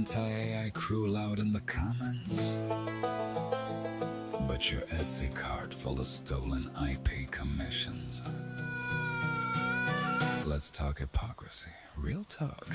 anti-AI crew loud in the comments? But your Etsy cart full of stolen IP commissions. Let's talk hypocrisy. Real talk.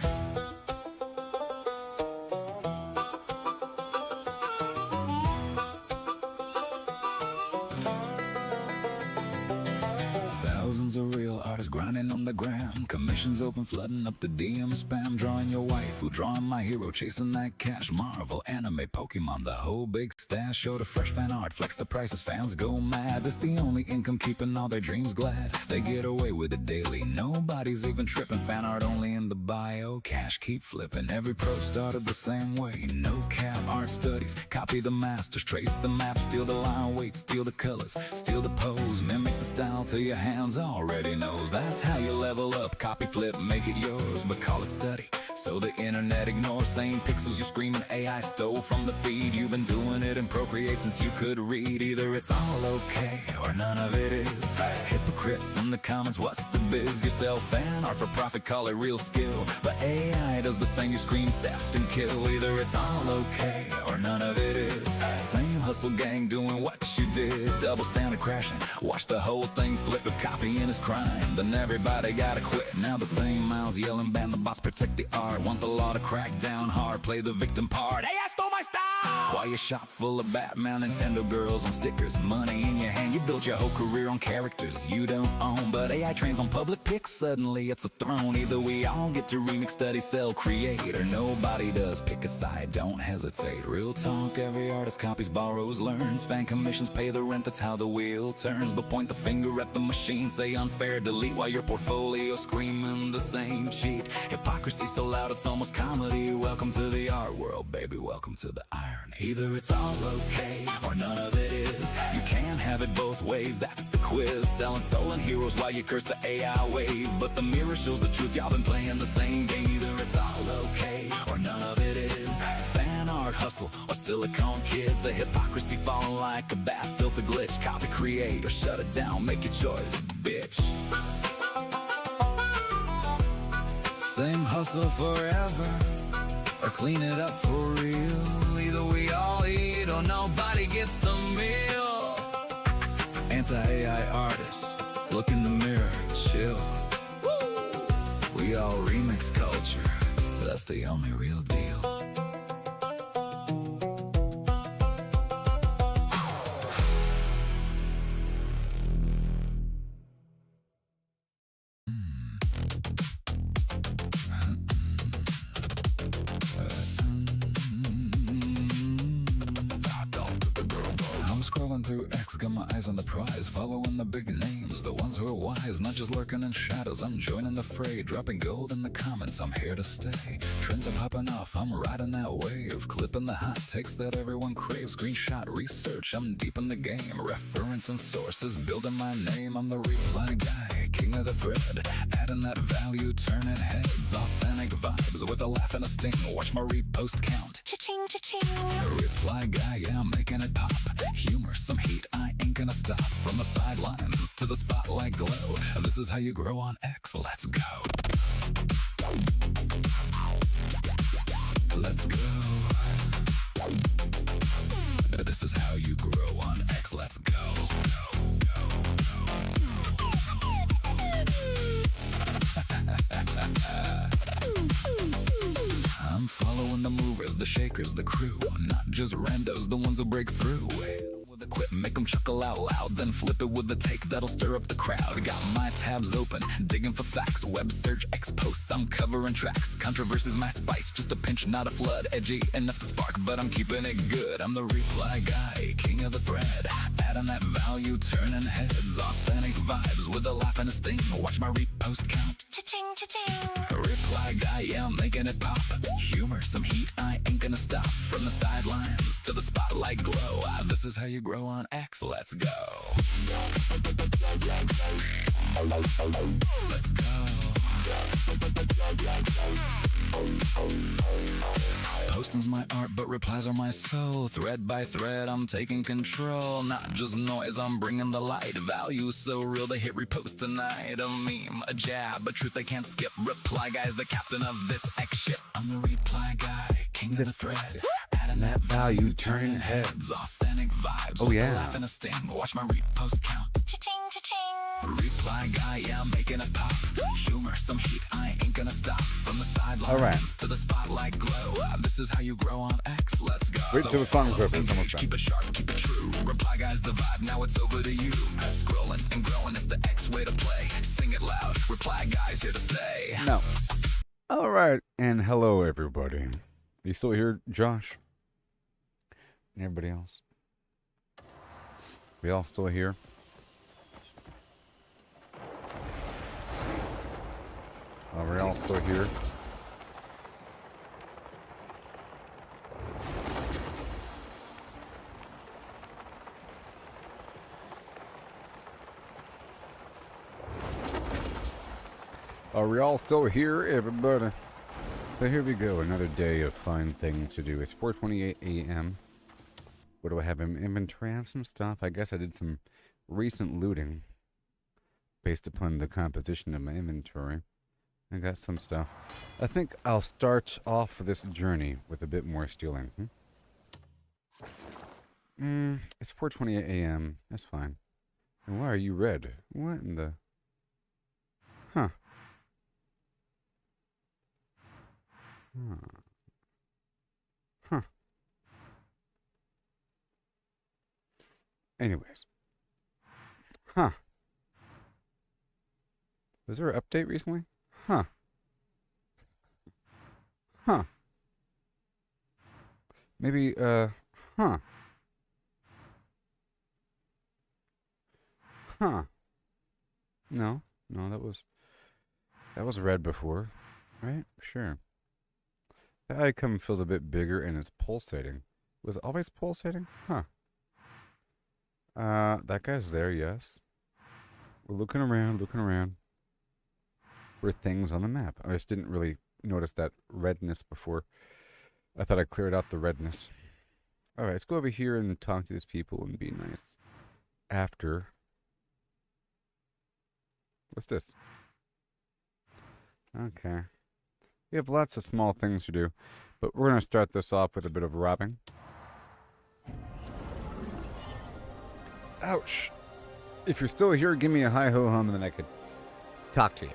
Thousands of real artists grinding on the gram. Commissions open, flooding up the DM spam. Drawing your waifu, drawing my hero, chasing that cash. Marvel, anime, Pokemon, the whole big stash. Show the fresh fan art, flex the prices, fans go mad. It's the only income keeping all their dreams glad. They get away with it daily, nobody's even tripping. Fan art only in the bio, cash keep flipping. Every pro started the same way, no cap. Art studies, copy the masters, trace the map, steal the line weight, steal the colors, steal the pose, mimic the style till your hands already knows. That's how you level up, copy flip, make it yours, but call it study. So the internet ignores saying pixels, you screaming AI stole from the feed. You've been doing it in Procreate since you could read. Either it's all okay or none of it is. Hypocrites in the comments, what's the biz? You sell fan art for profit, call it real skill, but AI does the same, you scream theft and kill. Either it's all okay or none of it is. Same hustle gang doing what you did, double standard crashing, watch the whole thing flip. If copying is crime, then everybody gotta quit. Now the same mouths yelling, ban the bots, protect the art. Want the law to crack down hard, play the victim part. Hey, I stole my style! While your shop full of Batman, Nintendo girls on stickers, money in your hand. You built your whole career on characters you don't own, but AI trains on public pics, suddenly it's a throne. Either we all get to remix, study, sell, create, or nobody does. Pick a side, don't hesitate. Real talk, every artist copies, borrows, learns. Fan commissions pay the rent, that's how the wheel turns. But point the finger at the machine, say unfair, delete, while your portfolio screaming the same cheat. Hypocrisy so loud it's almost comedy. Welcome to the art world, baby, welcome to the irony. Either it's all okay or none of it is. You can't have it both ways, that's the quiz. Selling stolen heroes while you curse the AI wave, but the mirror shows the truth, y'all been playing the same game. Either it's all okay or none of it is. Fan art hustle or silicone kids, the hypocrisy falling like a bad filter glitch. Copy, create, or shut it down, make your choice, bitch. Same hustle forever, or clean it up for real. Either we all eat or nobody gets the meal. Anti-AI artists, look in the mirror, chill. We all remix culture, but that's the only real deal. Scrolling through X, got my eyes on the prize, following the big names, the ones who are wise, not just lurking in shadows. I'm joining the fray, dropping gold in the comments, I'm here to stay. Trends are popping off, I'm riding that wave, clipping the hot takes that everyone craves. Screenshot research, I'm deep in the game, reference and sources, building my name. I'm the reply guy, king of the thread, adding that value, turning heads. Authentic vibes with a laugh and a sting, watch my repost count. Cha-ching, cha-ching. Reply guy, yeah, I'm making it pop. Humor, some heat, I ain't gonna stop. From the sidelines to the spotlight glow, this is how you grow on X, let's go. Let's go. This is how you grow on X, let's go. I'm following the movers, the shakers, the crew, not just randos, the ones who break through. With a quip, make them chuckle out loud, then flip it with a take that'll stir up the crowd. Got my tabs open, digging for facts, web search, X posts, I'm covering tracks. Controversy's my spice, just a pinch, not a flood. Edgy enough to spark, but I'm keeping it good. I'm the reply guy, king of the thread, adding that value, turning heads. Authentic vibes with a laugh and a sting, watch my repost count. Cha-ching, cha-ching. Reply guy, yeah, I'm making it pop. Humor, some heat, I ain't gonna stop. From the sidelines to the spotlight glow, this is how you grow on X, let's go. Let's go. Posting's my art, but replies are my soul. Thread by thread, I'm taking control. Not just noise, I'm bringing the light. Value so real, they hit repost tonight. A meme, a jab, a truth I can't skip. Reply guy's the captain of this X ship. I'm the reply guy, king of the thread. Adding that value, turning heads. Authentic vibes, oh yeah. A laugh and a sting. Watch my repost count. Cha-ching, cha-ching. Reply guy, yeah, I'm making it pop. Humor, some heat, I ain't gonna stop. From the sidelines to the spotlight glow. This is how you grow on X. Let's go. Wait till the song's over. It's almost done. Keep it sharp, keep it true. Reply guy's the vibe. Now it's over to you. Scrolling and growing is the X way to play. Sing it loud. Reply guy's here to stay. No. All right, and hello everybody. You still here, Josh? And everybody else? We all still here? Are we all still here? Are we all still here, everybody? So here we go, another day of fun things to do. It's 4:28 a.m. What do I have in inventory? I have some stuff. I guess I did some recent looting based upon the composition of my inventory. I got some stuff. I think I'll start off this journey with a bit more stealing. It's 4:28 a.m. That's fine. And why are you red? What in the... Huh. Huh. Anyways. Huh. Was there an update recently? Huh. Huh. Maybe, huh. Huh. No, that was red before, right? Sure. The icon feels a bit bigger and is pulsating. Was it always pulsating? Huh. That guy's there, yes. We're looking around for things on the map. I just didn't really notice that redness before. I thought I cleared out the redness. Alright, let's go over here and talk to these people and be nice. After. What's this? Okay. We have lots of small things to do, but we're going to start this off with a bit of robbing. Ouch. If you're still here, give me a hi-ho-hum and then I could talk to you.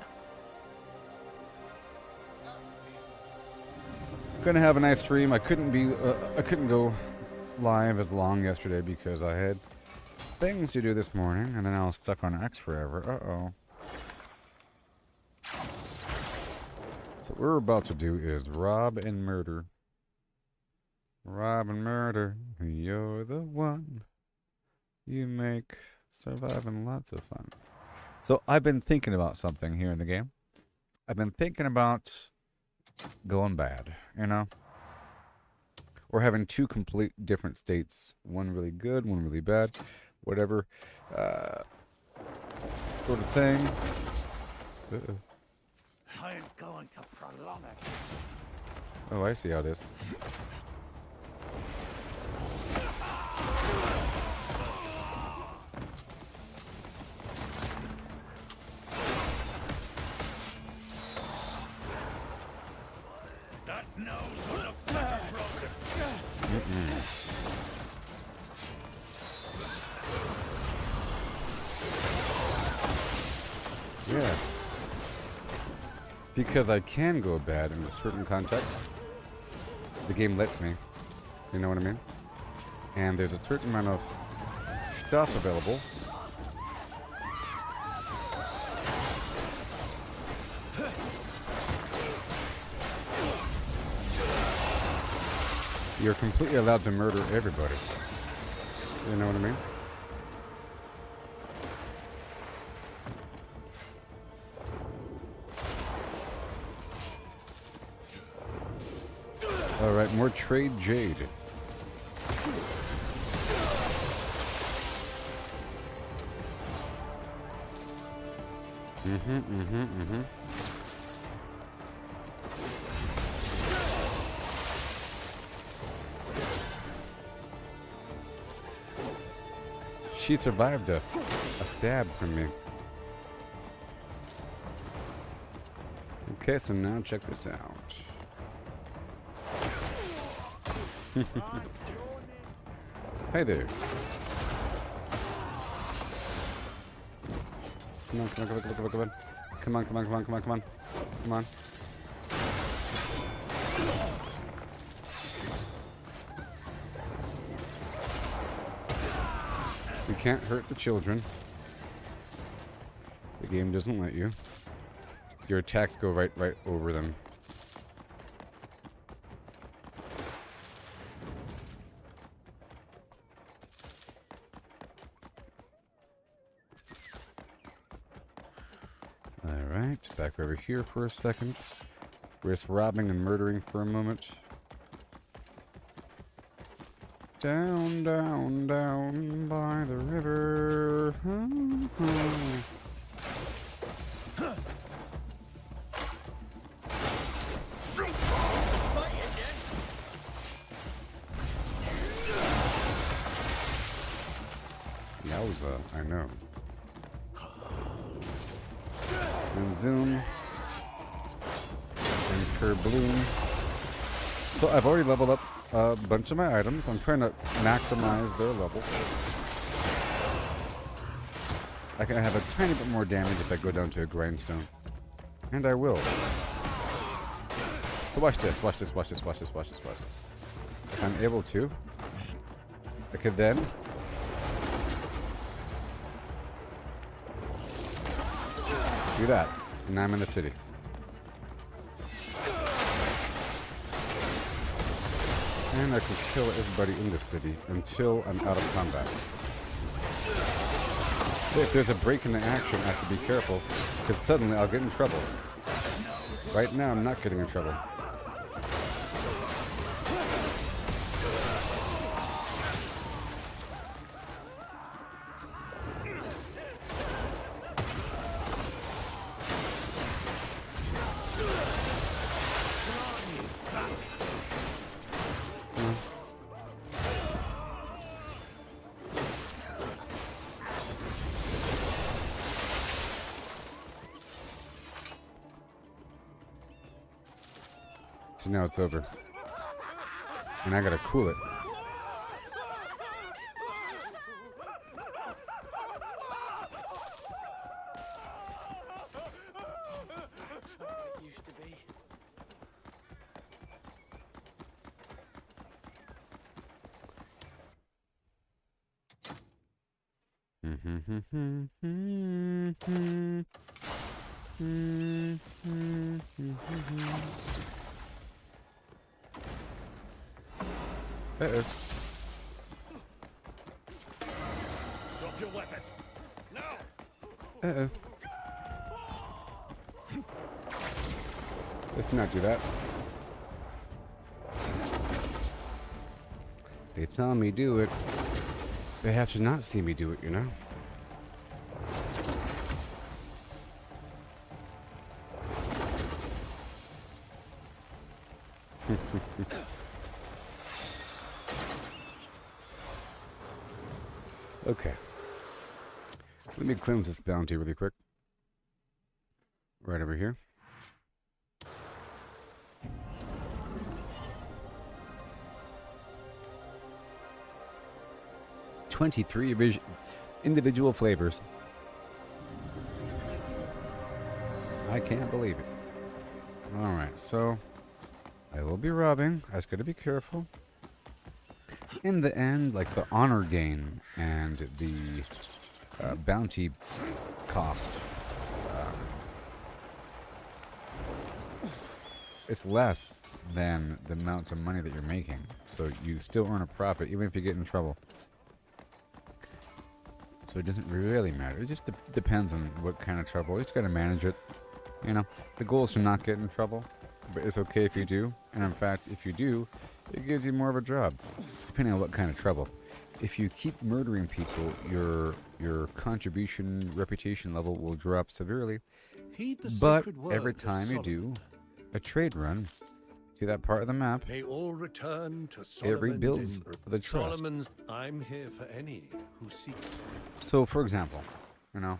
Gonna have a nice stream. I couldn't go live as long yesterday because I had things to do this morning, and then I was stuck on X forever. So what we're about to do is rob and murder. Rob and murder. You're the one. You make surviving lots of fun. So I've been thinking about something here in the game. I've been thinking about going bad, you know? Or having two complete different states. One really good, one really bad. Whatever. Sort of thing. Uh-oh. I'm going to prolong it. Oh, I see how it is. That nose will look broken. Yes. Because I can go bad in a certain context. The game lets me. You know what I mean? And there's a certain amount of stuff available. You're completely allowed to murder everybody. You know what I mean? Alright, more trade jade. She survived a stab from me. Okay, so now check this out. Hey there. Come on, come on, come on, come on, come on. Come on, come on, come on, come on, come on. Come on. You can't hurt the children. The game doesn't let you. Your attacks go right over them. Alright, back over here for a second. Risk robbing and murdering for a moment. Down, down, down by the river. Yowza, I know. And zoom. And kerbloom. So I've already leveled up a bunch of my items. I'm trying to maximize their level. I can have a tiny bit more damage if I go down to a grindstone. And I will. So watch this, watch this, watch this, watch this, watch this, watch this. If I'm able to, I could then do that. And now I'm in the city. And I can kill everybody in the city until I'm out of combat. If there's a break in the action, I have to be careful, because suddenly I'll get in trouble. Right now, I'm not getting in trouble. So now it's over. And I gotta cool it. Looks like it used to be. Uh-oh. Drop your weapon. No. Uh-oh. Let's not do that. They saw me do it. They have to not see me do it, you know? Okay. Let me cleanse this bounty really quick. Right over here. "23 individual flavors." I can't believe it. Alright, so I will be robbing. I just gotta be careful. In the end, like the honor gain and the bounty cost, it's less than the amount of money that you're making. So you still earn a profit even if you get in trouble. So it doesn't really matter. It just depends on what kind of trouble. You just gotta manage it. You know, the goal is to not get in trouble, but it's okay if you do. And in fact, if you do, it gives you more of a job, depending on what kind of trouble. If you keep murdering people, your contribution reputation level will drop severely. Heed the But sacred words every of time you do Solomon. a trade run, you that part of the map. May all return to It Solomon's rebuilds in- the trust. Solomon's. I'm here for any who seeks. So, for example, you know,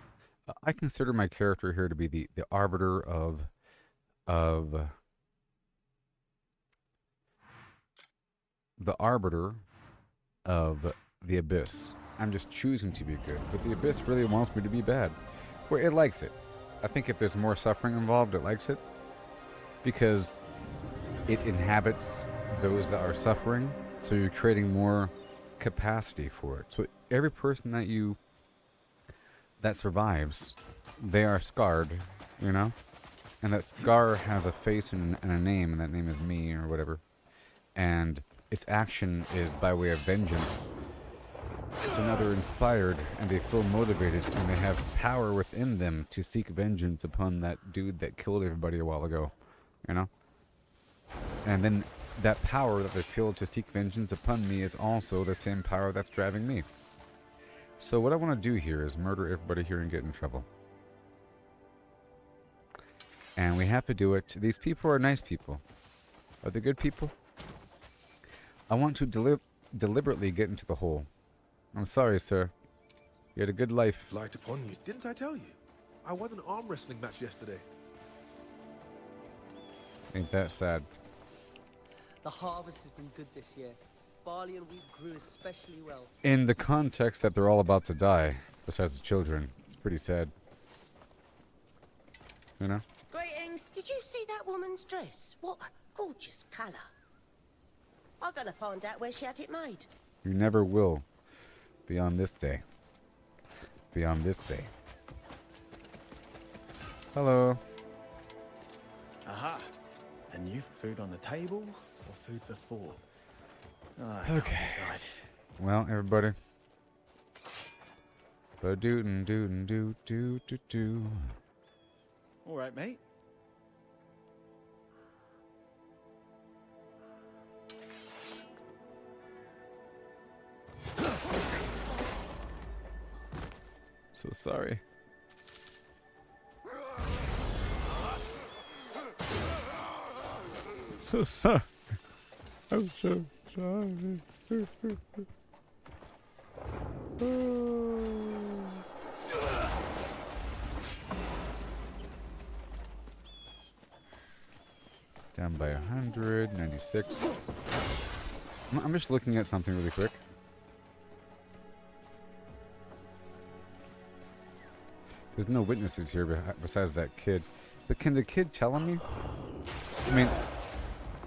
I consider my character here to be the arbiter of the arbiter of the abyss. I'm just choosing to be good, but the abyss really wants me to be bad. Well, it likes it. I think if there's more suffering involved, it likes it because it inhabits those that are suffering. So you're creating more capacity for it. So every person that survives, they are scarred, you know? And that scar has a face and a name, and that name is me or whatever. And its action is by way of vengeance. So now they're inspired and they feel motivated and they have power within them to seek vengeance upon that dude that killed everybody a while ago, you know? And then that power that they feel to seek vengeance upon me is also the same power that's driving me. So what I want to do here is murder everybody here and get in trouble. And we have to do it. These people are nice people. Are they good people? I want to deliberately get into the hole. I'm sorry, sir. You had a good life. Light upon you. Didn't I tell you? I won an arm wrestling match yesterday. Ain't that sad? The harvest has been good this year. Barley and wheat grew especially well. In the context that they're all about to die, besides the children, it's pretty sad. You know? Greetings. Did you see that woman's dress? What a gorgeous colour. I'm gonna find out where she had it made. You never will. Beyond this day. Beyond this day. Hello. Aha. And you've food on the table or food for four? I can't decide. Well, everybody. Ba-doo-doo-doo-doo-doo-doo. All right, mate. So sorry. So sorry. I'm so sorry. Down by 196. I'm just looking at something really quick. There's no witnesses here besides that kid. But can the kid tell on me? I mean,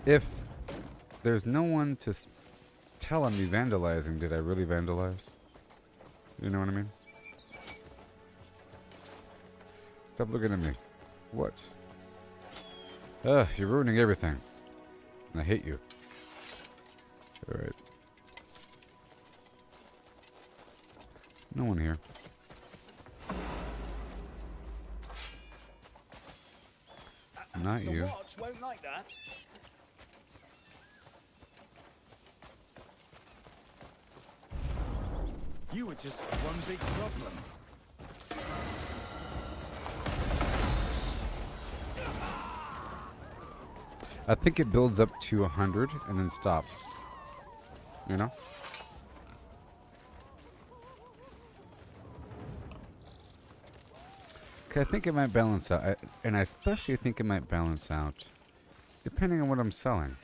if there's no one to tell on me vandalizing, did I really vandalize? You know what I mean? Stop looking at me. What? Ugh, you're ruining everything. And I hate you. Alright. No one here. Not you. The watch won't like that. You were just one big problem. I think it builds up to 100 and then stops. You know? Okay, I think it might balance out. And I especially think it might balance out depending on what I'm selling.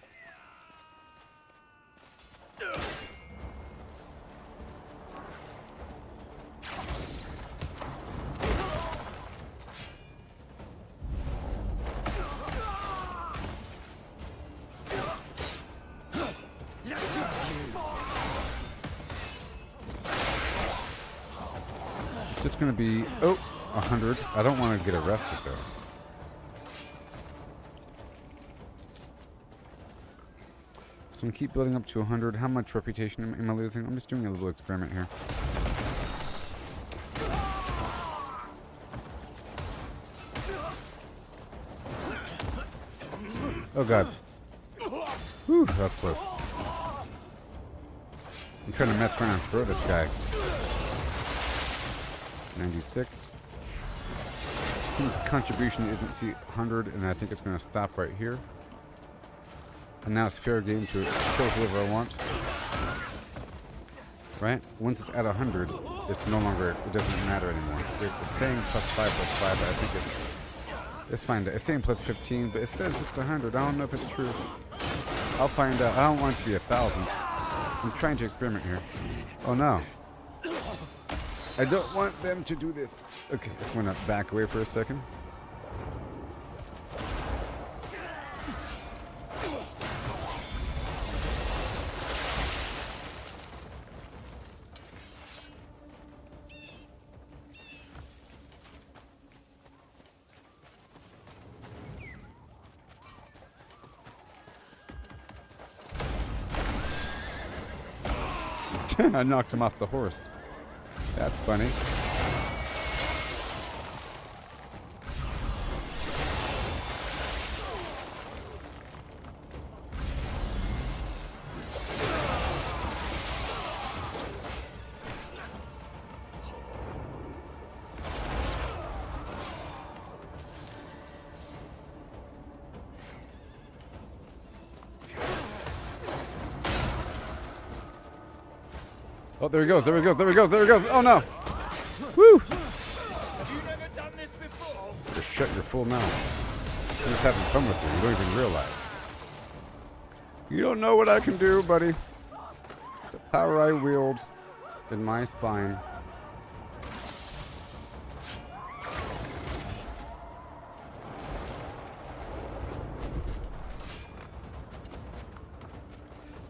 Just gonna be 100. I don't want to get arrested though. Just gonna keep building up to 100. How much reputation am I losing? I'm just doing a little experiment here. Oh god. Whew, that's close. I'm trying to mess around and throw this guy. 96. Team contribution isn't to 100, and I think it's going to stop right here. And now it's fair game to kill whoever I want. Right? Once it's at 100, it's no longer, it doesn't matter anymore. It's saying +5/+5, but I think it's fine. It's saying +15, but it says just 100. I don't know if it's true. I'll find out. I don't want it to be 1,000. I'm trying to experiment here. Oh no. I don't want them to do this. Okay, just want to back away for a second. I knocked him off the horse. That's funny. Oh, there he goes, there he goes, there he goes, there he goes. Oh no! Woo! Just shut your full mouth. I'm just having fun with you. You don't even realize. You don't know what I can do, buddy. The power I wield in my spine.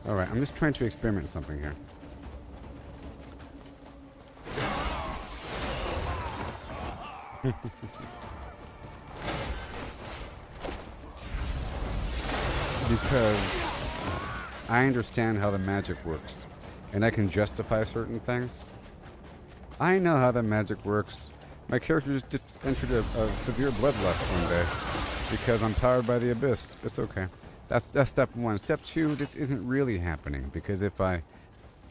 Alright, I'm just trying to experiment something here. Because I understand how the magic works, and I can justify certain things. I know how the magic works. My character just entered a severe bloodlust one day because I'm powered by the abyss. It's okay. That's step one. Step two, this isn't really happening because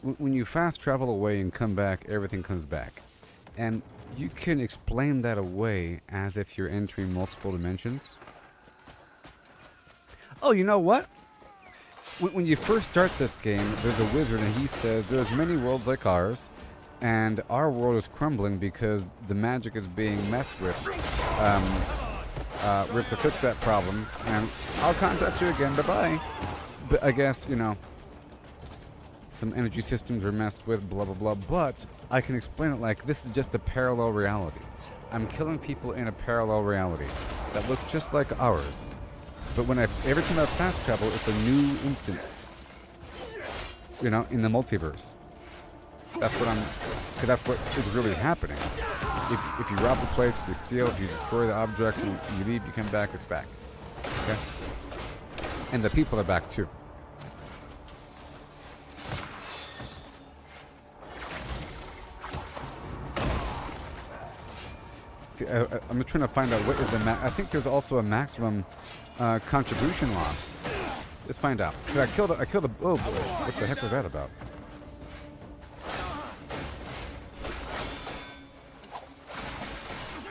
when you fast travel away and come back, everything comes back. And you can explain that away as if you're entering multiple dimensions. Oh, you know what? When you first start this game, there's a wizard and he says there's many worlds like ours, and our world is crumbling because the magic is being messed with. We have to fix that problem, and I'll contact you again, bye-bye. But I guess, you know, some energy systems are messed with, blah, blah, blah, but I can explain it like this is just a parallel reality. I'm killing people in a parallel reality that looks just like ours. But every time I fast travel, it's a new instance. You know, in the multiverse. That's what is really happening. If you rob the place, if you steal, if you destroy the objects, and you leave, you come back, it's back. Okay? And the people are back too. See, I'm trying to find out what is the I think there's also a maximum contribution loss. Let's find out. I killed a oh boy, what the heck was that about?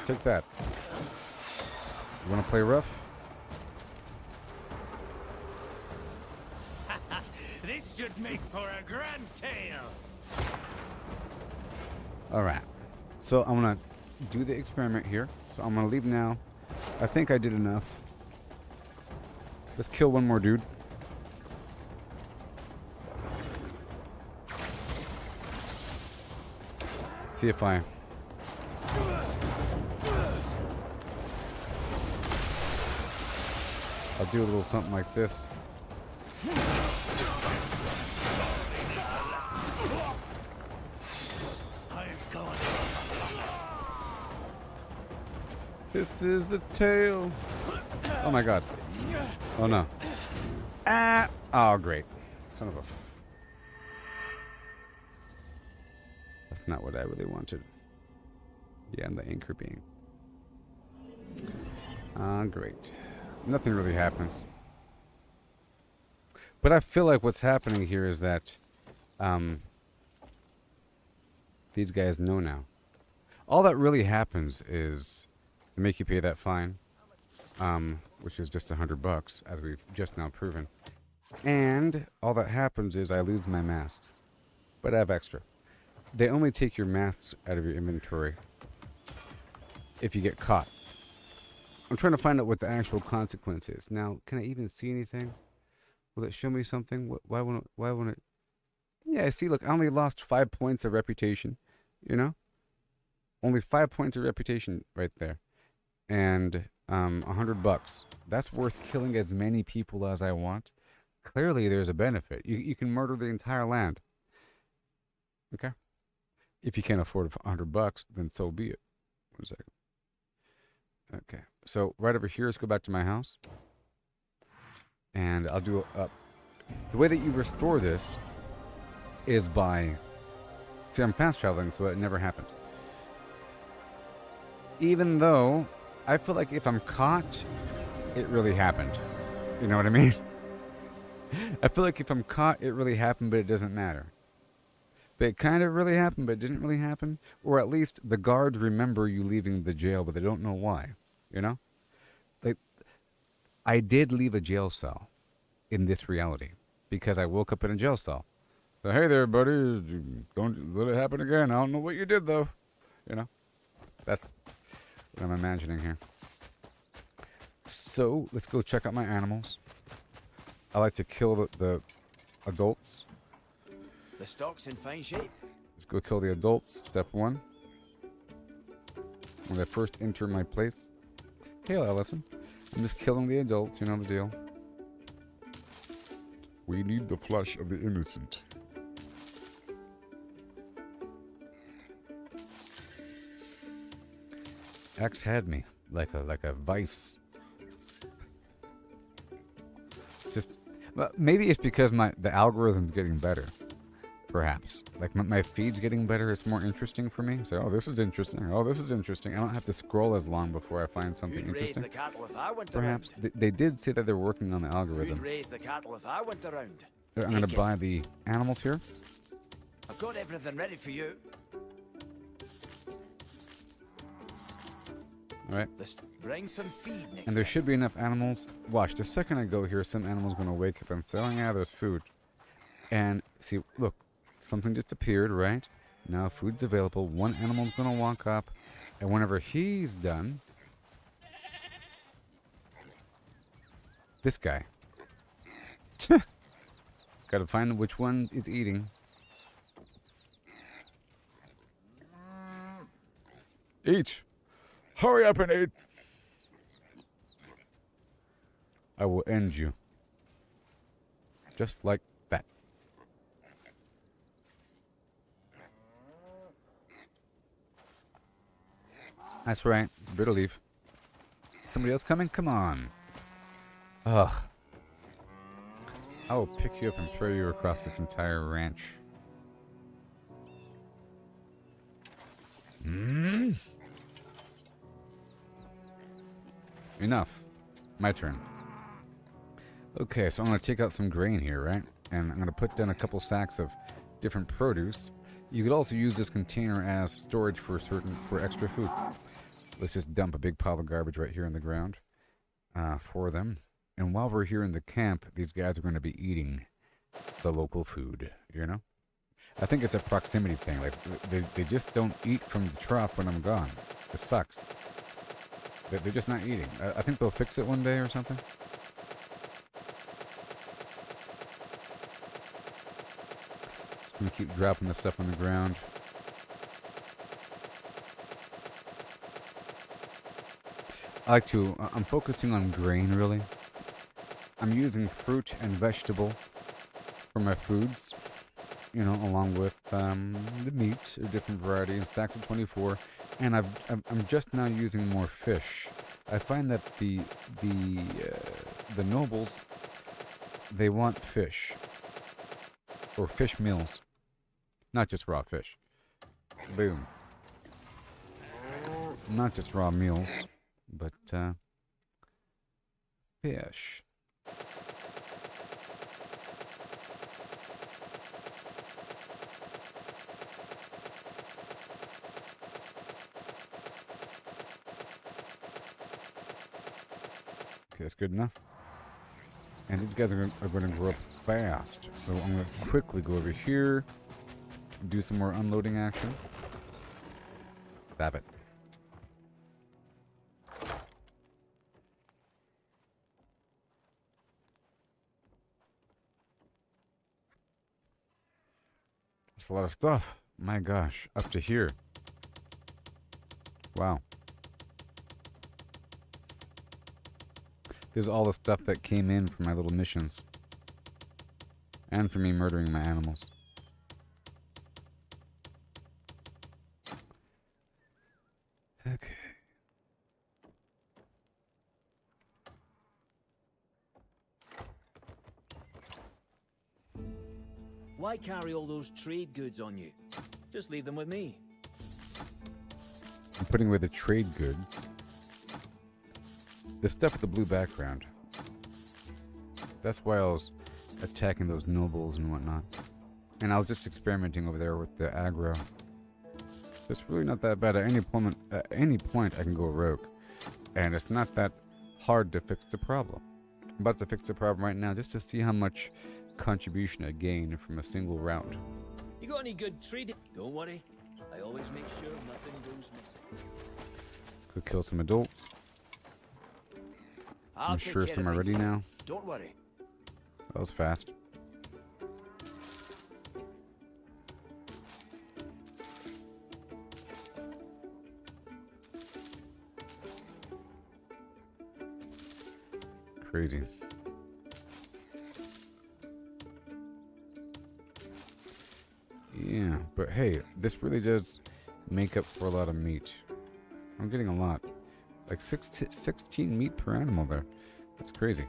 Take that. You want to play rough? This should make for a grand tale. Alright. So I'm going to do the experiment here. So I'm going to leave now. I think I did enough. Let's kill one more dude. See if I'll do a little something like this. This is the tale. Oh my god. Oh no. Ah! Oh great. Son of a... That's not what I really wanted. Yeah, and the anchor being. Ah, great. Nothing really happens. But I feel like what's happening here is that these guys know now. All that really happens is they make you pay that fine, which is just $100, as we've just now proven. And all that happens is I lose my masks. But I have extra. They only take your masks out of your inventory if you get caught. I'm trying to find out what the actual consequence is. Now, can I even see anything? Will it show me something? Why won't it? Yeah, see, look, I only lost 5 points of reputation, you know? Only 5 points of reputation right there. And $100. That's worth killing as many people as I want. Clearly, there's a benefit. You can murder the entire land. Okay? If you can't afford $100, then so be it. 1 second. Okay, so right over here, let's go back to my house. And I'll do the way that you restore this is by... See, I'm fast traveling, so it never happened. Even though I feel like if I'm caught, it really happened. You know what I mean? I feel like if I'm caught, it really happened, but it doesn't matter. But it kind of really happened, but it didn't really happen. Or at least the guards remember you leaving the jail, but they don't know why. You know? Like, I did leave a jail cell in this reality because I woke up in a jail cell. So, hey there, buddy. Don't let it happen again. I don't know what you did, though. You know? That's what I'm imagining here. So, let's go check out my animals. I like to kill the adults. The stock's in fine shape. Let's go kill the adults. Step 1. When I first enter my place. Hey, Ellison. I'm just killing the adults. You know the deal. We need the flesh of the innocent. X had me like a vice. Just, well, maybe it's because the algorithm's getting better. Perhaps. Like, my feed's getting better. It's more interesting for me. So, oh, this is interesting. Oh, this is interesting. I don't have to scroll as long before I find something You'd raise interesting. the cattle if I went Perhaps. around. They did say that they're working on the You'd algorithm. raise the cattle if I went around. I'm going to Take it. buy the animals here. I've got everything ready for you. Alright. Let's bring some feed next And there time. should be enough animals. Watch, the second I go here, some animal's going to wake up and say, oh yeah, there's food. And see, look, something just appeared, right? Now food's available. One animal's going to walk up. And whenever he's done... This guy. Gotta find which one is eating. Eat! Hurry up and eat! I will end you. Just like that. That's right. Better leave. Somebody else coming? Come on. Ugh. I will pick you up and throw you across this entire ranch. Enough. My turn. Okay, so I'm going to take out some grain here, right? And I'm going to put down a couple sacks of different produce. You could also use this container as storage for extra food. Let's just dump a big pile of garbage right here in the ground for them. And while we're here in the camp, these guys are going to be eating the local food, you know? I think it's a proximity thing. Like, they just don't eat from the trough when I'm gone. It sucks. They're just not eating. I think they'll fix it one day or something. Just going to keep dropping the stuff on the ground. I'm focusing on grain, really. I'm using fruit and vegetable for my foods, you know, along with the meat, a different variety, and stacks of 24. And I'm just now using more fish. I find that the nobles, they want fish, or fish meals, not just raw fish. Boom. Not just raw meals, but fish. Okay, that's good enough. And these guys are going to grow up fast. So I'm going to quickly go over here, do some more unloading action. Stab it. That's a lot of stuff. My gosh, up to here. Wow. This is all the stuff that came in from my little missions. And for me murdering my animals. Okay. Why carry all those trade goods on you? Just leave them with me. I'm putting away the trade goods. The stuff with the blue background. That's why I was attacking those nobles and whatnot. And I was just experimenting over there with the aggro. It's really not that bad. At any point I can go rogue. And it's not that hard to fix the problem. I'm about to fix the problem right now just to see how much contribution I gain from a single route. You got any good trade? Don't worry. I always make sure nothing goes missing. Let's go kill some adults. I'm sure some are ready now. Don't worry. That was fast. Crazy. Yeah, but hey, this really does make up for a lot of meat. I'm getting a lot. Like 16 meat per animal there. That's crazy.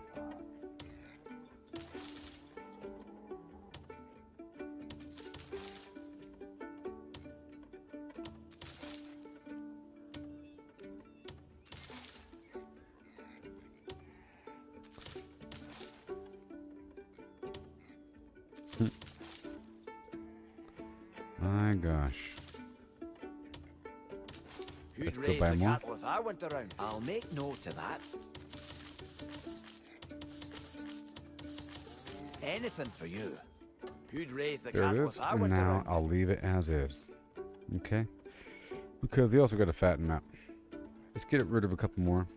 My gosh. Let's go buy more. Cattle if I went around. I'll make note of that. Anything for you. Who'd raise the There it cattle is, if I and went now around? I'll leave it as is. Okay? Because they also got to fatten up. Let's get rid of a couple more.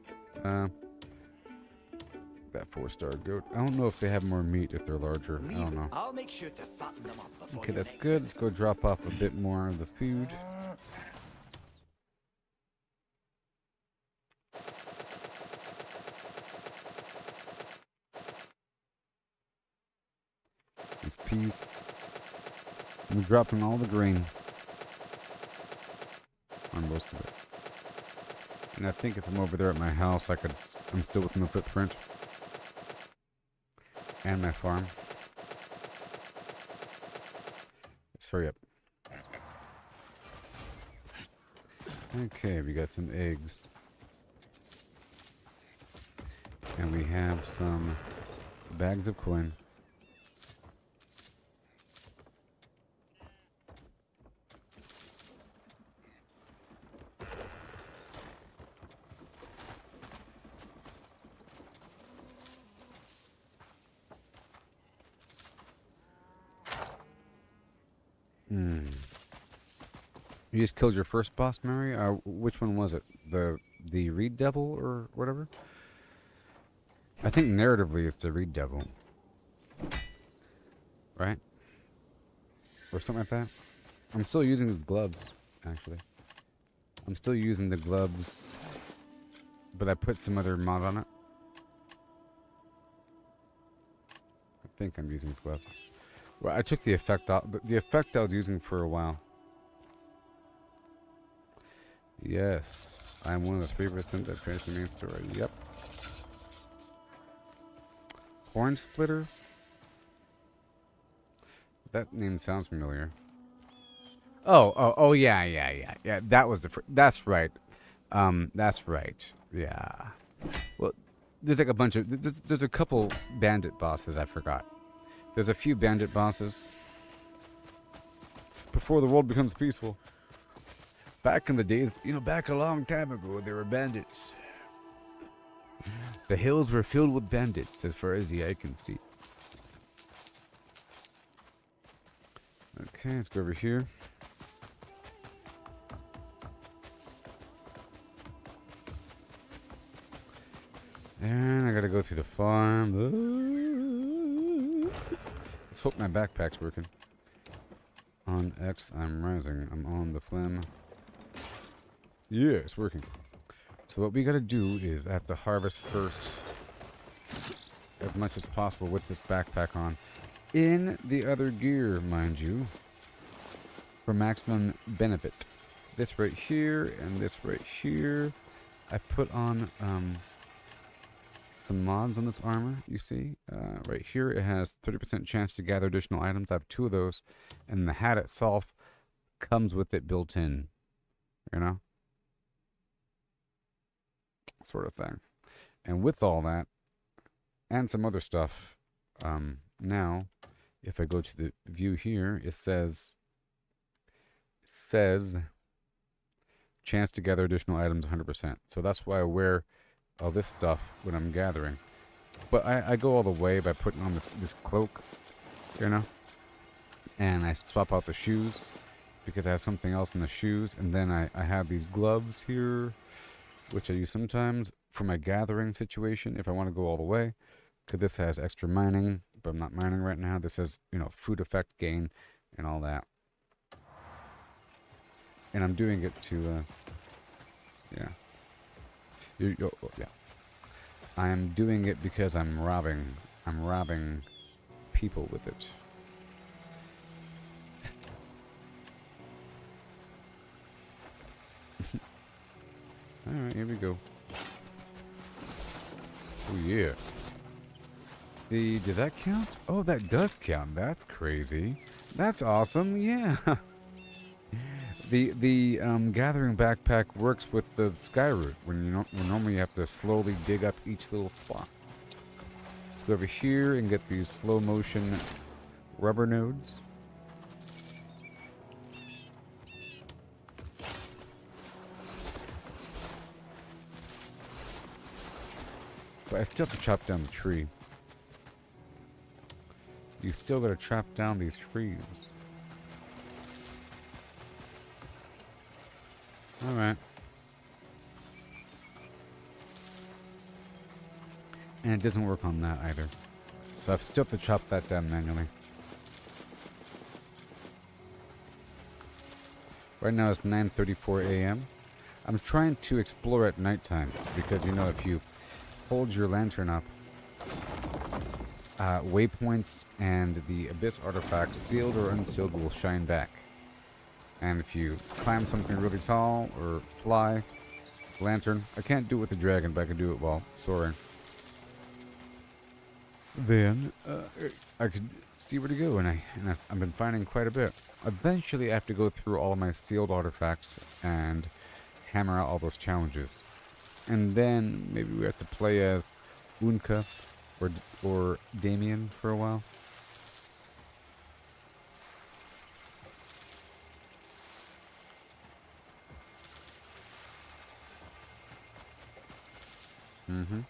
That 4-star goat. I don't know if they have more meat if they're larger. I don't know. I'll make sure to fatten them up before Okay, your that's next good. Let's visit. go drop off a bit more of the food. These peas. I'm dropping all the grain. On most of it. And I think if I'm over there at my house, I'm still with my footprint. And my farm. Let's hurry up. Okay, we got some eggs. And we have some bags of coin. You just killed your first boss, Mary? Which one was it? The Reed Devil or whatever? I think narratively it's the Reed Devil. Right? Or something like that. I'm still using his gloves, actually. I'm still using the gloves, but I put some other mod on it. I think I'm using his gloves. Well, I took the effect off. The effect I was using for a while. Yes, I'm one of the 3% that finished the main story. Yep. Horn Splitter? That name sounds familiar. Oh, yeah. That was that's right. That's right. Yeah. Well, there's like a bunch of, there's a couple bandit bosses I forgot. There's a few bandit bosses. Before the world becomes peaceful. Back in the days, back a long time ago, there were bandits. The hills were filled with bandits as far as the eye can see. Okay, let's go over here. And I gotta go through the farm. Let's hope my backpack's working. On X, I'm rising. I'm on the phlegm. Yeah, it's working. So what we gotta do is I have to harvest first as much as possible with this backpack on. In the other gear, mind you. For maximum benefit. This right here and this right here. I put on some mods on this armor, you see. Right here it has 30% chance to gather additional items. I have 2 of those. And the hat itself comes with it built in. You know? Sort of thing. And with all that, and some other stuff, now, if I go to the view here, it says chance to gather additional items 100%. So that's why I wear all this stuff when I'm gathering. But I go all the way by putting on this cloak, you know? And I swap out the shoes because I have something else in the shoes. And then I have these gloves here, which I use sometimes for my gathering situation if I want to go all the way. Because this has extra mining, but I'm not mining right now. This has, you know, food effect gain and all that. And I'm doing it to, yeah. Yeah. I'm doing it because I'm robbing people with it. Alright, here we go. Oh yeah. Did that count? Oh, that does count. That's crazy. That's awesome. Yeah. The gathering backpack works with the sky route when when normally you have to slowly dig up each little spot. Let's go over here and get these slow motion rubber nodes. But I still have to chop down the tree. You still gotta chop down these trees. Alright. And it doesn't work on that either. So I've still have to chop that down manually. Right now it's 9:34 a.m. I'm trying to explore at nighttime because, you know, if you hold your lantern up, waypoints and the abyss artifacts, sealed or unsealed, will shine back. And if you climb something really tall or fly, lantern, I can't do it with the dragon, but I can do it while soaring. Then I could see where to go, and I've been finding quite a bit. Eventually, I have to go through all of my sealed artifacts and hammer out all those challenges. And then maybe we have to play as Unka or Damien for a while. Mm-hmm.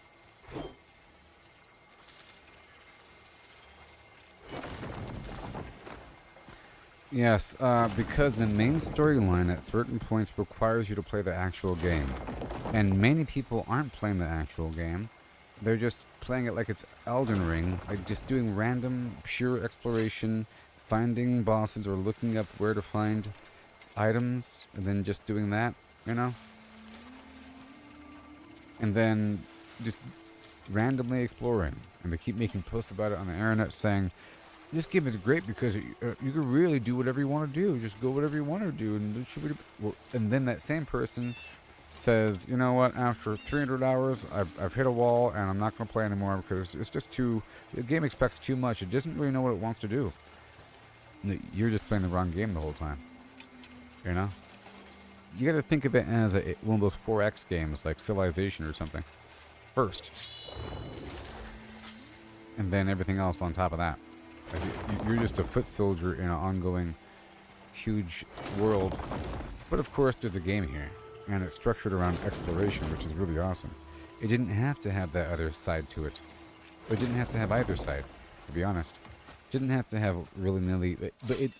Yes, because the main storyline at certain points requires you to play the actual game. And many people aren't playing the actual game. They're just playing it like it's Elden Ring, like just doing random, pure exploration, finding bosses or looking up where to find items, and then just doing that, you know? And then just randomly exploring. And they keep making posts about it on the internet saying, this game is great because you can really do whatever you want to do. Just go whatever you want to do. And then that same person says, you know what, after 300 hours, I've hit a wall and I'm not going to play anymore because it's just the game expects too much. It doesn't really know what it wants to do. You're just playing the wrong game the whole time. You know? You got to think of it as one of those 4X games like Civilization or something. First. And then everything else on top of that. You're just a foot soldier in an ongoing huge world. But of course there's a game here. And it's structured around exploration, which is really awesome. It didn't have to have that other side to it. It didn't have to have either side, to be honest. It didn't have to have willy-nilly... But it...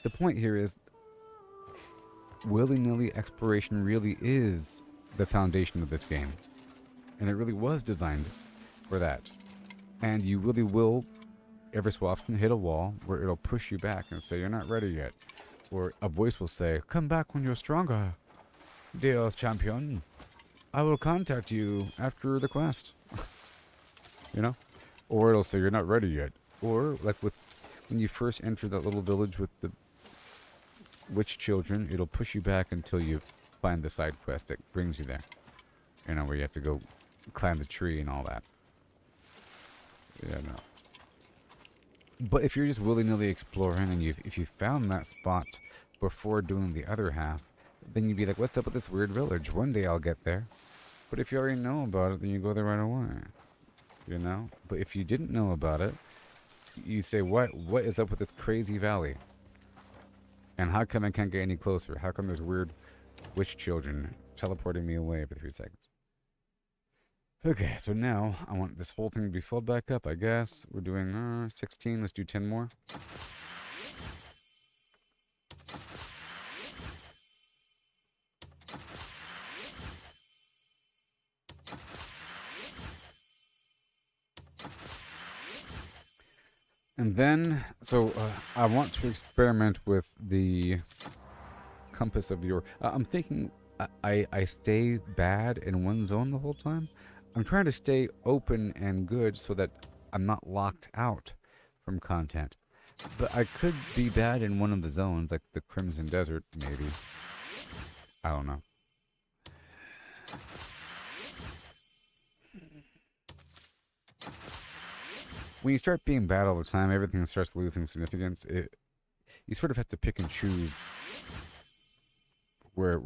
The point here is, willy-nilly exploration really is the foundation of this game. And it really was designed for that. And you really will, every so often, hit a wall where it'll push you back and say, you're not ready yet. Or a voice will say, come back when you're stronger. Dios champion. I will contact you after the quest. You know? Or it'll say, you're not ready yet. Or, like with when you first enter that little village with the witch children, it'll push you back until you find the side quest that brings you there. You know, where you have to go climb the tree and all that. Yeah, no. But if you're just willy-nilly exploring and if you found that spot before doing the other half, then you'd be like, what's up with this weird village? One day I'll get there. But if you already know about it, then you go there right away. You know? But if you didn't know about it, you say, what is up with this crazy valley? And how come I can't get any closer? How come there's weird witch children teleporting me away every 3 seconds? Okay, so now I want this whole thing to be filled back up, I guess. We're doing 16. Let's do 10 more. And then, so I want to experiment with the compass of your... I'm thinking I stay bad in one zone the whole time. I'm trying to stay open and good so that I'm not locked out from content. But I could be bad in one of the zones, like the Crimson Desert, maybe. I don't know. When you start being bad all the time, everything starts losing significance. You sort of have to pick and choose where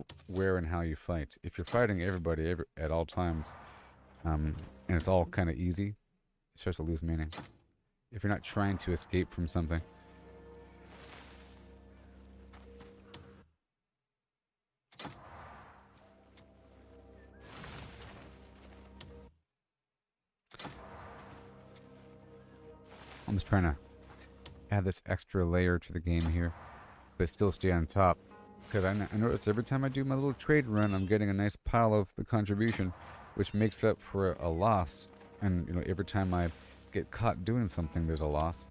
and how you fight. If you're fighting everybody at all times, and it's all kind of easy, it starts to lose meaning. If you're not trying to escape from something. I'm just trying to add this extra layer to the game here, but still stay on top. Because I notice every time I do my little trade run, I'm getting a nice pile of the contribution, which makes up for a loss. And, you know, every time I get caught doing something, there's a loss,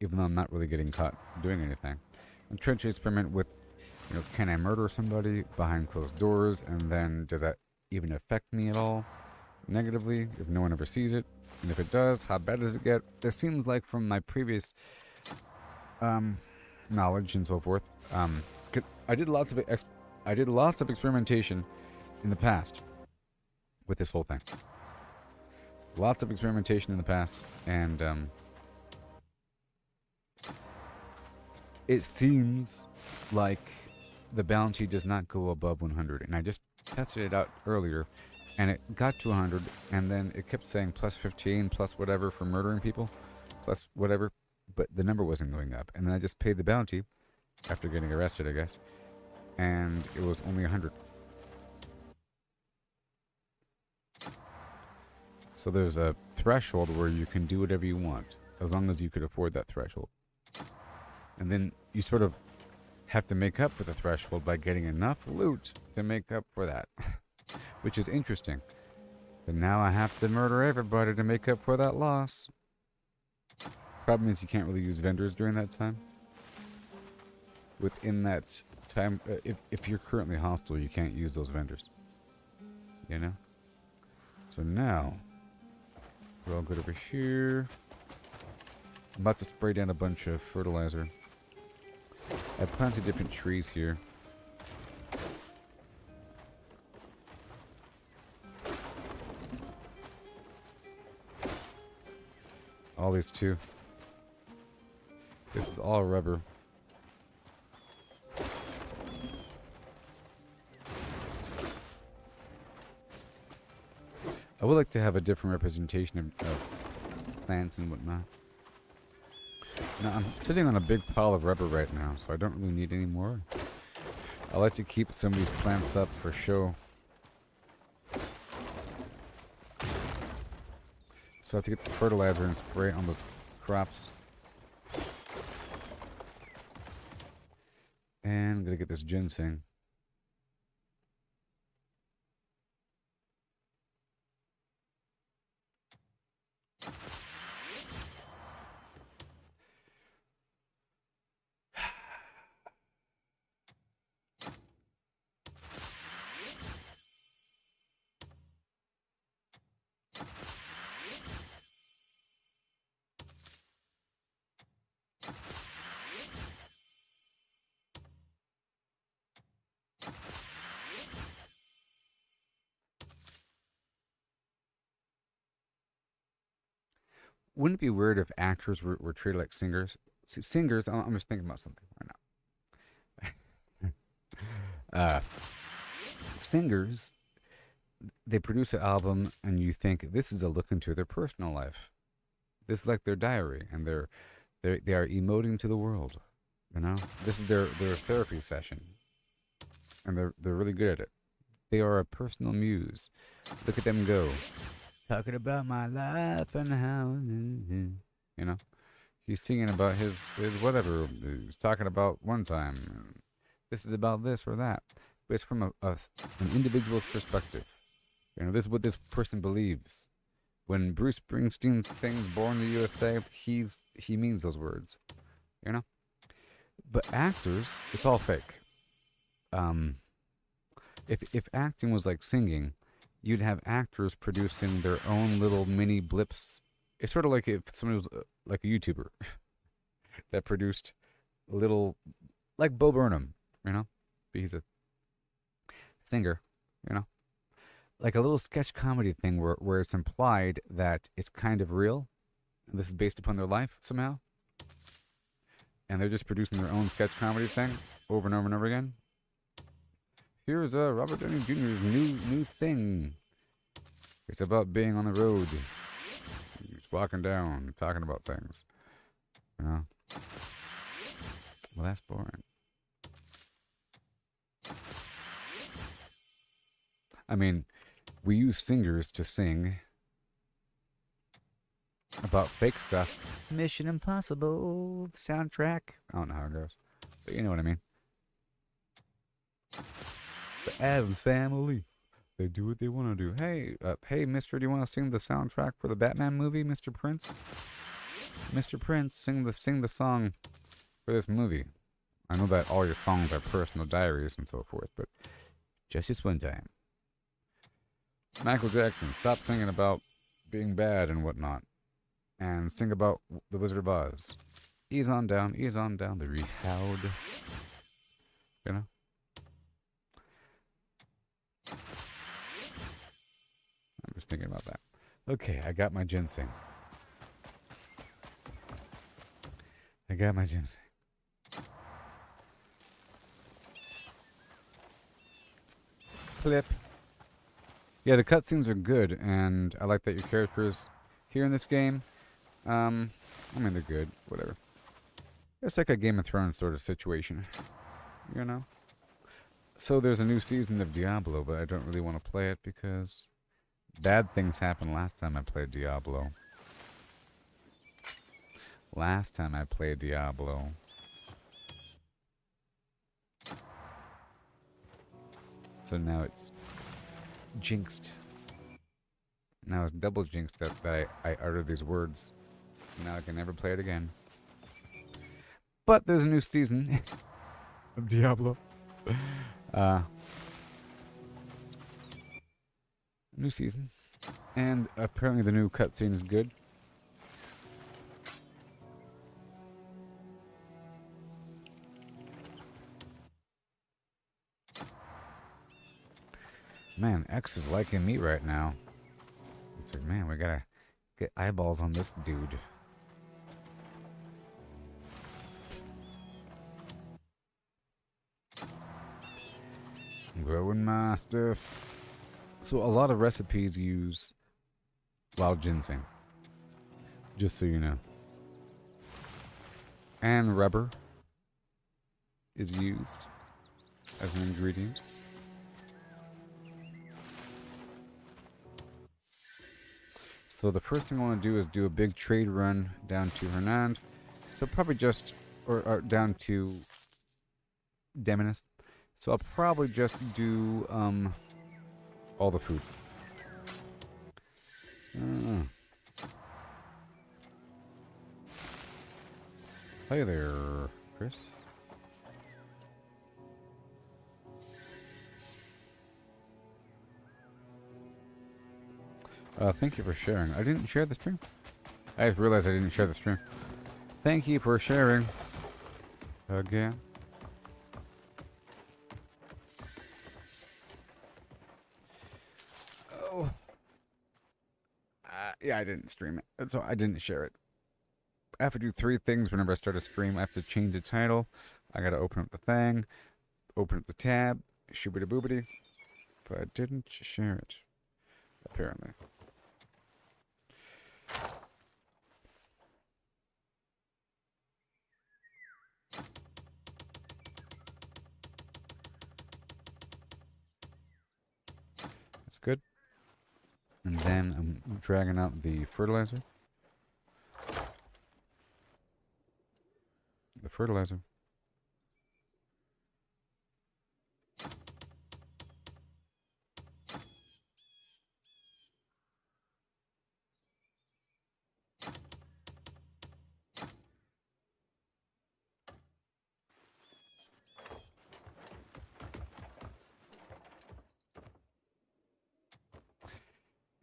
even though I'm not really getting caught doing anything. I'm trying to experiment with, you know, can I murder somebody behind closed doors, and then does that even affect me at all negatively if no one ever sees it? And if it does, how bad does it get? It seems like from my previous knowledge and so forth, I did lots of experimentation in the past with this whole thing. Lots of experimentation in the past, and it seems like the bounty does not go above 100. And I just tested it out earlier, and it got to 100, and then it kept saying plus 15, plus whatever for murdering people, plus whatever, but the number wasn't going up. And then I just paid the bounty after getting arrested, I guess, and it was only 100. So there's a threshold where you can do whatever you want, as long as you could afford that threshold. And then you sort of have to make up for the threshold by getting enough loot to make up for that. Which is interesting. But now I have to murder everybody to make up for that loss. Problem is you can't really use vendors during that time. Within that time, if you're currently hostile, you can't use those vendors. You know? So now, we're all good over here. I'm about to spray down a bunch of fertilizer. I planted different trees here. All these too. This is all rubber. I would like to have a different representation of plants and whatnot. Now, I'm sitting on a big pile of rubber right now, so I don't really need any more. I like to keep some of these plants up for show. So I have to get the fertilizer and spray it on those crops. And I'm gonna get this ginseng. Wouldn't it be weird if actors were treated like singers? See, singers, I'm just thinking about something right now. Singers, they produce an album and you think this is a look into their personal life. This is like their diary, and they are emoting to the world. You know, this is their therapy session, and they're really good at it. They are a personal muse. Look at them go, talking about my life and how, you know, he's singing about his whatever. He's talking about one time. This is about this or that, but it's from an individual's perspective. You know, this is what this person believes. When Bruce Springsteen sings "Born in the USA," he means those words. You know, but actors, it's all fake. If acting was like singing, you'd have actors producing their own little mini blips. It's sort of like if somebody was like a YouTuber that produced little, like Bo Burnham, you know, but he's a singer, you know, like a little sketch comedy thing where it's implied that it's kind of real, and this is based upon their life somehow, and they're just producing their own sketch comedy thing over and over and over again. Here's Robert Downey Jr.'s new thing. It's about being on the road. He's walking down, talking about things. You know? Well, that's boring. I mean, we use singers to sing about fake stuff. Mission Impossible soundtrack. I don't know how it goes, but you know what I mean. The Addams Family. They do what they want to do. Hey, mister, do you want to sing the soundtrack for the Batman movie, Mr. Prince? Mr. Prince, sing the song for this movie. I know that all your songs are personal diaries and so forth, but just this one time. Michael Jackson, stop singing about being bad and whatnot, and sing about the Wizard of Oz. Ease on down, the rehoud. You know? I'm just thinking about that. Okay, I got my ginseng. Clip. Yeah, the cutscenes are good, and I like that your characters here in this game, I mean, they're good, whatever. It's like a Game of Thrones sort of situation, you know? So there's a new season of Diablo, but I don't really want to play it because bad things happened last time I played Diablo. So now it's jinxed. Now it's double jinxed that I uttered these words. Now I can never play it again. But there's a new season of Diablo. New season. And apparently the new cutscene is good. Man, X is liking me right now. It's like, man, we gotta get eyeballs on this dude. Growing my stuff. So a lot of recipes use wild ginseng. Just so you know. And rubber is used as an ingredient. So the first thing I want to do is do a big trade run down to Hernand. So probably just, or down to Demonis. So I'll probably just do all the food. Hey there, Chris. Thank you for sharing. I didn't share the stream. I just realized I didn't share the stream. Thank you for sharing. Again. Oh. Yeah, I didn't stream it. So I didn't share it. I have to do 3 things whenever I start a stream. I have to change the title. I gotta open up the thing. Open up the tab. Shoobity boobity. But I didn't share it. Apparently. That's good. And then I'm dragging out the fertilizer. The fertilizer.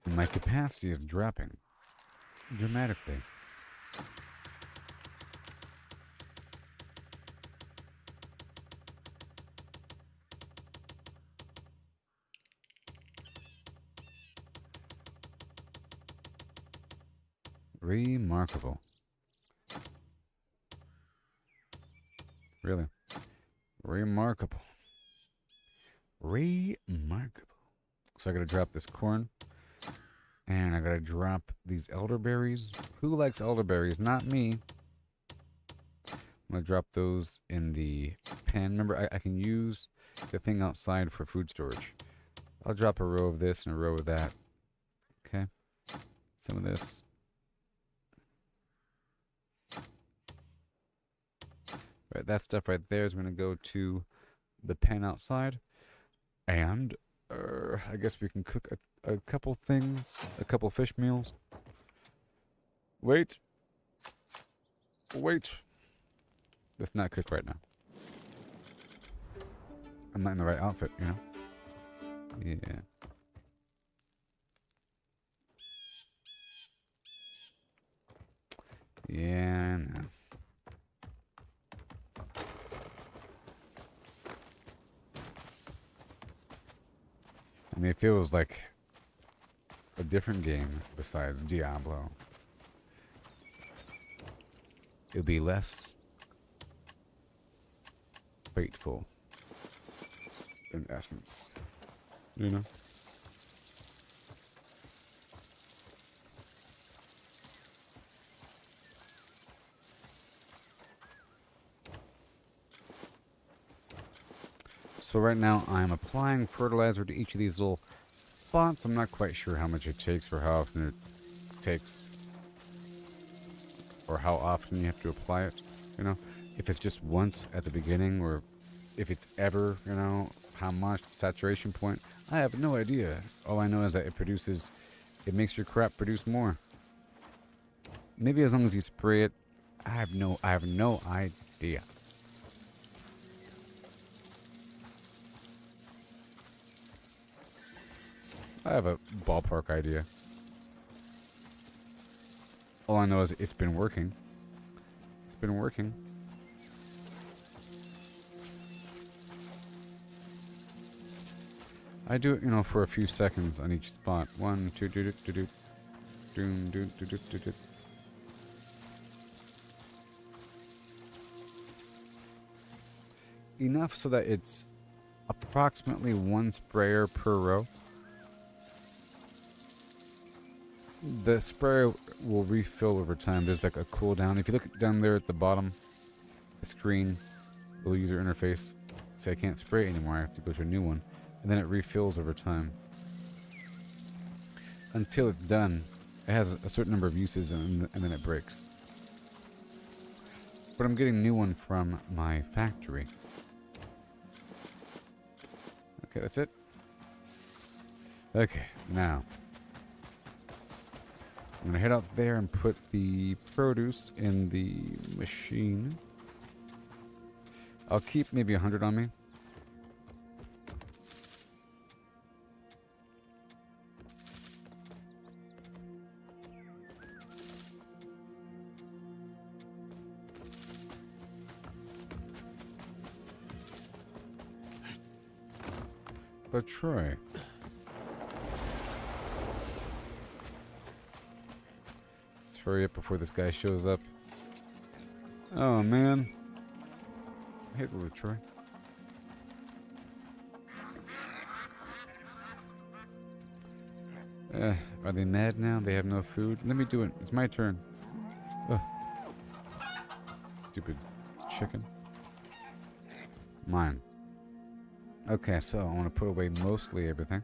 And my capacity is dropping dramatically. Remarkable. Really. Remarkable. Remarkable. So I gotta drop this corn. And I gotta drop these elderberries. Who likes elderberries? Not me. I'm gonna drop those in the pan. Remember, I can use the thing outside for food storage. I'll drop a row of this and a row of that. Okay. Some of this. Right, that stuff right there is going to go to the pen outside. And I guess we can cook a couple things, a couple fish meals. Wait. Wait. Let's not cook right now. I'm not in the right outfit, you know? Yeah. Yeah, no. I mean, it feels like a different game besides Diablo. It would be less fateful, in essence. You know? So right now I'm applying fertilizer to each of these little spots. I'm not quite sure how much it takes or how often it takes or how often you have to apply it, you know. If it's just once at the beginning or if it's ever, you know, how much saturation point. I have no idea. All I know is that it makes your crop produce more. Maybe as long as you spray it, I have no idea. I have a ballpark idea. All I know is it's been working. It's been working. I do it, you know, for a few seconds on each spot. 1, 2, do, do, do, do, doom, do, do, do, do, do. Enough so that it's approximately 1 sprayer per row. The sprayer will refill over time. There's like a cooldown. If you look down there at the bottom, the screen, little user interface, say I can't spray it anymore. I have to go to a new one. And then it refills over time. Until it's done. It has a certain number of uses and then it breaks. But I'm getting a new one from my factory. Okay, that's it. Okay, now I'm gonna head out there and put the produce in the machine. I'll keep maybe 100 on me. But Troy, let's hurry up before this guy shows up. Oh man, I hate little Troy. Are they mad now? They have no food. Let me do it. It's my turn. Ugh. Stupid chicken. Mine. Okay, so I want to put away mostly everything.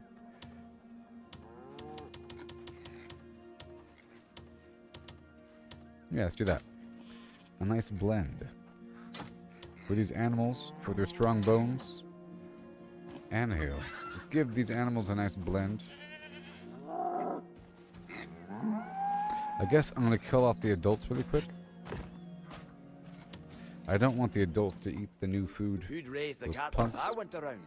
Yeah, let's do that. A nice blend. For these animals, for their strong bones. And hail. Let's give these animals a nice blend. I guess I'm going to kill off the adults really quick. I don't want the adults to eat the new food. Who'd raise the Those cat punks. if I went around?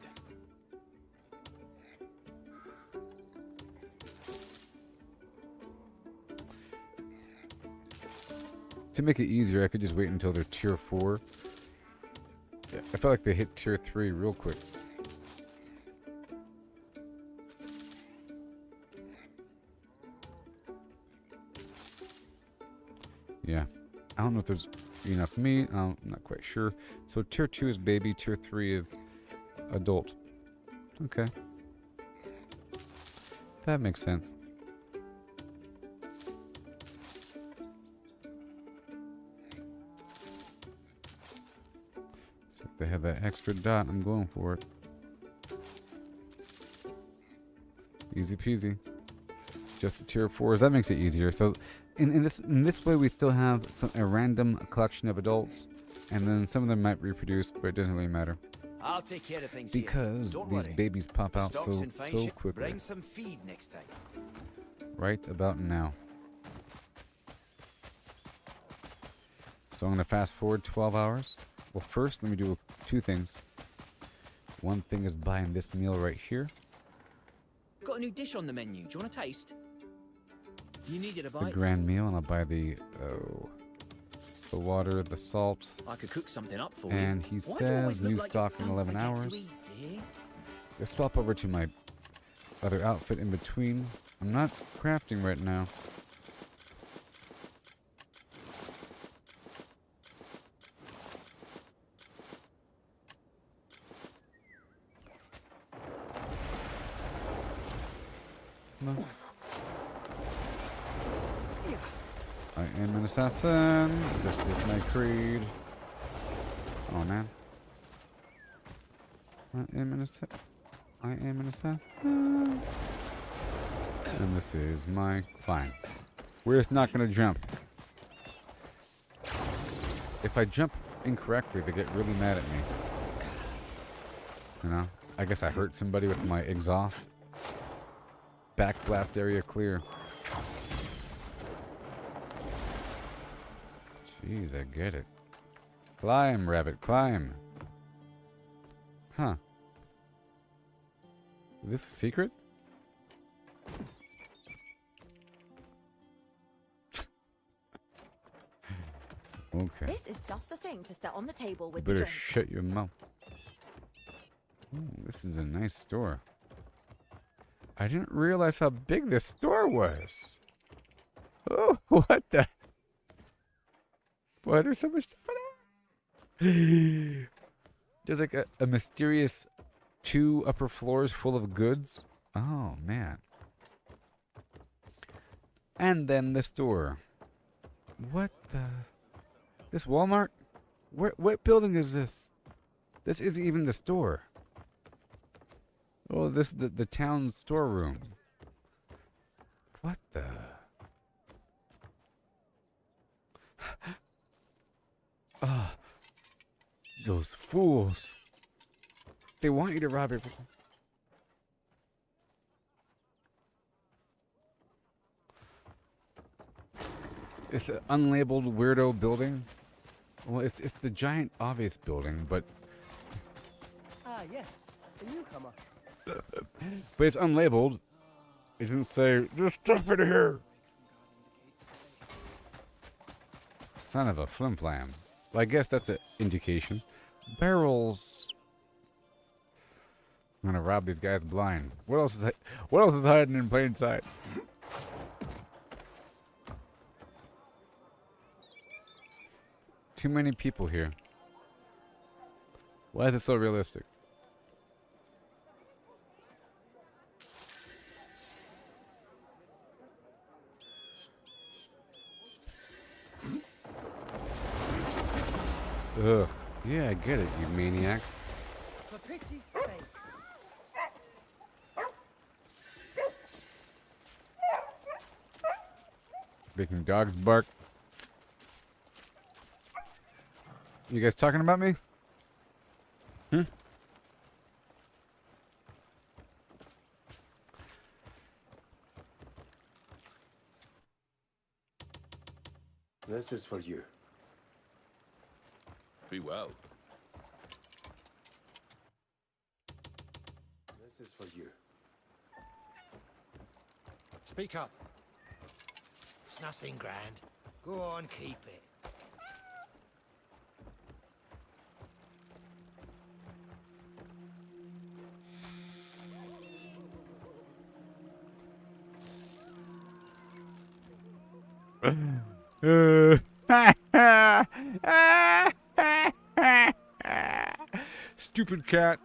To make it easier, I could just wait until they're tier 4. Yeah, I felt like they hit tier 3 real quick. Yeah. I don't know if there's enough meat. I'm not quite sure. So tier 2 is baby, tier 3 is adult. Okay. That makes sense. So if they have that extra dot, I'm going for it. Easy peasy. Just the tier 4s. That makes it easier. So in this way, we still have a random collection of adults, and then some of them might reproduce, but it doesn't really matter I'll take care of things because here. Don't these worry. babies pop The out stock's so in fine so shape. quickly. Bring some feed next time. Right about now. So I'm gonna fast forward 12 hours. Well, first let me do 2 things. One thing is buying this meal right here. Got a new dish on the menu. Do you want a taste? You needed a The bite. grand meal, and I'll buy the water, the salt, I could cook something up for and you. he Why do you always says look new like stock you in don't 11 forget hours. to eat, eh? Let's swap over to my other outfit in between. I'm not crafting right now. No. I am an assassin. This is my creed. Oh man. I am an assassin. And this is my fine. We're just not gonna jump. If I jump incorrectly, they get really mad at me. You know? I guess I hurt somebody with my exhaust. Back blast area clear. Jeez, I get it. Climb, rabbit, climb. Huh. Is this a secret? Okay. This is just the thing to set on the table with Better the drinks. shut your mouth. Ooh, this is a nice store. I didn't realize how big this store was. Oh, what the? Why there's so much stuff in it? There's like a mysterious 2 upper floors full of goods. Oh, man. And then the store. What the? This Walmart? What building is this? This isn't even the store. Oh, this is the town storeroom. What the? Those fools. They want you to rob everything. It's the unlabeled weirdo building. Well, it's the giant obvious building, but yes, the newcomer. but it's unlabeled. It doesn't say there's stuff in here. Son of a flim-flam. Well, I guess that's an indication. Barrels. I'm gonna rob these guys blind. What else is hiding in plain sight? Too many people here. Why is it so realistic? Ugh. Yeah, I get it, you maniacs. For pity's sake. Making dogs bark. You guys talking about me? This is for you. Be well. This is for you. Speak up. It's nothing grand. Go on, keep it. Stupid cat.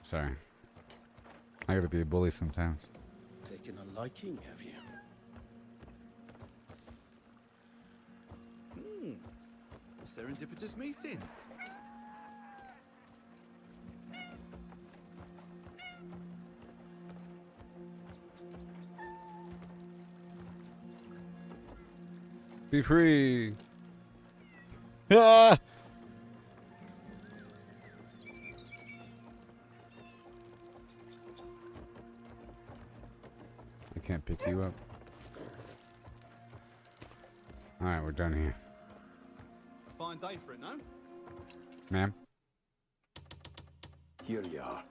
Sorry. I gotta be a bully sometimes. Taken a liking, have you? A serendipitous meeting. Be free. Ah! I can't pick you up. Alright, we're done here. A fine day for it, no? Ma'am? Here you are.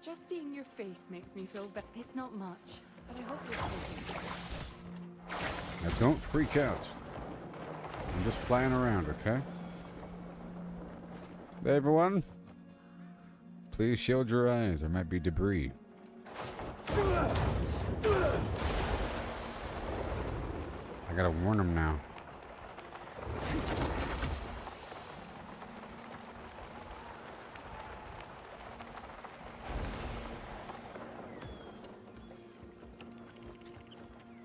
Just seeing your face makes me feel better. It's not much, but I hope you're okay. Now don't freak out. I'm just flying around, okay? Hey, everyone. Please shield your eyes. There might be debris. I gotta warn them now.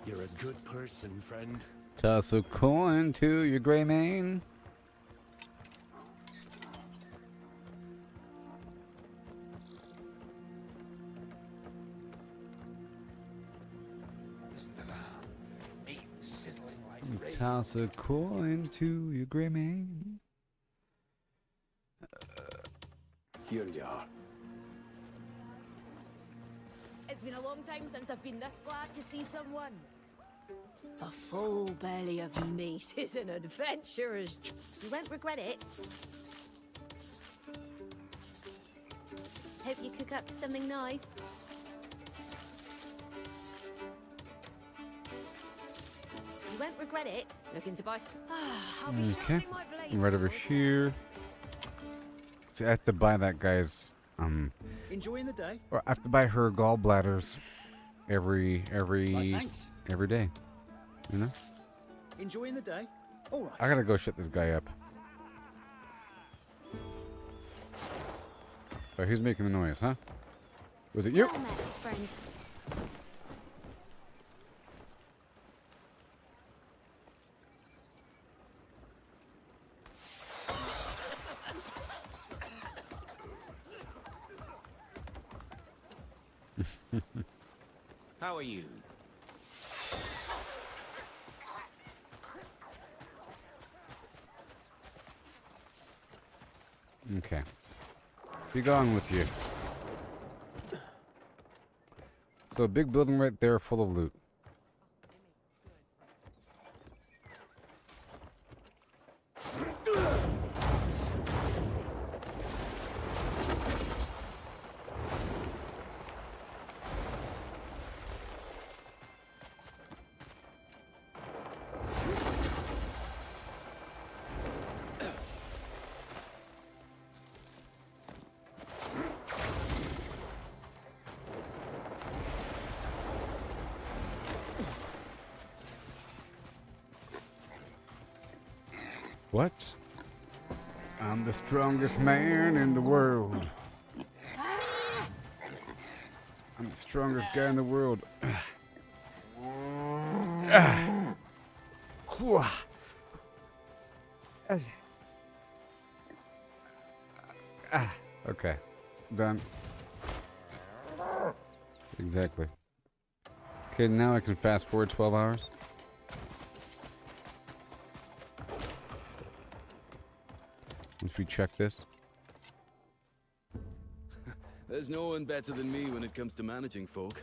You're a good person, friend. Toss a coin to your gray mane. Listen to that. Meat sizzling like rain. Toss a coin to your gray mane. Here you are. It's been a long time since I've been this glad to see someone. A full belly of meat is an adventurer's. You won't regret it. Hope you cook up something nice. You won't regret it. Looking to buy some. I'll be Okay. sharpening my blades. Right over here. See, I have to buy that guy's Enjoying the day? or I have to buy her gallbladders every Thanks. day. You know? Enjoying the day? All right. I gotta go shut this guy up. So who's making the noise, huh? Was it you? Well met, friend. How are you? Okay. Be gone with you. So a big building right there full of loot. What? I'm the strongest man in the world. I'm the strongest guy in the world. Okay. Done. Exactly. Okay, now I can fast forward 12 hours. Once we check this. There's no one better than me when it comes to managing folk.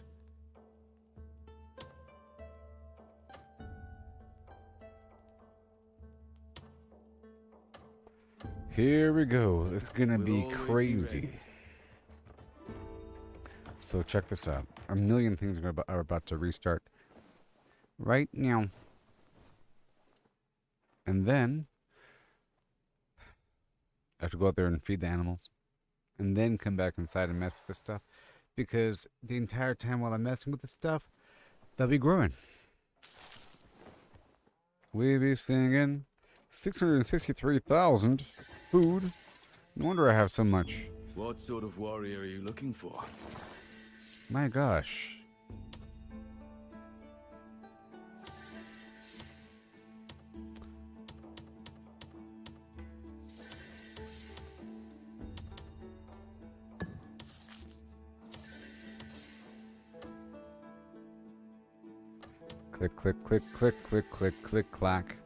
Here we go. It's gonna We'll be always be crazy. ready. So check this out. A million things are about to restart right now. And then I have to go out there and feed the animals. And then come back inside and mess with this stuff. Because the entire time while I'm messing with this stuff, they'll be growing. We be singing 663,000 food. No wonder I have so much. What sort of warrior are you looking for? My gosh. Click, click, click, click, click, click, click, clack.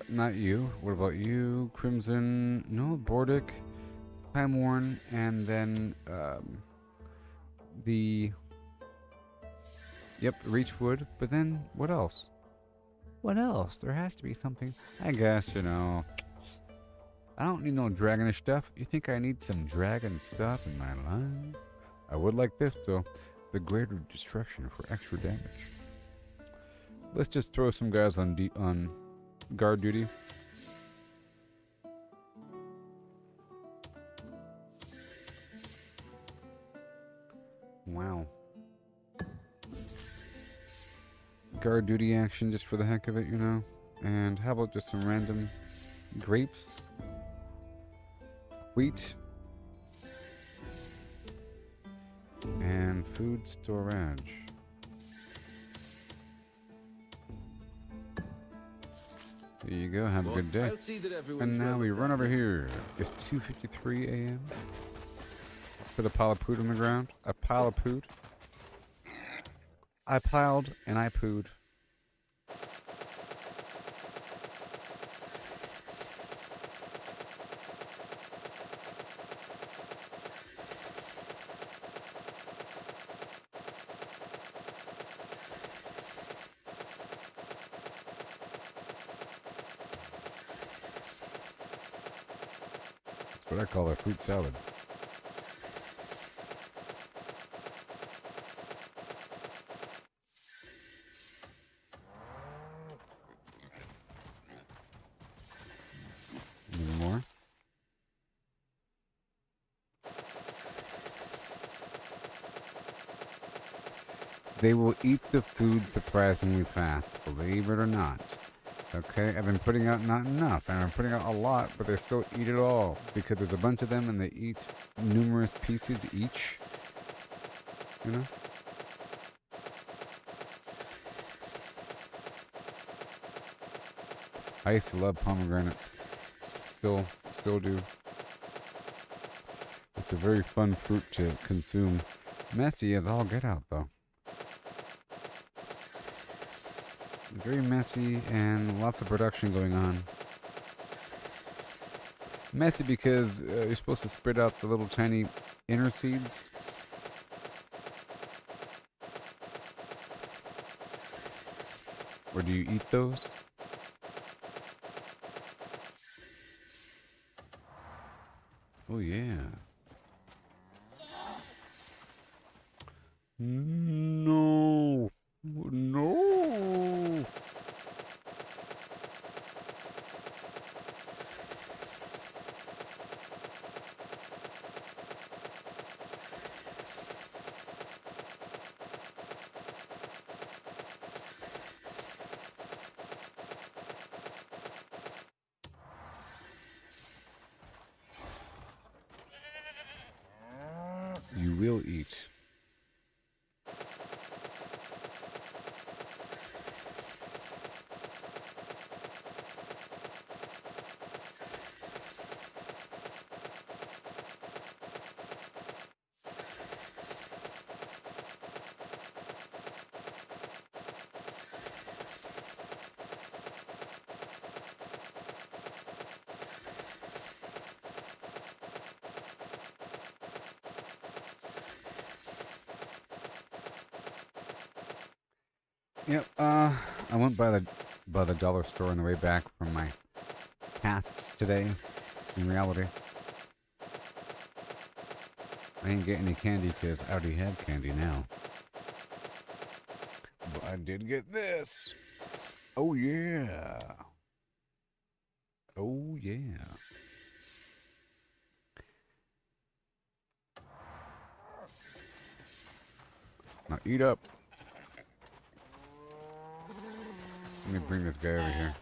Not you. What about you? Crimson. No, Bordic. Time Worn. And then, the... Yep, Reachwood. But then, what else? What else? There has to be something. I guess, you know. I don't need no dragonish stuff. You think I need some dragon stuff in my life? I would like this, though. The greater destruction for extra damage. Let's just throw some guys on guard duty. Wow. Guard duty action just for the heck of it, you know? And how about just some random grapes? Wheat. And food storage. There you go, have a good day. And now we run over here. It's 2:53 a.m. For the pile of poop on the ground. A pile of poop. I piled and I pooed. That's what I call a fruit salad. Any more? They will eat the food surprisingly fast, believe it or not. Okay, I've been putting out not enough, and I'm putting out a lot, but they still eat it all, because there's a bunch of them and they eat numerous pieces each. You know? I used to love pomegranates. Still do. It's a very fun fruit to consume. Messy as all get out, though. Very messy and lots of production going on. Messy because you're supposed to spread out the little tiny inner seeds. Or do you eat those? Oh yeah. No. No. You will eat. Yep, I went by the dollar store on the way back from my tasks today, in reality. I didn't get any candy because I already have candy now. But I did get this. Oh yeah. Oh yeah. Now eat up. Let me bring this guy over here.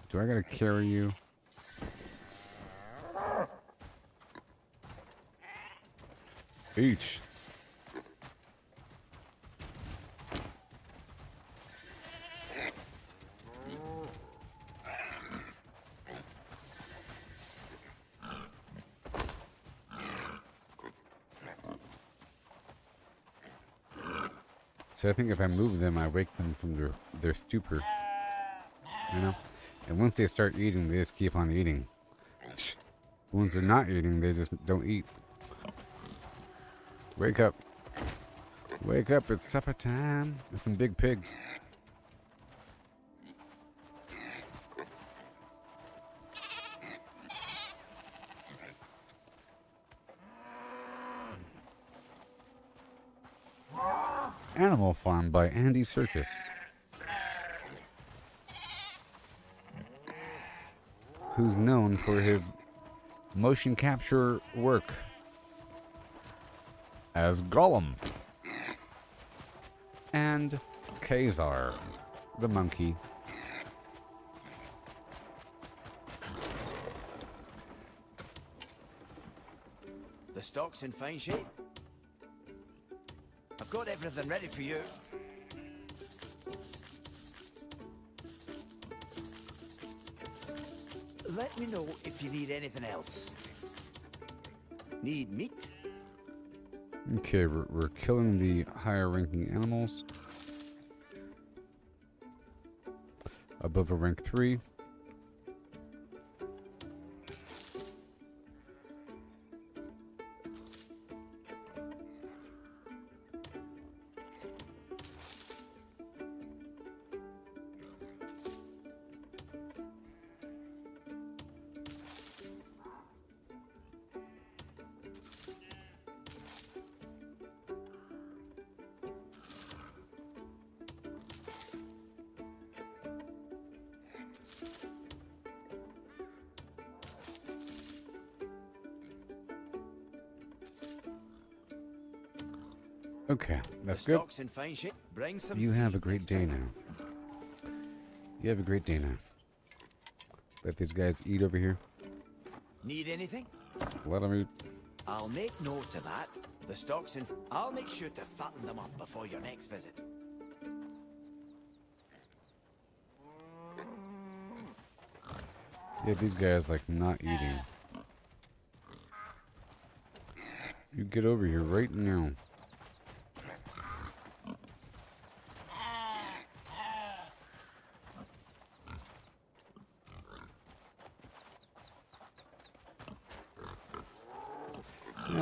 Do I gotta carry you? Each. So I think if I move them, I wake them from their stupor. You know? And once they start eating, they just keep on eating. Once they're not eating, they just don't eat. Wake up. Wake up, it's supper time. There's some big pigs. Animal Farm by Andy Serkis. Who's known for his motion capture work as Gollum. And Kazar, the monkey. The stock's in fine shape. I've got everything ready for you. Let me know if you need anything else. Need meat? Okay, we're killing the higher ranking animals. Above a rank 3. Okay, that's good. Stock's in fine shape. Bring some. You have a great day now. You have a great day now. Let these guys eat over here. Need anything? Let them eat. I'll make note of that. The stock's in. I'll make sure to fatten them up before your next visit. Yeah, these guys like not eating. You get over here right now.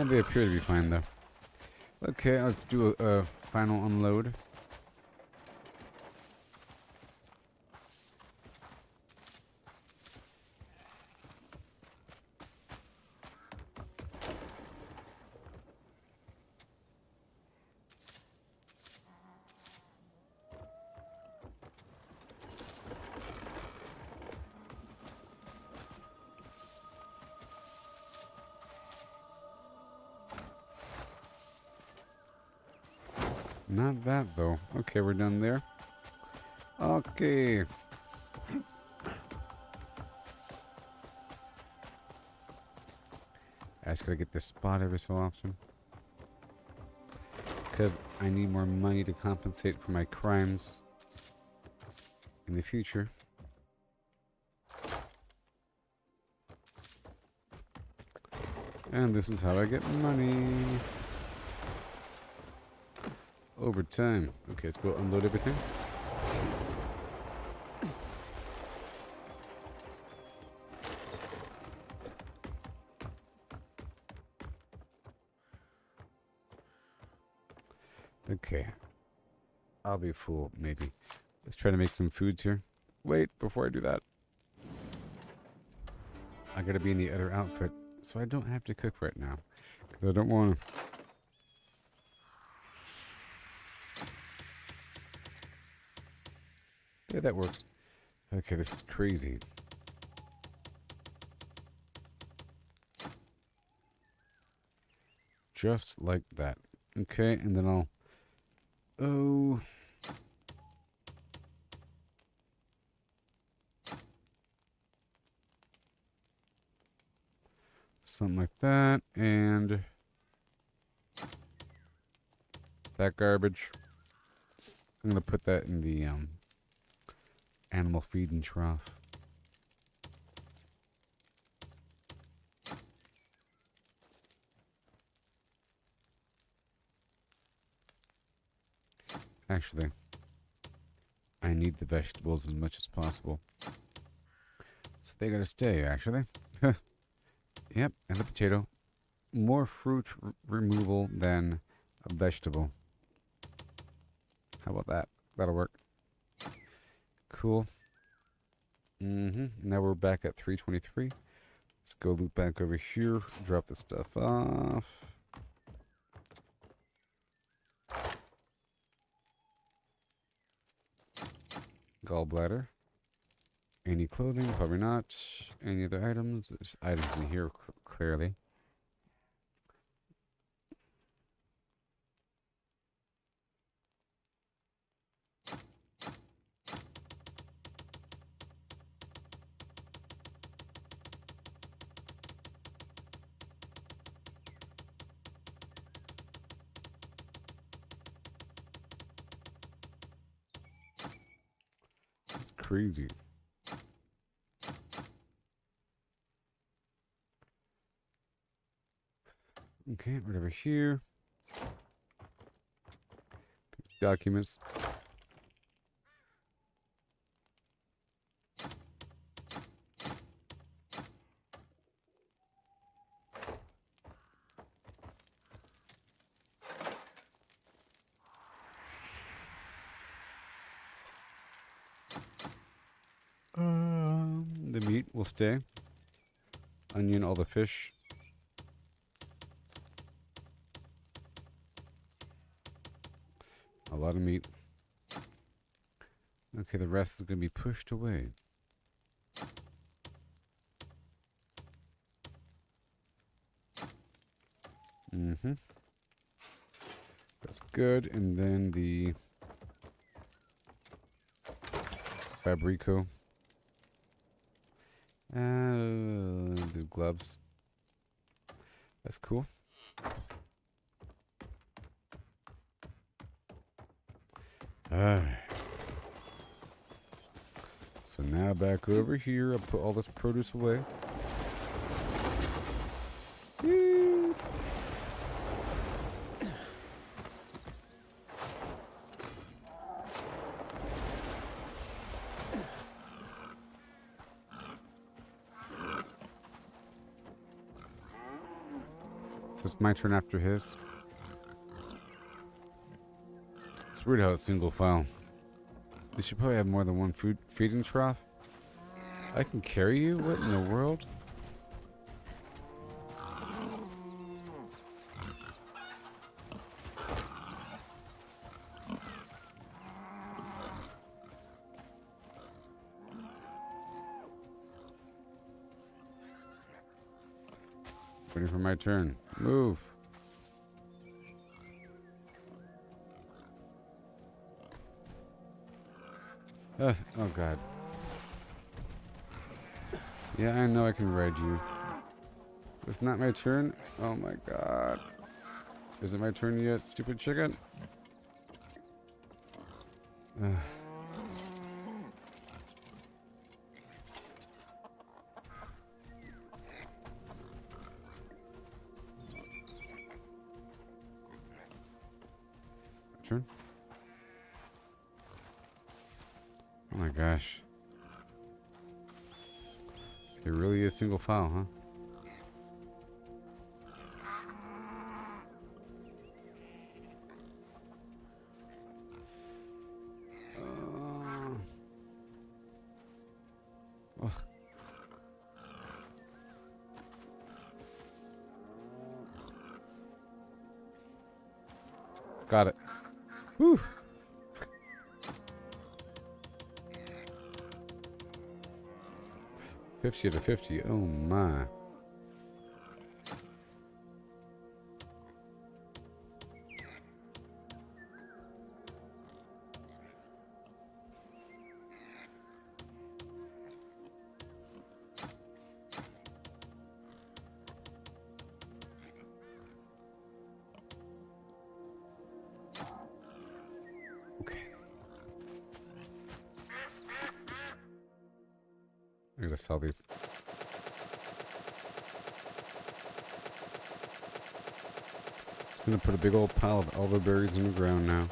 They appear to be fine though. Okay, let's do a final unload. Not that though. Okay, we're done there. Okay. I just gotta get this spot every so often. Because I need more money to compensate for my crimes in the future. And this is how I get money. Over time. Okay, let's go unload everything. Okay. I'll be a fool, maybe. Let's try to make some foods here. Wait, before I do that. I gotta be in the other outfit, so I don't have to cook right now. Because I don't want to... Yeah, that works. Okay, this is crazy. Just like that. Okay, and then I'll... Oh... Something like that, and... that garbage. I'm gonna put that in the, animal feeding trough. Actually, I need the vegetables as much as possible. So they gotta stay, actually. Yep, and the potato. More fruit removal than a vegetable. How about that? That'll work. Cool. Now we're back at 323. Let's go loop back over here. Drop this stuff off. Gallbladder. Any clothing? Probably not. Any other items? There's items in here, clearly. It's crazy. Okay, right over here. Documents. The meat will stay. Onion, all the fish. A lot of meat. Okay, the rest is going to be pushed away. That's good. And then the Fabrico. The gloves. That's cool. So now back over here, I'll put all this produce away. So it's my turn after his. It's weird how it's single file. They should probably have more than one feeding trough. I can carry you? What in the world? Waiting for my turn. Move. Oh god. Yeah, I know I can ride you. It's not my turn? Oh my god. Is it my turn yet, stupid chicken? Turn? Oh my gosh. It really is single file, huh? Ugh. Got it. Whew. $50 to $50. Oh my. Okay. I gotta sell these. It's gonna put a big old pile of elderberries in the ground now.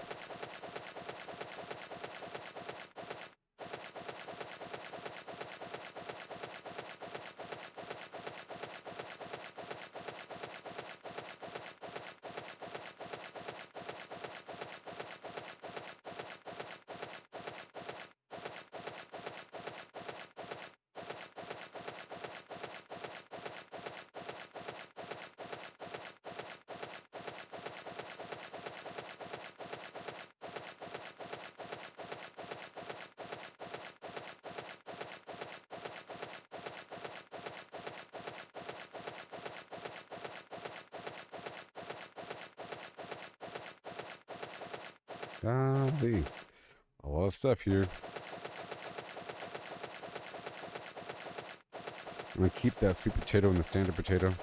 Golly. A lot of stuff here. I'm gonna keep that sweet potato and the standard potato.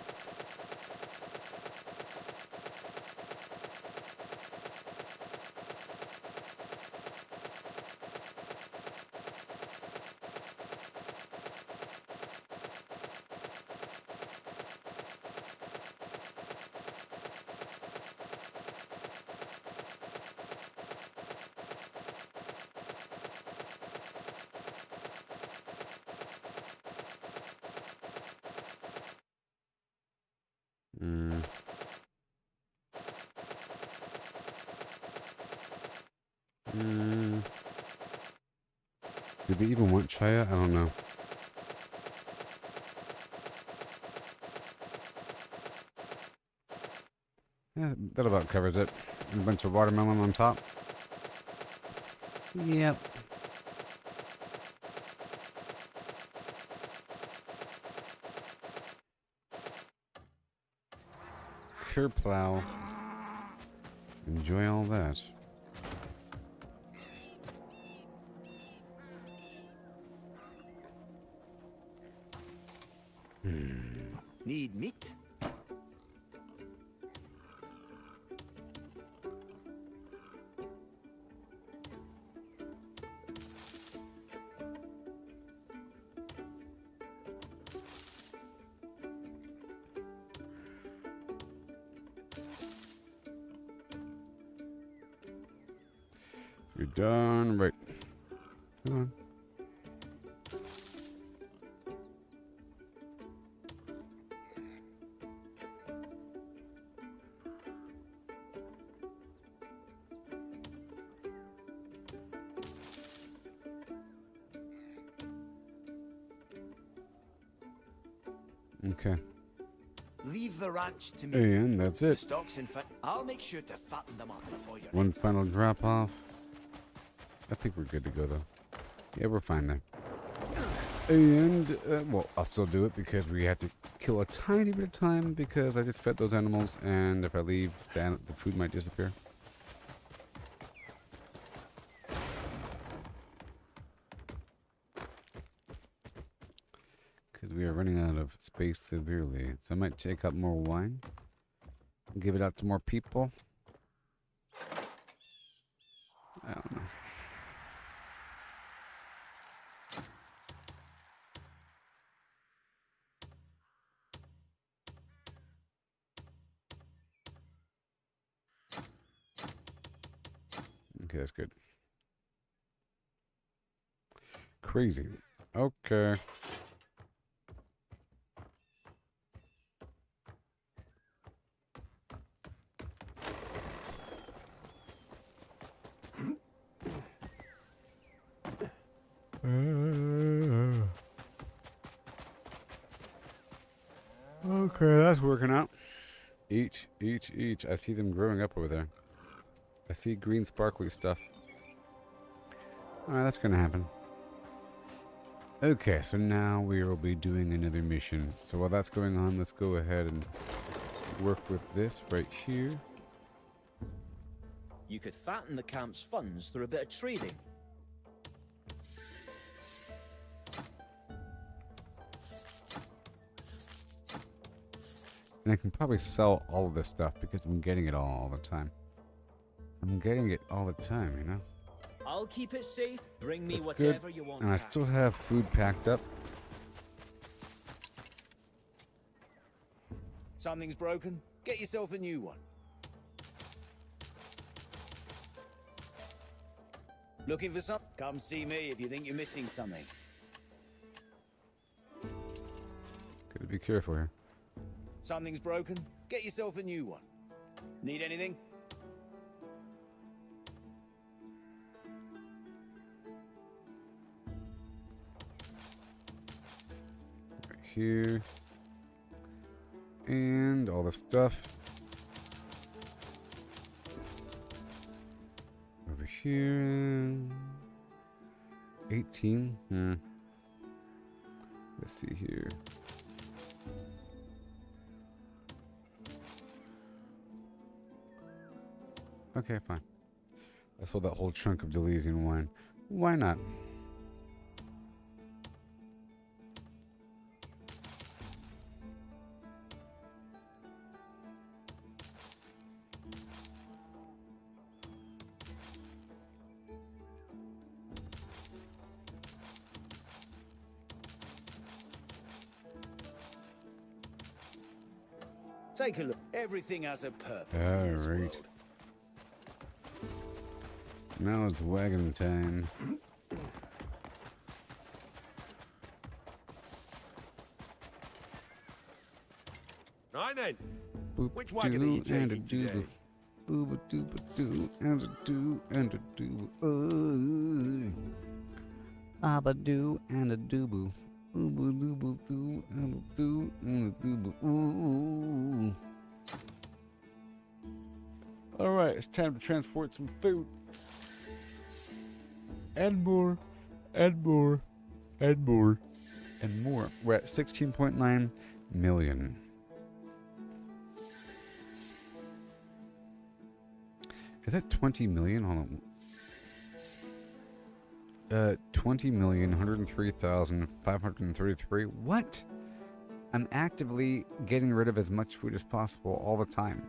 Do they even want Chaya? I don't know. Yeah, that about covers it. And a bunch of watermelon on top. Yep. Curb plow. Enjoy all that. Need meat? You're done right. Come on. Okay. Leave the ranch to me. And that's The it. stocks and I'll make sure to fatten them up before you're One final drop off. I think we're good to go though. Yeah, we're fine there. And, well, I'll still do it because we have to kill a tiny bit of time because I just fed those animals, and if I leave, the food might disappear. Because we are running out of space severely. So I might take up more wine. Give it out to more people. I don't know. Okay, that's good. Crazy. Okay. Okay, that's working out. Each. I see them growing up over there. I see green sparkly stuff. Alright, that's gonna happen. Okay, so now we will be doing another mission. So while that's going on, let's go ahead and work with this right here. You could fatten the camp's funds through a bit of trading. And I can probably sell all of this stuff because I'm getting it all the time. I'm getting it all the time, you know? I'll keep it safe. Bring me That's whatever good. you want. And I still have food packed up. Something's broken. Get yourself a new one. Looking for some? Come see me if you think you're missing something. Gotta be careful here. Something's broken. Get yourself a new one. Need anything? Right here. And all the stuff. Over here. 18. Let's see here. Okay, fine. I sold that whole chunk of Deleuzian wine. Why not? Take a look. Everything has a purpose All in this right. world. Now it's wagon time. Right then. Boop Which wagon are you doo and a taking today? doo. Booba dooba doo and a doo and a doo. Abba doo and a dooboo. Ooba dooba doo and a doo and a dooboo. Ooh. Alright, it's time to transport some food. And more. And more. And more. And more. We're at 16.9 million. Is that 20 million? Hold on. 20,103,533. What? I'm actively getting rid of as much food as possible all the time.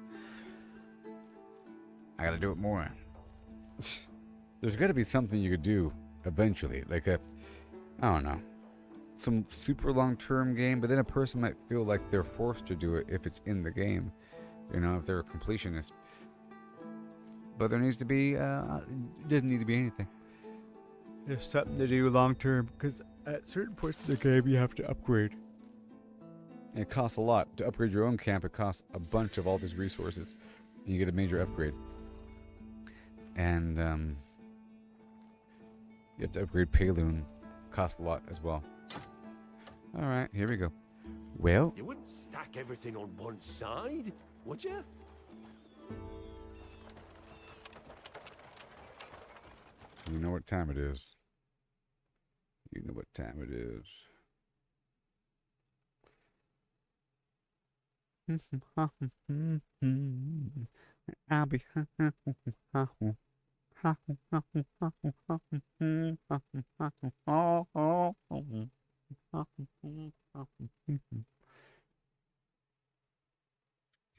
I gotta do it more. There's gotta be something you could do eventually. Like I don't know. Some super long-term game, but then a person might feel like they're forced to do it if it's in the game. You know, if they're a completionist. But there needs to be, it doesn't need to be anything. There's something to do long term, because at certain points of the game you have to upgrade. And it costs a lot. To upgrade your own camp, it costs a bunch of all these resources. And you get a major upgrade. And you have to upgrade Payloon. Costs a lot as well. Alright, here we go. Well, You wouldn't stack everything on one side, would you? you know what time it is. You know what time it is. I'll be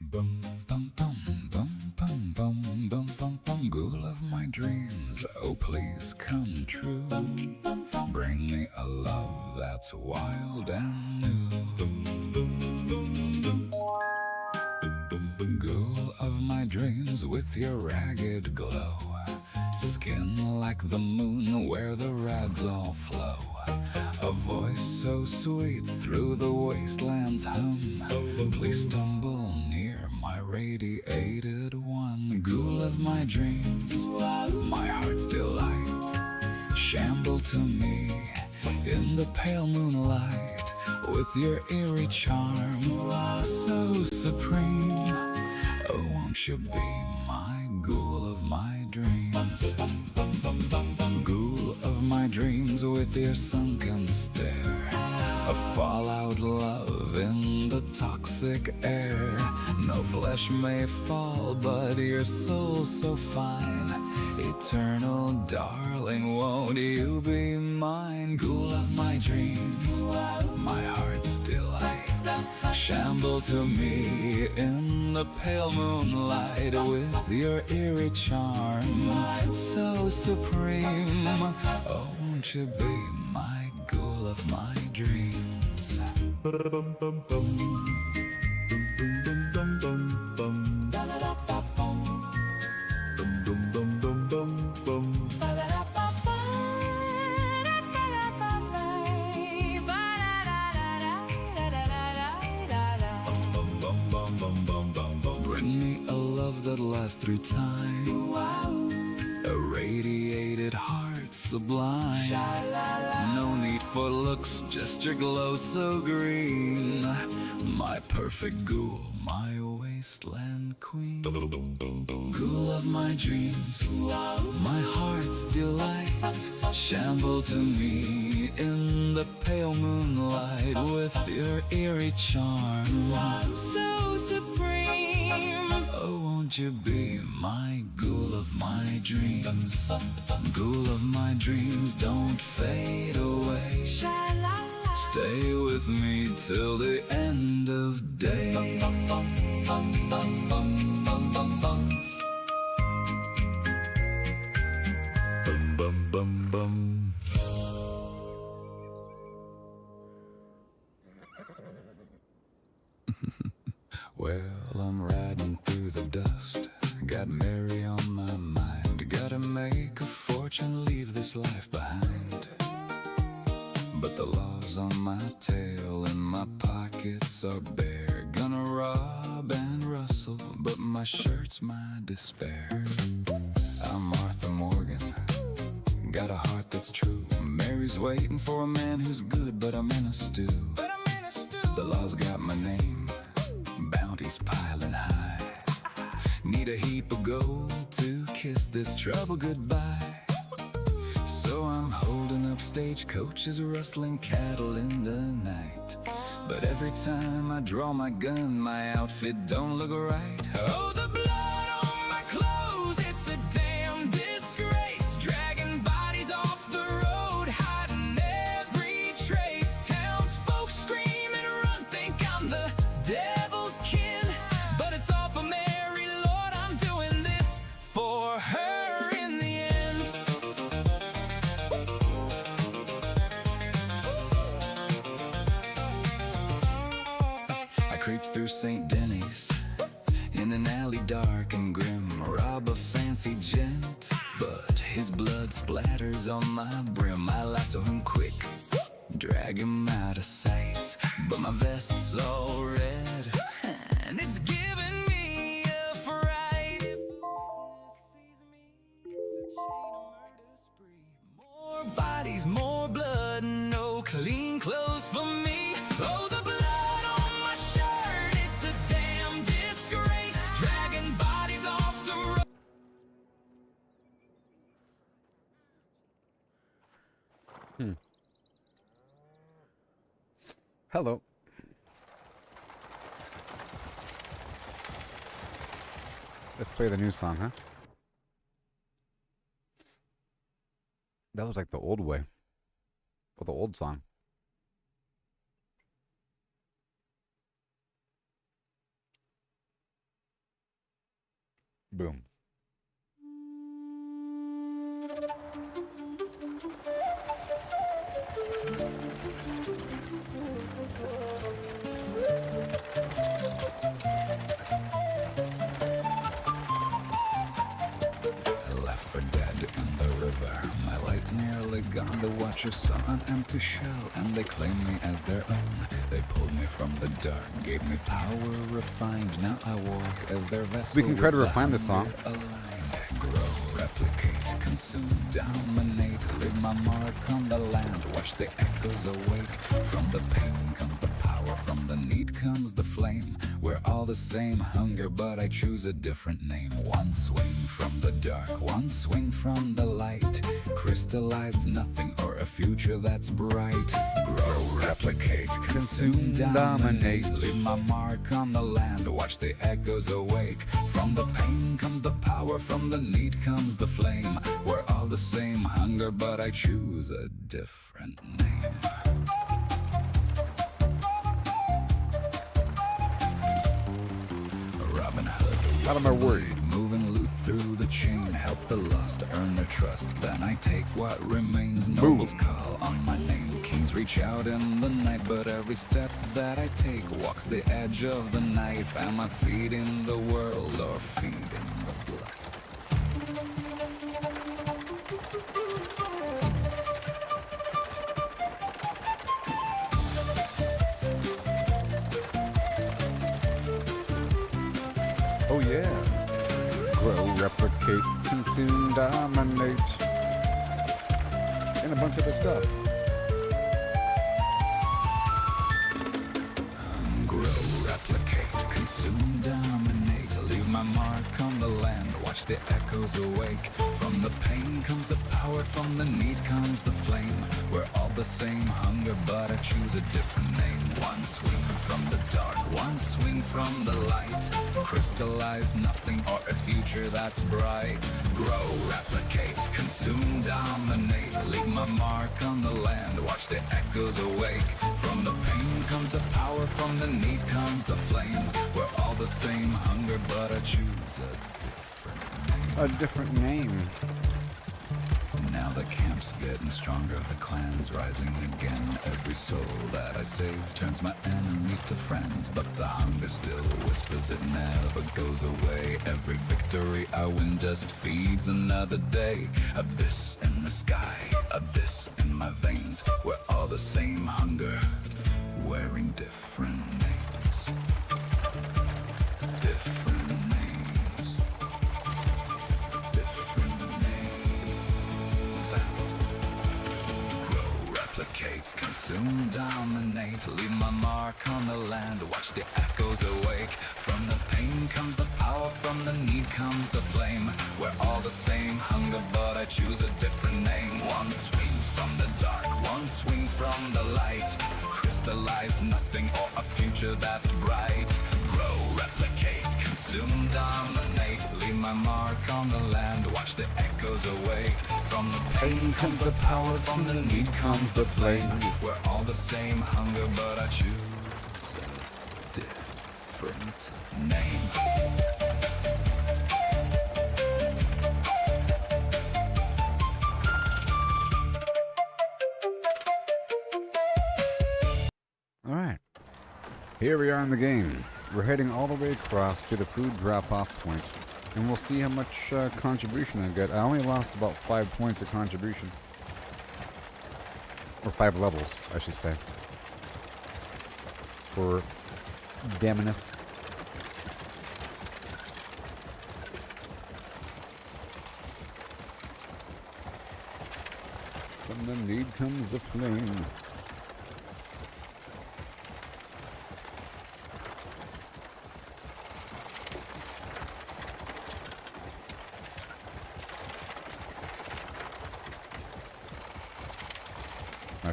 Bum bum bum bum bum bum bum bum bum. Ghoul of my dreams, oh please come true. Bring me a love that's wild and new. Ghoul of my dreams with your ragged glow. Skin like the moon where the rads all flow. A voice so sweet through the wastelands hum. Please stumble near my radiated one. Ghoul of my dreams, my heart's delight. Shamble to me in the pale moonlight. With your eerie charm, so supreme. Oh, won't you be my ghoul of my dreams? Ghoul of my dreams with your sunken stare. A fallout love in the toxic air. No flesh may fall, but your soul so fine. Eternal darling, won't you be mine? Ghoul of my dreams, my heart's delight. Shamble to me in the pale moonlight. With your eerie charm, so supreme. Oh, won't you be my ghoul of my dreams? Bring me a love that lasts through time. A radiated heart sublime. No need for looks, just your glow so green. My perfect ghoul, my wasteland queen. Ghoul of my dreams, my heart's delight. Shamble to me in the pale moonlight. With your eerie charm, so supreme. Oh, won't you be my ghoul of my dreams? Ghoul of my dreams, don't fade away. Stay with me till the end of days. Bum bum bum bum. Well, I'm riding through the dust. Got Mary on my mind. Gotta make a fortune, leave this life behind. But the law's on my tail and my pockets are bare. Gonna rob and rustle, but my shirt's my despair. I'm Arthur Morgan, got a heart that's true. Mary's waiting for a man who's good, but I'm in a stew. The law's got my name, bounties piling high. Need a heap of gold to kiss this trouble goodbye. So I'm holding up stagecoaches, rustling cattle in the night. But every time I draw my gun, my outfit don't look right. Oh, the blood on my clothes, it's a damn disgrace. Dragging bodies off the road, hiding every trace. Townsfolk scream and run, think I'm the devil's kin. But it's all for Mary, Lord, I'm doing this for her in the end. I creep through St. Denny's in an alley dark and grim. Rob a fancy gent, but his blood splatters on my brim. I lasso him quick, drag him out of sight. But my vest's all red, and it's giving me a fright. If witness sees me, it's a chain of murder spree. More bodies, more blood, no clean clothes for me. Oh, the blood Hello. Let's play the new song, huh? That was like the old way. Or the old song. Boom. Left for dead in the river. My light nearly gone. The watcher saw an empty shell, and they claimed me as their own. They pulled me from the dark, gave me power refined. Now I walk as their vessel. We can try to refine this song. Grow, replicate, consume, dominate. Leave my mark on the land. Watch the echoes awake. From the pain comes the power. From the need comes the flame. We're all the same hunger, but I choose a different name. One swing from the dark, one swing from the light. Crystallized nothing or a future that's bright. Grow, replicate, consume, dominate. Leave my mark on the land. Watch the echoes awake. From the pain comes the power. From the need comes the flame. We're all the same hunger, but I choose a different name. Robin Hood, out of my word. Moving loot through the chain, help the lost earn their trust. Then I take what remains. Boom. Nobles call on my name. Kings reach out in the night, but every step that I take walks the edge of the knife. Am I feeding the world or feeding the blood? Oh yeah. Grow, replicate, consume, dominate. And a bunch of other stuff. Grow, replicate, consume, dominate. Leave my mark on the land. Watch the echoes awake. From the pain comes the power. From the need comes the flame. We're all the same hunger, but I choose a different name. One swing from the dark, one swing from the light. Crystallize nothing or a future that's bright. Grow, replicate, consume, dominate. Leave my mark on the land. Watch the echoes awake. From the pain comes the power. From the need comes the flame. We're all the same hunger, but I choose a different name. Now the camp's getting stronger, the clan's rising again. Every soul that I save turns my enemies to friends. But the hunger still whispers, it never goes away. Every victory I win just feeds another day. Abyss in the sky, abyss in my veins. We're all the same hunger, wearing different names. Different names. Replicate, consume, dominate. Leave my mark on the land. Watch the echoes awake. From the pain comes the power. From the need comes the flame. We're all the same hunger, but I choose a different name. One swing from the dark, one swing from the light. Crystallized nothing or a future that's bright. Grow, replicate, consume, dominate. Leave my mark on the land. Watch the echoes awake. From the pain comes the power. From the need comes the flame. We're all the same hunger, but I choose a different name. Alright. Here we are in the game. We're heading all the way across to the food drop-off point. And we'll see how much contribution I get. I only lost about 5 points of contribution. Or 5 levels, I should say. For Daminus. From the need comes the flame.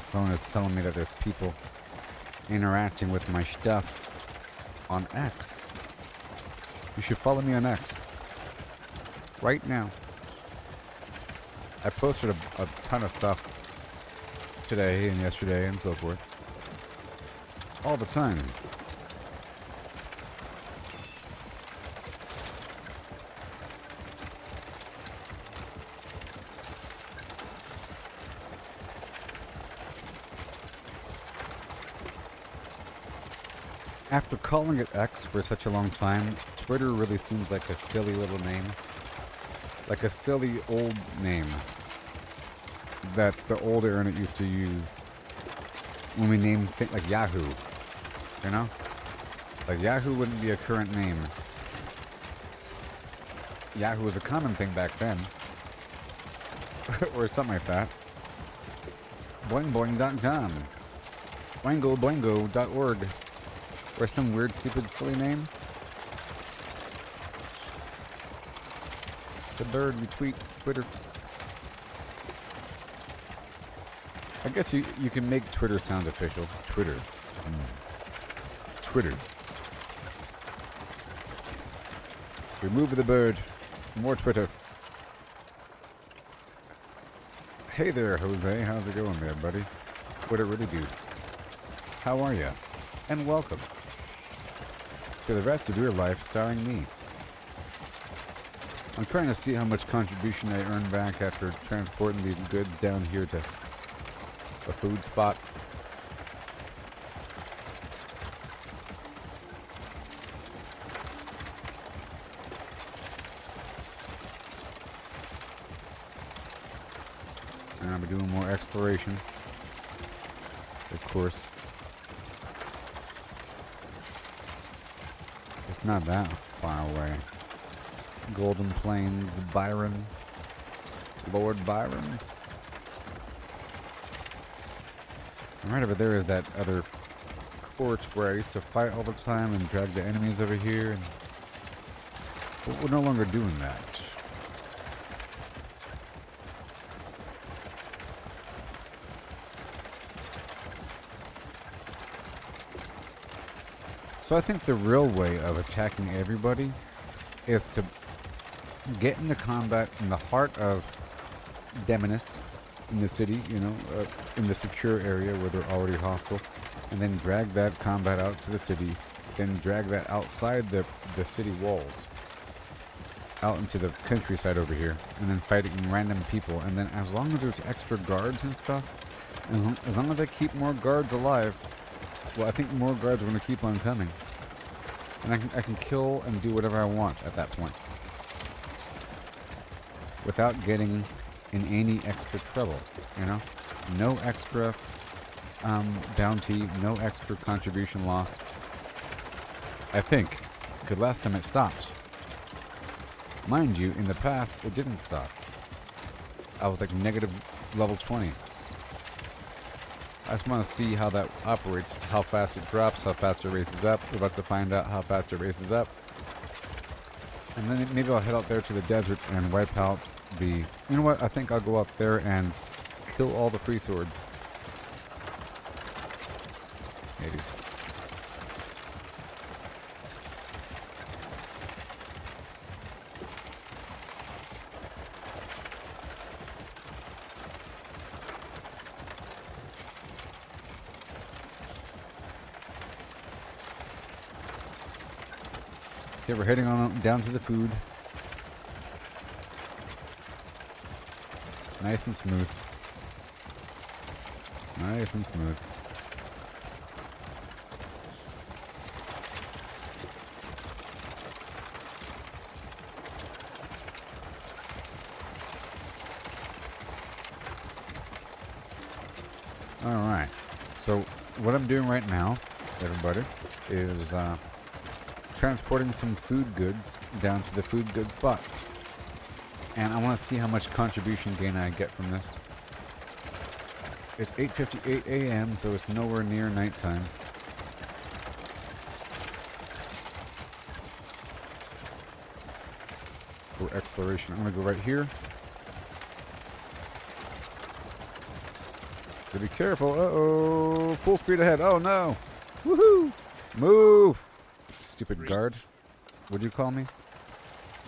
my phone is telling me that there's people interacting with my stuff on X. You should follow me on X. Right now. I posted a ton of stuff today and yesterday and so forth. All the time. After calling it X for such a long time, Twitter really seems like a silly little name. Like a silly old name that the old internet used to use when we named things like Yahoo. You know? Like Yahoo wouldn't be a current name. Yahoo was a common thing back then. Or something like that. Boingboing.com. Boingoboingo.org. Or some weird, stupid, silly name. The bird retweet Twitter. I guess you can make Twitter sound official. Twitter. Twitter. Remove the bird. More Twitter. Hey there, Jose. How's it going there, buddy? What it really do? How are ya? And welcome to the rest of your life starring me. I'm trying to see how much contribution I earn back after transporting these goods down here to a food spot. And I'll be doing more exploration, of course. It's not that far away. Golden Plains, Byron. Lord Byron. And right over there is that other fort where I used to fight all the time and drag the enemies over here. But we're no longer doing that. So I think the real way of attacking everybody is to get into combat in the heart of Demonis, in the city, you know, in the secure area where they're already hostile, and then drag that combat out to the city, then drag that outside the city walls, out into the countryside over here, and then fighting random people, and then as long as there's extra guards and stuff, as long as I keep more guards alive, well, I think more guards are going to keep on coming. And I can kill and do whatever I want at that point. Without getting in any extra trouble, you know? No extra bounty, no extra contribution loss. I think. Because last time it stopped. Mind you, in the past, it didn't stop. I was like negative level 20. I just want to see how that operates, how fast it drops, how fast it races up. We're about to find out how fast it races up. And then maybe I'll head out there to the desert and wipe out the... You know what? I think I'll go out there and kill all the free swords. Maybe. Okay, we're heading on down to the food. Nice and smooth. Nice and smooth. Alright. So, what I'm doing right now, everybody, is transporting some food goods down to the food goods spot. And I want to see how much contribution gain I get from this. It's 8:58 a.m., so it's nowhere near nighttime. For exploration, I'm going to go right here. Be careful. Uh-oh. Full speed ahead. Oh, no. Woohoo. Move. Stupid guard. What'd you call me?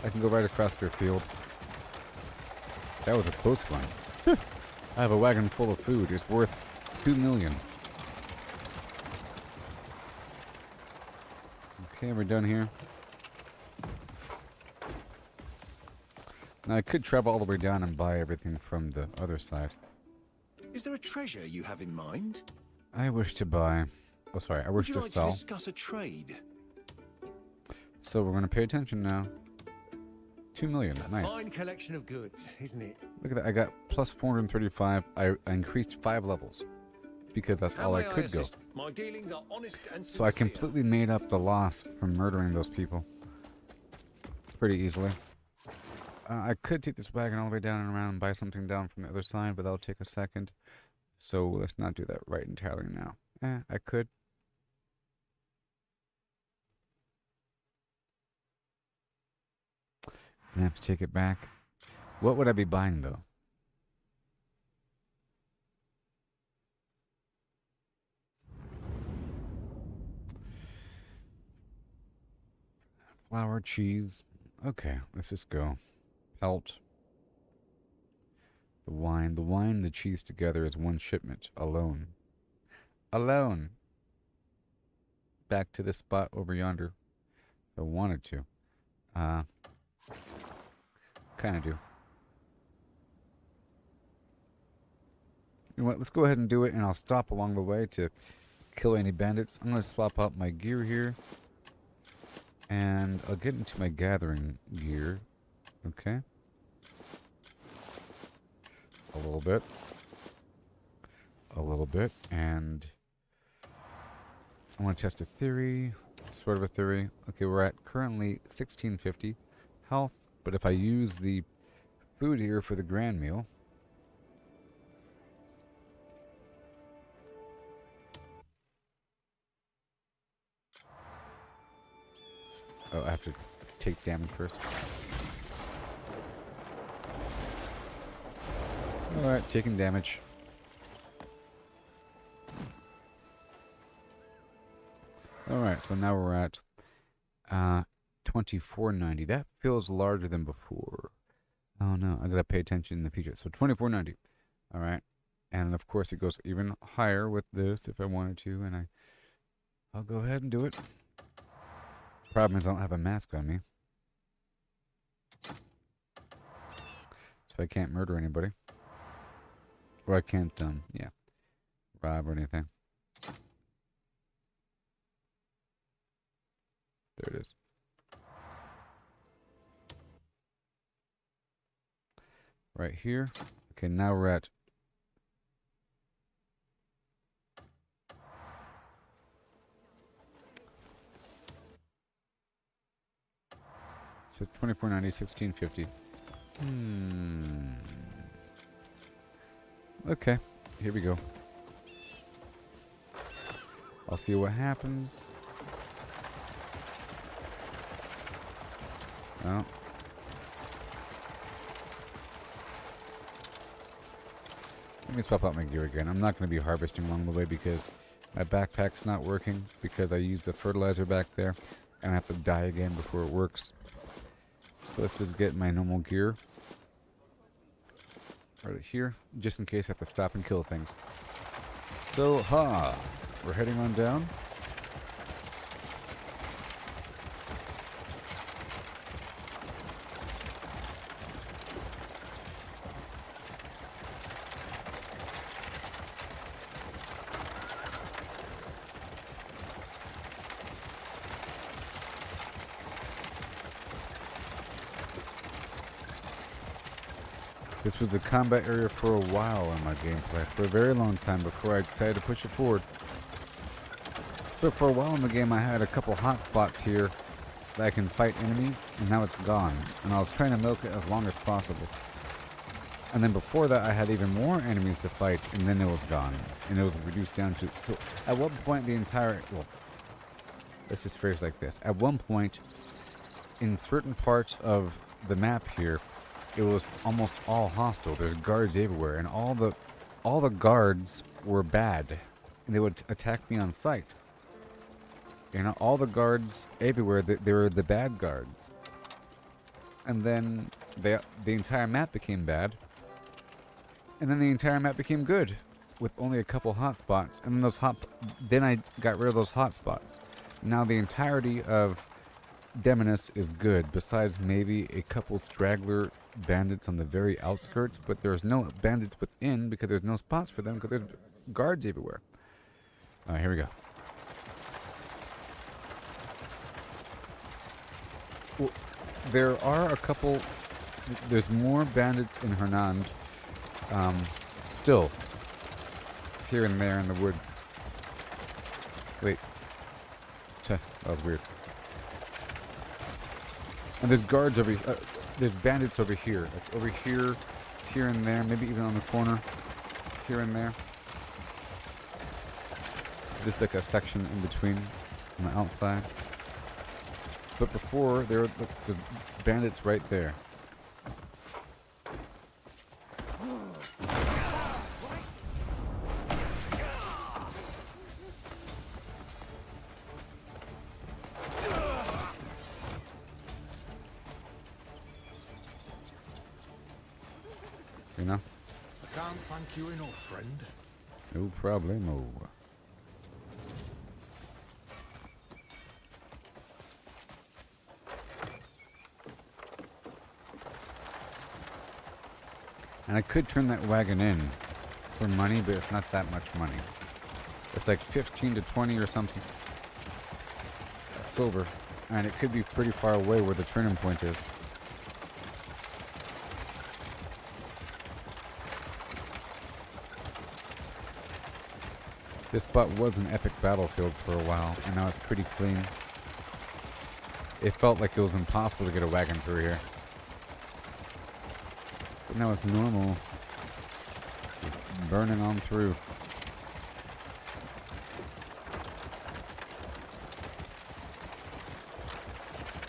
I can go right across your field. That was a close one. I have a wagon full of food. It's worth 2 million. Okay, we're done here. Now, I could travel all the way down and buy everything from the other side. Is there a treasure you have in mind? I wish to buy... Oh, sorry. I wish to sell. Would you like to discuss a trade? So we're going to pay attention now. 2 million. Nice. Fine collection of goods, isn't it? Look at that. I got plus 435. I increased 5 levels. Because that's all I could go. My dealings are honest and so I completely made up the loss from murdering those people. Pretty easily. I could take this wagon all the way down and around and buy something down from the other side, but that'll take a second. So let's not do that right entirely now. I could. I have to take it back. What would I be buying, though? Flour, cheese. Okay, let's just go. Pelt. The wine, the cheese together is one shipment. Alone. Alone. Back to this spot over yonder. If I wanted to. Kind of do. You know what? Let's go ahead and do it, and I'll stop along the way to kill any bandits. I'm going to swap out my gear here. And I'll get into my gathering gear. Okay. A little bit. A little bit. And I want to test a theory. Sort of a theory. Okay, we're at currently 1650 health. But if I use the food here for the grand meal. Oh, I have to take damage first. Alright, taking damage. Alright, so now we're at 2490. That feels larger than before. Oh no, I gotta pay attention in the future. So 2490. Alright. And of course it goes even higher with this if I wanted to, and I'll go ahead and do it. Problem is I don't have a mask on me. So I can't murder anybody. Or I can't, yeah, rob or anything. There it is. Right here. Okay, now we're at... It says 2490, 1650. Okay, here we go. I'll see what happens. Oh. Let me swap out my gear again. I'm not going to be harvesting along the way because my backpack's not working because I used the fertilizer back there and I have to die again before it works. So let's just get my normal gear right here, just in case I have to stop and kill things. So, we're heading on down. This was a combat area for a while in my gameplay, for a very long time before I decided to push it forward. So for a while in the game I had a couple hot spots here that I can fight enemies, and now it's gone. And I was trying to milk it as long as possible. And then before that I had even more enemies to fight, and then it was gone. And it was reduced down to... So at one point the entire... Well, let's just phrase it like this. At one point, in certain parts of the map here, it was almost all hostile. There's guards everywhere, and all the guards were bad, and they would attack me on sight. You know, all the guards everywhere, they were the bad guards. And then the entire map became bad. And then the entire map became good, with only a couple hot spots. And then I got rid of those hot spots. Now the entirety of Demonus is good, besides maybe a couple straggler bandits on the very outskirts, but there's no bandits within because there's no spots for them because there's guards everywhere. Alright, here we go. Well, there are a couple... There's more bandits in Hernand, still, here and there in the woods. Wait. That was weird. And there's guards over here. There's bandits over here. Like over here, here and there. Maybe even on the corner. Here and there. There's like a section in between on the outside. But before, there were the bandits right there. You know? I can't thank you enough, friend. No problemo. And I could turn that wagon in for money, but it's not that much money. It's like 15 to 20 or something. Silver. And it could be pretty far away where the turning point is. This spot was an epic battlefield for a while, and now it's pretty clean. It felt like it was impossible to get a wagon through here. But now it's normal. Just burning on through.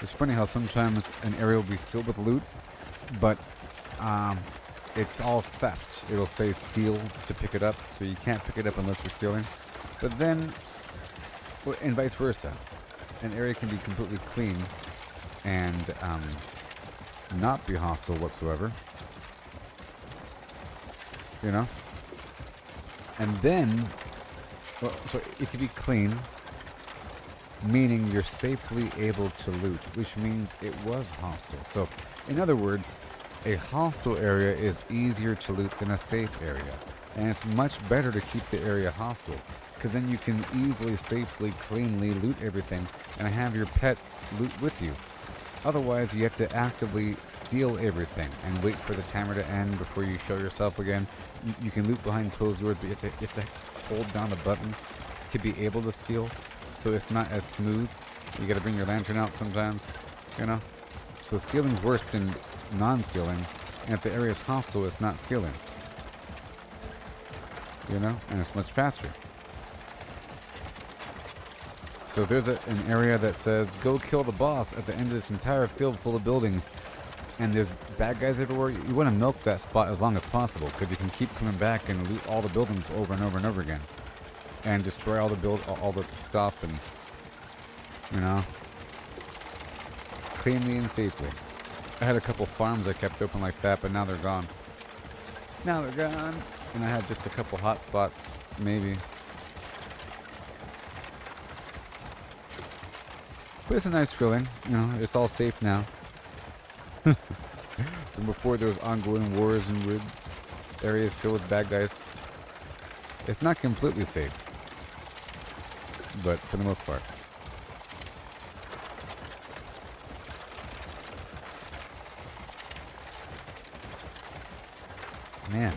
It's funny how sometimes an area will be filled with loot, but it's all theft. It'll say steal to pick it up, so you can't pick it up unless you're stealing. But then, and vice versa. An area can be completely clean and not be hostile whatsoever. You know? And then, well, so it can be clean, meaning you're safely able to loot, which means it was hostile. So, in other words, a hostile area is easier to loot than a safe area. And it's much better to keep the area hostile, because then you can easily, safely, cleanly loot everything and have your pet loot with you. Otherwise, you have to actively steal everything and wait for the timer to end before you show yourself again. You can loot behind closed doors, but you have to hold down the button to be able to steal, so it's not as smooth. You gotta bring your lantern out sometimes, you know? So stealing's worse than non-stealing, and if the area is hostile, it's not stealing. You know? And it's much faster. So there's an area that says, go kill the boss at the end of this entire field full of buildings, and there's bad guys everywhere. You want to milk that spot as long as possible, because you can keep coming back and loot all the buildings over and over and over again. And destroy all the stuff, and, you know, cleanly and safely. I had a couple farms I kept open like that, but now they're gone. Now they're gone. And I had just a couple hot spots, maybe. But it's a nice feeling, you know, it's all safe now. From before there was ongoing wars and weird areas filled with bad guys. It's not completely safe, but for the most part. Man.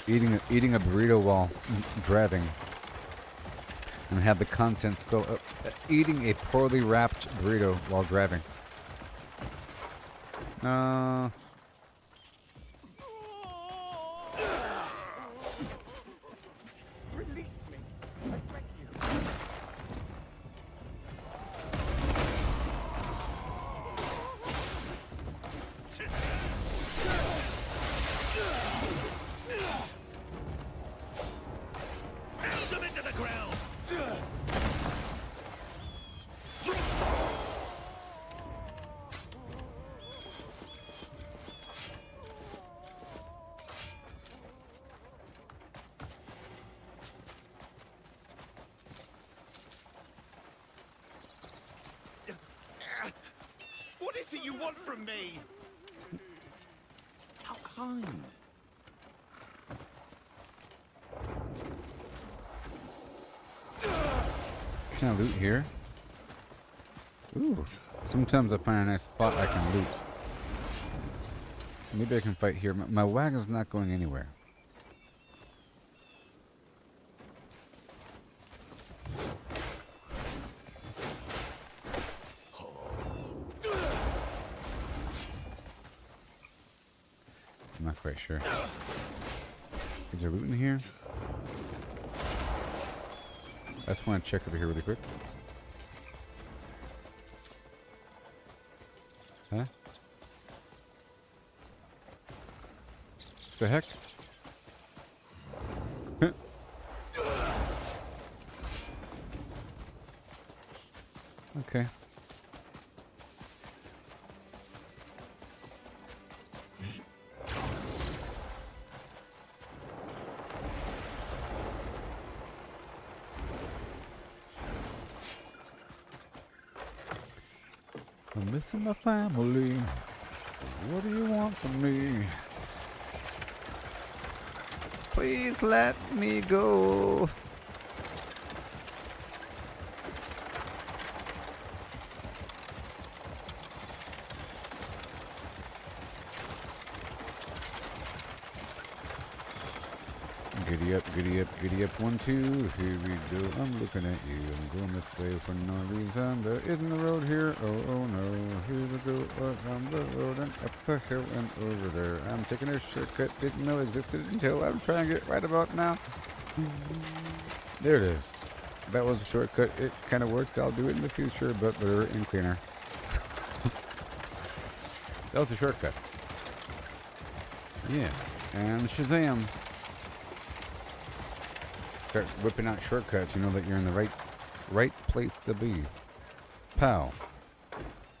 Eating a burrito while driving. And have the contents go up. Eating a poorly wrapped burrito while driving. What's it you want from me? How kind. Can I loot here? Ooh. Sometimes I find a nice spot I can loot. Maybe I can fight here. My wagon's not going anywhere. I'm not quite sure. Is there loot in here? I just want to check over here really quick. Huh? The heck? Okay. I'm missing my family. What do you want from me? Please let me go. Giddy up, giddy up, giddy up, 1, 2, here we go. I'm looking at you. I'm going this way for no reason. There isn't a road here. Oh, oh no. Here we go around the road and up the hill and over there. I'm taking a shortcut. Didn't know existed until I'm trying to get right about now. There it is. That was a shortcut. It kind of worked. I'll do it in the future, but better and cleaner. That was a shortcut. Yeah. And Shazam. Start whipping out shortcuts, you know that you're in the right place to be. Pow.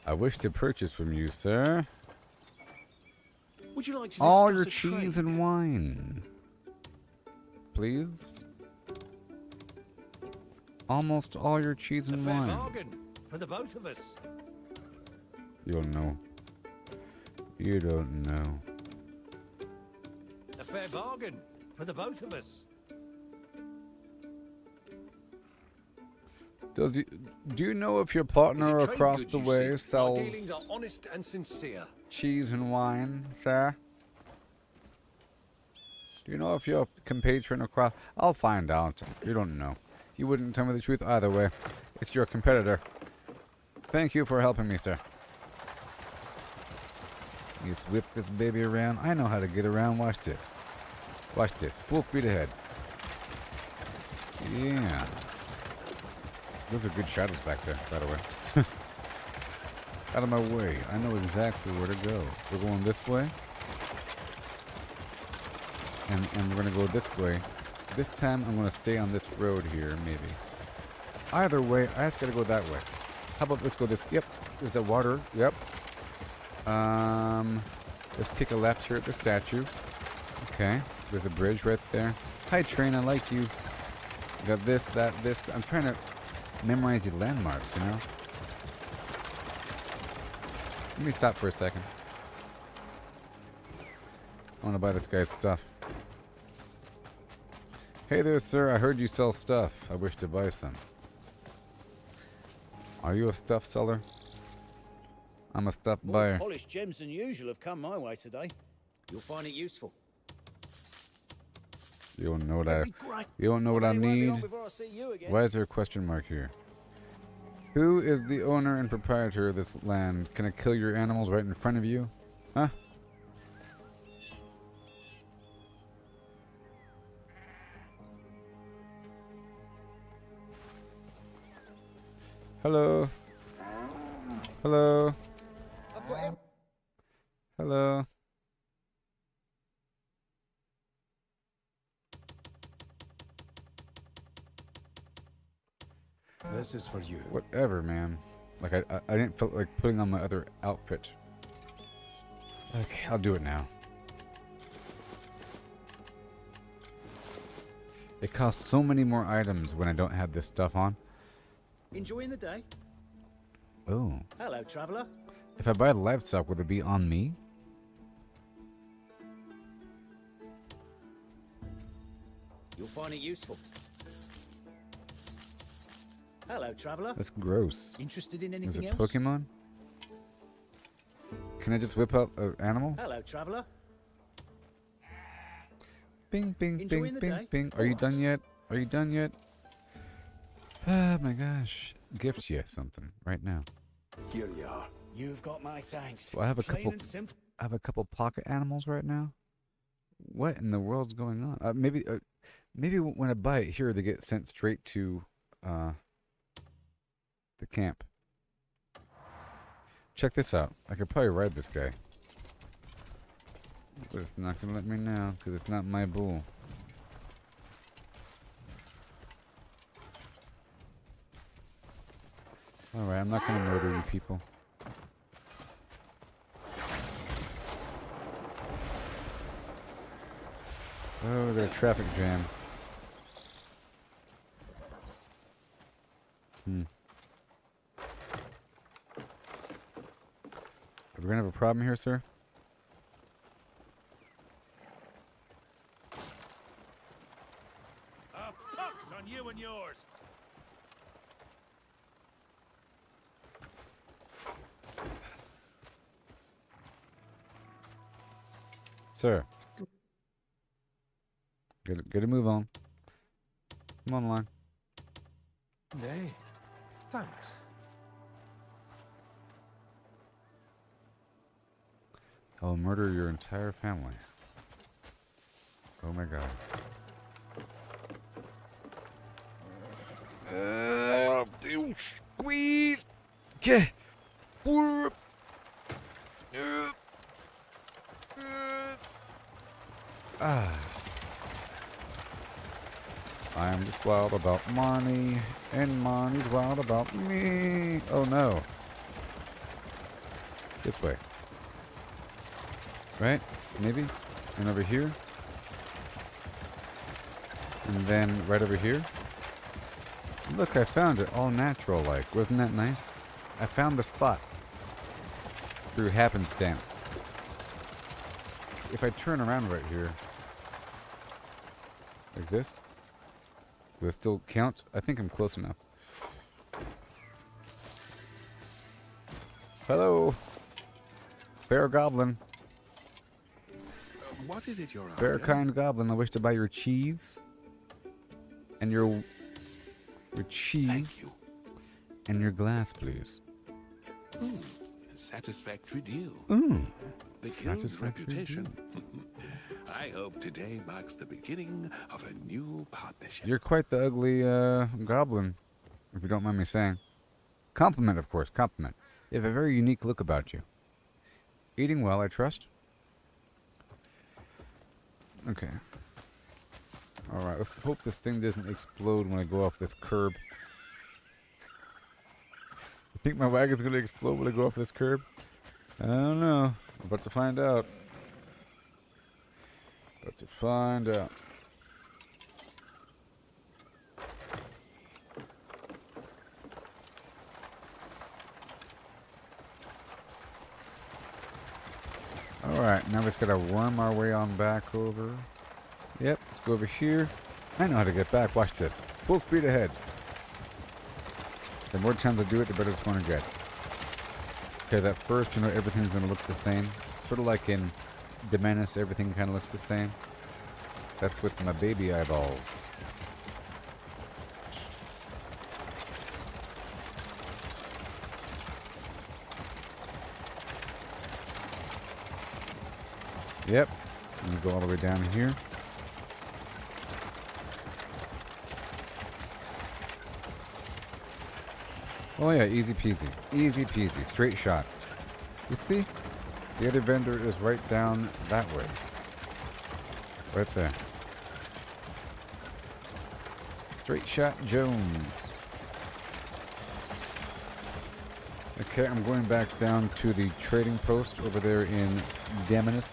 I wish to purchase from you, sir. Would you like to all discuss your a cheese trade? and wine, please? Almost all your cheese and fair wine. bargain for the both of us. You don't know. You don't know. A fair bargain for the both of us. Do you know if your partner Is it trade across goods the you way seek? My sells dealings are honest and sincere. cheese and wine, sir? Do you know if your compatriot across... I'll find out. You don't know. You wouldn't tell me the truth either way. It's your competitor. Thank you for helping me, sir. Let's whip this baby around. I know how to get around. Watch this. Watch this. Full speed ahead. Yeah. Those are good shadows back there, by the way. Out of my way. I know exactly where to go. We're going this way. And we're going to go this way. This time, I'm going to stay on this road here, maybe. Either way, I just got to go that way. How about let's go this... Yep. There's that water. Yep. Let's take a left here at the statue. Okay. There's a bridge right there. Hi, train. I like you. Got this, that, this. I'm trying to memorize the landmarks, you know? Let me stop for a second. I want to buy this guy's stuff. Hey there, sir. I heard you sell stuff. I wish to buy some. Are you a stuff seller? I'm a stuff buyer. More polished gems than usual have come my way today. You'll find it useful. You don't know what I... You don't know what I need? I Why is there a question mark here? Who is the owner and proprietor of this land? Can I kill your animals right in front of you? Huh? Hello? Hello? Hello? This is for you. Whatever, man. Like, I didn't feel like putting on my other outfit. Okay, I'll do it now. It costs so many more items when I don't have this stuff on. Enjoying the day? Oh. Hello, traveller. If I buy the livestock, would it be on me? You'll find it useful. Hello, traveler. That's gross. Interested in Is anything it else? Pokemon? Can I just whip out an animal? Hello, traveler. Bing, bing, Enjoying bing, the bing, day? bing. Are you done yet? Are you done yet? Oh my gosh. Gift you something right now. Here you are. You've got my thanks. So I have a Plain couple. and simple. I have a couple pocket animals right now. What in the world's going on? Maybe when I buy it here, they get sent straight to the camp. Check this out. I could probably ride this guy, but it's not gonna let me now because it's not my bull. All right, I'm not gonna murder you people. Oh, there's a traffic jam. Are we gonna have a problem here, sir? Pox on you and yours. Sir. Get a move on. Come on, line. Nay, thanks. I'll murder your entire family. Oh my god. Squeeze! Okay. I'm just wild about money, and Marnie's wild about me. Oh no. This way. Right? Maybe? And over here? And then right over here? Look, I found it, all natural-like. Wasn't that nice? I found the spot. Through happenstance. If I turn around right here, like this, will it still count? I think I'm close enough. Hello, fair goblin. What is it you're Fair after? kind goblin, I wish to buy your cheese. And your cheese. Thank you. And your glass, please. Satisfactory deal. Mm. The guild's Satisfactory reputation. I hope today marks the beginning of a new partnership. You're quite the ugly goblin, if you don't mind me saying. Compliment, of course, compliment. You have a very unique look about you. Eating well, I trust? Okay. Alright, let's hope this thing doesn't explode when I go off this curb. You think my wagon's gonna explode when I go off this curb? I don't know. I'm about to find out. About to find out. Alright, now we just gotta worm our way on back over. Yep, let's go over here. I know how to get back. Watch this. Full speed ahead. The more times I do it, the better it's going to get. Because at first, you know, everything's going to look the same. Sort of like in The Menace, everything kind of looks the same. That's with my baby eyeballs. Yep. I'm going to go all the way down here. Oh yeah, easy peasy. Easy peasy. Straight shot. You see? The other vendor is right down that way. Right there. Straight shot Jones. Okay, I'm going back down to the trading post over there in Daminus.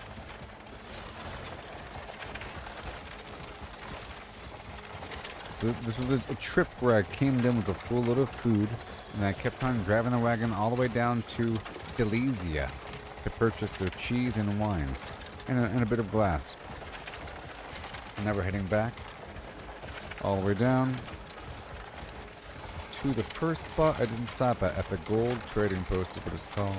So this was a trip where I came in with a full load of food, and I kept on driving the wagon all the way down to Silesia to purchase their cheese and wine, and a bit of glass. And now we're heading back, all the way down to the first spot I didn't stop at the gold trading post, is what it's called.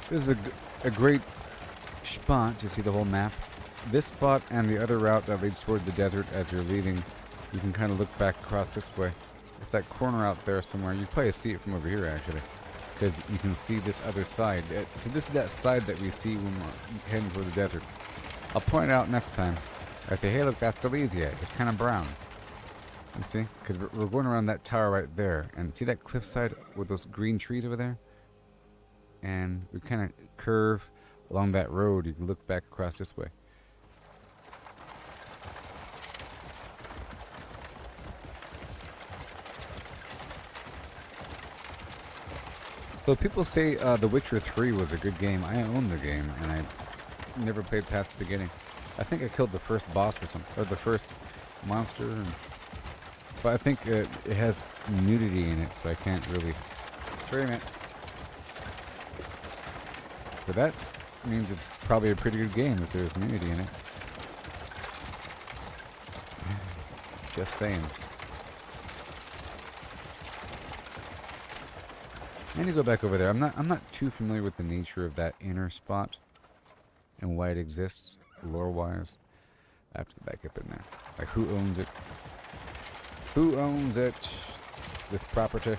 This is a great spot to see the whole map. This spot and the other route that leads toward the desert as you're leaving, you can kind of look back across this way. It's that corner out there somewhere. You can probably see it from over here, actually, because you can see this other side. So this is that side that we see when we're heading toward the desert. I'll point it out next time. I say, hey, look, that's Silesia. It's kind of brown. You see? Because we're going around that tower right there. And see that cliffside with those green trees over there? And we kind of curve along that road. You can look back across this way. So people say The Witcher 3 was a good game. I own the game, and I never played past the beginning. I think I killed the first boss or something, or the first monster. But I think it has nudity in it, so I can't really stream it. But that means it's probably a pretty good game if there's nudity in it. Just saying. I need to go back over there. I'm not too familiar with the nature of that inner spot and why it exists, lore-wise. I have to go back up in there. Like, who owns it? Who owns it? This property?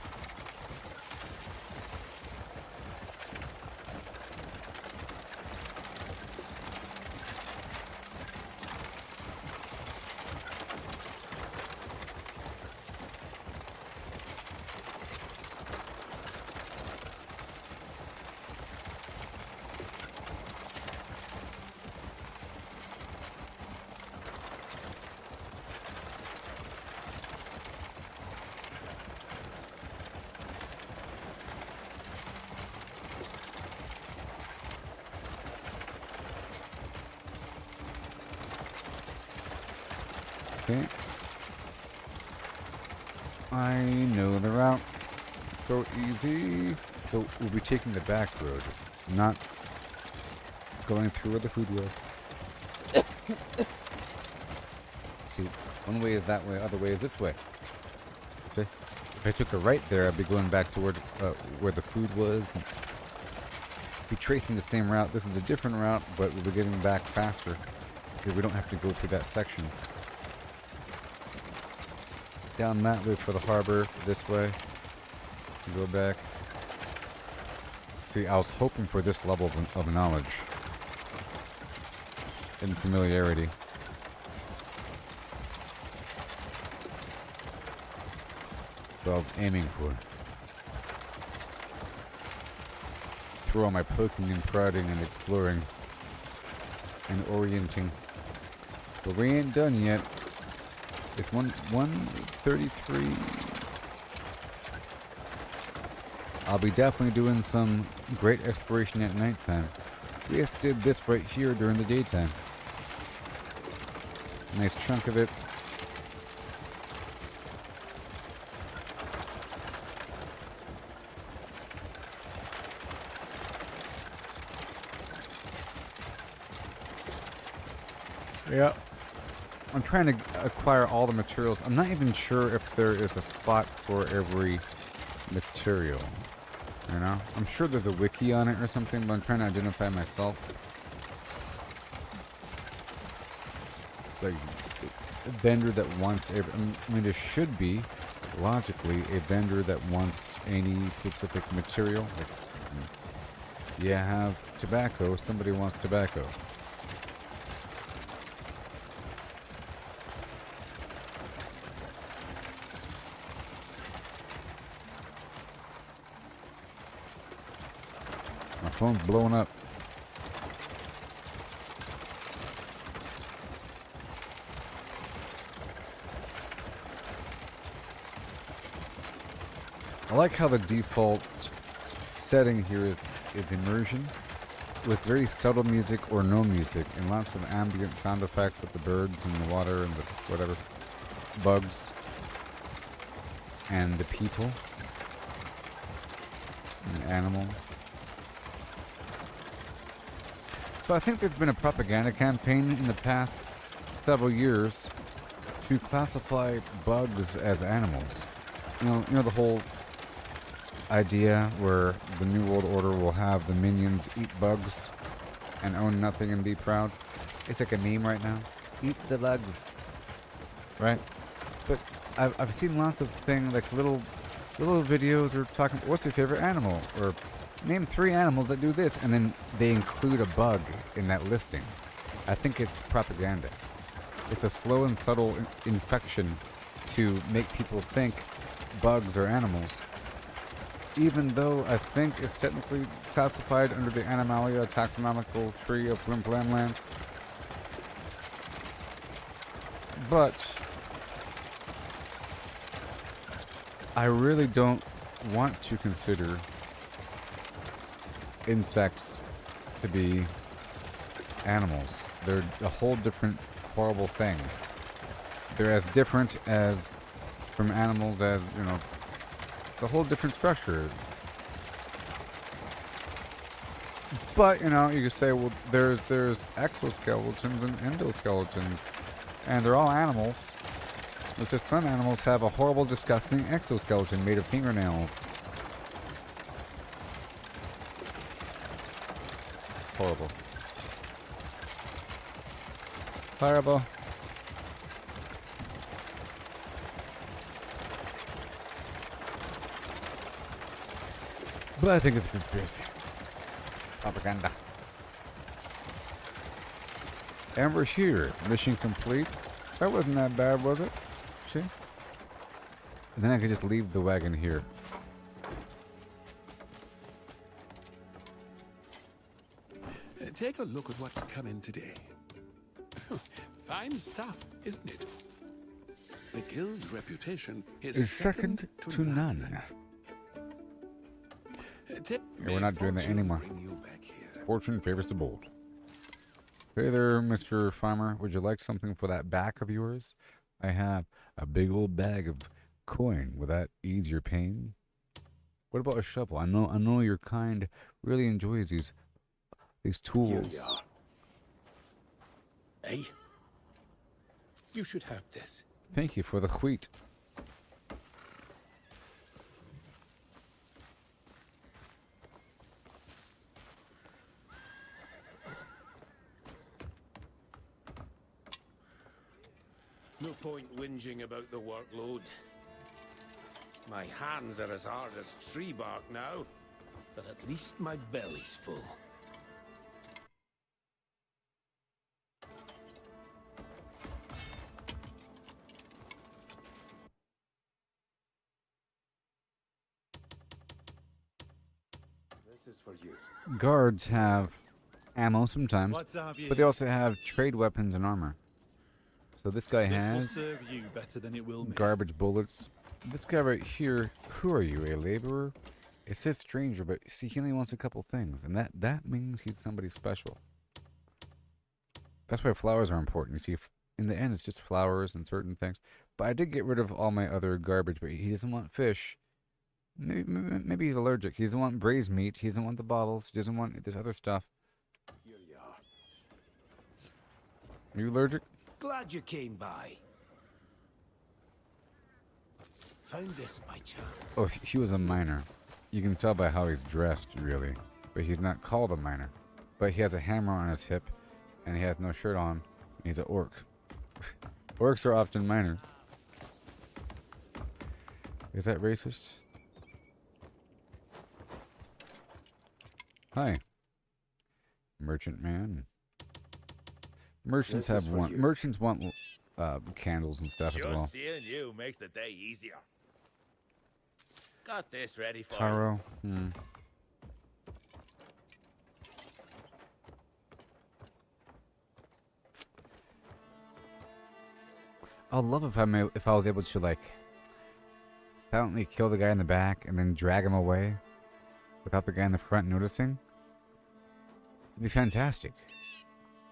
Okay. I know the route. So easy. So we'll be taking the back road, not going through where the food was. See, one way is that way, other way is this way. See? If I took a right there, I'd be going back toward where the food was. And be tracing the same route. This is a different route, but we'll be getting back faster because we don't have to go through that section. Down that way for the harbor, this way. Go back. See, I was hoping for this level of knowledge and familiarity. That's what I was aiming for. Through all my poking and prodding and exploring and orienting. But we ain't done yet. It's 1:33. I'll be definitely doing some great exploration at nighttime. We just did this right here during the daytime. Nice chunk of it. Yeah. I'm trying to acquire all the materials. I'm not even sure if there is a spot for every material. You know? I'm sure there's a wiki on it or something, but I'm trying to identify myself. Like, a vendor that wants every... I mean, there should be, logically, a vendor that wants any specific material. Like, you have tobacco, somebody wants tobacco. My phone's blowing up. I like how the default setting here is immersion with very subtle music or no music and lots of ambient sound effects with the birds and the water and the whatever bugs and the people and animals. So I think there's been a propaganda campaign in the past several years to classify bugs as animals. You know the whole idea where the New World Order will have the minions eat bugs and own nothing and be proud. It's like a meme right now. Eat the bugs. Right? But I've seen lots of things like little videos or talking, what's your favorite animal? Or name 3 animals that do this, and then they include a bug in that listing. I think it's propaganda. It's a slow and subtle infection to make people think bugs are animals. Even though I think it's technically classified under the Animalia taxonomical tree of Land. But I really don't want to consider insects to be animals. They're a whole different horrible thing. They're as different as from animals as, you know, it's a whole different structure. But, you know, you could say, well, there's exoskeletons and endoskeletons, and they're all animals. It's just some animals have a horrible, disgusting exoskeleton made of fingernails. Horrible. Horrible. But I think it's a conspiracy. Propaganda. And we're here. Mission complete. That wasn't that bad, was it? See? And then I can just leave the wagon here. Take a look at what's come in today. Fine stuff, isn't it? The guild's reputation is second to none. Yeah, we're not doing that anymore. Fortune favors the bold. Hey there, Mr. Farmer. Would you like something for that back of yours? I have a big old bag of coin. Will that ease your pain? What about a shovel? I know your kind really enjoys these tools. Hey, you should have this. Thank you for the wheat. No point whinging about the workload. My hands are as hard as tree bark now, but at least my belly's full. This is for you. Guards have ammo sometimes, but they also have trade weapons and armor. So this guy has garbage bullets. This guy right here, who are you, a laborer? It says stranger, but see, he only wants a couple things, and that means he's somebody special. That's why flowers are important. You see, in the end, it's just flowers and certain things. But I did get rid of all my other garbage, but he doesn't want fish. Maybe he's allergic. He doesn't want braised meat. He doesn't want the bottles. He doesn't want this other stuff. Here you are. Are you allergic? Glad you came by. Found this by chance. Oh, he was a miner. You can tell by how he's dressed, really. But he's not called a miner. But he has a hammer on his hip, and he has no shirt on. And he's an orc. Orcs are often miners. Is that racist? Hi. Merchant man. Merchants This is have for one. you. Merchants want candles and stuff as Just well. seeing you makes the day easier. Got this ready for you. Taro. I'd love if I was able to like silently kill the guy in the back and then drag him away without the guy in the front noticing. It'd be fantastic.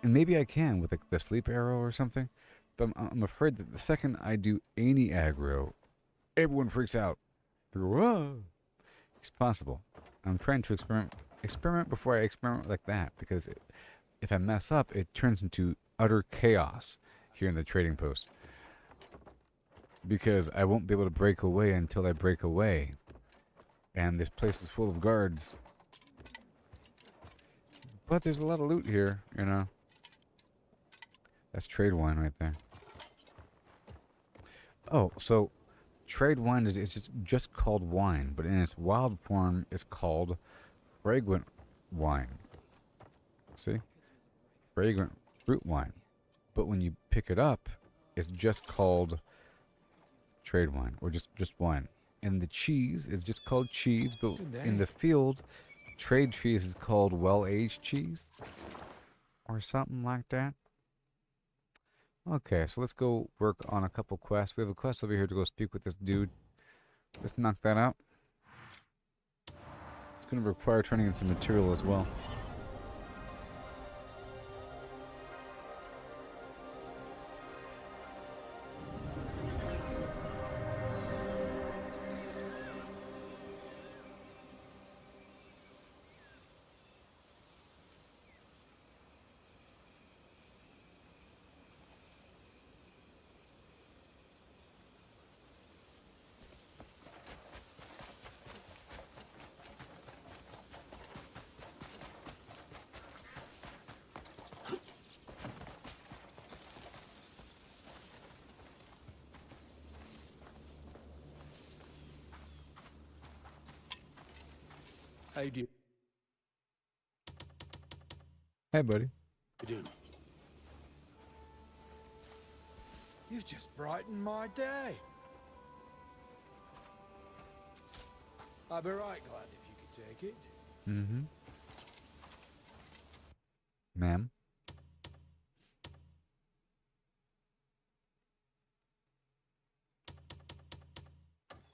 And maybe I can with like the sleep arrow or something. But I'm afraid that the second I do any aggro, everyone freaks out. They go, whoa! It's possible. I'm trying to experiment before I experiment like that, because if I mess up, it turns into utter chaos here in the trading post. Because I won't be able to break away until I break away. And this place is full of guards. But there's a lot of loot here, you know. That's trade wine right there. Oh, so trade wine is just called wine, but in its wild form it's called fragrant wine. See? Fragrant fruit wine. But when you pick it up, it's just called trade wine, or just wine. And the cheese is just called cheese, but in the field, trade cheese is called well-aged cheese. Or something like that. Okay, so let's go work on a couple quests. We have a quest over here to go speak with this dude. Let's knock that out. It's going to require turning in some material as well. How do you Hey, buddy. do? You've just brightened my day. I'd be right glad if you could take it. Mm-hmm. Ma'am?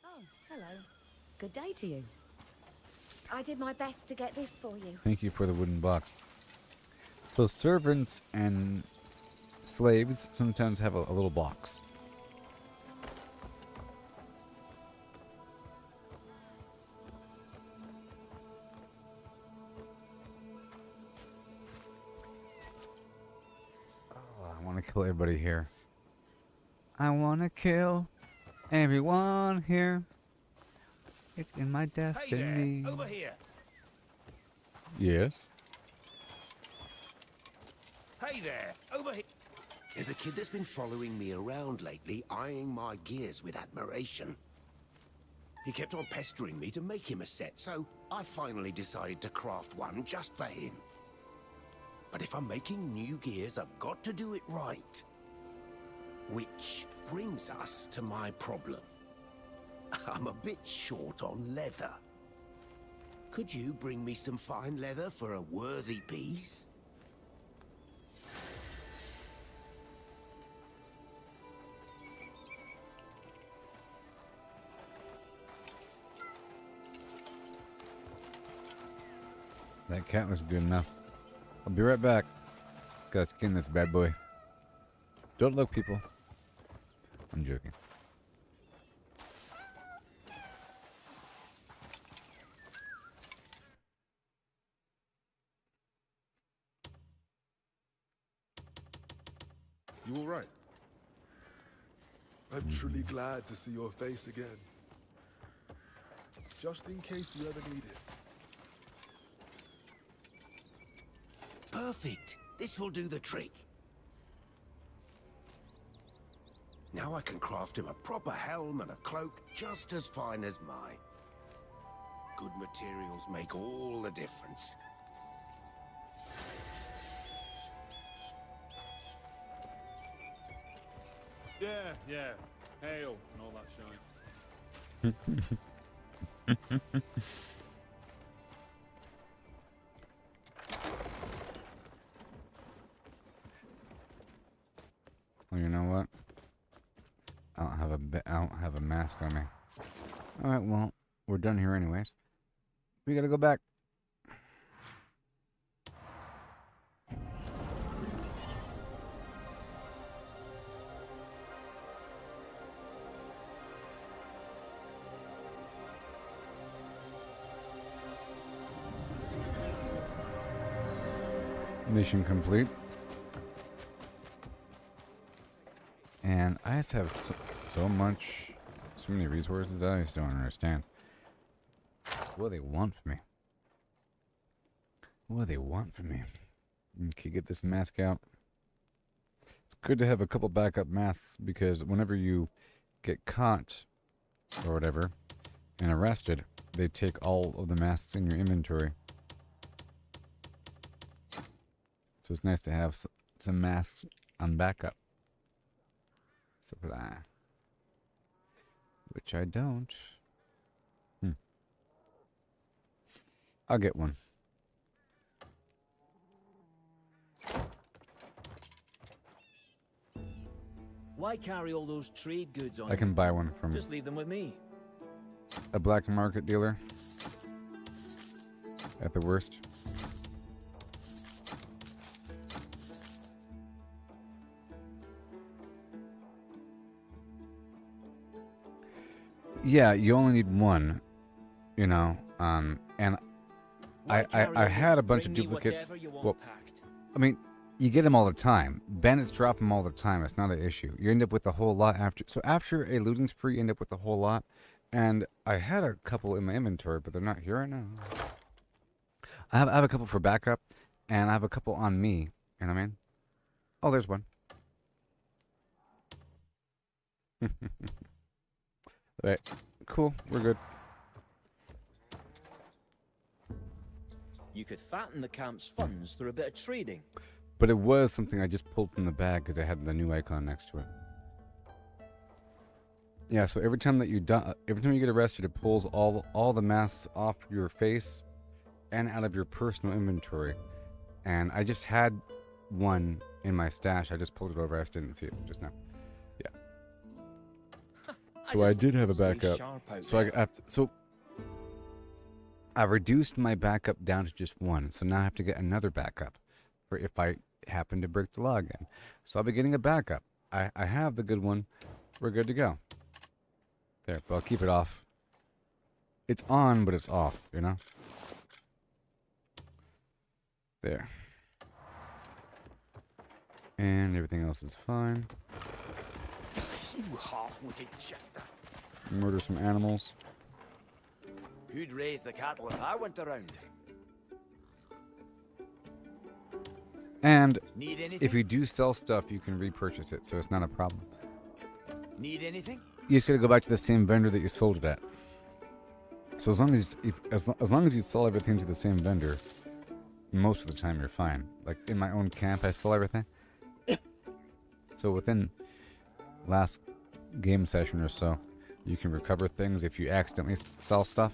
Oh, hello. Good day to you. I did my best to get this for you. Thank you for the wooden box. So servants and slaves sometimes have a little box. Oh, I want to kill everybody here. I want to kill everyone here. It's in my destiny. Hey there, over here. Yes. Hey there, over here. There's a kid that's been following me around lately, eyeing my gears with admiration. He kept on pestering me to make him a set, so I finally decided to craft one just for him. But if I'm making new gears, I've got to do it right. Which brings us to my problem. I'm a bit short on leather. Could you bring me some fine leather for a worthy piece? That cat was good enough. I'll be right back. Gotta skin this bad boy. Don't look, people. I'm joking. You all right? I'm truly glad to see your face again. just in case you ever need it. Perfect. This will do the trick. Now I can craft him a proper helm and a cloak just as fine as mine. Good materials make all the difference. Yeah. Hail and all that shine. Well, you know what? I don't have a mask on me. All right, well, we're done here anyways. We gotta go back. Mission complete. And I just have so many resources. I just don't understand. What do they want from me? What do they want from me? Okay, get this mask out. It's good to have a couple backup masks because whenever you get caught or whatever and arrested, they take all of the masks in your inventory. So it's nice to have some masks on backup. Except for that. Which I don't. I'll get one. Why carry all those trade goods on? I can buy one from Just leave them with me. a black market dealer. At the worst. Yeah, you only need one, you know, and I had a bunch of duplicates. Well, I mean, you get them all the time. Bandits drop them all the time. It's not an issue. You end up with a whole lot after. So after a looting spree, you end up with a whole lot. And I had a couple in my inventory, but they're not here right now. I have a couple for backup, and I have a couple on me. You know what I mean? Oh, there's one. Right. Cool. We're good. You could fatten the camp's funds through a bit of trading. But it was something I just pulled from the bag because I had the new icon next to it. Yeah, so every time you get arrested, it pulls all the masks off your face and out of your personal inventory. And I just had one in my stash. I just pulled it over. I just didn't see it just now. Yeah. So I did have a backup. So I reduced my backup down to just one. So now I have to get another backup for if I happen to break the law again. So I'll be getting a backup. I have the good one. We're good to go. There, but I'll keep it off. It's on, but it's off, you know? There. And everything else is fine. You half-witted jester. Murder some animals. Who'd raise the cattle if I went around? And Need anything? if you do sell stuff, you can repurchase it, so it's not a problem. Need anything? You just gotta go back to the same vendor that you sold it at. So as long as you sell everything to the same vendor, most of the time you're fine. Like in my own camp, I sell everything. So within last game session or so, you can recover things if you accidentally sell stuff.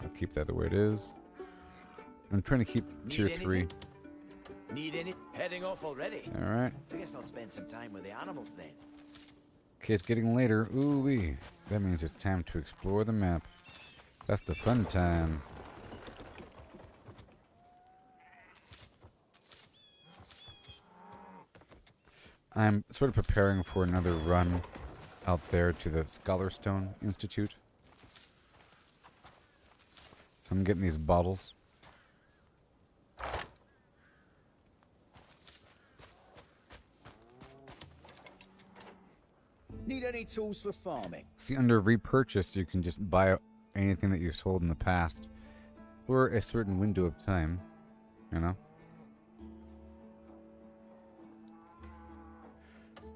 I'll keep that the way it is. I'm trying to keep tier 3. Need any? Heading off already. Alright. I guess I'll spend some time with the animals then. Okay, it's getting later. Ooh-wee. That means it's time to explore the map. That's the fun time. I'm sort of preparing for another run out there to the Scholarstone Institute. So I'm getting these bottles. Need any tools for farming? See, under repurchase, you can just buy anything that you sold in the past for a certain window of time, you know?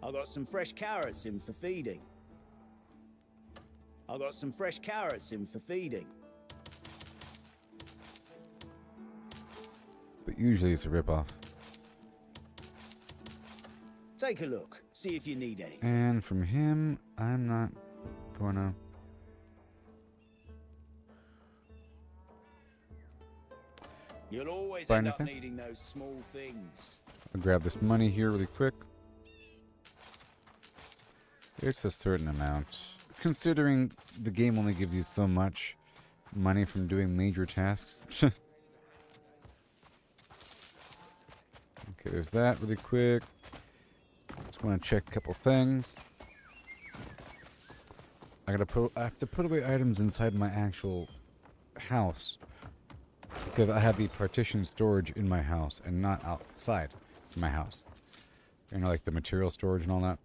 I got some fresh carrots in for feeding. I got some fresh carrots in for feeding. But usually it's a ripoff. Take a look. See if you need anything. And from him, I'm not gonna... You'll always buy end up anything? needing those small things. I'll grab this money here really quick. It's a certain amount. Considering the game only gives you so much money from doing major tasks. Okay, there's that really quick. Just want to check a couple things. I have to put away items inside my actual house because I have the partition storage in my house and not outside my house. You know, like the material storage and all that.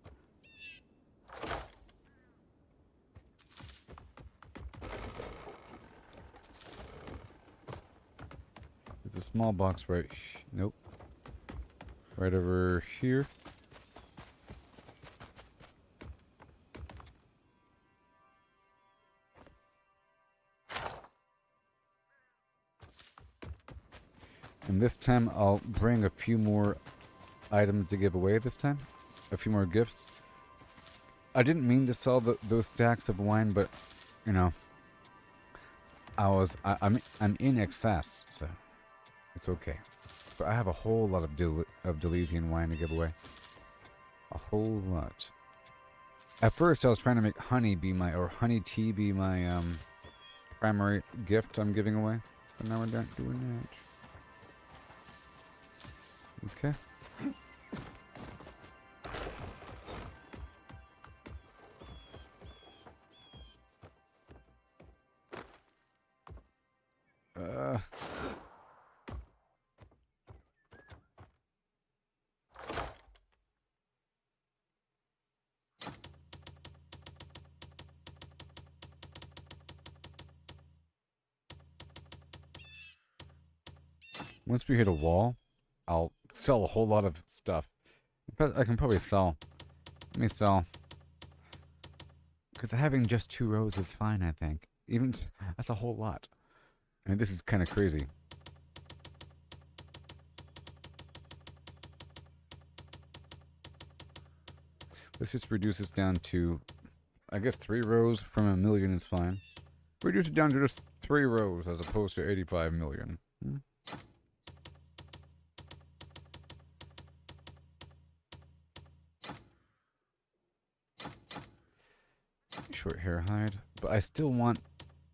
There's a small box right... Nope. Right over here. And this time I'll bring a few more items to give away this time. A few more gifts. I didn't mean to sell those stacks of wine, but, you know, I'm in excess, so it's okay. But I have a whole lot of Deleuzian wine to give away. A whole lot. At first I was trying to make honey tea be my primary gift I'm giving away. But now we're not doing that. Okay. Once we hit a wall, I'll sell a whole lot of stuff. But I can probably sell. Let me sell. Because having just 2 rows is fine, I think. Even that's a whole lot. I mean, this is kind of crazy. Let's just reduce this down to, I guess 3 rows from 1 million is fine. Reduce it down to just 3 rows as opposed to 85 million. Short hair hide, but I still want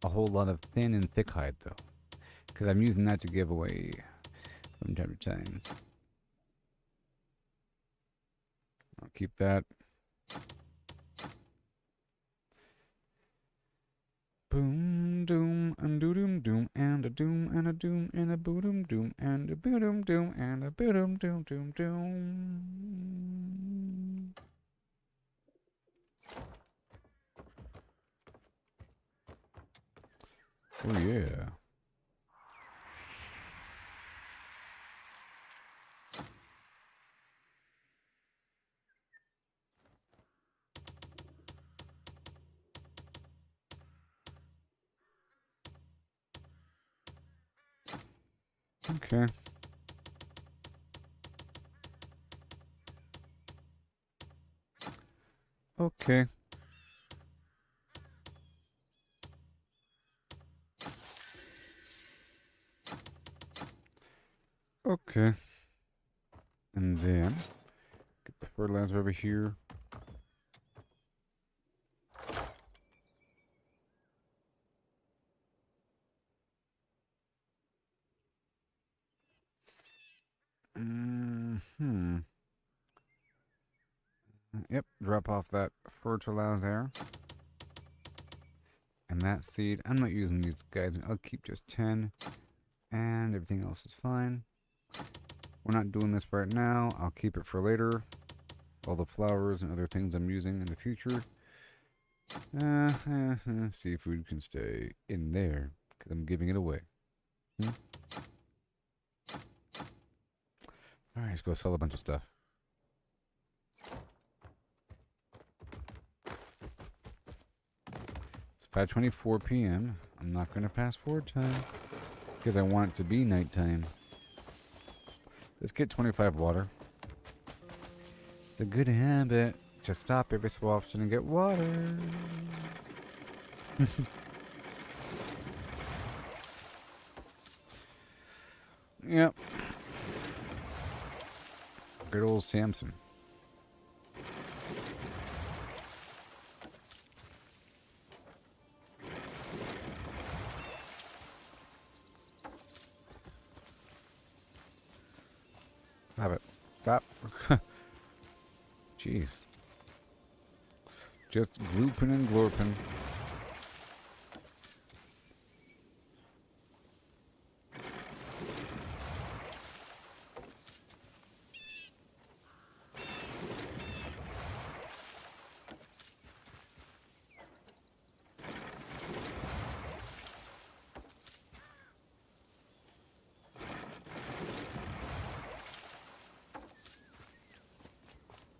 a whole lot of thin and thick hide though, because I'm using that to give away from time to time. I'll keep that. Boom doom and doo doom doom and a doom and a doom and a boo doom doom and a boo doom doom and a boo doom doom doom doom. Oh yeah. Okay. Okay. Okay. And then get the fertilizer over here. Yep, drop off that fertilizer. And that seed. I'm not using these guys. I'll keep just 10. And everything else is fine. We're not doing this right now. I'll keep it for later. all the flowers and other things I'm using in the future. Seafood can stay in there because I'm giving it away. Alright, let's go sell a bunch of stuff. It's 5:24 p.m. I'm not going to fast forward time because I want it to be nighttime. Let's get 25 water. It's a good habit to stop every so often and get water. Yep. Good old Samson. Have it. Stop. Jeez. Just glooping and glorping.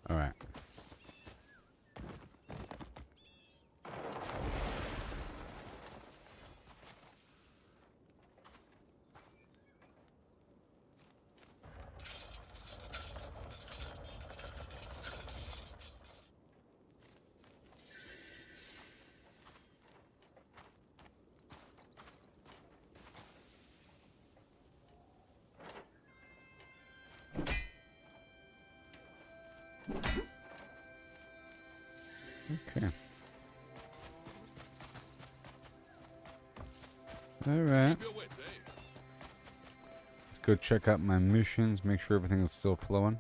All right. Okay. Alright. Let's go check out my missions, make sure everything is still flowing.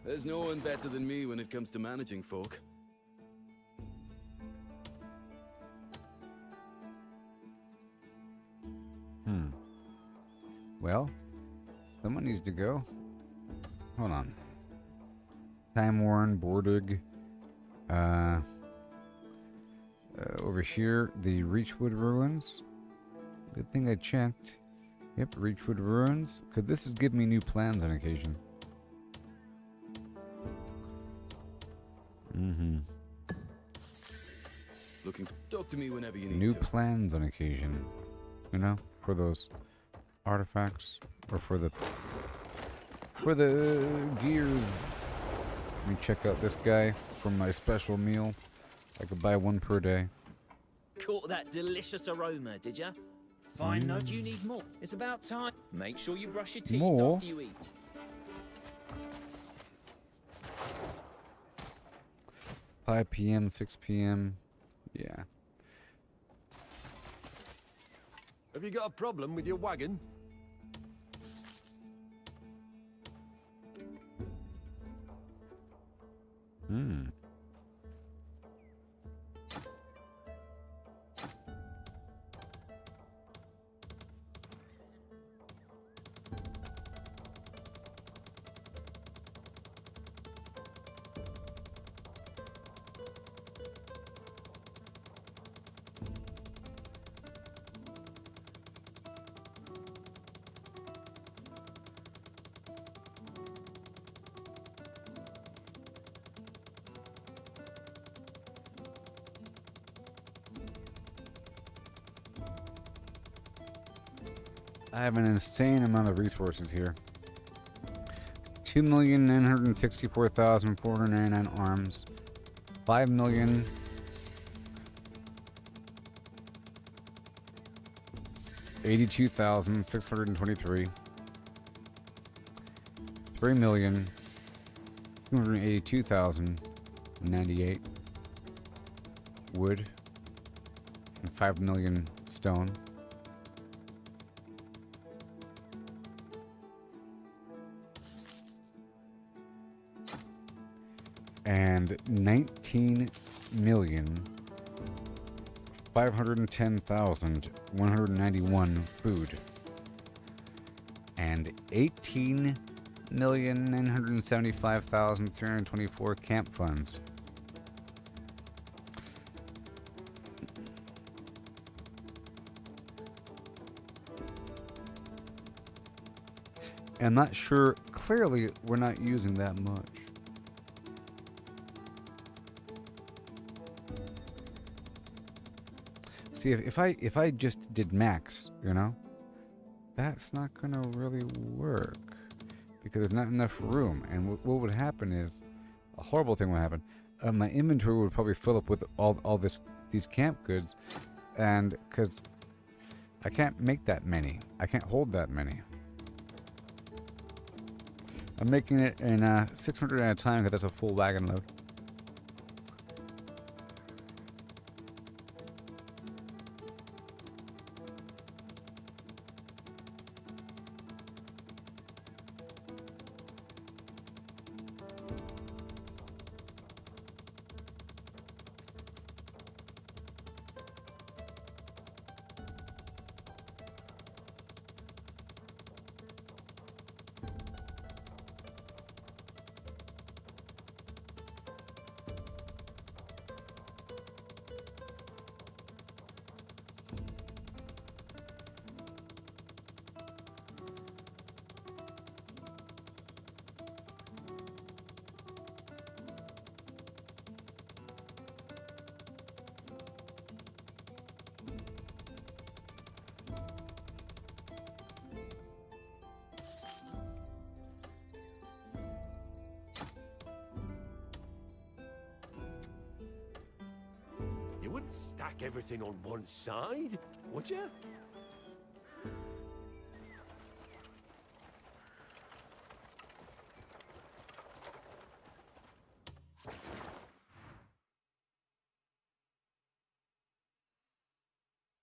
There's no one better than me when it comes to managing folk. Well, someone needs to go. Hold on. Time Warren, Bordig. Over here, the Reachwood Ruins. Good thing I checked. Yep, Reachwood Ruins. Could this is give me new plans on occasion? Talk to me whenever you need New to. plans on occasion. You know, for those artifacts or for the gears. Let me check out this guy for my special meal. I could buy one per day. Caught that delicious aroma, did ya? Fine note, you need more. It's about time. Make sure you brush your teeth More? after you eat. 5 p.m., 6 p.m. Yeah. Have you got a problem with your wagon? Hmm. I have an insane amount of resources here. 2,964,499 arms. 5,000,000. 82,623. 3,282,098 wood and 5,000,000 stone. And 19,510,191 food. and 18,975,324 camp funds. I'm not sure. Clearly, we're not using that much. See, if I just did max, you know, that's not gonna really work because there's not enough room. And what would happen is a horrible thing would happen. My inventory would probably fill up with all these camp goods, and because I can't make that many, I can't hold that many. I'm making it in 600 at a time because that's a full wagon load. You wouldn't stack everything on one side, would you?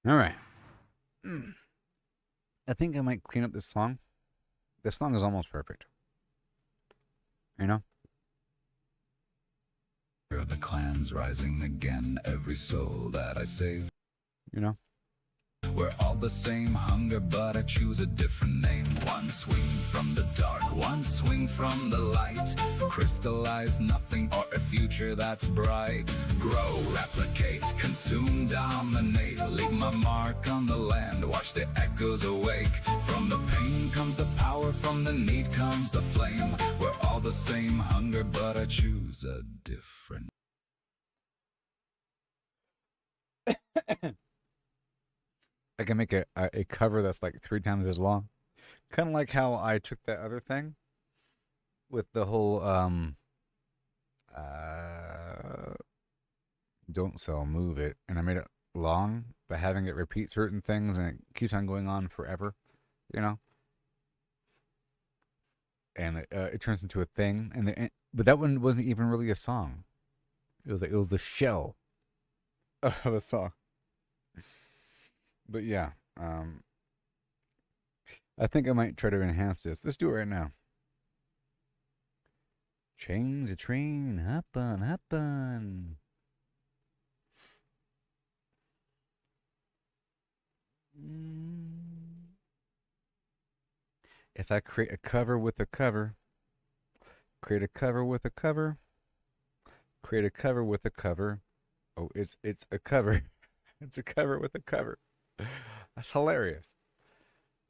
All right. I think I might clean up this song. This song is almost perfect. You know? The clan's rising again, every soul that I save. You know? We're all the same hunger, but I choose a different name. One swing from the dark, one swing from the light. Crystallize nothing or a future that's bright. Grow, replicate, consume, dominate. Leave my mark on the land, watch the echoes awake. From the pain comes the power, from the need comes the flame. We're all the same hunger, but I choose a different. I can make a cover that's like 3 times as long. Kind of like how I took that other thing with the whole don't sell, move it, and I made it long by having it repeat certain things, and it keeps on going on forever, you know. And it turns into a thing, but that one wasn't even really a song. It was the shell of a song. But yeah, I think I might try to enhance this. Let's do it right now. Change the train, hop on, hop on. If I create a cover with a cover, create a cover with a cover, create a cover with a cover. Oh, it's a cover. It's a cover with a cover. That's hilarious.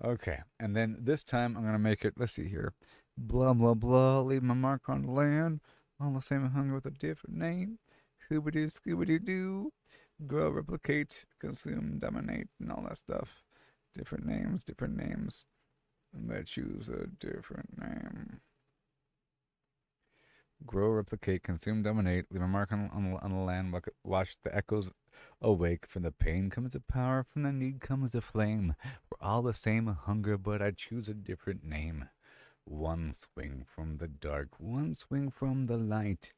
Okay, and then this time I'm going to make it, let's see here. Blah, blah, blah, leave my mark on the land. All the same hunger with a different name. Hoobity, scoobity doo. Grow, replicate, consume, dominate, and all that stuff. Different names, different names. And I choose a different name. Grow, replicate, consume, dominate, leave a mark on the land, watch the echoes awake. From the pain comes the power, from the need comes the flame. We're all the same hunger, but I choose a different name. One swing from the dark, one swing from the light.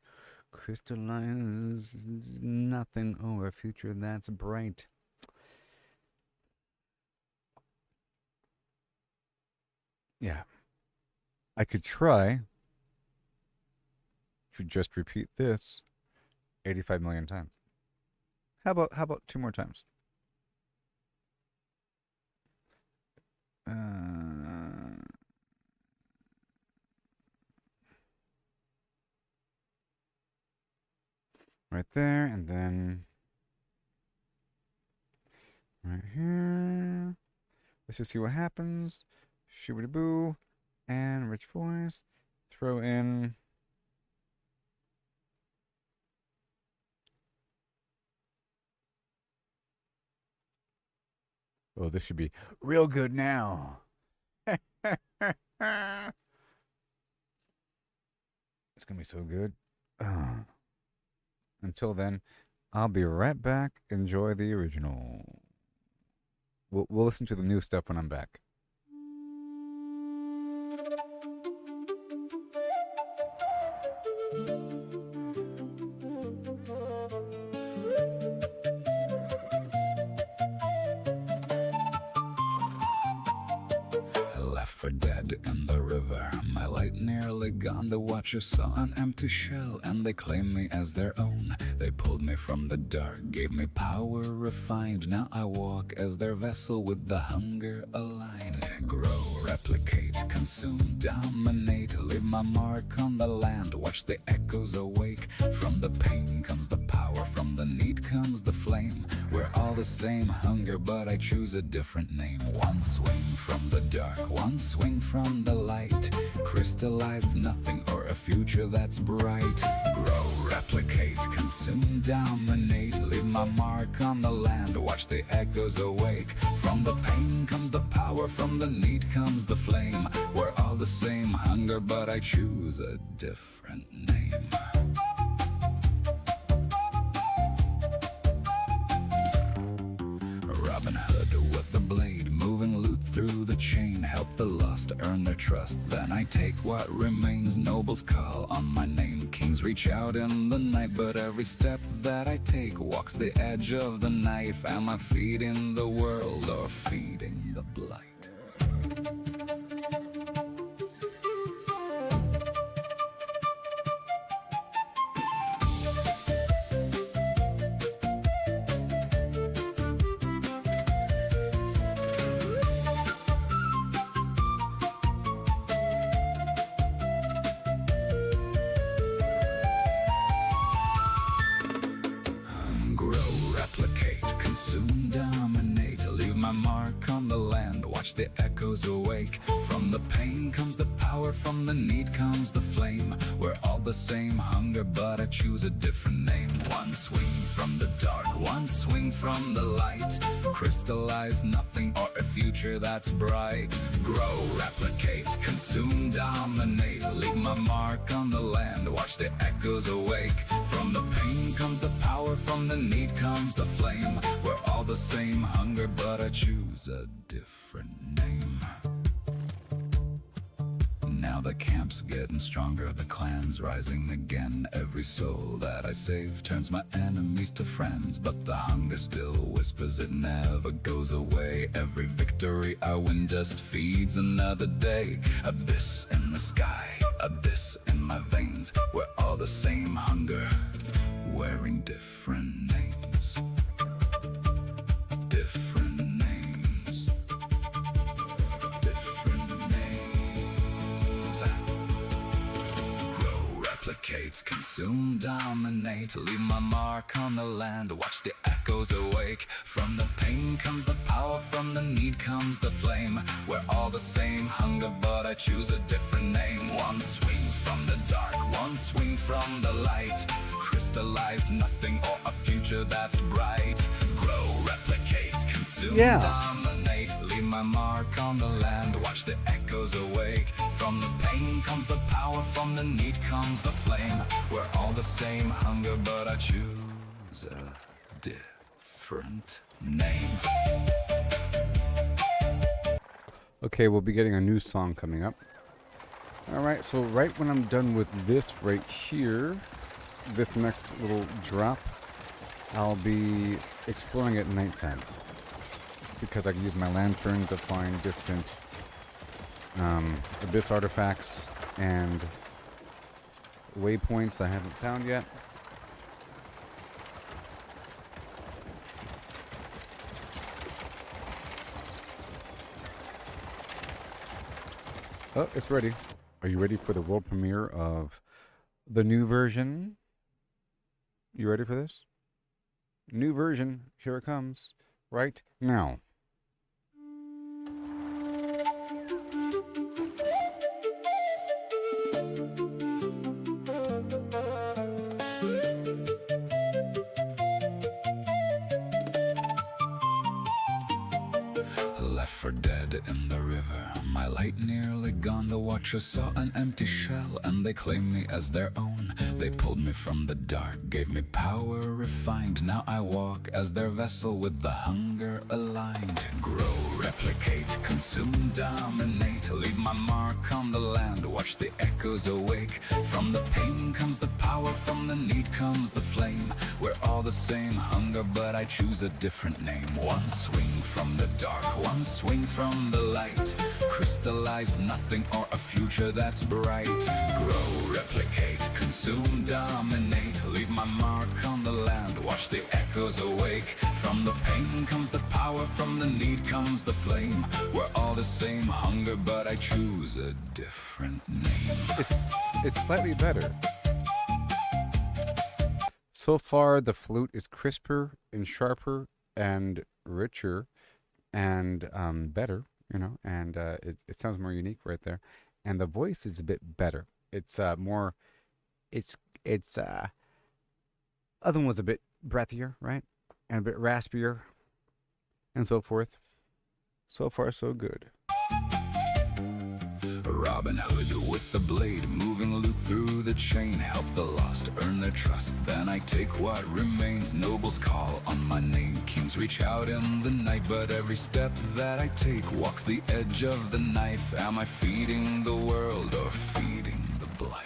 Crystallize nothing or a future that's bright. Yeah. I could try to just repeat this 85 million times. How about 2 more times? right there, and then right here. Let's just see what happens. Shoobity boo, and rich voice. Throw in. Oh, this should be real good now. It's gonna be so good. Until then, I'll be right back. Enjoy the original. We'll listen to the new stuff when I'm back. Left for dead in the river, my light nearly gone. The Watchers saw an empty shell and they claimed me as their own. They pulled me from the dark, gave me power refined. Now I walk as their vessel with the hunger aligned. Grow, replicate, consume, dominate, leave my mark on the land. Watch the echoes awake. From the pain comes the power, from the need comes the flame. We're all the same hunger, but I choose a different name. One swing from the dark, one swing from the light. Crystallized nothing or a future that's bright. Grow, replicate, consume, dominate, leave my mark on the land. Watch the echoes awake. From the pain comes the power, from the need comes the flame. We're all the same hunger, but I choose a different name. Robin Hood with the blade, moving loot through the chain. Help the lost earn their trust, then I take what remains. Nobles call on my name, kings reach out in the night. But every step that I take walks the edge of the knife. Am I feeding the world or feeding the blight? Consume, dominate, leave my mark on the land. Watch the echoes awake. From the pain comes the power, from the need comes the flame. We're all the same hunger, but I choose a different name. One swing from the dark, one swing from the light. Crystallize nothing or a future that's bright. Grow, replicate, consume, dominate, leave my mark on the land. Watch the echoes awake. From the pain comes the power, from the need comes the flame. We're all the same hunger, but I choose a different name. Now the camp's getting stronger, the clan's rising again. Every soul that I save turns my enemies to friends. But the hunger still whispers, it never goes away. Every victory I win just feeds another day. Abyss in the sky, abyss in my veins. We're all the same hunger, wearing different names. Different names. Different names. Grow, replicate, consume, dominate, leave my mark on the land. Watch the echoes awake. From the pain comes the power, from the need comes the flame. We're all the same hunger, but I choose a different name. One swing from the dark, one swing from the light. Crystallized nothing or a future that's bright. Grow, replicate, consume, dominate, leave my mark on the land. Watch the echoes awake. From the pain comes the power, from the need comes the flame. We're all the same hunger, but I choose a different name. Okay, we'll be getting a new song coming up. Alright, so right when I'm done with this right here, this next little drop, I'll be exploring at nighttime. Because I can use my lantern to find different abyss artifacts and waypoints I haven't found yet. Oh, it's ready. Are you ready for the world premiere of the new version You ready for this? New version. Here it comes. Right now. Left for dead in the river, my light nearly gone. The watchers saw an empty shell and they claimed me as their own. They pulled me from the dark, gave me power refined. Now I walk as their vessel with the hunger aligned. Grow, replicate, consume, dominate. Leave my mark on the land, watch the echoes awake. From the pain comes the power, from the need comes the flame. We're all the same hunger, but I choose a different name. One swing from the dark, one swing from the light. Crystallized nothing or a future that's bright. Grow, replicate, consume, dominate. Leave my mark on the land, watch the echoes awake. From the pain comes the power, from the need comes the flame. We're all the same hunger, but I choose a different name. It's slightly better. So far, the flute is crisper and sharper and richer and better, you know, and it sounds more unique right there. And the voice is a bit better. It's more, it's other one was a bit breathier, right? And a bit raspier and so forth. So far, so good. Robin Hood with the blade, moving loot through the chain. Help the lost, earn their trust, then I take what remains. Nobles call on my name, kings reach out in the night. But every step that I take walks the edge of the knife. Am I feeding the world or feeding the blight?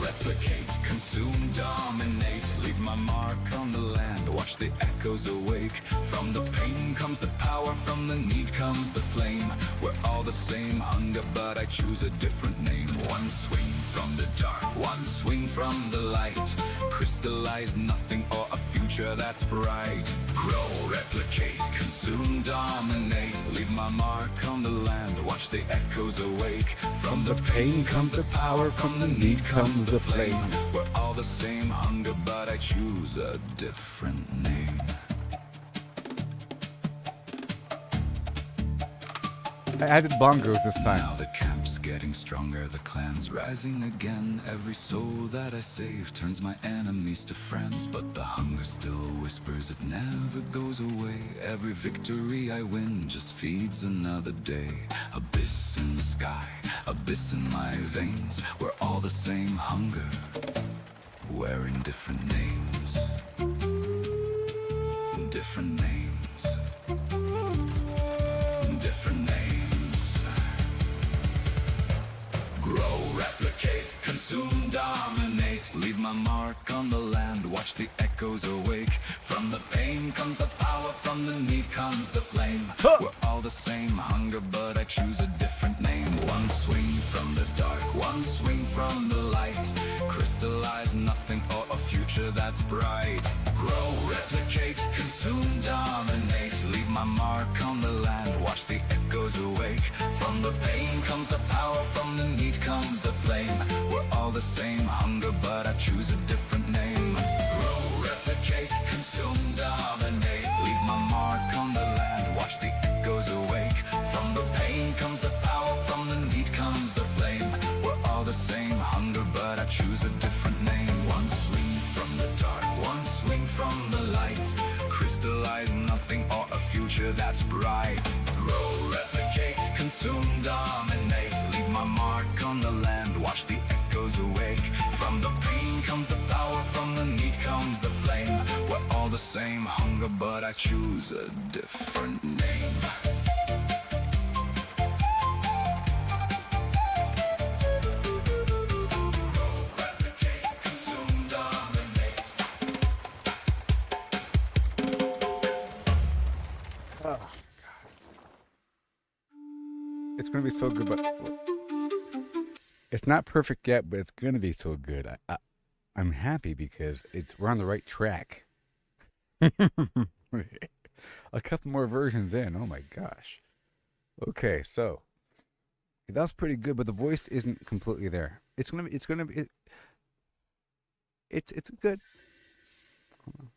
Replicate, consume, dominate. Leave my mark on the land, watch the echoes awake. From the pain comes the power, from the need comes the flame. We're all the same hunger, but I choose a different name. One swing from the dark, one swing from the light. Crystallize nothing or a future that's bright. Grow, replicate, consume, dominate. Leave my mark on the land, watch the echoes awake. From the pain comes the power, from the need comes the flame. We're all the same hunger, but I choose a different name. I added bongos this time. Now the camp's getting stronger, the clan's rising again. Every soul that I save turns my enemies to friends. But the hunger still whispers, it never goes away. Every victory I win just feeds another day. Abyss in the sky, abyss in my veins. We're all the same hunger, wearing different names. Different names. Different names. Grow, replicate, consume, dominate. Leave my mark on the land, watch the echoes awake. From the pain comes the power, from the need comes the flame. We're all the same hunger, but I choose a different name. One swing from the dark, one swing from the light. Crystallize nothing or a future that's bright. Grow, replicate, consume, dominate. Leave my mark on the land, watch the echoes awake. From the pain comes the power, from the need comes the flame. We're all the same hunger, but I choose a different name. Grow, replicate, consume, dominate. Leave my mark on the land, watch the echoes awake. From the pain comes the power, from the need comes the flame. We're all the same hunger, but I choose a different name. One swing from the dark, one swing from the light. Crystallize nothing or a future that's bright. Grow, replicate, consume, dominate. Leave my mark on the land, watch the echoes awake. From the pain comes the power, from the need comes the flame. We're all the same hunger, but I choose a different name. It's gonna be so good, but it's not perfect yet. But it's gonna be so good. I'm happy because we're on the right track. A couple more versions in. Oh my gosh. Okay, so that was pretty good, but the voice isn't completely there. It's good. Hold on.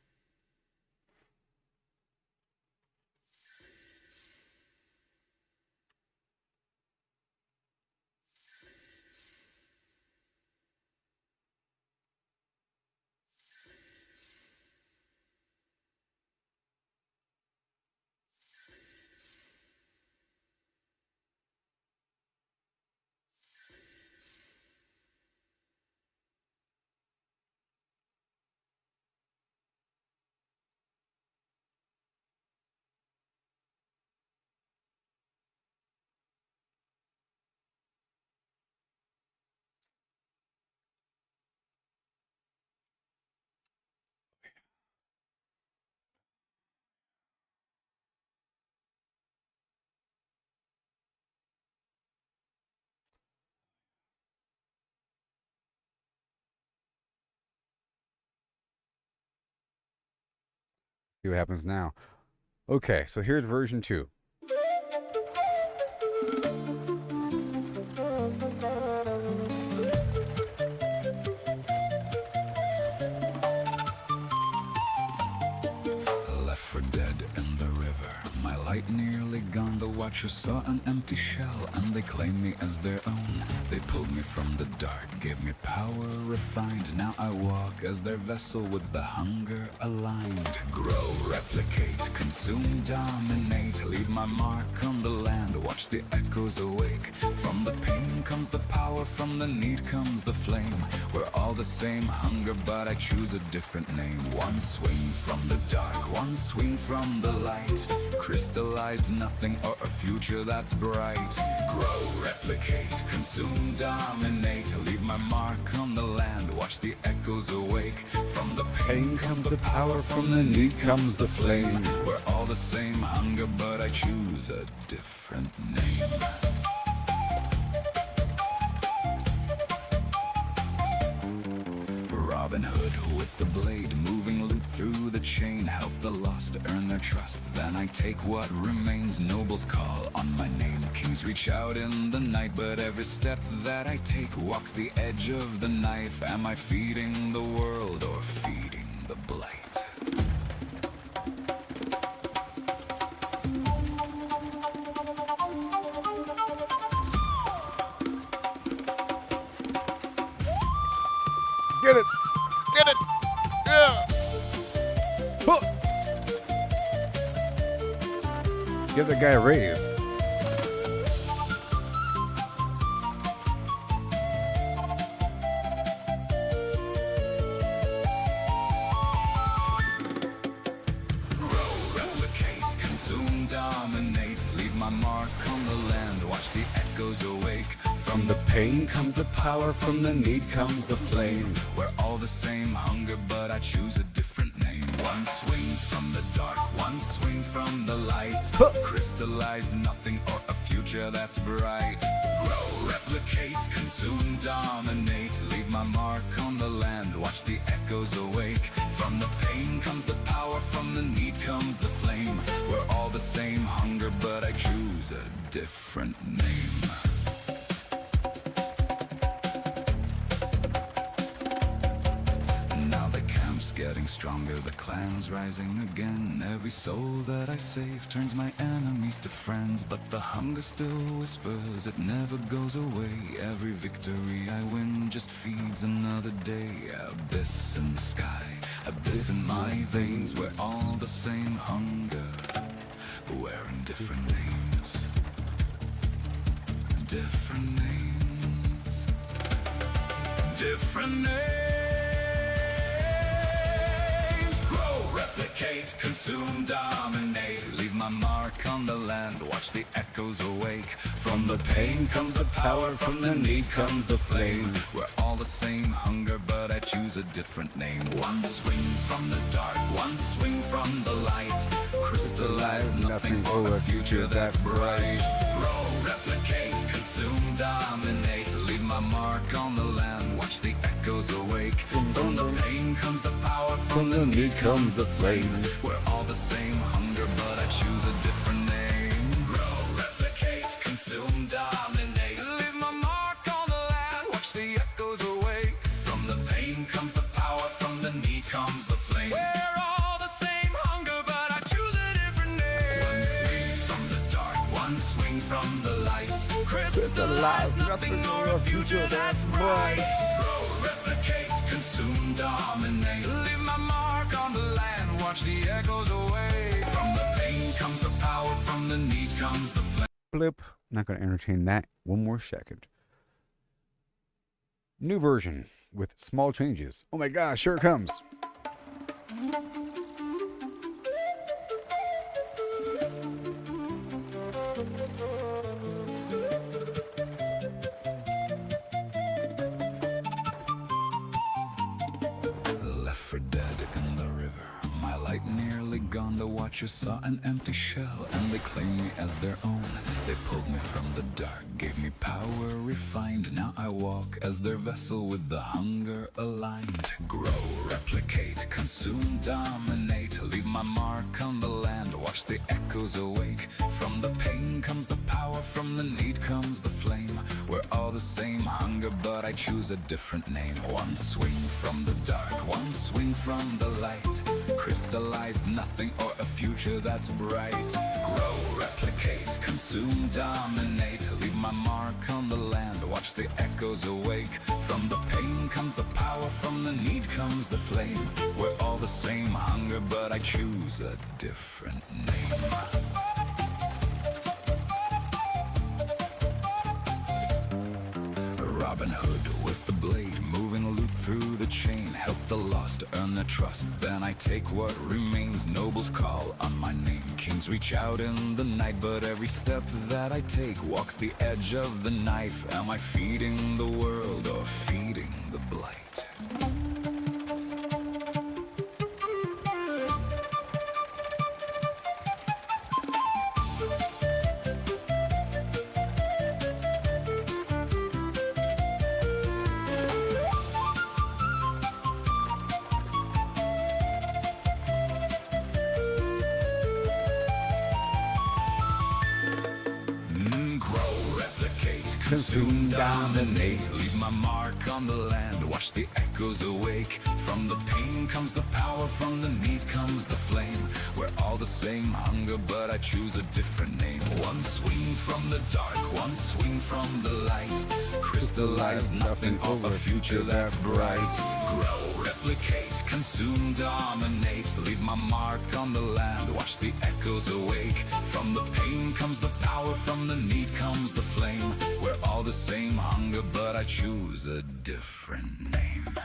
See what happens now. Okay, so here's version 2. Left for dead in the river. My light nearly gone. The Watcher saw an empty shell, and they claimed me as their own. They pulled me from the dark, gave me power refined. Now I walk as their vessel with the hunger aligned. Grow, replicate, consume, dominate. Leave my mark on the land, watch the echoes awake. From the pain comes the power, from the need comes the flame. We're all the same hunger, but I choose a different name. One swing from the dark, one swing from the light. Crystallized nothing or a future that's bright. Grow, replicate, consume, dominate. Leave my mark on the land, watch the echoes awake. From the pain comes the power, from the need comes the flame. We're all the same hunger, but I choose a different name. Robin Hood with the blade, moving loot through the chain. Help the lost to earn their trust, then I take what remains. Nobles call on my name, kings reach out in the night. But every step that I take walks the edge of the knife. Am I feeding the world or feeding the blight? Get it! Get it! Yeah! Huh. Give the guy a raise. Consume, dominate, leave my mark on the land, watch the echoes awake. From the pain comes the power, from the need comes the flame. We're all the same hunger, but I choose a different name. One swing from the dark, one swing from the light. Crystallized nothing or a future that's bright. Grow, replicate, consume, dominate. Leave my mark on the land, watch the echoes awake. From the pain comes the power, from the need comes the flame. We're all the same hunger, but I choose a different name. Now the camp's getting stronger, the clan's rising again. Every soul that I save turns my enemies to friends. But the hunger still whispers, it never goes away. Every victory I win just feeds another day. Abyss in the sky, abyss in my veins. We're all the same hunger, wearing different names. Different names. Different names. Replicate, consume, dominate. Leave my mark on the land, watch the echoes awake. From the pain comes the power, from the need comes the flame. We're all the same hunger, but I choose a different name. One swing from the dark, one swing from the light. Crystallize crystallize nothing for a future that's bright. Grow, replicate, consume, dominate. Leave my mark on the land, watch the echoes awake. From the pain comes the power, from the need comes the flame. We're all the same hunger, but I choose a different name. Grow, replicate, consume, dominate. Leave my mark on the land, watch the echoes awake. From the pain comes the power, from the need comes the flame. We're all the same hunger, but I choose a different name. One swing from the dark, one swing from the light. Crystallize nothing nor a future that's bright. Grow, replicate, consume, dominate. Leave my mark on the land, watch the echoes away. From the pain comes the power, from the need comes the flame. Blip. Not going to entertain that one more second. New version with small changes. Oh my gosh, here it comes. Left for dead in the river, my light nearly gone. The Watchers saw an empty shell and they claimed me as their own. They pulled me from the dark, gave me power refined. Now I walk as their vessel with the hunger aligned. Grow, replicate, consume, dominate. Leave my mark on the land, watch the echoes awake. From the pain comes the power, from the need comes the flame. We're all the same hunger, but I choose a different name. One swing from the dark, one swing from the light. Crystallized nothing or a future that's bright. Grow, replicate, consume, dominate. Leave my mark on the land, watch the echoes awake. From the pain comes the power, from the need comes the flame. We're all the same hunger, but I choose a different name. Robin Hood with the blade, moving loot through the chain. Help the lost earn their trust, then I take what remains. Nobles call on my name, kings reach out in the night. But every step that I take walks the edge of the knife. Am I feeding the world or feeding the blight? Consume, dominate, leave my mark on the land, watch the echoes awake. From the pain comes the power, from the need comes the flame. We're all the same hunger, but I choose a different name. One swing from the dark, one swing from the light. Crystallize nothing of a future that's bright. Grow, replicate, consume, dominate. Leave my mark on the land, watch the echoes awake. From the pain comes the power, from the need comes the flame. We're all the same hunger, but I choose a different name.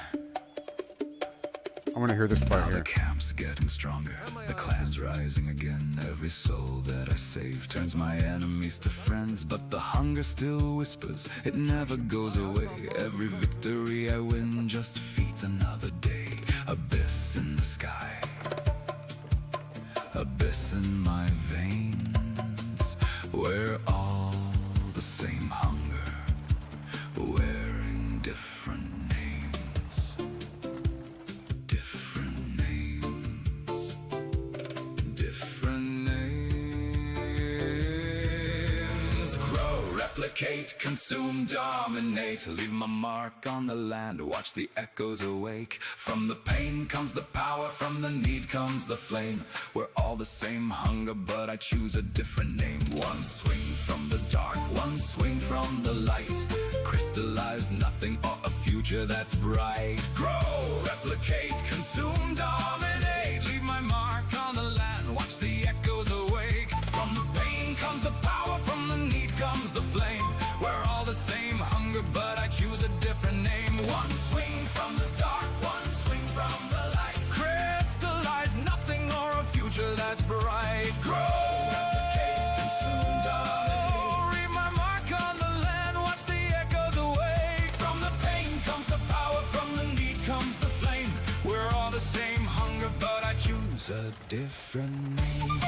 I want to hear this part here. The camp's getting stronger, the clan's rising again. Every soul that I save turns my enemies to friends. But the hunger still whispers, it never goes away. Every victory I win just feeds another day. Abyss in the sky, abyss in my veins. We're all the same hunger, wearing different names. Different names. Different names. Grow, replicate, consume, dominate. Leave my mark on the land, watch the echoes awake. From the pain comes the power, from the need comes the flame. We're all the same hunger, but I choose a different name. One swing from the dark, one swing from the light. Crystallize nothing or a future that's bright. Grow, replicate, consume, dominate. Leave my mark on the land, watch the echoes awake. From the pain comes the power, from the need comes the flame. We're all the same hunger, but I choose a different name. One swing from the dark, one swing from the light. Crystallize nothing or a future that's bright. Grow, replicate, consume, dominate. Leave my mark on the land, watch the echoes awake. From the pain comes the power, from the need comes the flame. We're all the same hunger, but I choose a different name.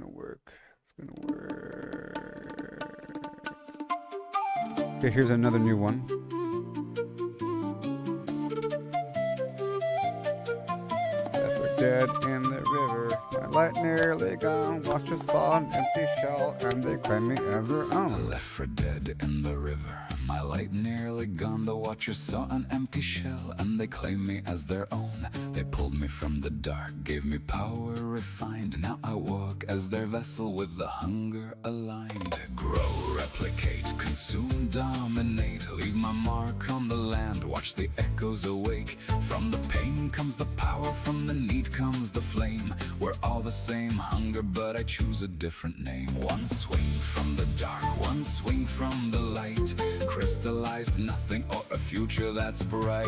work. It's gonna work. Okay, here's another new one. Dead in the river, my light nearly gone. Watch us saw an empty shell, and they claim me as their own. Left for dead in the river, my light nearly gone. The watchers saw an empty shell, and they claim me as their own. They pulled me from the dark, gave me power refined. Now I walk as their vessel with the hunger aligned. Grow, replicate, consume, dominate. Leave my mark on the land, watch the echoes awake. From the pain comes the power, from the need comes the flame. We're all the same hunger, but I choose a different name. One swing from the dark, one swing from the light. Crystallized nothing or a future that's bright.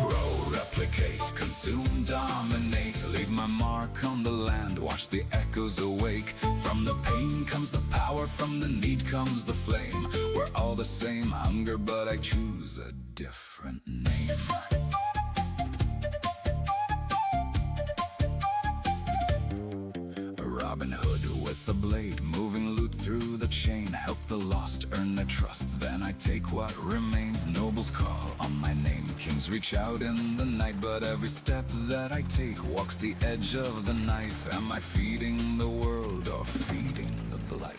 Grow, replicate, consume, dominate. Leave my mark on the land, watch the echoes awake. From the pain comes the power, from the need comes the flame. We're all the same hunger, but I choose a different name. Robin Hood with a blade, moving loot through the chain. Help the lost earn their trust, then I take what remains. Nobles call on my name, kings reach out in the night. But every step that I take walks the edge of the knife. Am I feeding the world or feeding the blight?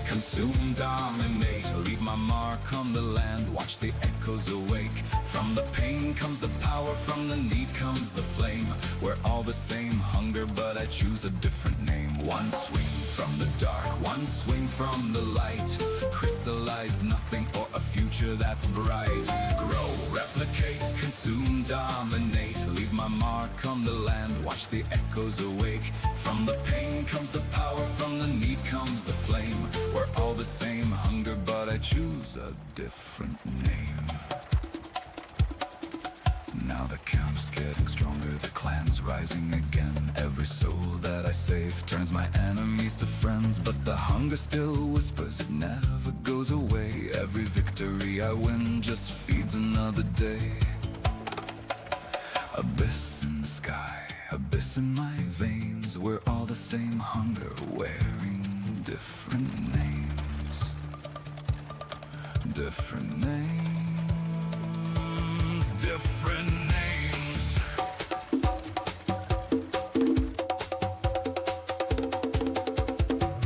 Consume, dominate, leave my mark on the land, watch the echoes awake. From the pain comes the power, from the need comes the flame. We're all the same hunger, but I choose a different name. One swing from the dark, one swing from the light. Crystallized nothing or a future that's bright. Grow, replicate, consume, dominate. Leave my mark on the land, watch the echoes awake. From the pain comes the power, from the need comes the flame. We're all the same hunger, but I choose a different name. Now the camp's getting stronger, the clan's rising again. Every soul that I save turns my enemies to friends. But the hunger still whispers, it never goes away. Every victory I win just feeds another day. Abyss in the sky, abyss in my veins. We're all the same hunger, wearing different names. Different names, different names.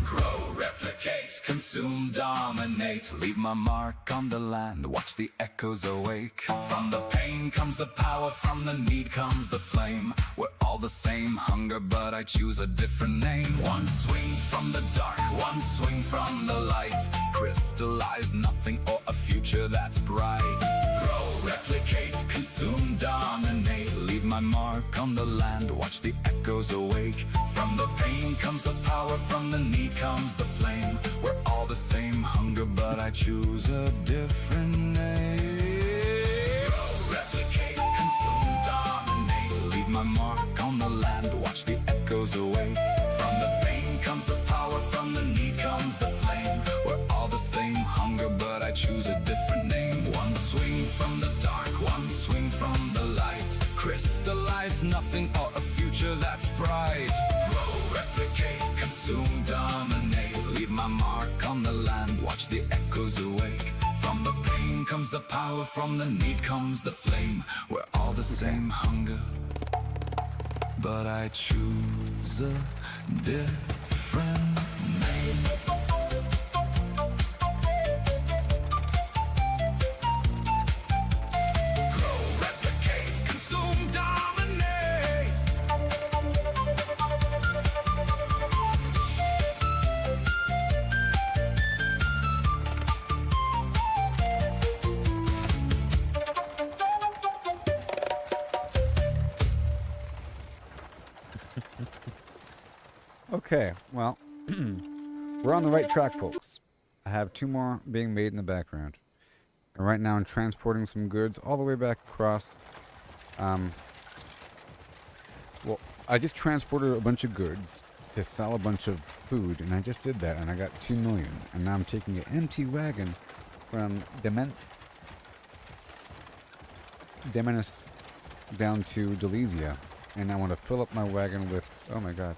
Grow, replicate, consume, dominate. Leave my mark on the land, watch the echoes awake. From the pain comes the power, from the need comes the flame. We're all the same hunger, but I choose a different name. One swing from the dark, one swing from the light. Crystallize nothing or a future that's bright. Grow, replicate, consume, dominate. Leave my mark on the land, watch the echoes awake. From the pain comes the power, from the need comes the flame. We're all the same hunger, but I choose a different name. Grow, replicate, consume, dominate. Leave my mark on the land, watch the echoes awake. From the pain comes the power, from the need comes the flame. We're all the same hunger, but I choose a different name. One swing from the dark, one swing from the light. Crystallize nothing or a future that's bright. Grow, replicate, consume, dominate. Leave my mark on the land, watch the echoes awake. From the pain comes the power, from the need comes the flame. We're all the same hunger, but I choose a different name. Grow, replicate, consume, dominate. Okay, well, we're on the right track, folks. I have 2 more being made in the background. And right now I'm transporting some goods all the way back across. Well, I just transported a bunch of goods to sell a bunch of food, and I just did that, and I got 2 million. And now I'm taking an empty wagon from Demenis down to Delesia, and I want to fill up my wagon with, oh my god,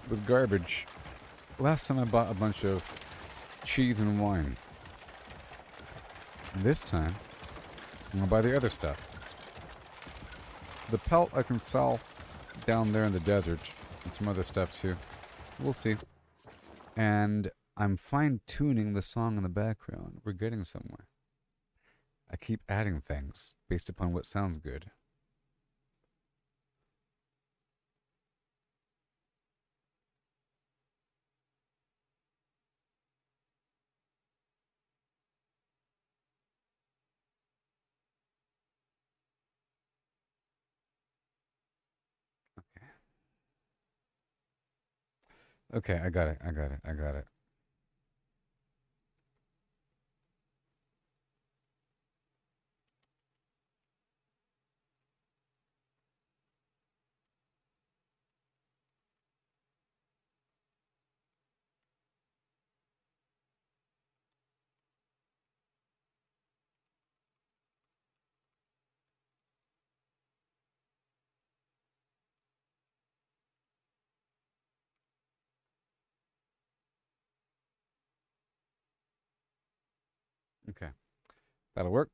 with garbage. Last time I bought a bunch of cheese and wine. This time, I'm gonna buy the other stuff. The pelt I can sell down there in the desert, and some other stuff too. We'll see. And I'm fine-tuning the song in the background. We're getting somewhere. I keep adding things based upon what sounds good. Okay, I got it. Okay, that'll work.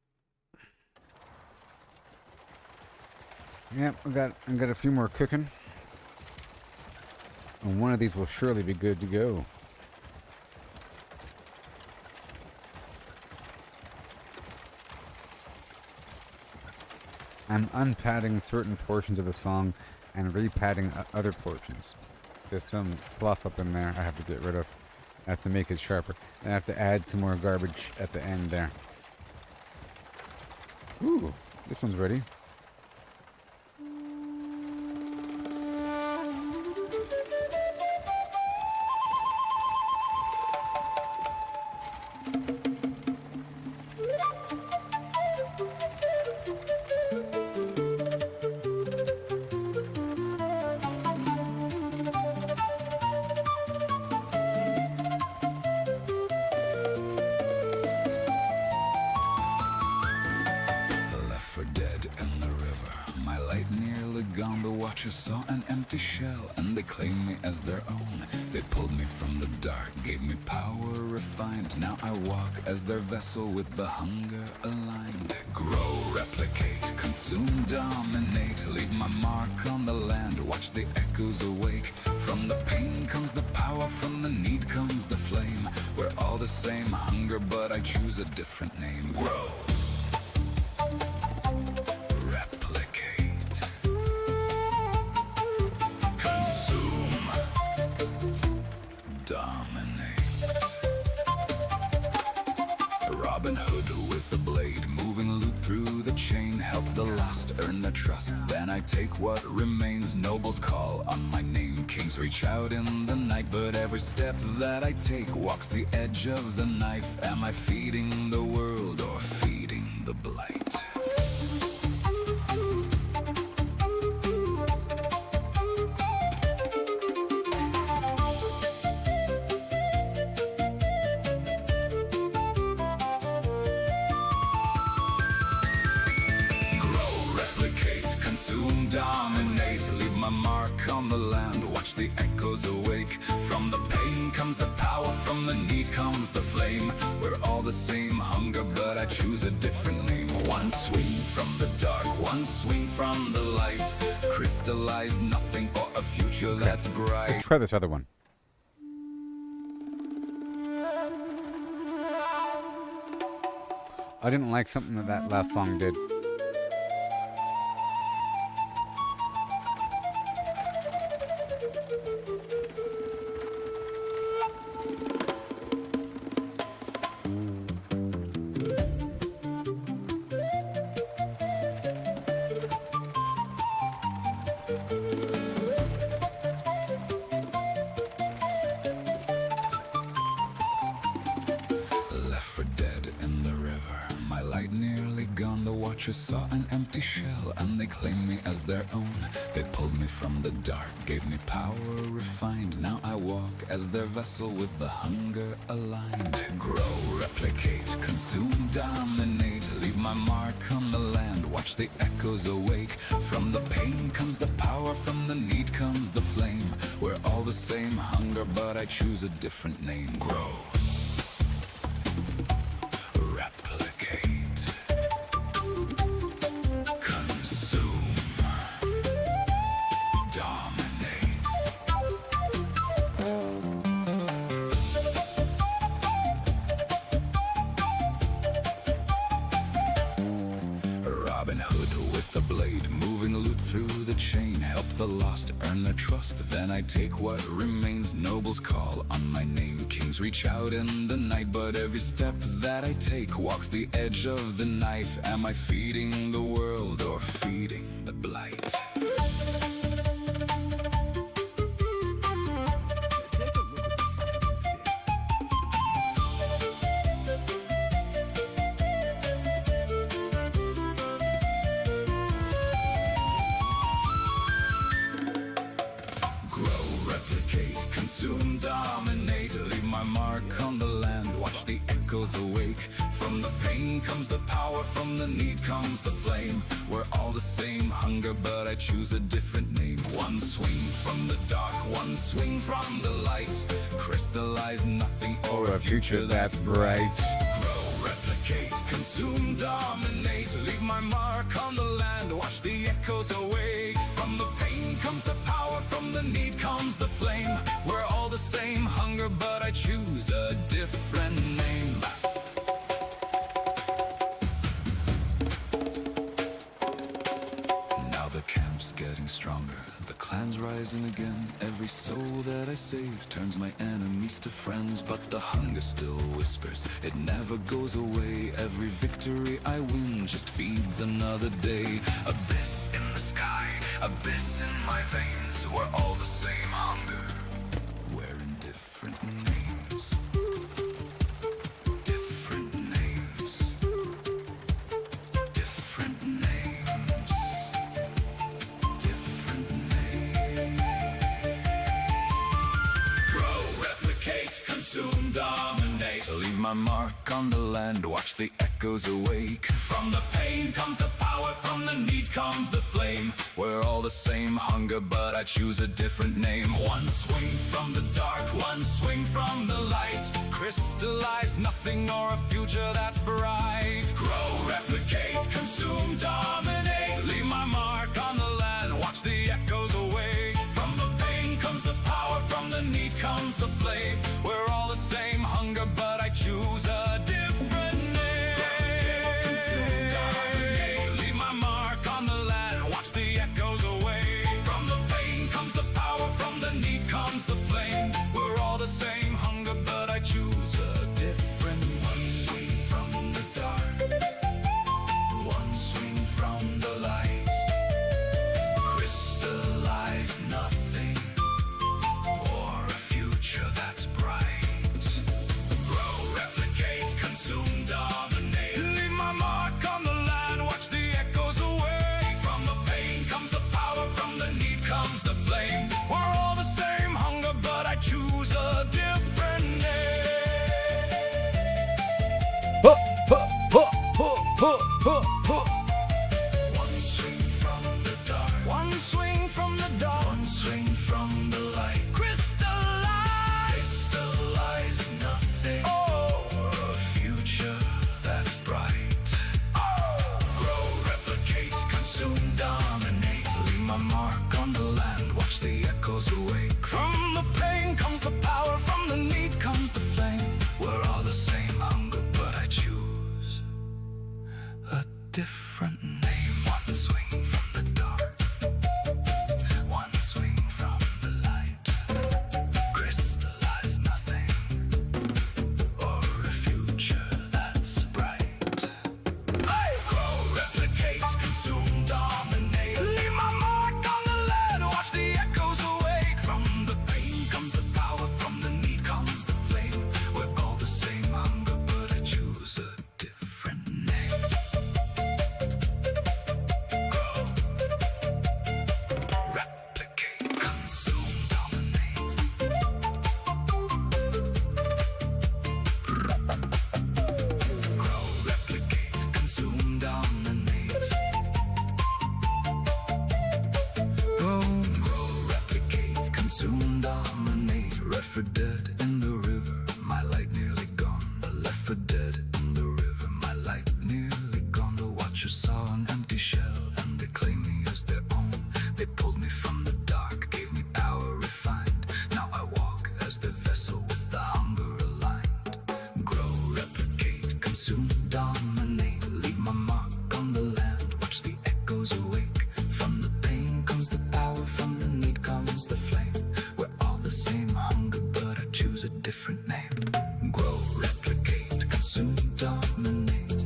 Yep, I got a few more cooking, and one of these will surely be good to go. I'm unpadding certain portions of the song and repadding other portions. There's some fluff up in there I have to get rid of. I have to make it sharper. I have to add some more garbage at the end there. Ooh, this one's ready. Saw an empty shell and they claimed me as their own. They pulled me from the dark, gave me power refined. Now I walk as their vessel with the hunger aligned. Grow, replicate, consume, dominate. Leave my mark on the land, watch the echoes awake. From the pain comes the power, from the need comes the flame. We're all the same hunger, but I choose a different name. Grow. Then I take what remains. Nobles call on my name. Kings reach out in the night. But every step that I take walks the edge of the knife. Am I feeding the world or feeding the blight? Dominate, leave my mark on the land, watch the echoes awake. From the pain comes the power, from the need comes the flame. We're all the same hunger, but I choose a different name. One swing from the dark, one swing from the light. Crystallize nothing or a future that's bright. Let's try this other one. I didn't like something that last song did. fortress saw an empty shell, and they claimed me as their own. They pulled me from the dark, gave me power refined. Now I walk as their vessel with the hunger aligned. Grow, replicate, consume, dominate. Leave my mark on the land, watch the echoes awake. From the pain comes the power, from the need comes the flame. We're all the same hunger, but I choose a different name. Grow, replicate, consume, dominate. Robin Hood with a blade, moving loot through the chain. Help the lost, earn their trust, then I take what remains. Nobles call on my name, kings reach out in the night. But every step that I take walks the edge of the knife. Am I feeding the world or feeding the blight? Consume, dominate, leave my mark on the land, watch the echoes awake. From the pain comes the power, from the need comes the flame. We're all the same hunger, but I choose a different name. One swing from the dark, one swing from the light. Crystallize nothing or a future that's bright. Grow, replicate, consume, dominate, leave my mark on the land, watch the echoes awake. From the pain comes the power, from the need comes the flame. We're all the same hunger, but I choose a different name. Now the camp's getting stronger, the clan's rising again. Every soul that I save turns my enemies to friends. But the hunger still whispers, it never goes away. Every victory I win just feeds another day. Abyss in the sky, abyss in my veins. We're all the same hunger, wearing different names. Different names. Different names. Different names. Grow, replicate, consume, dominate. Leave my mark on the land, watch the echoes awake. From the pain comes the power, from the need comes the flame. We're all the same hunger, but I choose a different name. One swing from the dark, one swing from the light. Crystallize nothing or a future that's bright. Grow, replicate, consume, dominate. Leave my mark on the land, watch the echoes awake. From the pain comes the power, from the need comes the flame. We're all the same hunger, but I choose a different name. Consume, dominate. Leave my mark on the land, watch the echoes away. From the pain comes the power, from the need comes the flame. We're all the same hunger, but I choose a different one. Swing from the dark, one swing from They pulled me from the dark, gave me power refined. Now I walk as the vessel with the hunger aligned. Grow, replicate, consume, dominate. Leave my mark on the land, watch the echoes awake. From the pain comes the power, from the need comes the flame. We're all the same hunger, but I choose a different name. Grow, replicate, consume, dominate.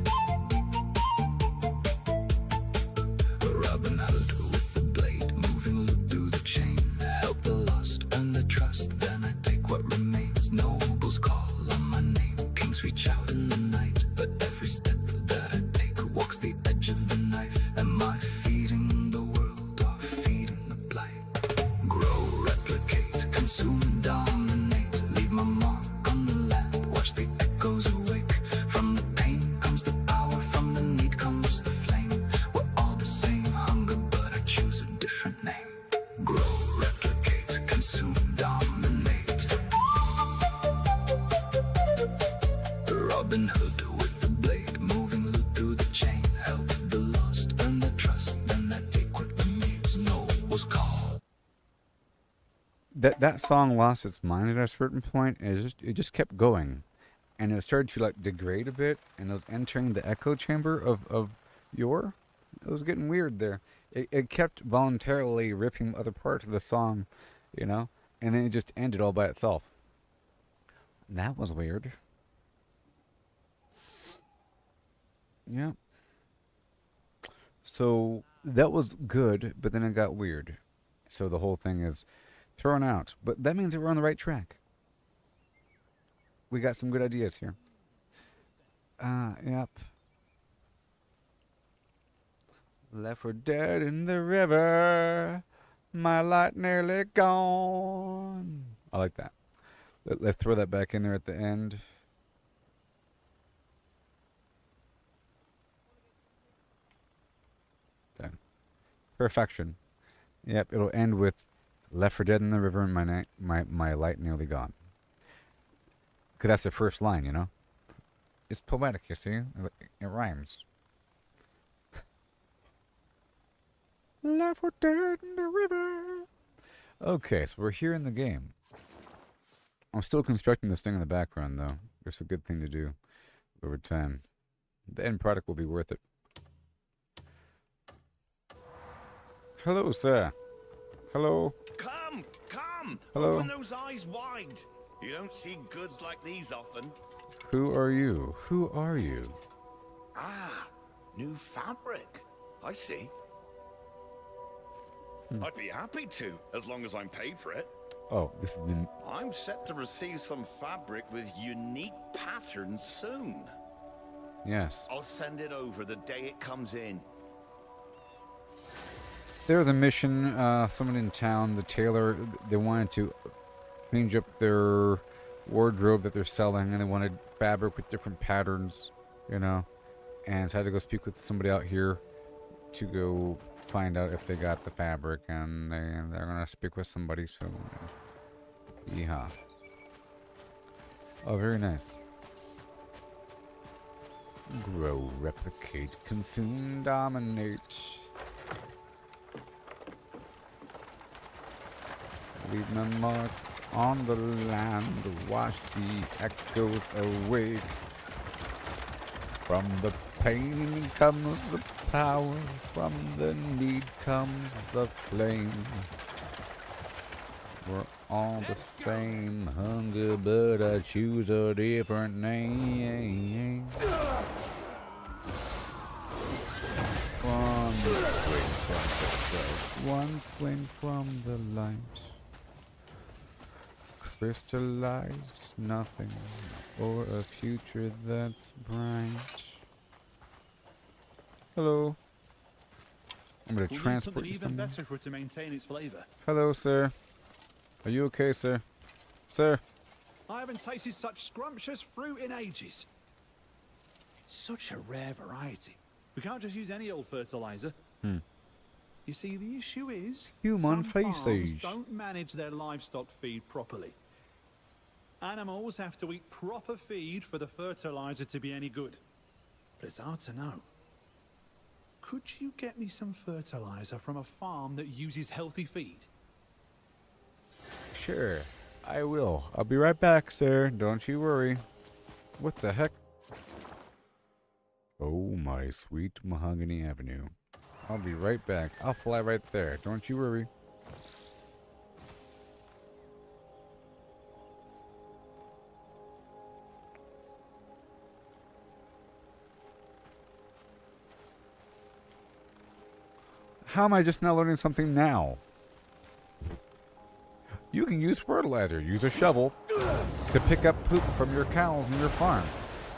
Robin Hood with the blade, moving loot through the chain. Help the lost, earn the trust, then I take what remains. Nobles call on my name, kings reach out in the night. But every step that I take walks the edge of the knife. Am I feeding the world or feeding the blight? Grow, replicate, consume, dominate. Leave my mark on the land, watch the echoes awake. From the pain comes the power, from the need comes the flame. We're all the same hunger, but I choose a different name. Grow, replicate, consume, dominate. Robin Hood with the blade, moving loot through the chain. Help the lost, earn the trust, then I take what remains. Nobles call. That song lost its mind at a certain point, and it just kept going, and it started to like degrade a bit, and it was entering the echo chamber of Yor. It was getting weird there. It kept voluntarily ripping other parts of the song, you know, and then it just ended all by itself. That was weird. Yeah. So that was good, but then it got weird. So the whole thing is thrown out. But that means that we're on the right track. We got some good ideas here. Yep. Left for dead in the river. My light nearly gone. I like that. Let's throw that back in there at the end. Then. Perfection. Yep, it'll end with left for dead in the river and my light nearly gone. Because that's the first line, you know? It's poetic, you see? It rhymes. Left for dead in the river. Okay, so we're here in the game. I'm still constructing this thing in the background, though. It's a good thing to do over time. The end product will be worth it. Hello, sir. Hello. Come! Hello. Open those eyes wide. You don't see goods like these often. Who are you? Who are you? Ah, new fabric. I see. I'd be happy to, as long as I'm paid for it. Oh, this is the... I'm set to receive some fabric with unique patterns soon. Yes. I'll send it over the day it comes in. There's a mission, someone in town, the tailor, they wanted to change up their wardrobe that they're selling, and they wanted fabric with different patterns, you know. And so I had to go speak with somebody out here to go find out if they got the fabric, and they're going to speak with somebody soon. Yeehaw. Oh, very nice. Grow, replicate, consume, dominate. Leave my mark on the land, wash the echoes away. From the pain comes the power, from the need comes the flame. We're all the same hunger, but I choose a different name. One swing from the dark, one swing from the light. Crystallized nothing, or a future that's bright. Hello. I'm gonna transport you something even somewhere. better for it to maintain its flavor. Hello, sir. Are you okay, sir? Sir? I haven't tasted such scrumptious fruit in ages. It's such a rare variety. We can't just use any old fertilizer. You see, the issue is Human some farms faces. don't manage their livestock feed properly. Animals have to eat proper feed for the fertilizer to be any good. But it's hard to know. Could you get me some fertilizer from a farm that uses healthy feed? Sure, I will. I'll be right back, sir. Don't you worry. What the heck? Oh, my sweet Mahogany Avenue. I'll be right back. I'll fly right there. Don't you worry. How am I just now learning something now? You can use fertilizer. Use a shovel to pick up poop from your cows in your farm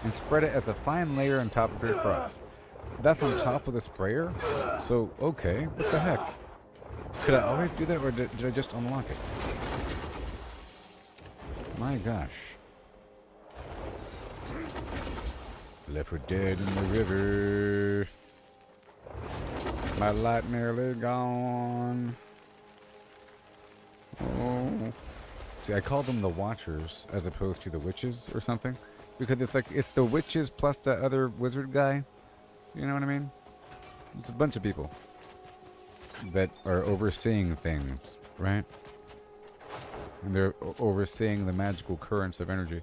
and spread it as a fine layer on top of your crops. That's on top of the sprayer? So, okay, what the heck? Could I always do that, or did I just unlock it? My gosh. Left for dead in the river. My light nearly gone. Oh. See, I call them the Watchers as opposed to the Witches or something. Because it's like, it's the Witches plus the other wizard guy. You know what I mean? It's a bunch of people that are overseeing things, right? And they're overseeing the magical currents of energy.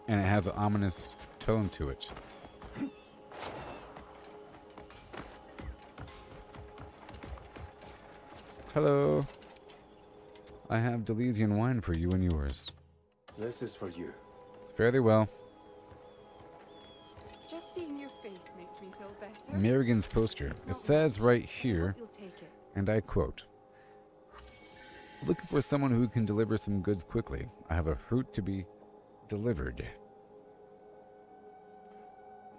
And it has an ominous tone to it. Hello. I have Delesian wine for you and yours. This is for you. Fairly well. Just seeing your face makes me feel better. Merrigan's poster. It says right here, and I quote, "Looking for someone who can deliver some goods quickly. I have a fruit to be delivered.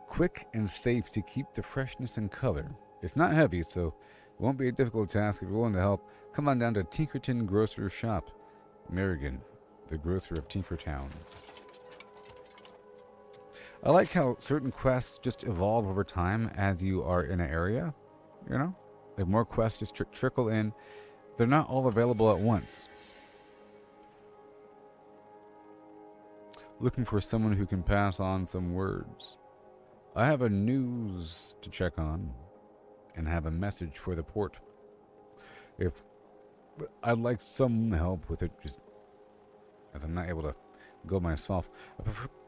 Quick and safe to keep the freshness and color. It's not heavy, so it won't be a difficult task if you're willing to help. Come on down to Tinkerton Grocer's shop. Merrigan, the grocer of Tinkertown." I like how certain quests just evolve over time as you are in an area, you know? Like more quests just trickle in. They're not all available at once. Looking for someone who can pass on some words. I have a news to check on and have a message for the port. If I'd like some help with it, just as I'm not able to go myself.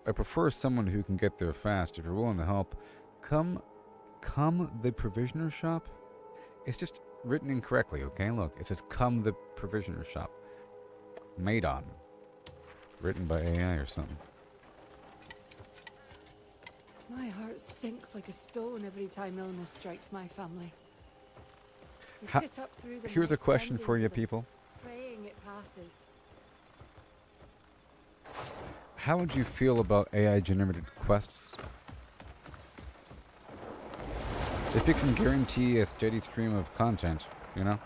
I prefer someone who can get there fast. If you're willing to help, come the provisioner shop. It's just written incorrectly, okay? Look, it says come the provisioner shop. Maidon. Written by AI or something. My heart sinks like a stone every time illness strikes my family. We sit up through the Here's a night question tending for to you them, people. praying it passes. How would you feel about AI-generated quests? If it can guarantee a steady stream of content, you know?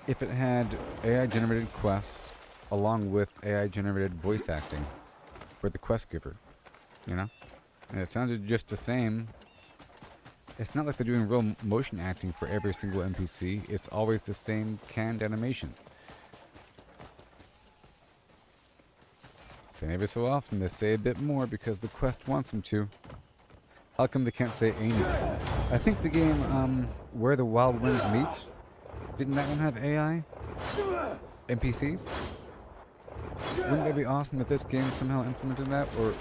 If it had AI-generated quests along with AI-generated voice acting for the quest giver, you know? And it sounded just the same. It's not like they're doing real motion acting for every single NPC. It's always the same canned animations. And every so often they say a bit more because the quest wants them to. How come they can't say anything? I think the game, Where the Wild Winds Meet, didn't that one have AI? NPCs? Wouldn't that be awesome if this game somehow implemented that? Or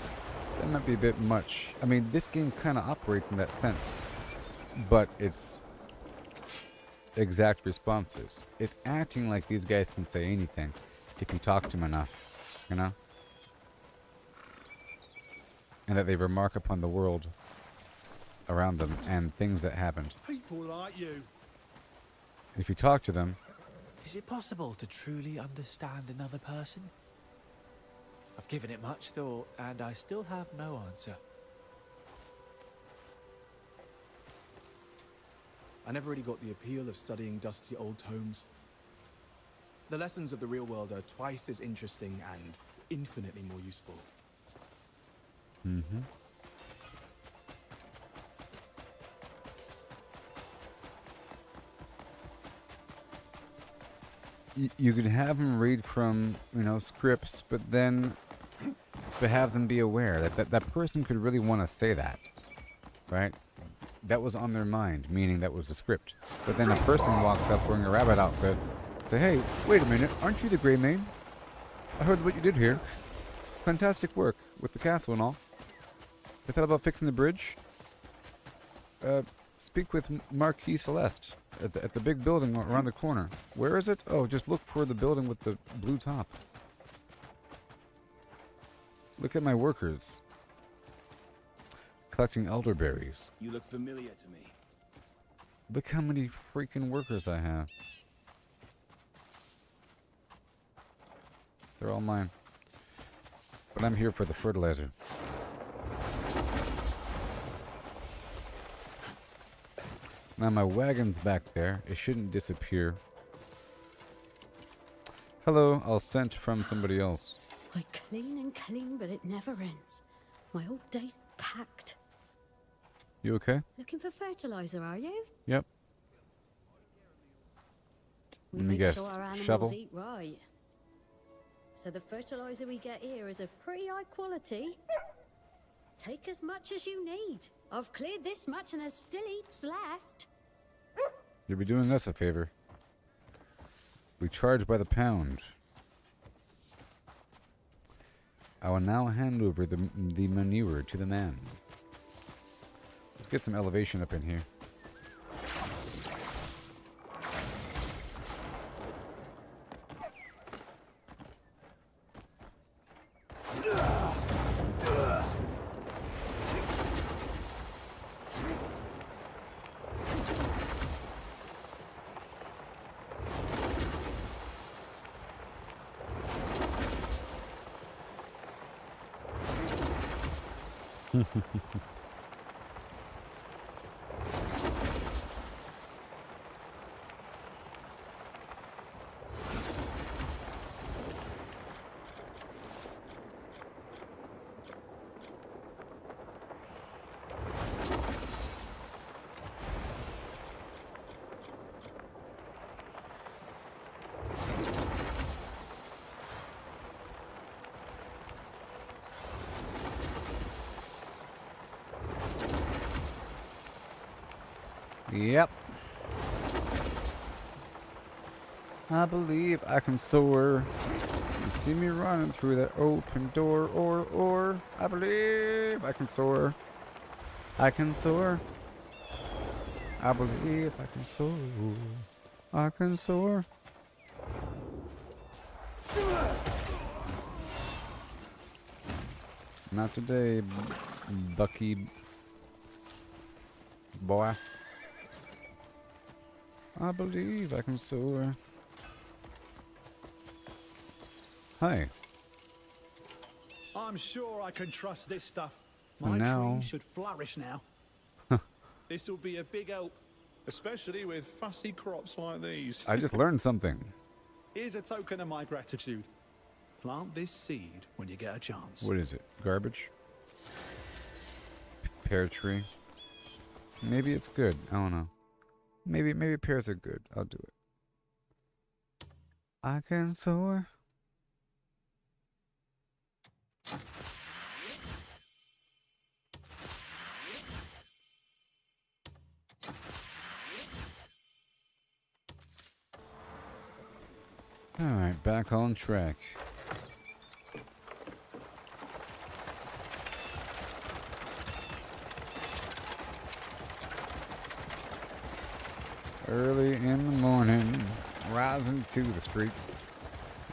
that might be a bit much. I mean, this game kind of operates in that sense. But it's exact responses. It's acting like these guys can say anything if you talk to them enough, you know? And that they remark upon the world around them and things that happened. People like you. If you talk to them, Is it possible to truly understand another person? I've given it much thought, and I still have no answer. I never really got the appeal of studying dusty old tomes. The lessons of the real world are twice as interesting and infinitely more useful. mm-hmm. You could have them read from, you know, scripts, but then to have them be aware that person could really want to say that, right? That was on their mind, meaning that was a script. But then a person walks up wearing a rabbit outfit, say, "Hey, wait a minute, aren't you the Grey Mane? I heard what you did here. Fantastic work with the castle and all. I thought about fixing the bridge. Speak with Marquis Celeste at the big building around the corner. Where is it? Oh, just look for the building with the blue top. Look at my workers. Collecting elderberries. You look familiar to me. Look how many freaking workers I have. They're all mine. But I'm here for the fertilizer. Now my wagon's back there. It shouldn't disappear. Hello, I'll sent from somebody else. I clean and clean, but it never ends. My whole day's packed. You okay? Looking for fertilizer, are you? Yep. We Let me make guess. sure our animals Shovel? eat right. So the fertilizer we get here is of pretty high quality. Take as much as you need. I've cleared this much and there's still heaps left. You'll be doing us a favor. We charge by the pound. I will now hand over the manure to the man. Let's get some elevation up in here. Yep. I believe I can soar. You see me running through that open door, or I believe I can soar. I can soar. I believe I can soar. I can soar. Not today, Bucky boy. I believe I can soar. Hi. I'm sure I can trust this stuff. My now. tree should flourish now. This will be a big help, especially with fussy crops like these. I just learned something. Here's a token of my gratitude. Plant this seed when you get a chance. What is it? Garbage? Pear tree? Maybe it's good. I don't know. Maybe pears are good. I'll do it. I can soar. Alright, back on track. Early in the morning, rising to the street.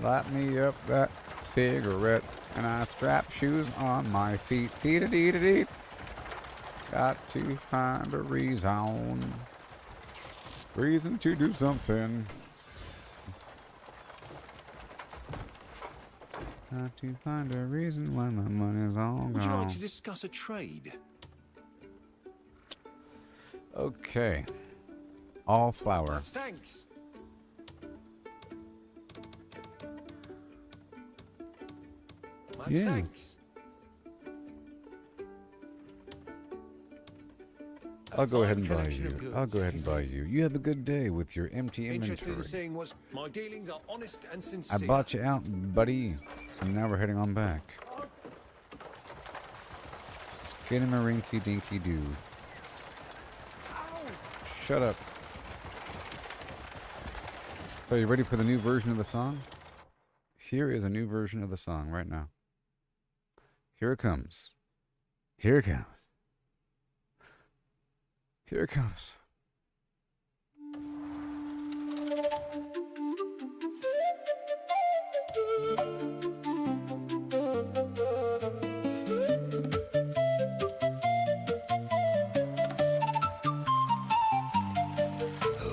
Light me up that cigarette, and I strap shoes on my feet. Dee-da-dee-da-dee. Got to find a reason to do something. Got to find a reason why my money's all gone. Would you like to discuss a trade? Okay. All flour. Thanks. Yeah. Thanks. I'll go ahead and buy you. I'll go ahead and buy you. You have a good day with your empty Interested in inventory. seeing what's my dealings are honest and sincere. I bought you out, buddy. And now we're heading on back. Get him a rinky dinky doo. Shut up. So, you ready for the new version of the song? Here is a new version of the song right now. Here it comes. Here it comes. Here it comes.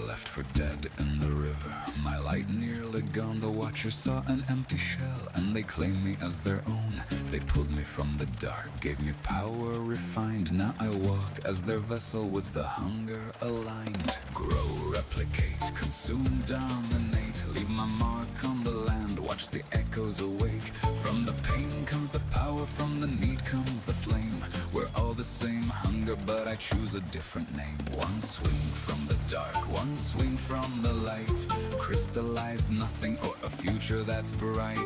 Left for dead in the river, my light nearly gone. The watcher saw an empty shell, and they claimed me as their own. They pulled me from the dark, gave me power refined. Now I walk as their vessel with the hunger aligned. Grow, replicate, consume, dominate. Leave my mark on the land, watch the echoes awake. From the pain comes the power, from the need comes the flame. We're all the same hunger, but I choose a different name. One swing from the dark, one swing from the light. Crystallized nothing or a future that's bright.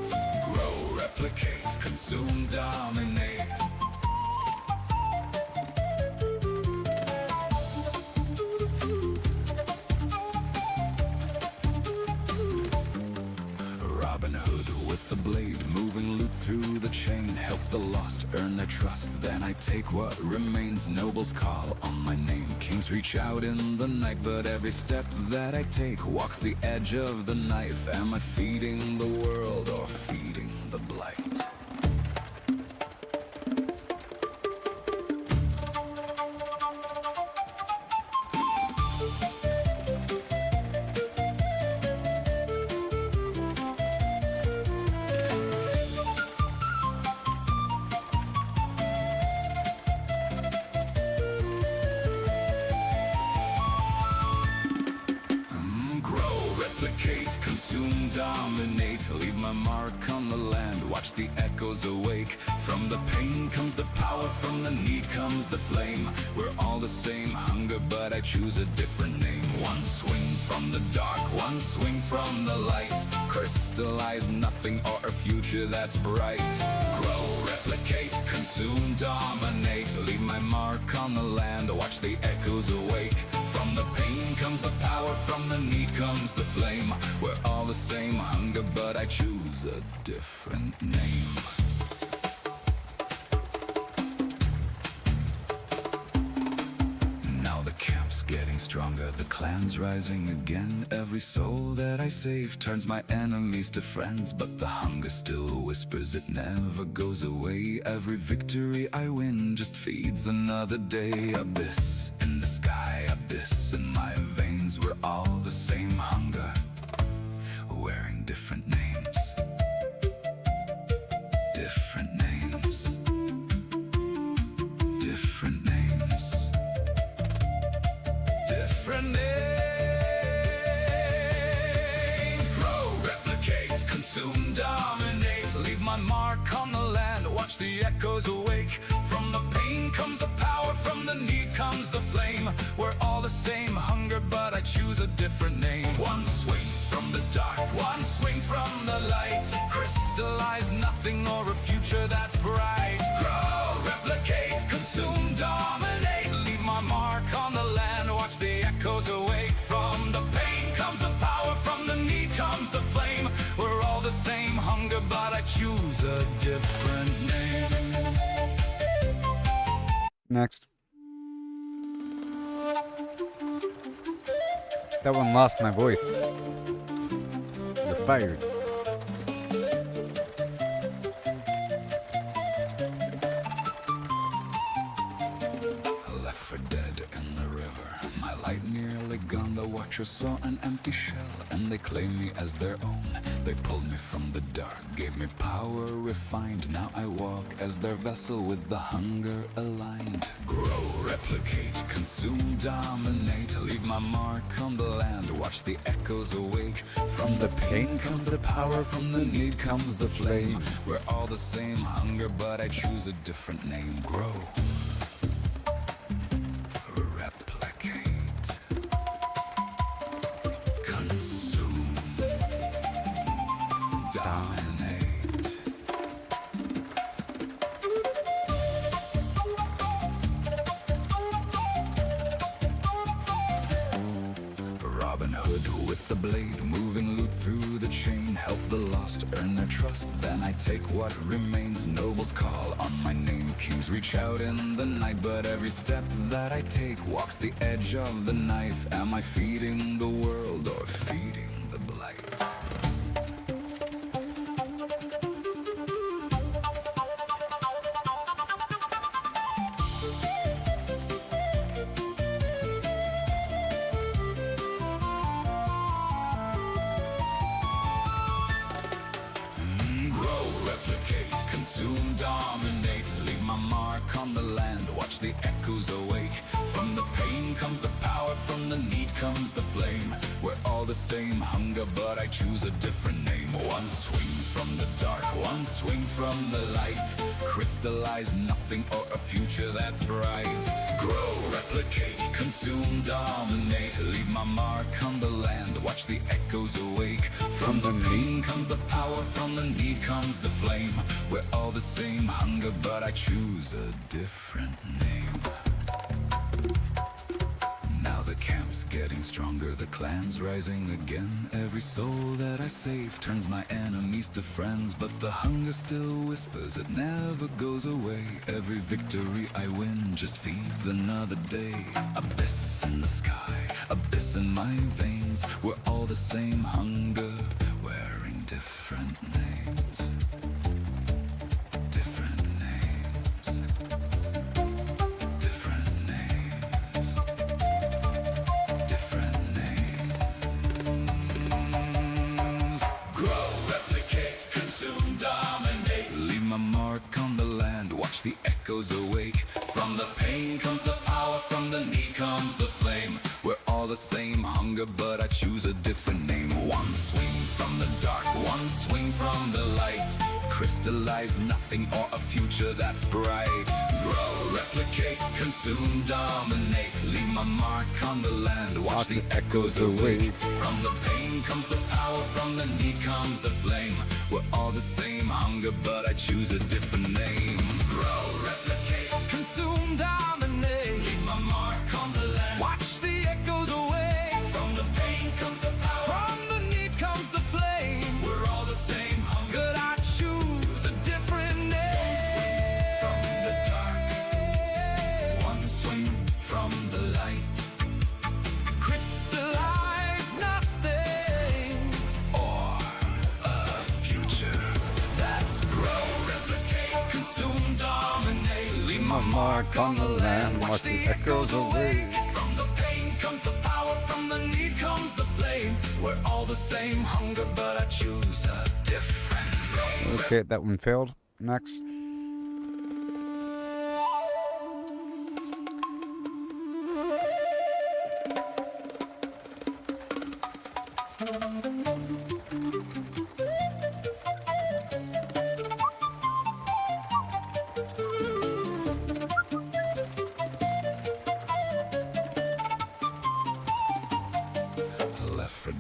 Grow, replicate, consume, dominate. Robin Hood with the blade, moving loot through the chain. Help the lost earn their trust, then I take what remains. Nobles call on my name, kings reach out in the night. But every step that I take walks the edge of the knife. Am I feeding the world or feeding the blight? Replicate, consume, dominate. Leave my mark on the land, watch the echoes awake. From the pain comes the power, from the need comes the flame. We're all the same hunger, but I choose a different name. One swing from the dark, one swing from the light. Crystallize nothing or a future that's bright. Grow, replicate, consume, dominate. Leave my mark on the land, watch the echoes awake. From the pain comes the power, from the need comes the flame. We're all the same hunger, but I choose a different name. Now the camp's getting stronger, the clan's rising again. Every soul that I save turns my enemies to friends. But the hunger still whispers, it never goes away. Every victory I win just feeds another day. Abyss in the sky, abyss in my veins. We're all the same hunger, wearing different names. Different names. Different names. Different names. Grow, replicate, consume, dominate. Leave my mark on the land, watch the echoes awake. From the pain comes the power, from the need comes the flame. We're all the same hunger, but I choose a different name. One swing from the dark, one swing from the light. Crystallize nothing or a future that's bright. Grow, replicate, consume, dominate. Leave my mark on the land, watch the echoes awake. From the pain comes the power, from the need comes the flame. We're all the same hunger, but I choose a different name. Next. That one lost my voice. You're fired. Left for dead in the river, my light nearly gone. The watcher saw an empty shell, and they claimed me as their own. They pulled me from the dark, gave me power refined. Now I walk as their vessel with the hunger aligned. Grow, replicate, consume, dominate. Leave my mark on the land, watch the echoes awake. From the pain comes the power, from the need comes the flame. We're all the same hunger, but I choose a different name. Grow, replicate, consume, dominate. Robin Hood with the blade, moving loot through the chain. Help the lost, earn their trust, then I take what remains. Nobles call on my name, kings reach out in the night. But every step that I take walks the edge of the knife. Am I feeding the world or feeding the blight? Consume, dominate, leave my mark on the land. Watch the echoes awake. From the pain comes the power, from the need comes the flame. We're all the same hunger, but I choose a different name. One swing from the dark, one swing from the light. Crystallize nothing or a future that's bright. Grow, replicate, consume, dominate, leave my mark on the land. Watch the echoes awake. From the pain comes the power, from the need comes the flame. We're all the same hunger, but I choose a different name. Now the camp's getting stronger, the clan's rising again. Every soul that I save turns my enemies to friends. But the hunger still whispers, it never goes away. Every victory I win just feeds another day. Abyss in the sky, abyss in my veins. We're all the same hunger, wearing different names. The echoes awake. From the pain comes the power, from the need comes the flame. We're all the same hunger, but I choose a different name. One swing from the dark, one swing from the light. Crystallize nothing or a future that's bright. Grow, replicate, consume, dominate, leave my mark on the land. Watch the echoes awake. From the pain comes the power, from the need comes the flame. We're all the same hunger, but I choose a different name. Grow, replicate, consume, dominate, leave my mark on the land. Watch the echoes away. From the pain comes the power, from the need comes the flame. We're all the same hunger, but I choose a different name. From the dark, one swing from the light. Crystallize nothing or a future that's grow, replicate, consume, dominate, leave my mark on the land. Watch the echoes away. From the pain comes the power, from the need comes the flame. We're all the same hunger, but I choose a different name. Okay, that one failed. Next.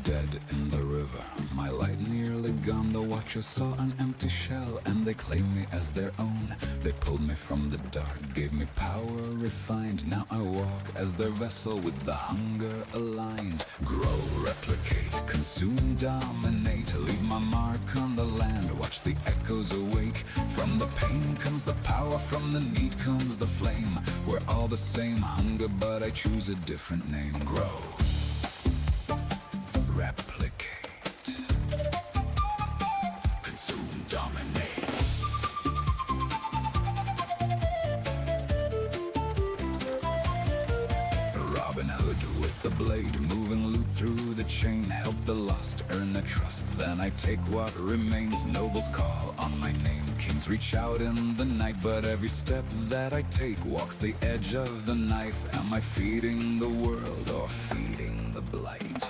Dead in the river, my light nearly gone. The watchers saw an empty shell and they claimed me as their own. They pulled me from the dark, gave me power refined. Now I walk as their vessel with the hunger aligned. Grow, replicate, consume, dominate, leave my mark on the land. Watch the echoes awake. From the pain comes the power, from the need comes the flame. We're all the same hunger, but I choose a different name. Grow, replicate, consume, dominate. Robin Hood with the blade, moving loot through the chain. Help the lost, earn their trust, then I take what remains. Nobles call on my name, kings reach out in the night. But every step that I take walks the edge of the knife. Am I feeding the world or feeding the blight?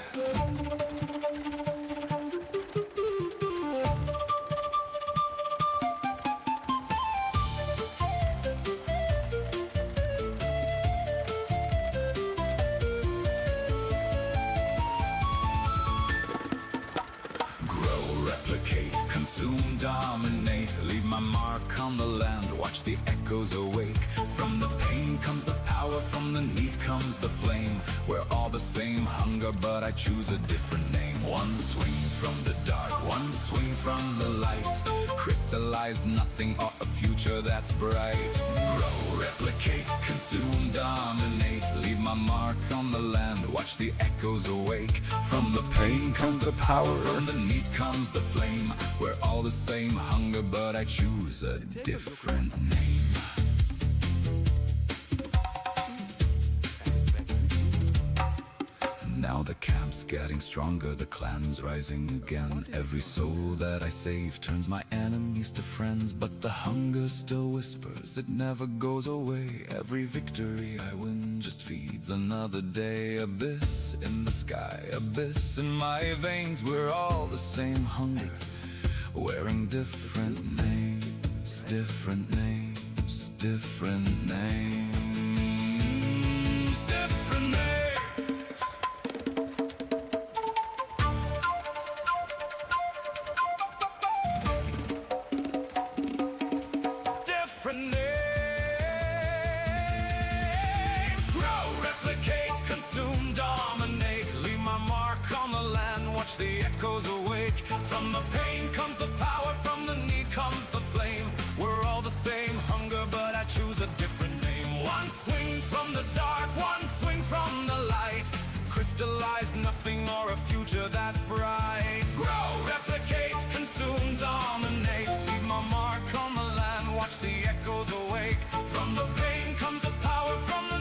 Consume, dominate, leave my mark on the land. Watch the echoes awake. From the pain comes the power, from the need comes the flame. We're all the the same hunger, but I choose a different name. One swing from the dark, one swing from the light. Crystallized nothing or a future that's bright. Grow, replicate, consume, dominate. Leave my mark on the land, watch the echoes awake. From the pain comes the power, from the need comes the flame. We're all the same hunger, but I choose a different name. Now the camp's getting stronger, the clan's rising again. Every soul that I save turns my enemies to friends. But the hunger still whispers, it never goes away. Every victory I win just feeds another day. Abyss in the sky, abyss in my veins. We're all the same hunger, wearing different names, different names, different names, different names. Different names. Grow, replicate, consume, dominate. Leave my mark on the land, watch the echoes awake. From the pain comes the power, from the need comes the flame. We're all the same hunger, but I choose a different name. One swing from the dark, one swing from the light. Crystallize nothing or a future that's bright. Grow, replicate, consume, dominate. Leave my mark on the land, watch the echoes awake. From the pain comes the power, from the...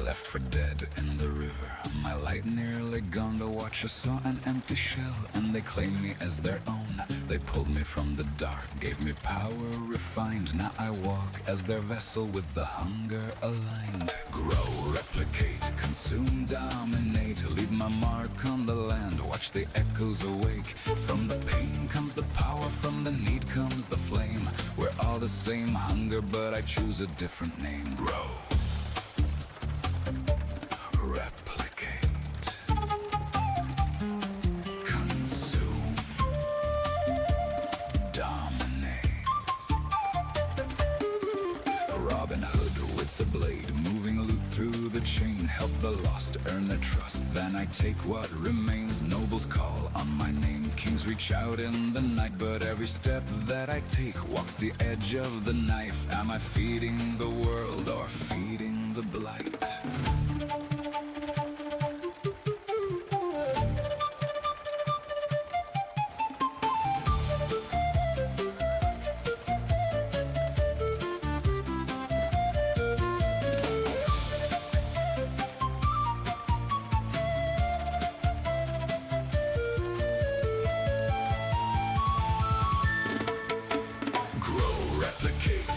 Left for dead in the river, my light nearly gone. To watch I saw an empty shell, and they claimed me as their own. They pulled me from the dark, gave me power refined. Now I walk as their vessel with the hunger aligned. Grow, replicate, consume, dominate. Leave my mark on the land, watch the echoes awake. From the pain comes the power, from the need comes the flame. We're all the same hunger, but I choose a different name. Grow, replicate, consume, dominate. Robin Hood with the blade, moving loot through the chain. Help the lost earn their trust, then I take what remains. Nobles call on my name, kings reach out in the night. But every step that I take walks the edge of the knife. Am I feeding the world or feeding the blight?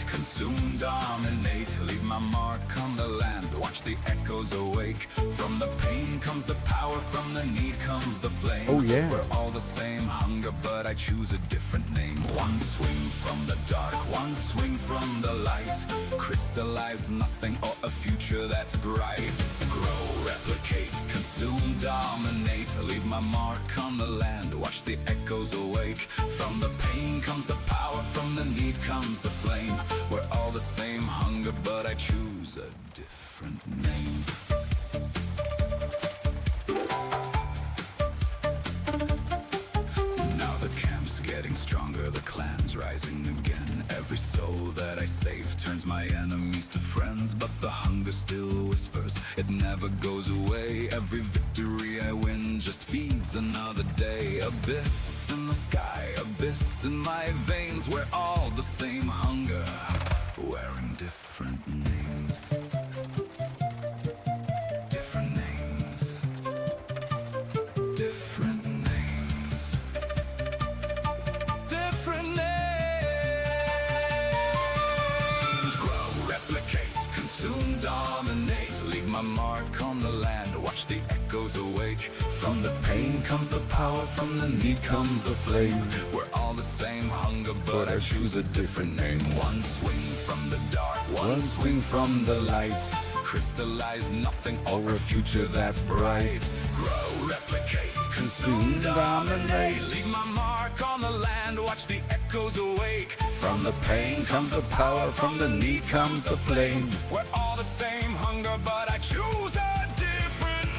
Consume, dominate, leave my mark on the land, watch the echoes awake. From the pain comes the power, from the need comes the flame. Oh yeah. We're all the same hunger, but I choose a different name. One swing from the dark, one swing from the light. Crystallized nothing or a future that's bright. Grow, replicate, consume, dominate. Leave my mark on the land, watch the echoes awake. From the pain comes the power, from the need comes the flame. We're all the same hunger, but I choose a different name. Now the camp's getting stronger, the clan's rising again. Every soul that I save turns my enemies to friends. But the hunger still whispers, it never goes away. Every victory I win just feeds another day. Abyss in the sky, abyss in my veins. We're all the same hunger, wearing different names. Different names. Different names. Different names. Grow, replicate, consume, dominate. Leave my mark on the land, watch the echoes awake. From the pain comes the power, from the need comes the flame. We're all the same hunger, but I choose a different name. One swing from the dark, one swing from the light. Crystallize nothing or a future that's bright. Grow, replicate, consume, dominate. Leave my mark on the land, watch the echoes awake. From the pain comes the power, from the need comes the flame. We're all the same hunger, but I choose a different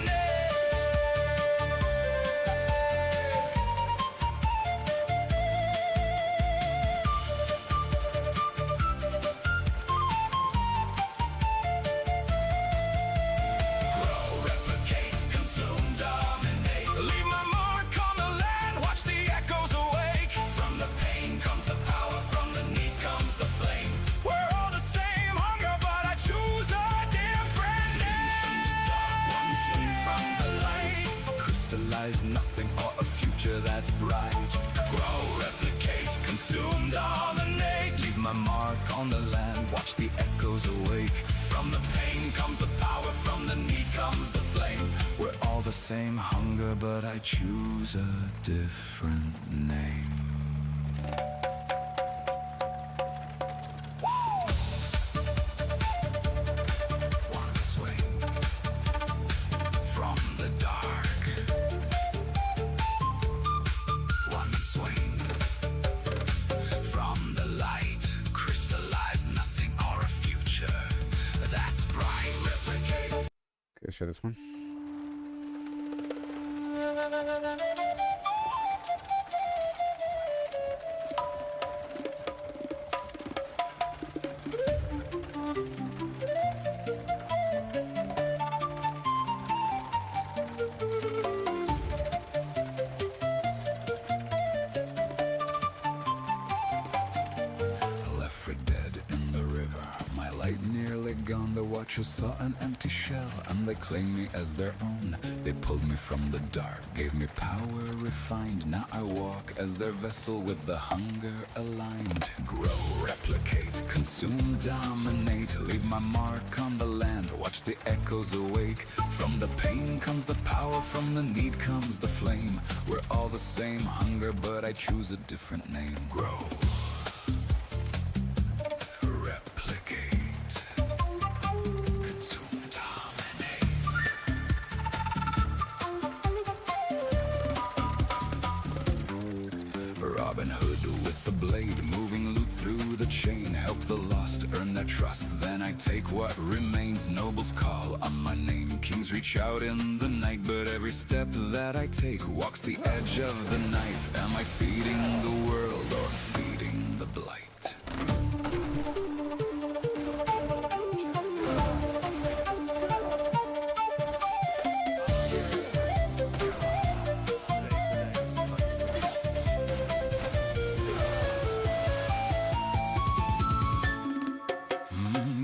nothing or a future that's bright. Grow, replicate, consume, dominate. Leave my mark on the land, watch the echoes awake. From the pain comes the power, from the need comes the flame. We're all the same hunger, but I choose a different name. One swing from the dark. One swing from the light. Crystallize nothing or a future that's bright. Replicate. Okay, let's try this one. Left for dead in the river, my light nearly gone. The watchers saw an empty shell and they claimed me as their own. They pulled me from the dark, gave me power refined. Now I walk as their vessel with the hunger aligned. Grow, replicate, consume, dominate. Leave my mark on the land, watch the echoes awake. From the pain comes the power, from the need comes the flame. We're all the same hunger, but I choose a different name. Grow, replicate, consume, dominate. Robin Hood with the blade, moving loot through the chain. Help the lost earn their trust, then I take what remains. Nobles call on my name, kings reach out in the night. But every step that I take walks the edge of the knife. Am I feeding the world or feeding the blight?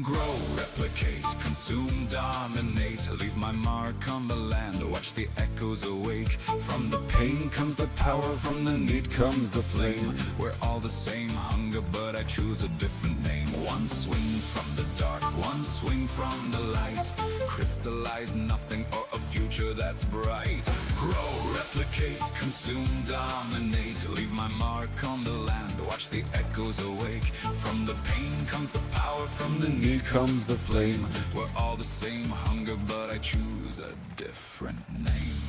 Grow, replicate, consume, dominate. Leave my mark on the land, watch the echoes awake. From the pain comes the power, from the need comes the flame. We're all the same hunger, but I choose a different name. One swing from the dark, one swing from the light. Crystallize nothing or a future that's bright. Grow, replicate, consume, dominate. Leave my mark on the land, watch the echoes awake. From the pain comes the power, from the need comes the flame. We're all the same hunger, but I choose a different name.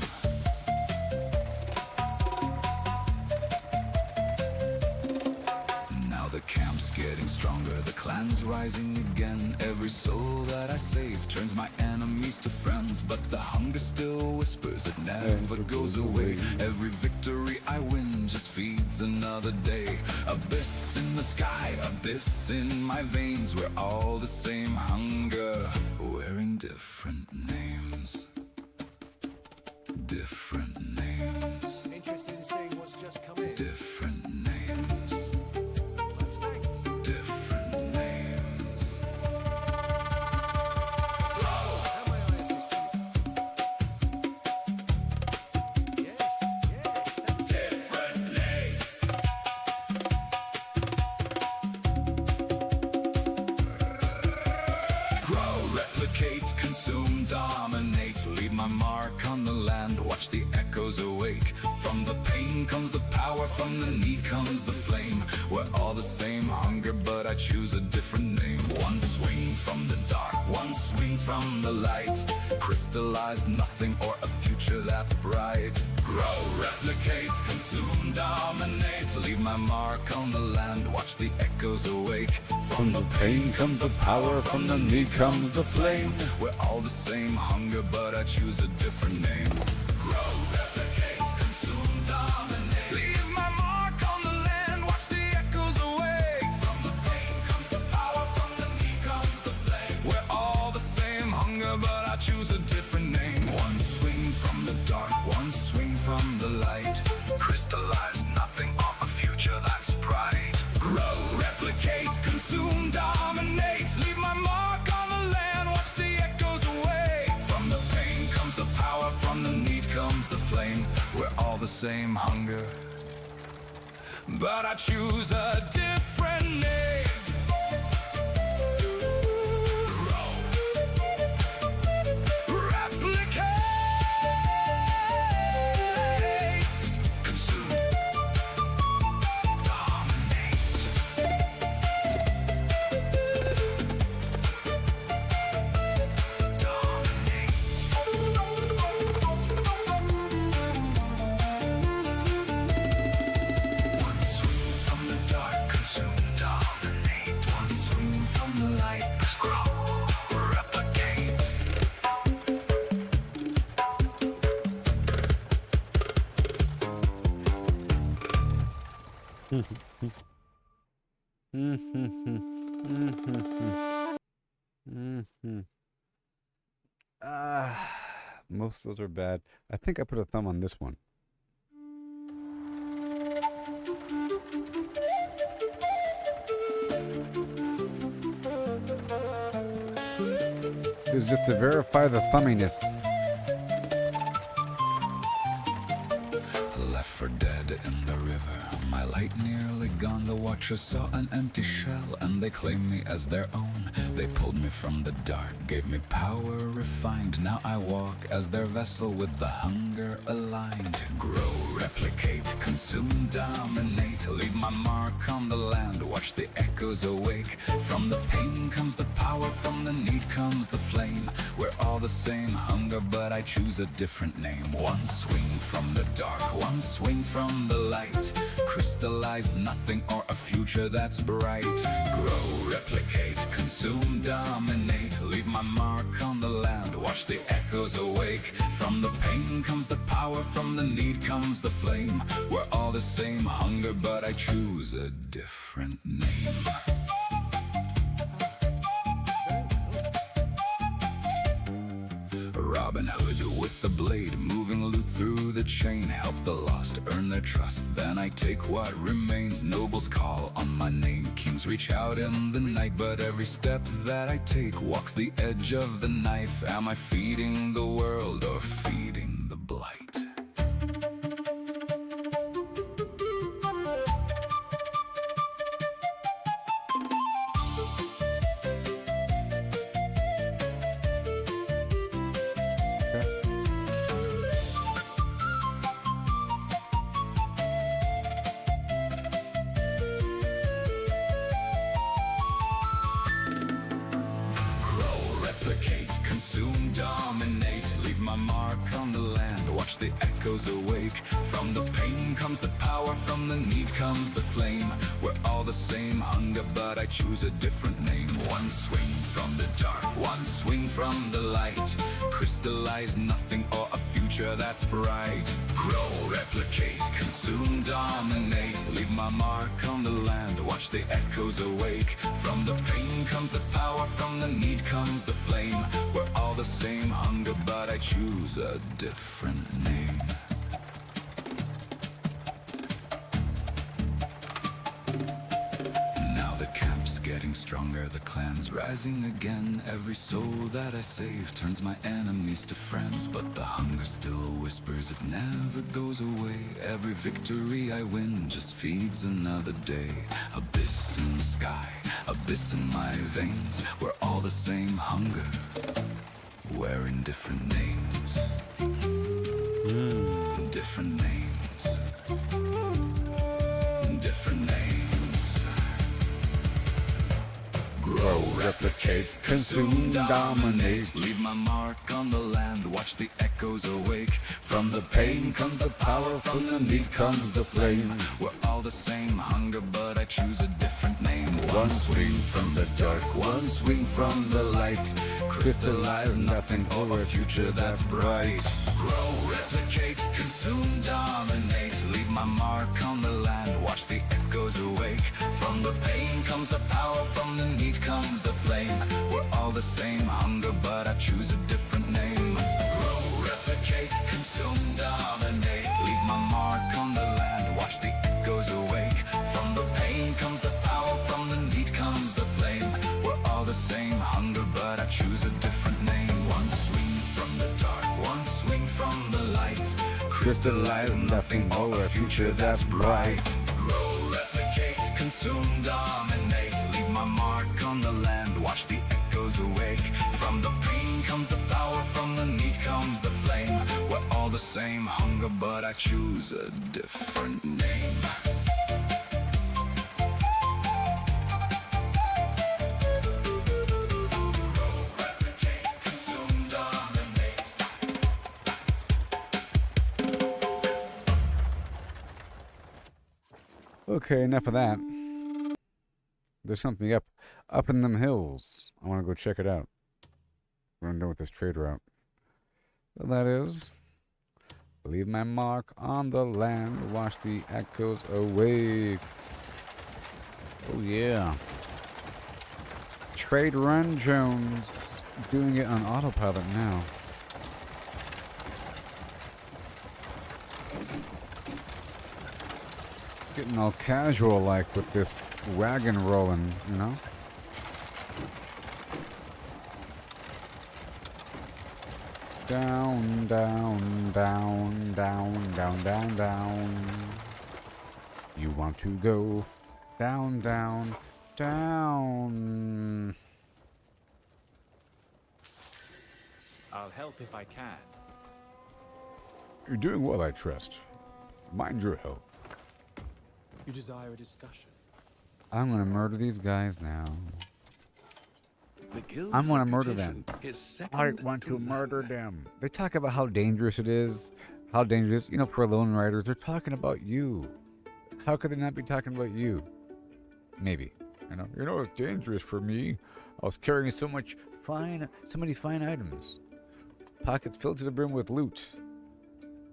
Now the camp's getting stronger, the clan's rising again. Every soul that I save turns my enemies to friends. But the hunger still whispers, it never goes away. Every victory I win just feeds another day. Abyss in the sky, abyss in my veins. We're all the same hunger, wearing different names. Different names. Interested in seeing what's just come in? Different names. Different names. How may I assist you? Yes, Different names. Grow, replicate. replicate, consume, dominate. Leave my mark on the land, watch the echoes awake. From the pain comes the power, from the need comes the flame. We're all the same hunger, but I choose a different name. One swing from the dark, one swing from the light. Crystallize nothing or a future that's bright. Grow, replicate, consume, dominate. Leave my mark on the land, watch the echoes awake. From the pain comes the power, from the need comes the flame. We're all the same hunger, but I choose a different name. Grow, replicate, consume, dominate. Leave my mark on the land, watch the echoes awake. From the pain comes the power, from the need comes the flame. We're all the same hunger, but I choose a different name. One swing from the dark, one swing from the light. Crystallize nothing of a future that's bright. Grow, replicate, consume, dominate. Leave my mark on the land, watch the echoes away. From the pain comes the power, from the need comes the flame. We're all the same hunger, but I choose a different name. Grow, replicate, consume, dominate. One swing from the dark, consume, dominate. One swing from the light, grow, replicate. Most of those are bad. I think I put a thumb on this one. It was just to verify the thumminess. Left for dead in the river, my light nearly gone. The watchers saw an empty shell and they claimed me as their own. They pulled me from the dark, gave me power refined. Now I walk as their vessel with the hunger aligned. Grow, replicate, consume, dominate. Leave my mark on the land, watch the echoes awake. From the pain comes the power, from the need comes the flame. We're all the same hunger, but I choose a different name. One swing from the dark, one swing from the light. Crystallized nothing or a future that's bright. Grow, replicate, consume, dominate. Leave my mark on the land, watch the echoes awake. From the pain comes the power, from the need comes the flame. We're all the same hunger, but I choose a different name. Robin Hood with the blade, moving loot through the chain. Help the lost, earn their trust, then I take what remains. Nobles call on my name, kings reach out in the night. But every step that I take walks the edge of the knife. Am I feeding the world or feeding the blight? Consume, dominate, leave my mark on the land, watch the echoes awake. From the pain comes the power, from the need comes the flame. We're all the same hunger, but I choose a different name. One swing from the dark, one swing from the light. Crystallize nothing or a future that's bright. Grow, replicate, consume, dominate. Leave my mark on the land, watch the echoes awake. From the pain comes the power, from the need comes the flame. We're all the same hunger, but I choose a different name. Now the camp's getting stronger, the clan's rising again. Every soul that I save turns my enemies to friends. But the hunger still whispers, it never goes away. Every victory I win just feeds another day. Abyss in the sky, abyss in my veins. We're all the same hunger, wearing different names. Different names. Different names. Grow, replicate, consume, dominate. Leave my mark on the land, watch the echoes awake. From the pain comes the power, from the need comes the flame. We're all the same hunger, but I choose a different name. One swing from the dark, one swing from the light. Crystallize nothing or a future that's bright. Grow, replicate, consume, dominate. Leave my mark on the land, watch the echoes awake. From the pain comes the power, from the need comes the flame. We're all the same hunger, but I choose a different name. Grow, replicate, consume, dominate. Leave my mark on the land, watch the echoes awake. From the pain comes the power, from the need comes the flame. We're all the same hunger, but I choose a different name. One swing from the dark, one swing from the light. Crystallize nothing or a future that's bright. Grow, replicate, consume, dominate. Leave my mark on the land, watch the echoes awake. From the pain comes the power, from the need comes the flame. We're all the same hunger, but I choose a different name. Okay, enough of that. There's something up in them hills. I want to go check it out. When I'm done with this trade route. So that is, leave my mark on the land, watch the echoes awake. Oh yeah. Trade run Jones, doing it on autopilot now. Getting all casual like with this wagon rolling, you know? Down, down, down, down, down, down, down. You want to go down, down, down. I'll help if I can. You're doing well, I trust. Mind your health. You desire a discussion? I'm gonna murder these guys now. I'm gonna murder them. I want to murder them. They talk about how dangerous it is. How dangerous, you know, for lone riders. They're talking about you. How could they not be talking about you? Maybe. You know, it's dangerous for me. I was carrying so many fine items. Pockets filled to the brim with loot.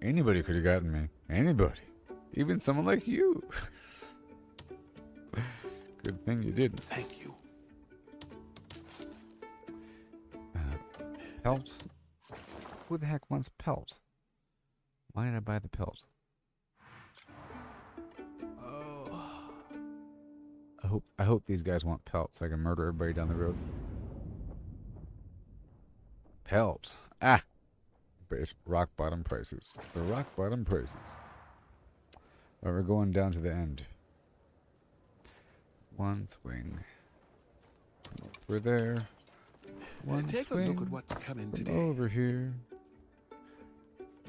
Anybody could have gotten me. Anybody. Even someone like you. Good thing you didn't. Thank you. Pelt? Who the heck wants pelt? Why did I buy the pelt? Oh. I hope these guys want pelt so I can murder everybody down the road. Pelt. Ah! Base rock bottom prices. The rock bottom prices. Alright, we're going down to the end. One swing. We're there. One Take swing. a look at what's coming today. Over here.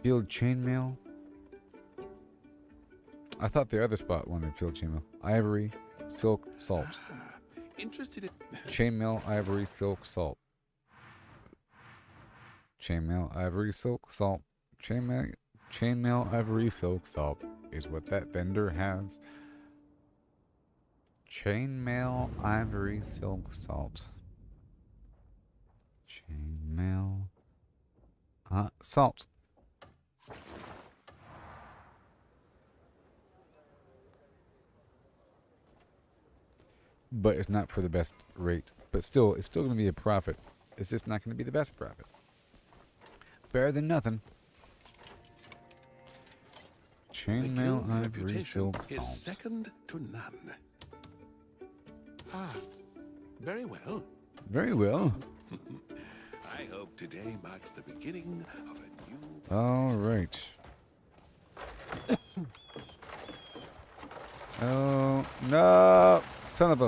Field chainmail. I thought the other spot wanted field chainmail. Ivory, silk, salt. Interested in Chainmail, ivory, silk, salt. Chainmail, ivory, silk, salt. Chainmail, ivory, silk, salt is what that vendor has. Chainmail, ivory, silk, salt. Chainmail, salt. But it's not for the best rate. But still, it's still going to be a profit. It's just not going to be the best profit. Better than nothing. Chainmail, ivory, silk, is salt. second to none. Very well. Very well. I hope today marks the beginning of a new... All right. Oh, no. Son of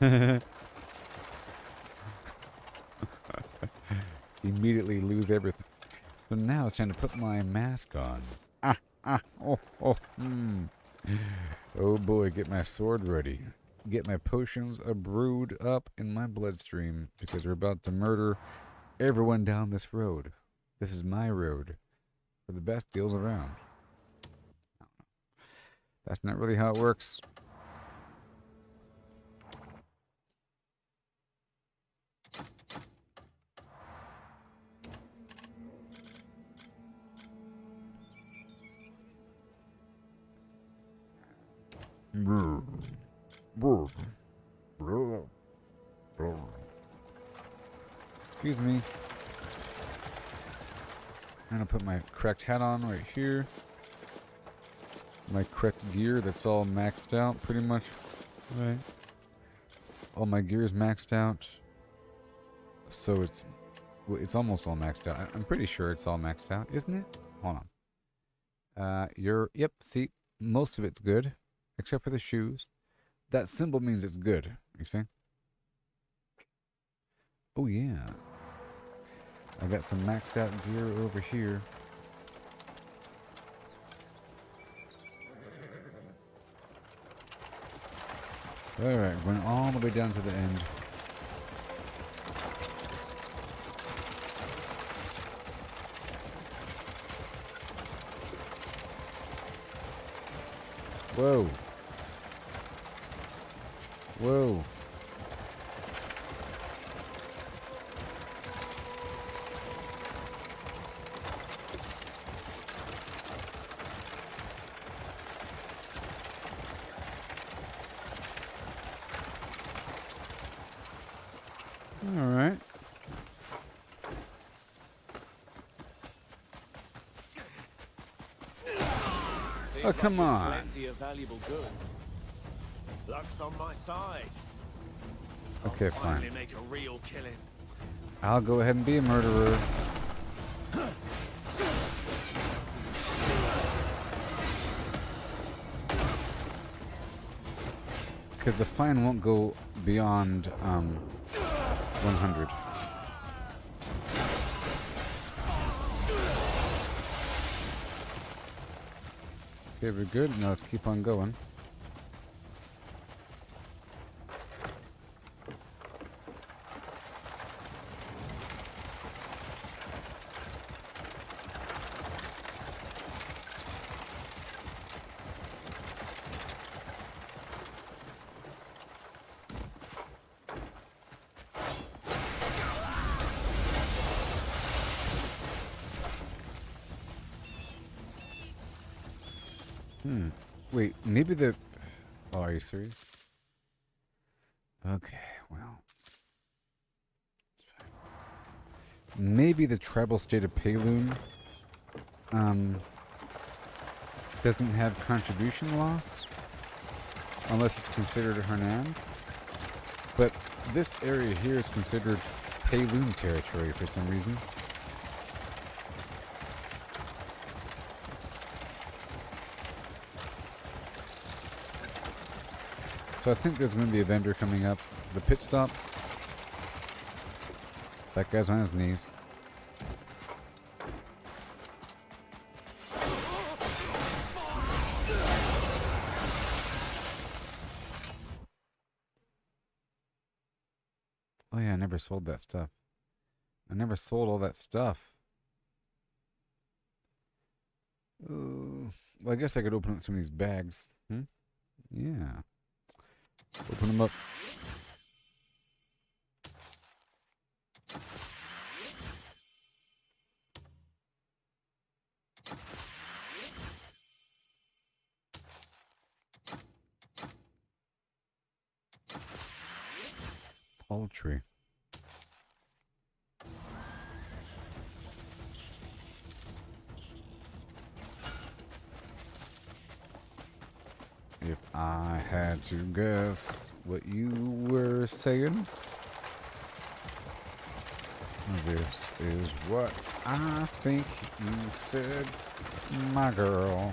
a... Immediately lose everything. So now it's time to put my mask on. Oh boy, get my sword ready. Get my potions brewed up in my bloodstream because we're about to murder everyone down this road. This is my road for the best deals around. That's not really how it works. Excuse me. I'm gonna put my correct hat on right here. My correct gear that's all maxed out pretty much. Right. All my gear is maxed out. So it's almost all maxed out. I'm pretty sure it's all maxed out, isn't it? Hold on. Yep, see, most of it's good, except for the shoes. That symbol means it's good, you see? Oh yeah. I got some maxed out gear over here. Alright, going all the way down to the end. Whoa. Whoa. All right. Oh, come on. Plenty of valuable goods. Luck's on my side. Okay, I'll fine. finally make a real killing. I'll go ahead and be a murderer. Because the fine won't go beyond 100. Okay, we're good. Now let's keep on going. Wait, maybe the... Oh, are you serious? Okay, well... Maybe the tribal state of Payloon doesn't have contribution loss unless it's considered a Hernan. But this area here is considered Payloon territory for some reason. So I think there's going to be a vendor coming up. The pit stop. That guy's on his knees. Oh yeah, I never sold that stuff. I never sold all that stuff. Well, I guess I could open up some of these bags. Yeah. Open them up. Poultry. If I had to guess what you were saying, this is what I think you said, my girl.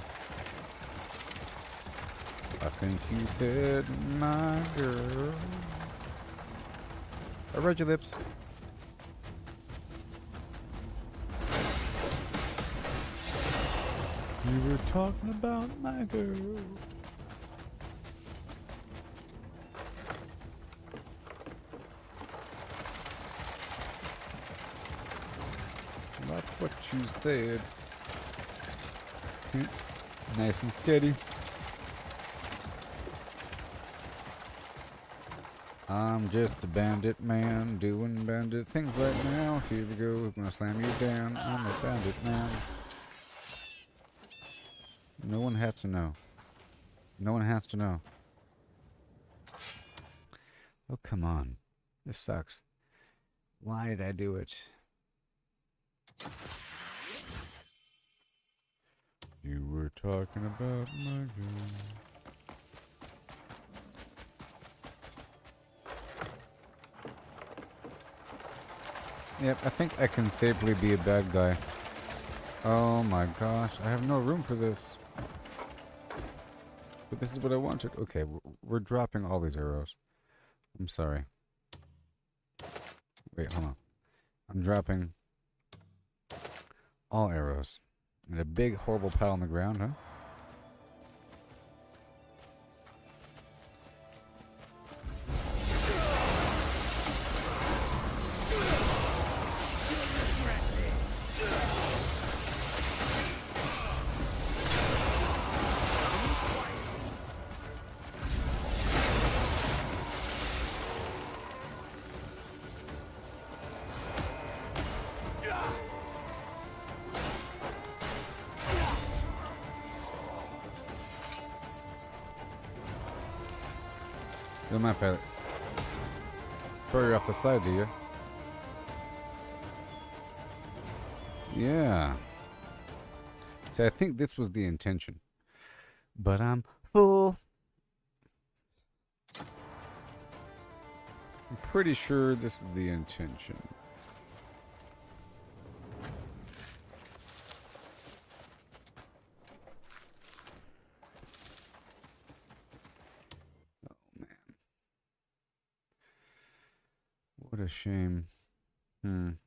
I think you said, my girl. I read your lips. You were talking about my girl. That's what you said. Nice and steady. I'm just a bandit man doing bandit things right now. Here we go. I'm gonna slam you down. I'm a bandit man. No one has to know. No one has to know. Oh, come on. This sucks. Why did I do it? You were talking about my girl. Yep, I think I can safely be a bad guy. Oh my gosh, I have no room for this. But this is what I wanted. Okay, we're dropping all these arrows. I'm sorry. Wait, hold on. I'm dropping all arrows. And a big horrible pile on the ground, huh? You'll not pilot. Throw you off the side, do you? Yeah. See, I think this was the intention. But I'm full. I'm pretty sure this is the intention. What a shame. It's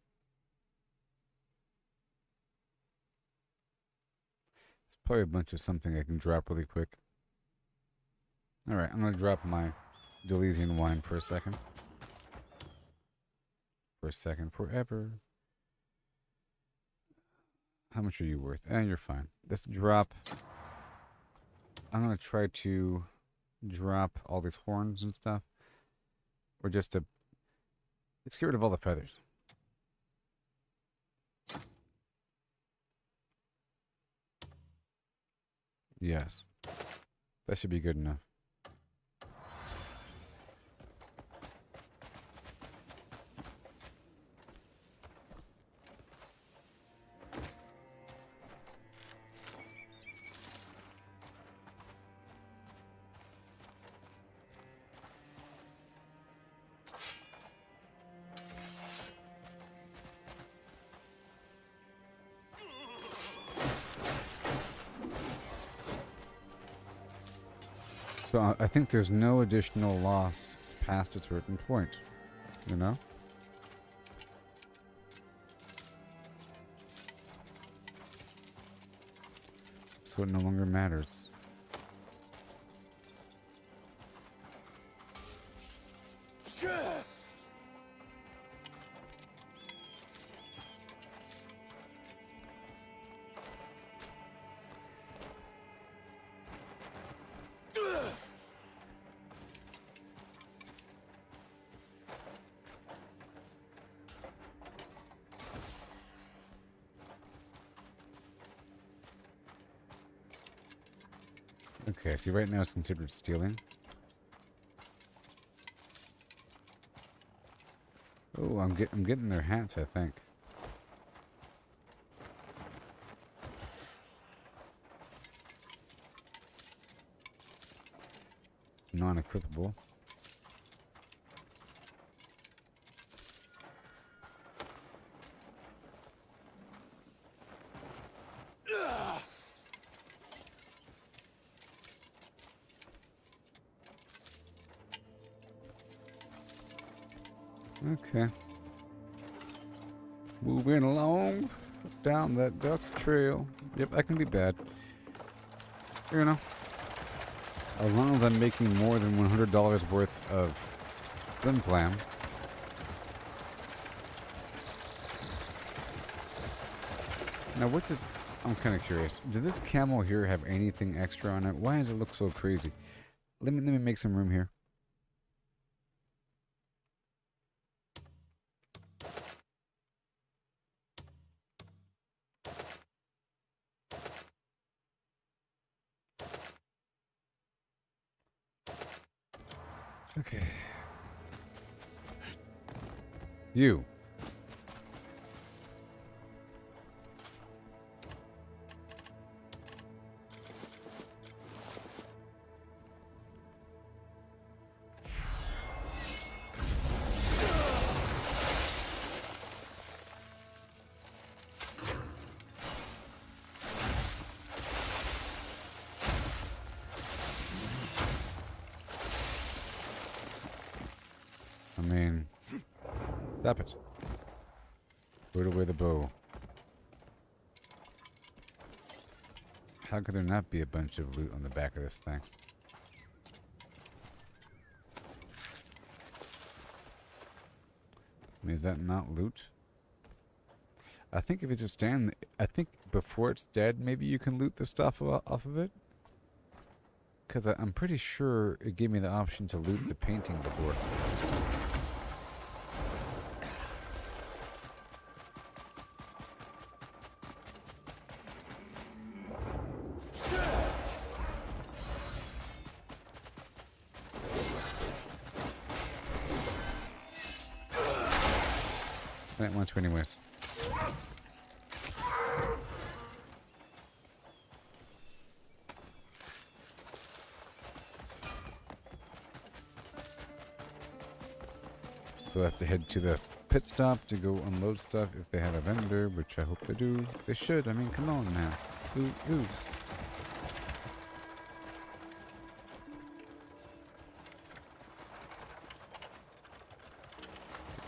probably a bunch of something I can drop really quick. Alright, I'm going to drop my Delesian wine for a second. For a second, forever. How much are you worth? You're fine. This drop. I'm going to try to drop all these horns and stuff. Or just to... Let's get rid of all the feathers. Yes. That should be good enough. So I think there's no additional loss past a certain point, you know? So it no longer matters. Okay, see, right now it's considered stealing. Oh, I'm getting their hats, I think. non-equipable. Okay. Moving along down that dust trail. Yep, that can be bad. You know, as long as I'm making more than $100 worth of flim flam. Now, what does... I'm kind of curious. Does this camel here have anything extra on it? Why does it look so crazy? Let me make some room here. Okay. You. I mean, stop it. Put away the bow. How could there not be a bunch of loot on the back of this thing? I mean, is that not loot? I think if it's just stand, I think before it's dead, maybe you can loot the stuff off of it. Because I'm pretty sure it gave me the option to loot the painting before. I didn't want to anyways. So I have to head to the pit stop to go unload stuff if they have a vendor, which I hope they do. They should. I mean, come on now. Ooh.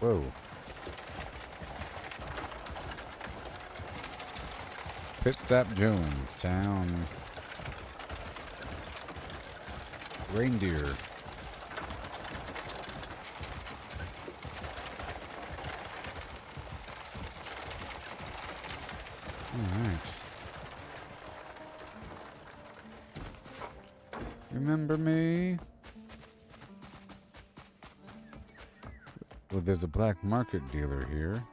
Whoa. Pit stop Jonestown. Reindeer. Alright. Remember me? Well, there's a black market dealer here.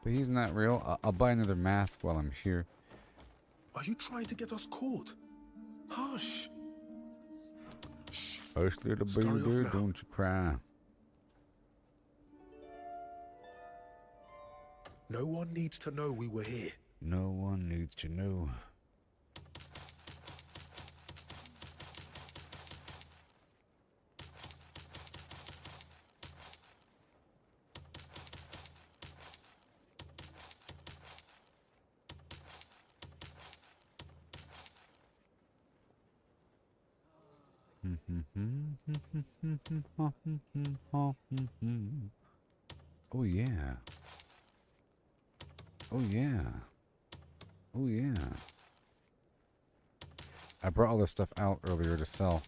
But he's not real. I'll buy another mask while I'm here. Are you trying to get us caught? Hush! Hush, little baby, don't you cry. No one needs to know we were here. No one needs to know. Oh yeah. Oh yeah. Oh yeah. I brought all this stuff out earlier to sell.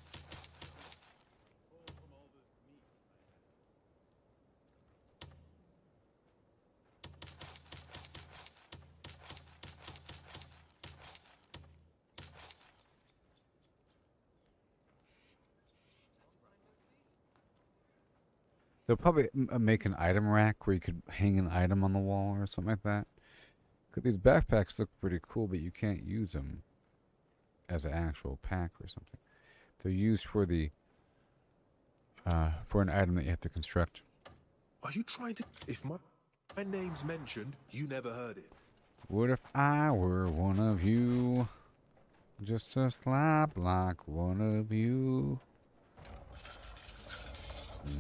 They'll probably make an item rack where you could hang an item on the wall or something like that. Because these backpacks look pretty cool, but you can't use them as an actual pack or something. They're used for the for an item that you have to construct. Are you trying to... If my name's mentioned, you never heard it. What if I were one of you? Just a slap like one of you.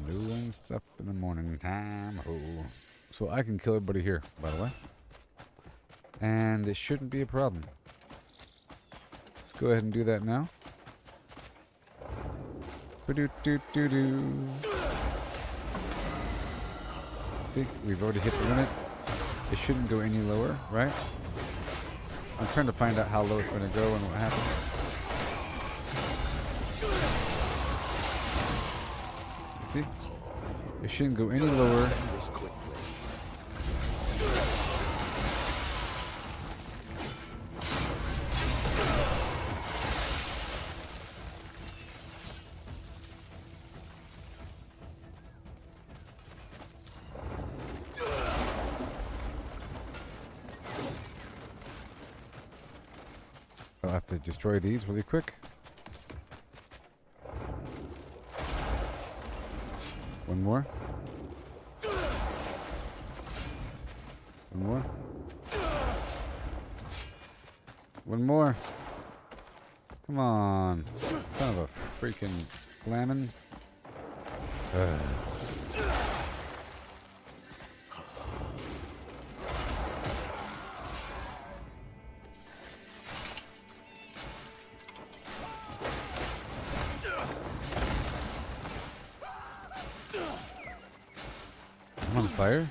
Doing stuff in the morning time. Oh. So I can kill everybody here, by the way. And it shouldn't be a problem. Let's go ahead and do that now. Ba-do-do-do-do. See, we've already hit the limit. It shouldn't go any lower, right? I'm trying to find out how low it's going to go and what happens. You see? It shouldn't go any lower. I'll have to destroy these really quick. One more. One more. One more. Come on. Son of a freaking lemon. I'm on fire.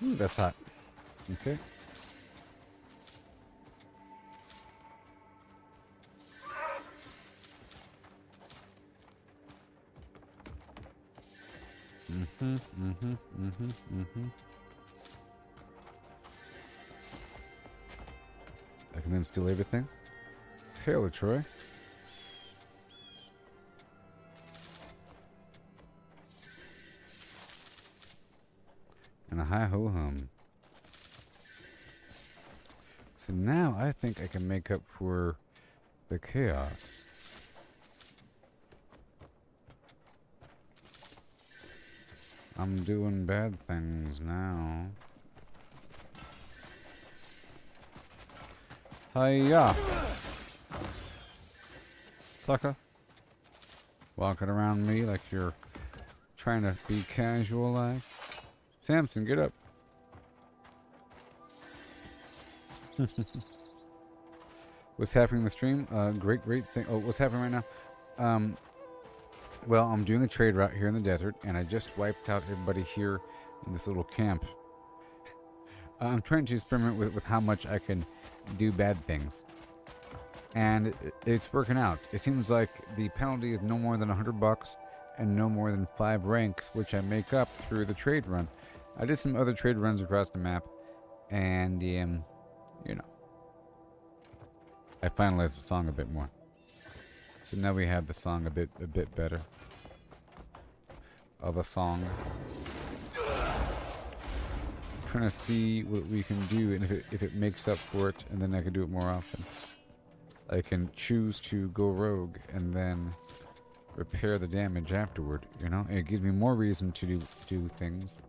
Ooh, that's hot. Okay. I can then steal everything. Hail Troy. And a hi-ho-hum. So now I think I can make up for the chaos. I'm doing bad things now. Hiya! Sucker. Walking around me like you're trying to be casual like. Samson, get up. What's happening in the stream? Great thing. Oh, what's happening right now? Well, I'm doing a trade route here in the desert, and I just wiped out everybody here in this little camp. I'm trying to experiment with how much I can do bad things. And it's working out. It seems like the penalty is no more than $100 and no more than 5 ranks, which I make up through the trade run. I did some other trade runs across the map, and you know, I finalized the song a bit more. So now we have the song a bit better of a song. Trying to see what we can do, and if it makes up for it, and then I can do it more often. I can choose to go rogue and then repair the damage afterward. You know, and it gives me more reason to do things,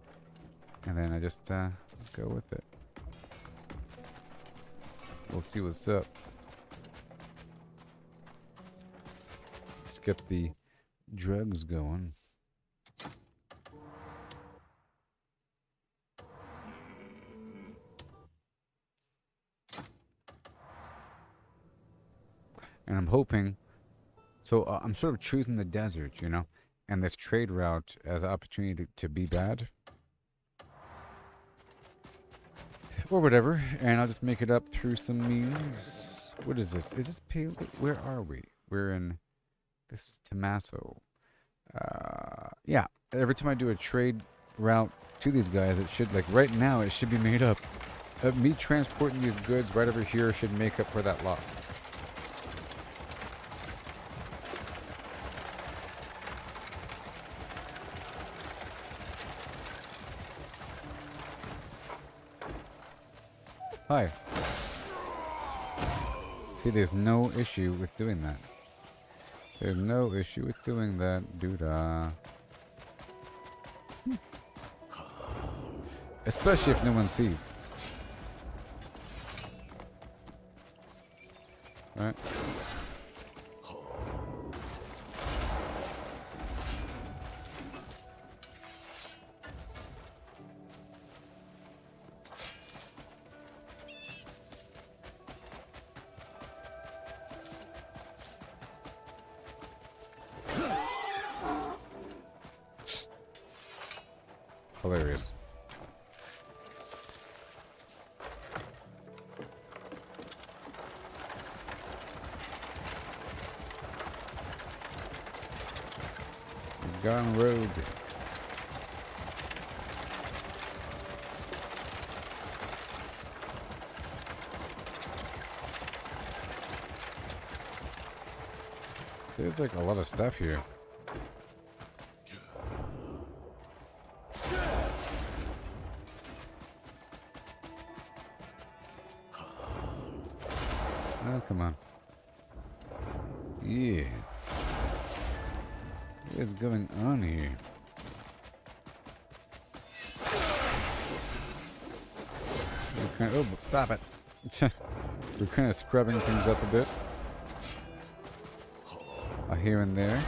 and then I just go with it. We'll see what's up. Let's get the drugs going. And I'm hoping, so I'm sort of choosing the desert, you know, and this trade route as an opportunity to be bad. Or whatever, and I'll just make it up through some means. What is this? Is this pale? Where are we? We're in, this is Tommaso. Yeah, every time I do a trade route to these guys, it should, like right now, it should be made up. Me transporting these goods right over here should make up for that loss. Hi. See, there's no issue with doing that. There's no issue with doing that, doo-dah. Especially if no one sees. Right? Hilarious. Gone rogue. There's like a lot of stuff here. Oh, come on. Yeah. What is going on here? Oh, stop it. We're kind of scrubbing things up a bit. Here and there.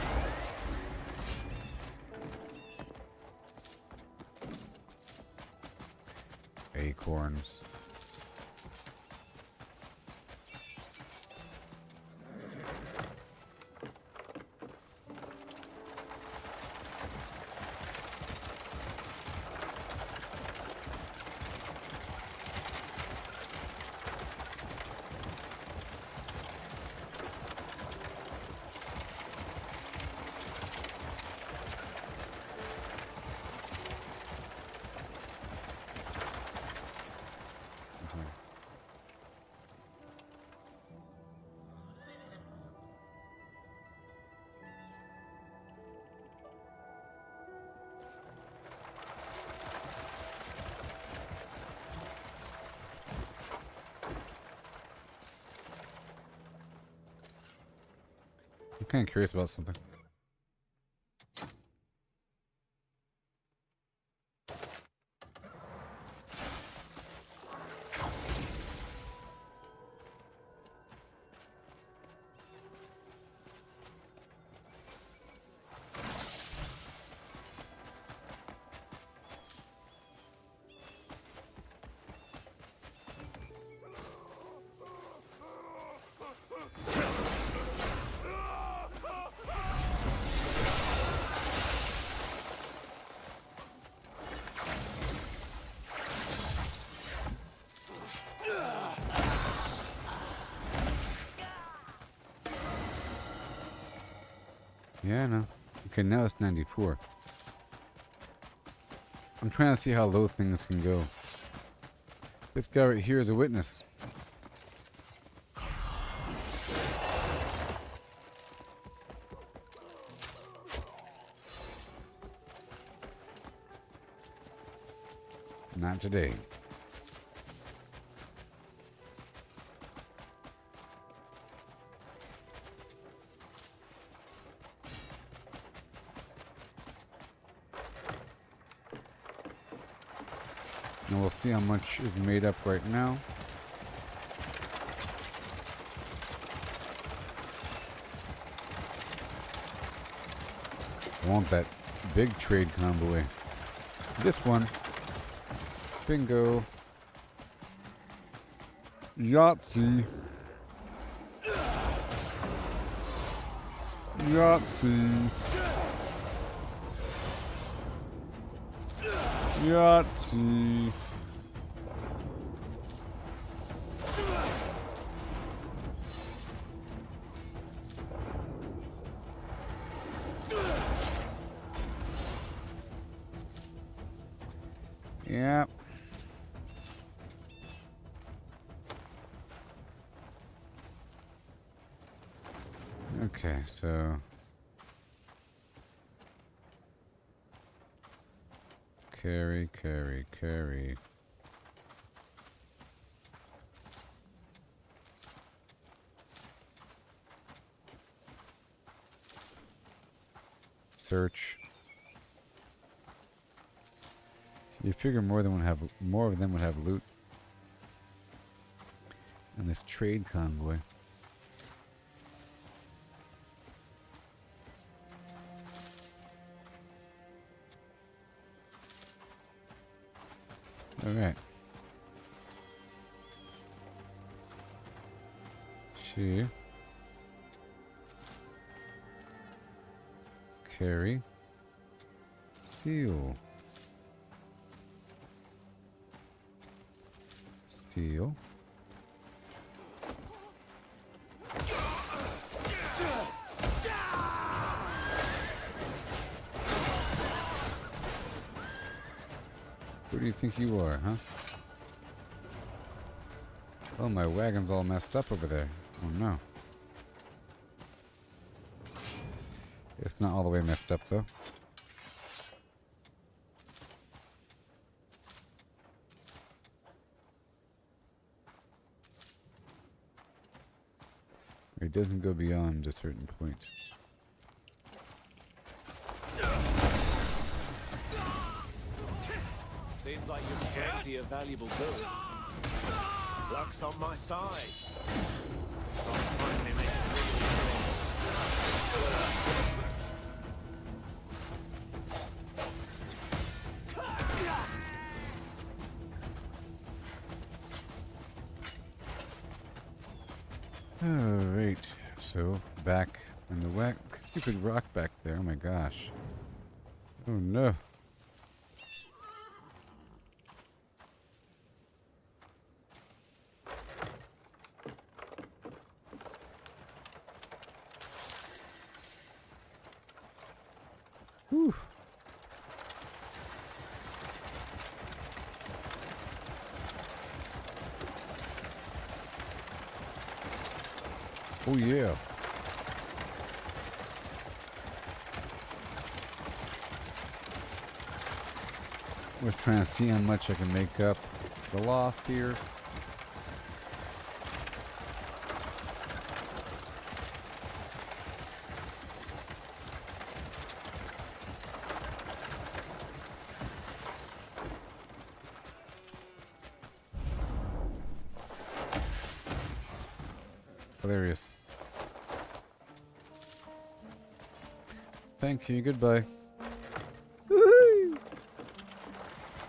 Acorns. I'm kind of curious about something. Yeah, no. Okay, now it's 94. I'm trying to see how low things can go. This guy right here is a witness. Not today. And we'll see how much is made up right now. I want that big trade convoy. This one. Bingo. Yahtzee. Yahtzee. Yahtzee. Yeah. Okay, so carry. Search. You figure more of them would have loot in this trade convoy. All right. Carry. Steel. Steel. Who do you think you are, huh? Oh, my wagon's all messed up over there. Oh no. It's not all the way messed up though. It doesn't go beyond a certain point. Seems like you've plenty of valuable goods. Luck's on my side. Alright, so back in the whack. Stupid rock back there, oh my gosh. Oh no. Whew. Oh yeah. We're trying to see how much I can make up the loss here. Hilarious. Thank you, goodbye. Woo-hoo!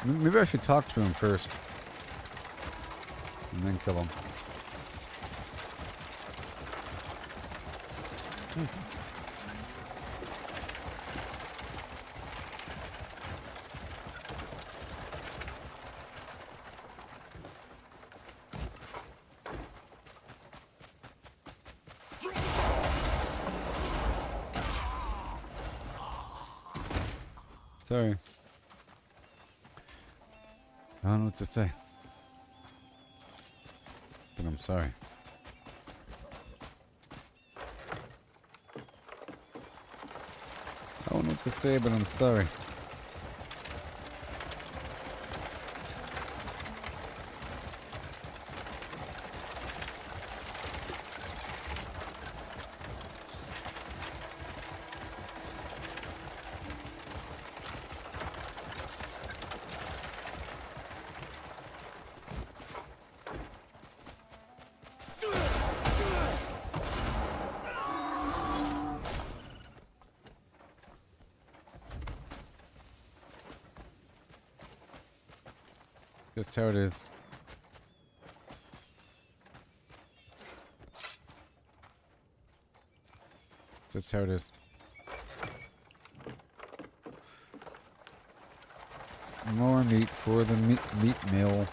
Maybe I should talk to him first. And then kill him. Sorry. I don't know what to say. But I'm sorry. I don't know what to say, but I'm sorry. Just how it is. Just how it is. More meat for the meat mill.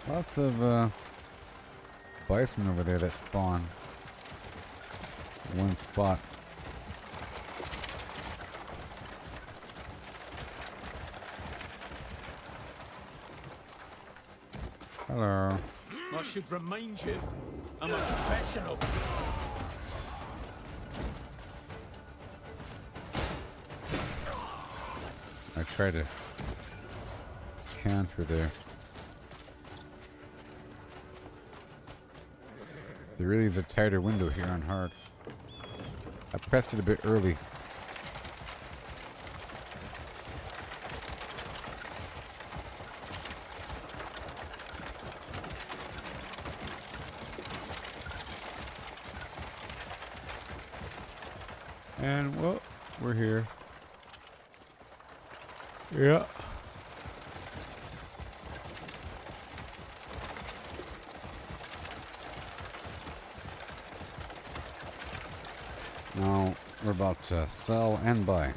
Lots of bison over there that spawn in one spot. Hello. I should remind you, I'm a professional. I try to counter there. There really is a tighter window here on hard. I pressed it a bit early. And, well, we're here. Yeah. Now, we're about to sell and buy.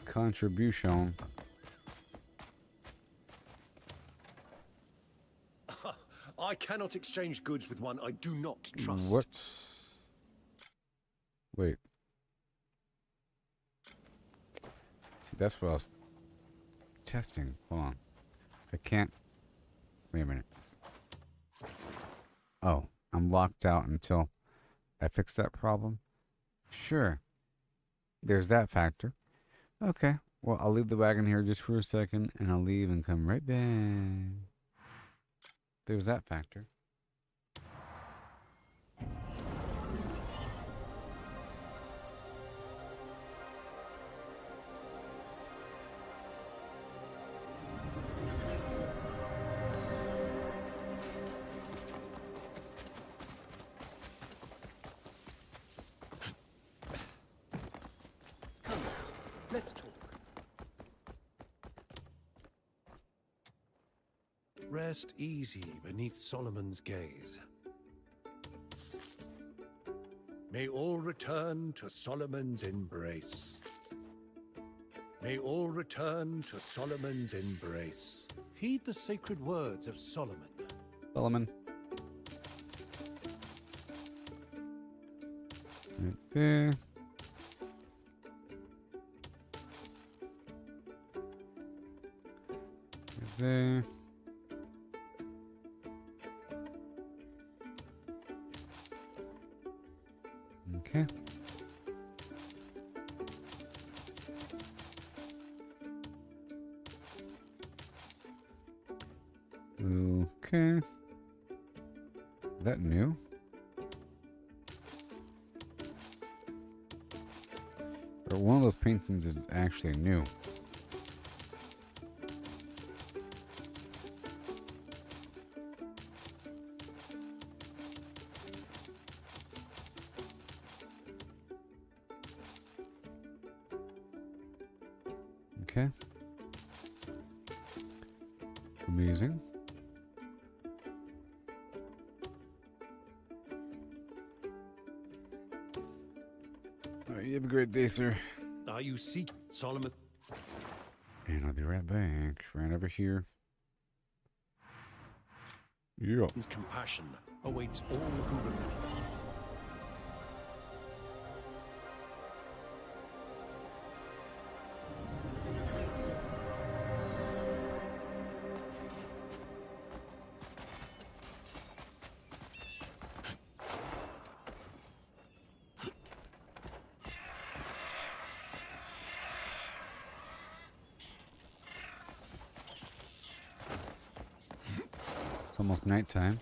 Contribution. I cannot exchange goods with one I do not trust. What? Wait. See, that's what I was testing. Hold on. I can't. Wait a minute. Oh, I'm locked out until I fix that problem? Sure. There's that factor. Okay. Well, I'll leave the wagon here just for a second, and I'll leave and come right back. There's that factor. Come, let's talk. Rest easy beneath Solomon's gaze. May all return to Solomon's embrace. May all return to Solomon's embrace. Heed the sacred words of Solomon. Solomon. Right there. Right there. Okay. Okay. Is that new? Or one of those paintings is actually new. Okay. Amazing. Alright, you have a great day, sir. Are you seek Solomon? And I'll be right back. Right over here. Yeah. His compassion awaits all Gooboberti. It's almost nighttime.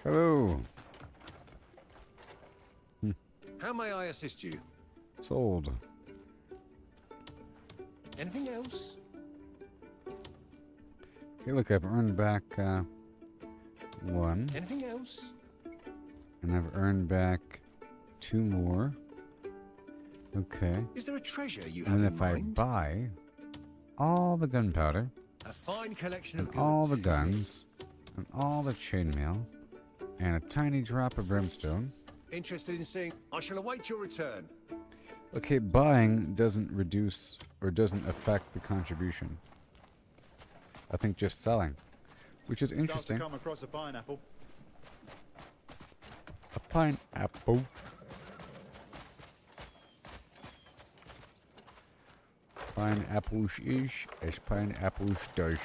Hello. How may I assist you? Sold. Anything else? Hey, look, I've earned back one. Anything else? And I've earned back 2 more. Okay. Is there a treasure you have And in if mind? I buy, all the gunpowder, A fine collection and of goods. all the guns, and all the chainmail, and a tiny drop of brimstone. Interested in seeing? I shall await your return. Okay, buying doesn't reduce or doesn't affect the contribution. I think just selling, which is interesting. Chance to come across a pineapple. A pineapple. Pineapples is as pineapples does.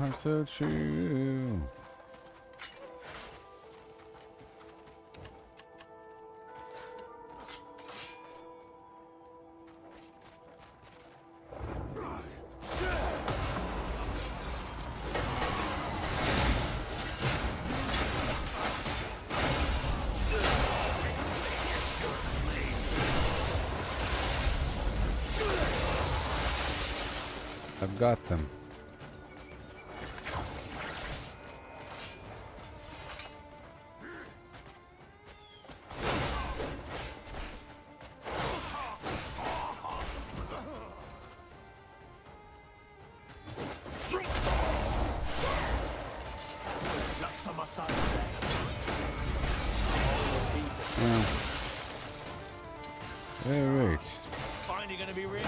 I'm so true. I've got them. Luck's on my side today. Alright. Finally gonna be rich.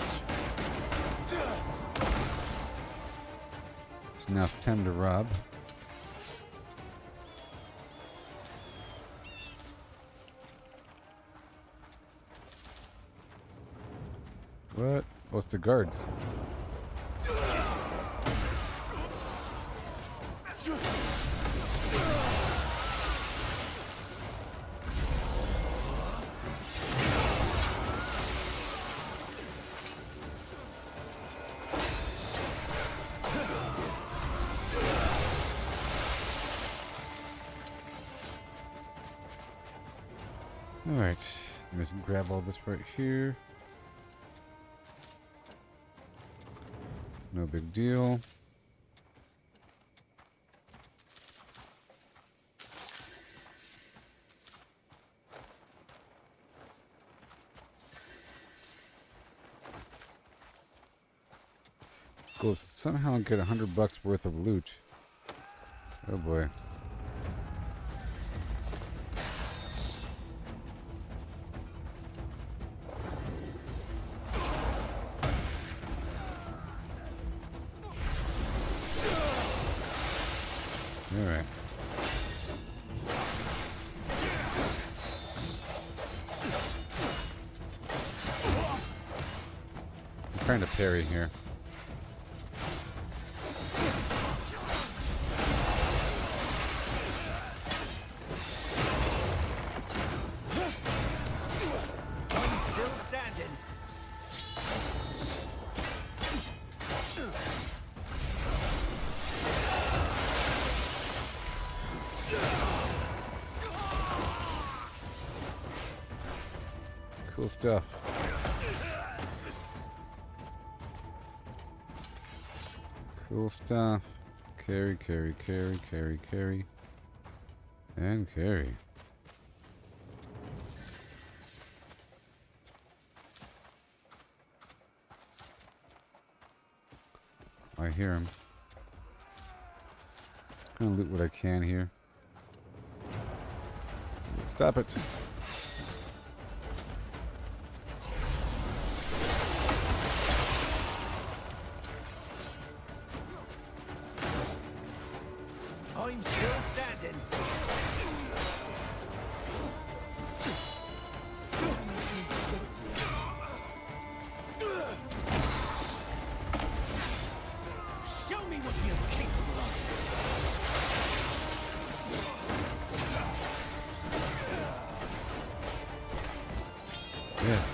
So now it's time to rob. What? What's the guards? Alright, let me just grab all this right here. No big deal. Go somehow get $100 worth of loot. Oh boy. Alright. I'm trying to parry here. I'm still standing. Cool stuff. Cool stuff. Carry, carry, carry, carry, carry. And carry. I hear him. Just gonna loot what I can here. Stop it. I'm still standing. Show me what you're capable of. Yes.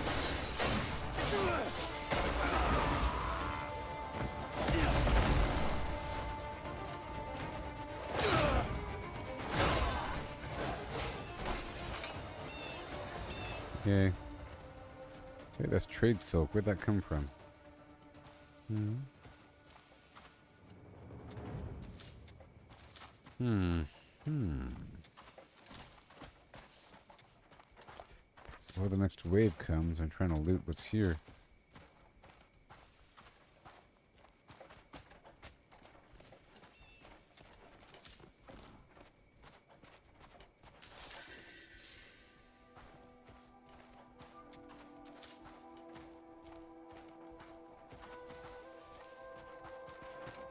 Okay. Wait, that's trade silk. Where'd that come from? Before the next wave comes, I'm trying to loot what's here.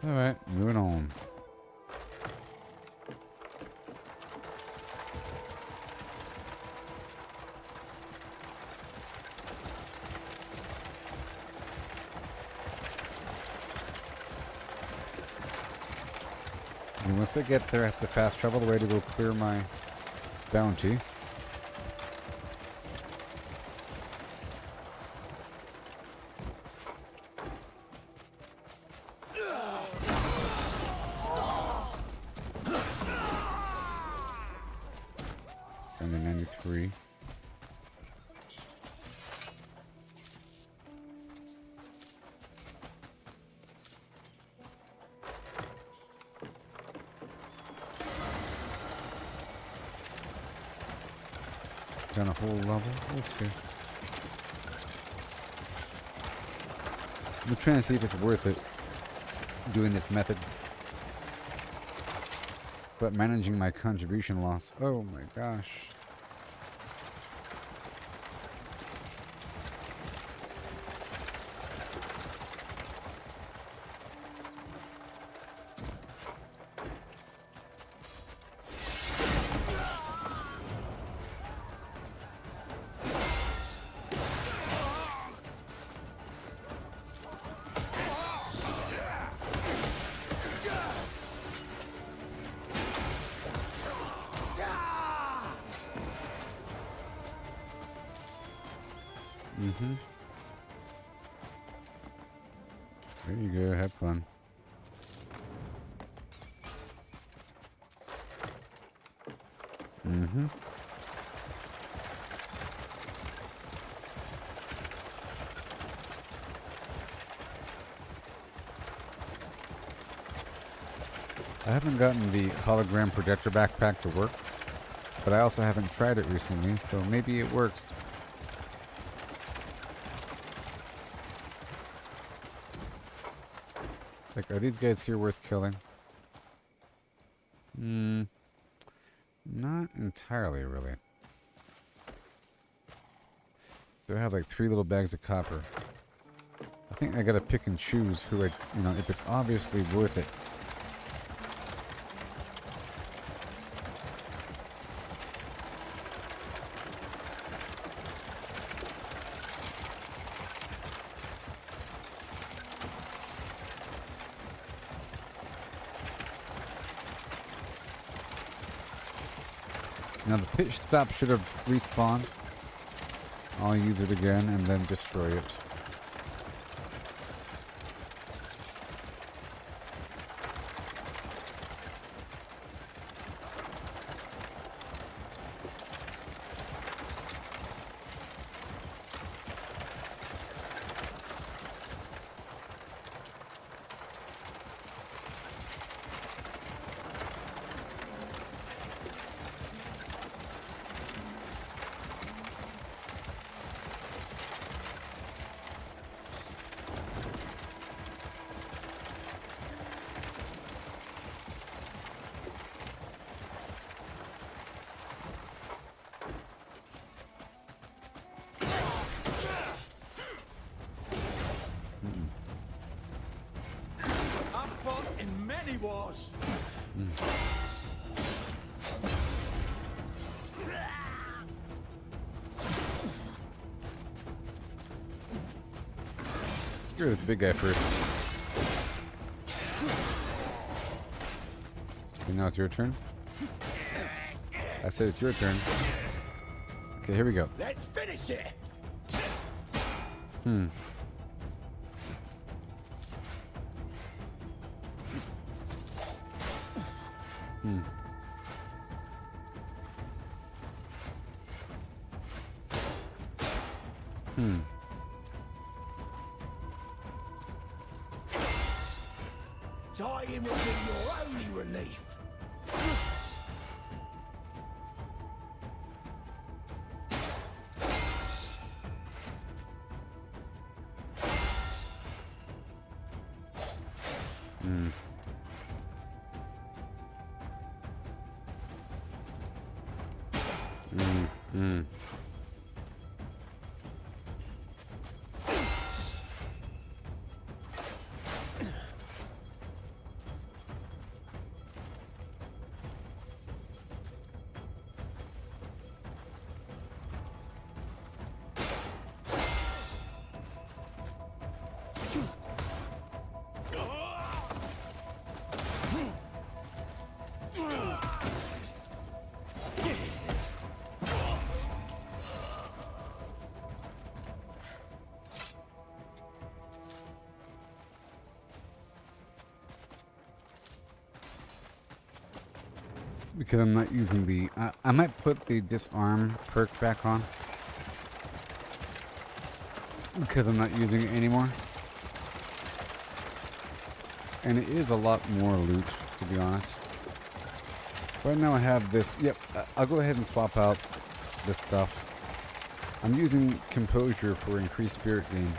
Alright, moving on. And once I get there, I have to fast travel the way to go clear my bounty. And then 93. Done a whole level. We'll see. I'm trying to see if it's worth it doing this method. But managing my contribution loss. Oh my gosh. There you go, have fun. I haven't gotten the hologram projector backpack to work, but I also haven't tried it recently, so maybe it works. Like, are these guys here worth killing? Not entirely, really. Do I have like 3 little bags of copper? I think I gotta pick and choose who I, if it's obviously worth it. Now the pitch stop should have respawned. I'll use it again and then destroy it. Was. Screw the big guy first. Okay, now it's your turn. I said it's your turn. Okay, here we go. Let's finish it. Dying will be your only relief. Because I'm not using the... I might put the disarm perk back on. Because I'm not using it anymore. And it is a lot more loot, to be honest. Right now I have this... Yep, I'll go ahead and swap out this stuff. I'm using Composure for increased spirit gain.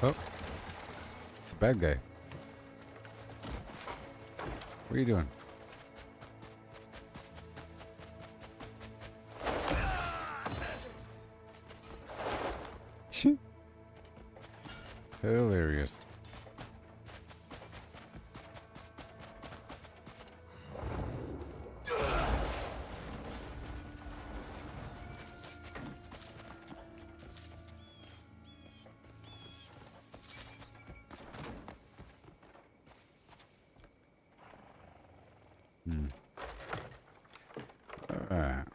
Oh. It's a bad guy. What are you doing? Hilarious. Alright.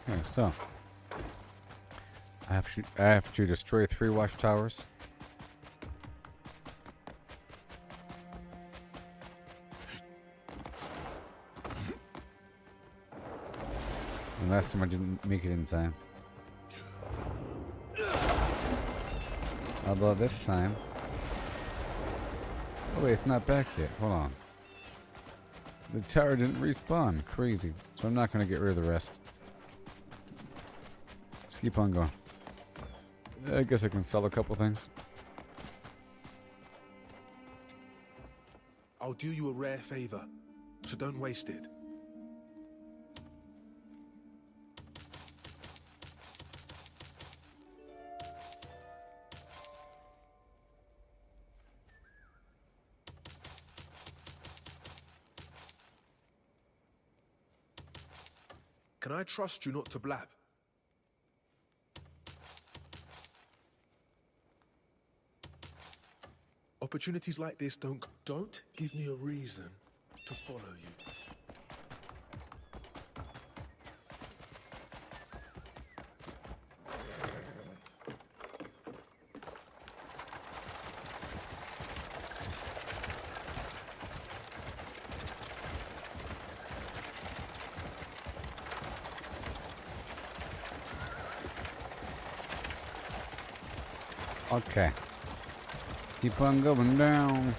Okay, so I have to destroy 3 watchtowers. And last time I didn't make it in time. Although this time... Oh wait, it's not back yet. Hold on. The tower didn't respawn. Crazy. So I'm not going to get rid of the rest. Let's keep on going. I guess I can sell a couple things. I'll do you a rare favor, so don't waste it. Can I trust you not to blab? Opportunities like this don't give me a reason to follow you. Okay. Keep on going down.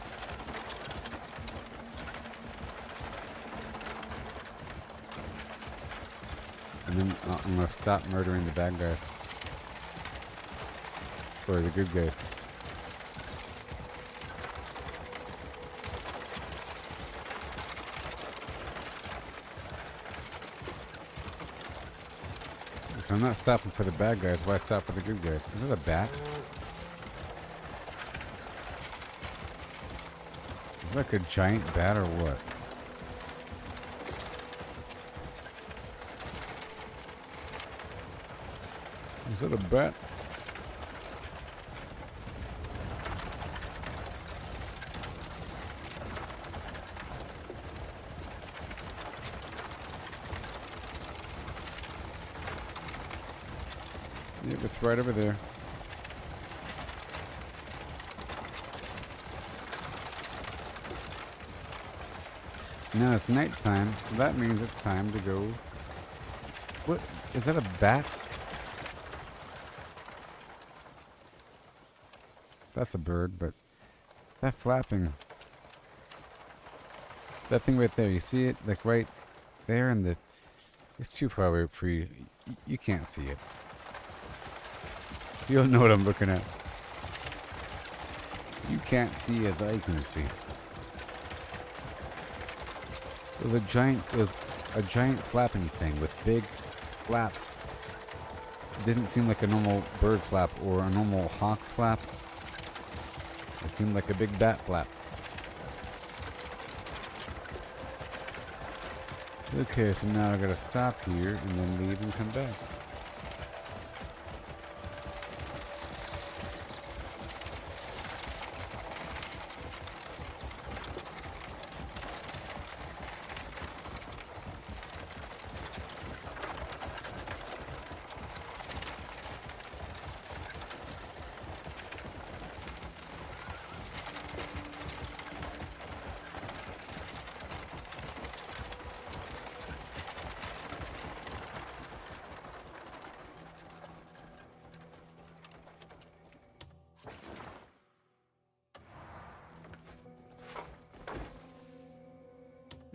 And then I'm gonna stop murdering the bad guys. Or the good guys. If I'm not stopping for the bad guys, why stop for the good guys? Is it a bat? Is it like a giant bat or what? Is it a bat? Yep, it's right over there. Now it's nighttime, so that means it's time to go. What? Is that a bat? That's a bird, but that flapping. That thing right there, you see it? Like right there in the... It's too far away for you. You can't see it. You don't know what I'm looking at. You can't see as I can see. It was a giant flapping thing with big flaps. It doesn't seem like a normal bird flap or a normal hawk flap. It seemed like a big bat flap. Okay, so now I gotta stop here and then leave and come back.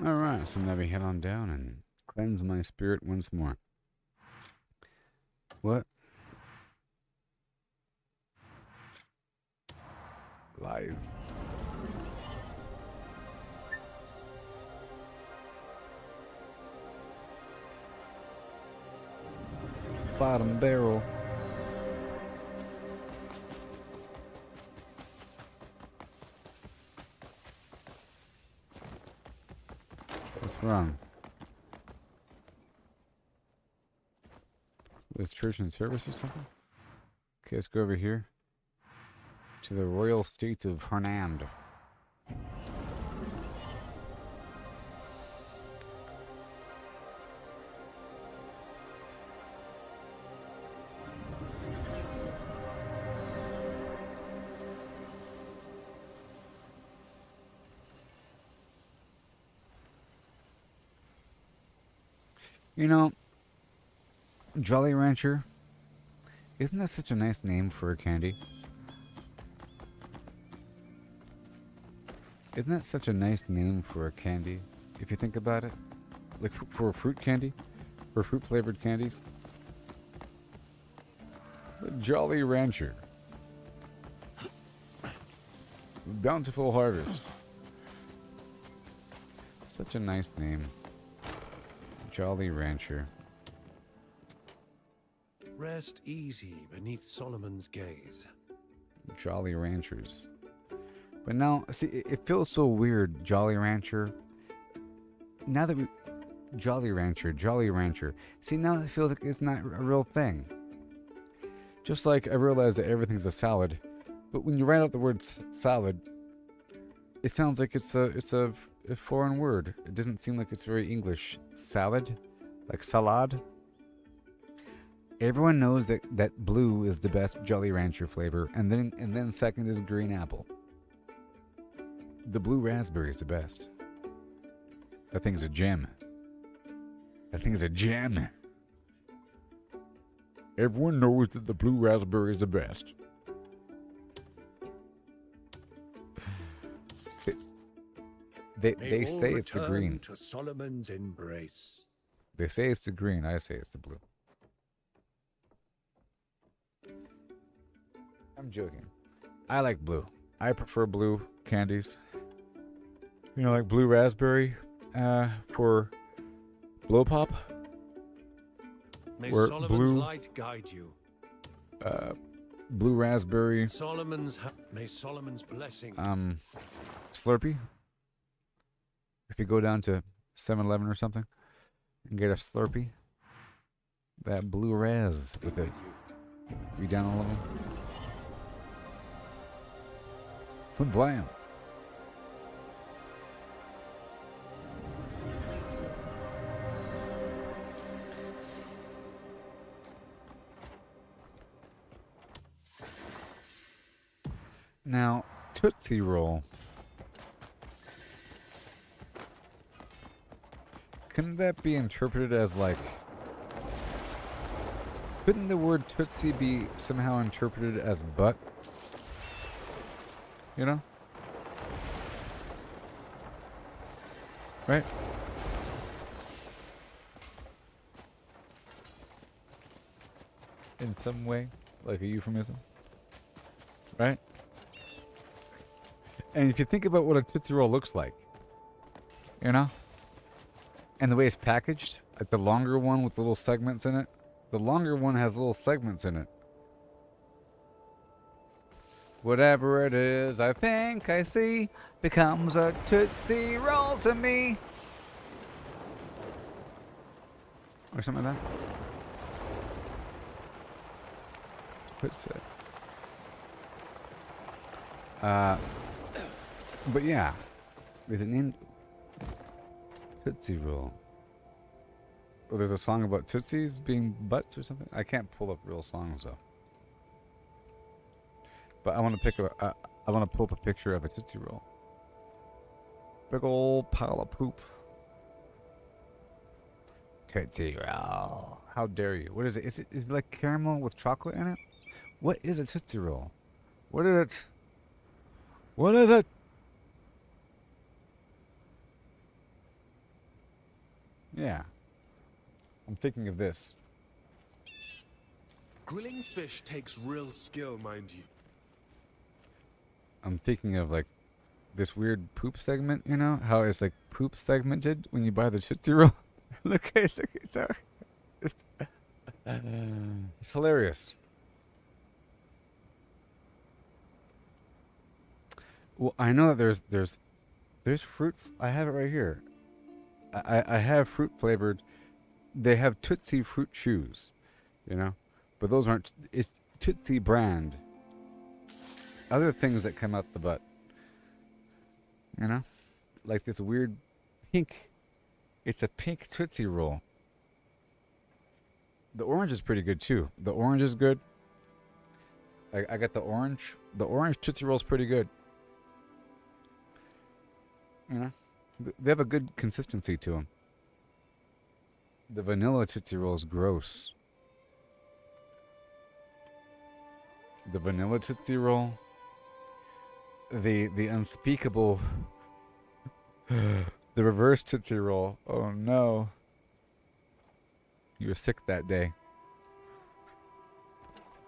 Alright, so now we head on down and cleanse my spirit once more. What? Lies. Bottom barrel. What's wrong? Was church and service or something? Okay, let's go over here to the royal state of Hernand. You know, Jolly Rancher, isn't that such a nice name for a candy? Isn't that such a nice name for a candy, if you think about it? Like for a fruit candy? For fruit-flavored candies? The Jolly Rancher. Bountiful Harvest. Such a nice name. Jolly Rancher. Rest easy beneath Solomon's gaze. Jolly Ranchers. But now, see, it feels so weird, Jolly Rancher. Now that we... Jolly Rancher. See, now it feels like it's not a real thing. Just like I realize that everything's a salad, but when you write out the word salad, it sounds like it's a foreign word. It doesn't seem like it's very English. Salad? Like salad? Everyone knows that blue is the best Jolly Rancher flavor, and then second is green apple. The blue raspberry is the best. That thing's a gem. Everyone knows that the blue raspberry is the best. They say it's the green. To Solomon's embrace. They say it's the green. I say it's the blue. I'm joking. I like blue. I prefer blue candies. You know, like blue raspberry for blow pop. May Solomon's light guide you. Blue raspberry. May Solomon's blessing. Slurpee. If you go down to 7-Eleven or something and get a Slurpee, that blue raz with it. Be down a level. Fun Vlam. Now, Tootsie Roll. Couldn't that be interpreted as like... Couldn't the word Tootsie be somehow interpreted as butt? You know? Right? In some way, like a euphemism. Right? And if you think about what a Tootsie Roll looks like, you know? And the way it's packaged, like the longer one with little segments in it, the longer one has little segments in it. Whatever it is I think I see becomes a Tootsie Roll to me. Or something like that. What's it? But yeah, is it named Tootsie Roll? Or there's a song about Tootsies being butts or something? I can't pull up real songs though. But I want to I want to pull up a picture of a Tootsie Roll. Big old pile of poop. Tootsie Roll. How dare you? What is it? Is it like caramel with chocolate in it? What is a Tootsie Roll? What is it? What is it? Yeah. I'm thinking of this. Grilling fish takes real skill, mind you. I'm thinking of like this weird poop segment, you know? How it's like poop segmented when you buy the Tootsie Roll. Look, it's hilarious. Well, I know that there's fruit. I have it right here. I have fruit flavored. They have Tootsie fruit chews, you know, but those aren't. It's Tootsie brand. Other things that come out the butt, you know, like this weird pink. It's a pink Tootsie Roll. The orange is pretty good too. The orange is good. I got the orange. The orange Tootsie Roll is pretty good. You know, they have a good consistency to them. The vanilla Tootsie Roll is gross. The vanilla Tootsie Roll. The unspeakable. The reverse Tootsie Roll. Oh no. You were sick that day.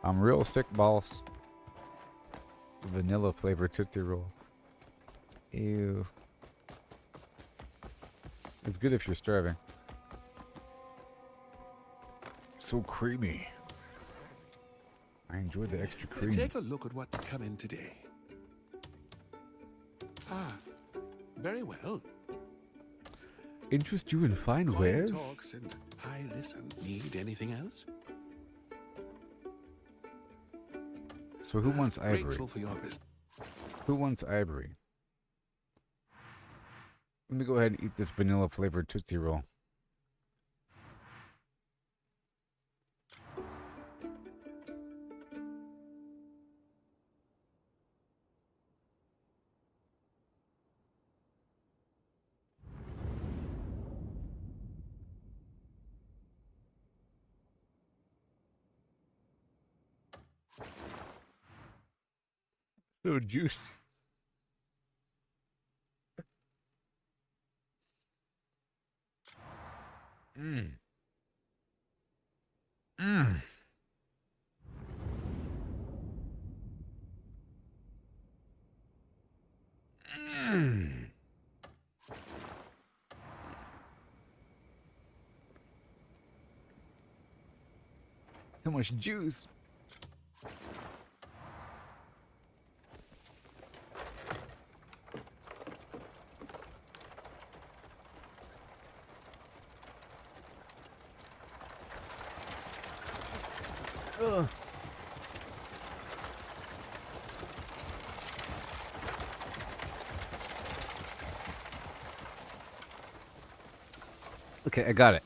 I'm real sick, boss. The vanilla flavored Tootsie Roll. Ew. It's good if you're starving. So creamy. I enjoyed the extra cream. Take a look at what's come in today. Ah, very well. Interest you in fine Quiet wares? talks and I listen. Need anything else? So who wants ivory? Grateful for your business. Who wants ivory? Let me go ahead and eat this vanilla flavored Tootsie Roll. So juicy. Mmm. Mmm. Mmm. So much juice. Ugh. Okay, I got it.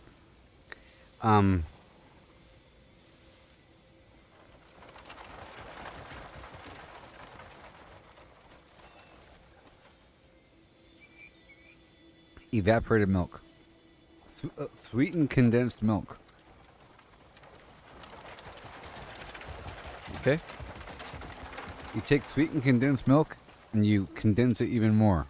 evaporated milk. Sweetened condensed milk. Okay? You take sweetened condensed milk and you condense it even more.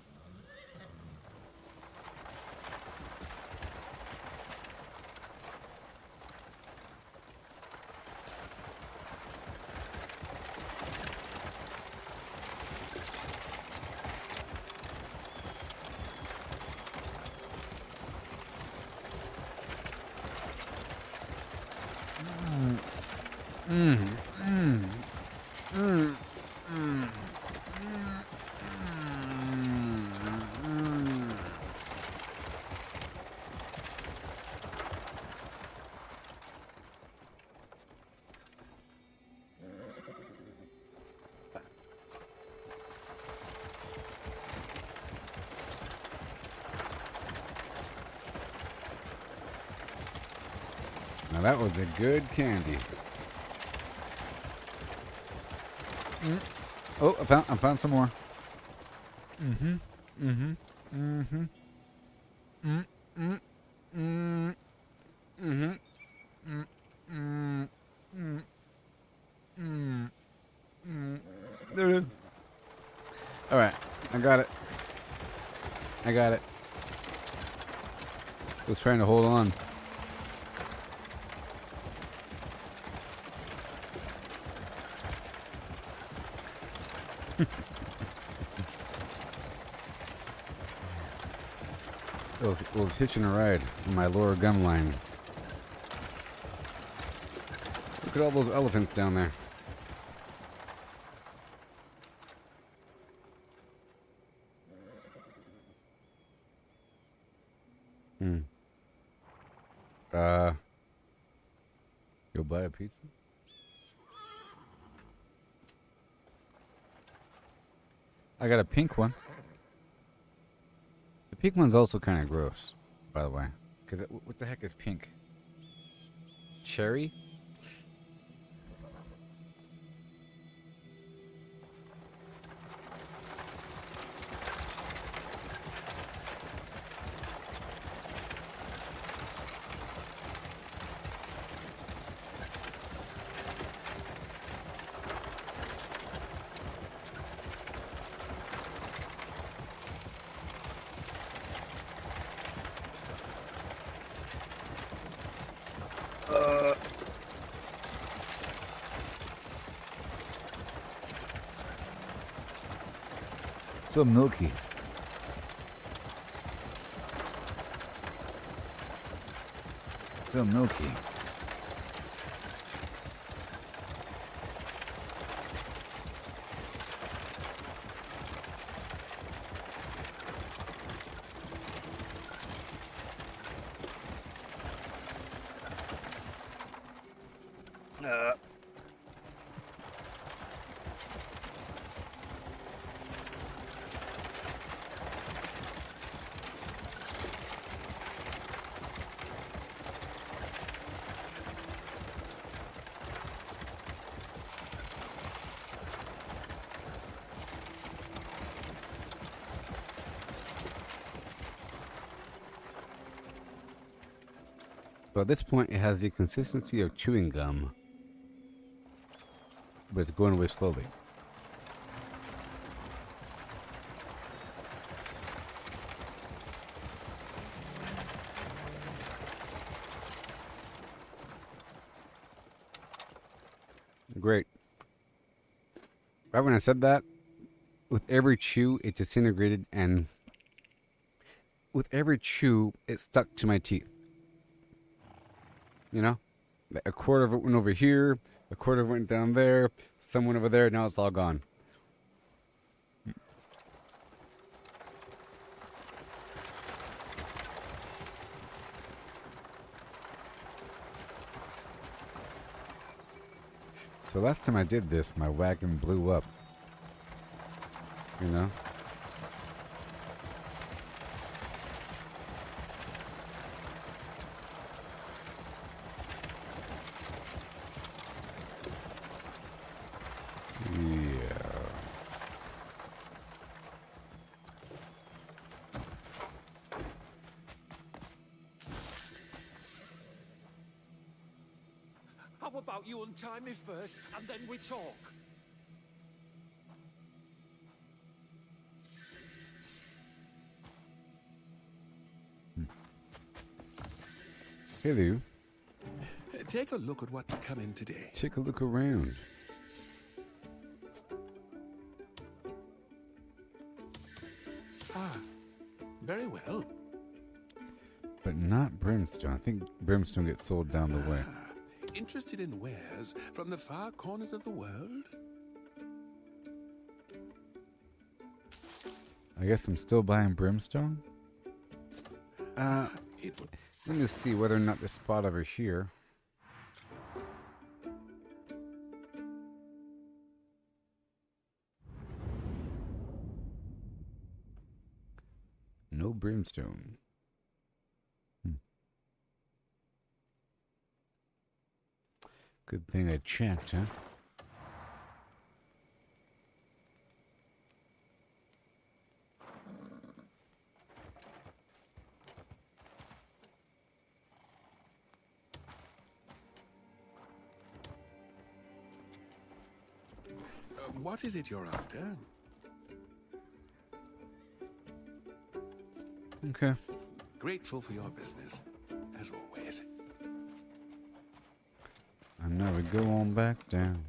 Now that was a good candy. Oh, I found some more. There it is. All right, I got it. I was trying to hold on. I was hitching a ride on my lower gum line. Look at all those elephants down there. You'll buy a pizza? I got a pink one. The pink one's also kind of gross, by the way. Because what the heck is pink? Cherry? So milky. So milky. So at this point, it has the consistency of chewing gum, but it's going away slowly. Great. Right when I said that, with every chew, it disintegrated, and with every chew, it stuck to my teeth. You know, a quarter of it went over here, a quarter went down there, some went over there, now it's all gone. So last time I did this, my wagon blew up. You know? How about you untie me first, and then we talk? Hello. Take a look at what's coming today. Take a look around. Ah, very well. But not brimstone. I think brimstone gets sold down the way. Interested in wares from the far corners of the world? I guess I'm still buying brimstone. Let me just see whether or not this spot over here. No brimstone. Good thing I checked, huh? What is it you're after? Okay. Grateful for your business, as always. And now we go on back down.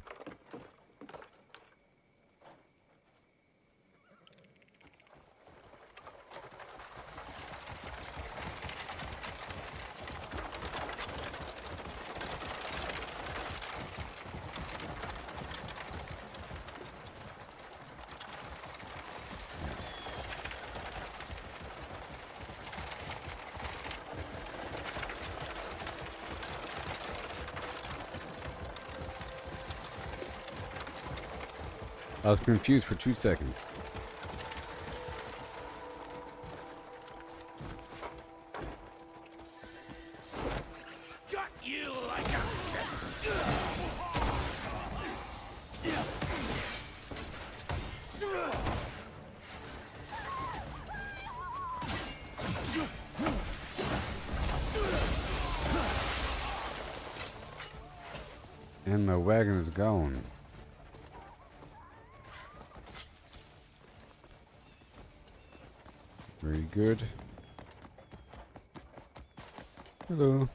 I was confused for 2 seconds. Got you like a fist. And my wagon is gone. Very good. Hello.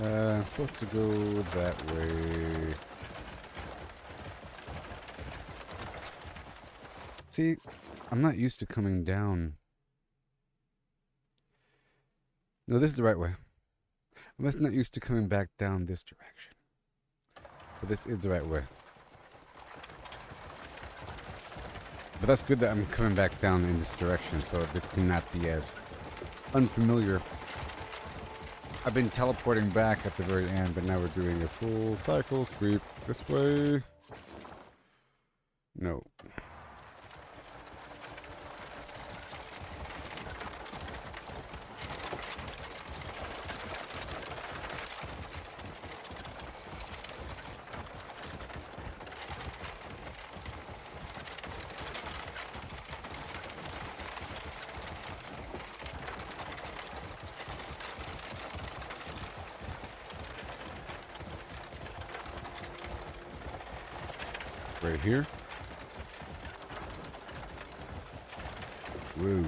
I'm supposed to go that way. See, I'm not used to coming down. No, this is the right way. I'm just not used to coming back down this direction. But this is the right way. But that's good that I'm coming back down in this direction, so this cannot be as unfamiliar. I've been teleporting back at the very end, but now we're doing a full cycle sweep this way. No. Right here. Woo.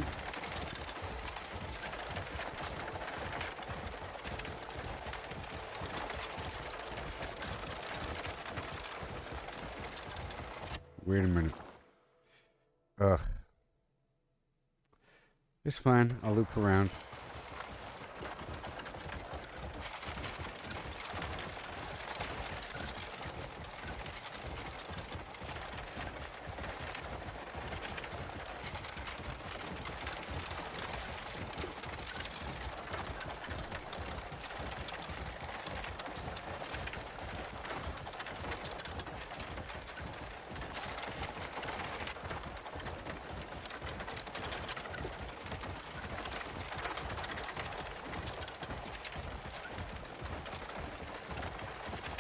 Wait a minute. Ugh. It's fine. I'll loop around.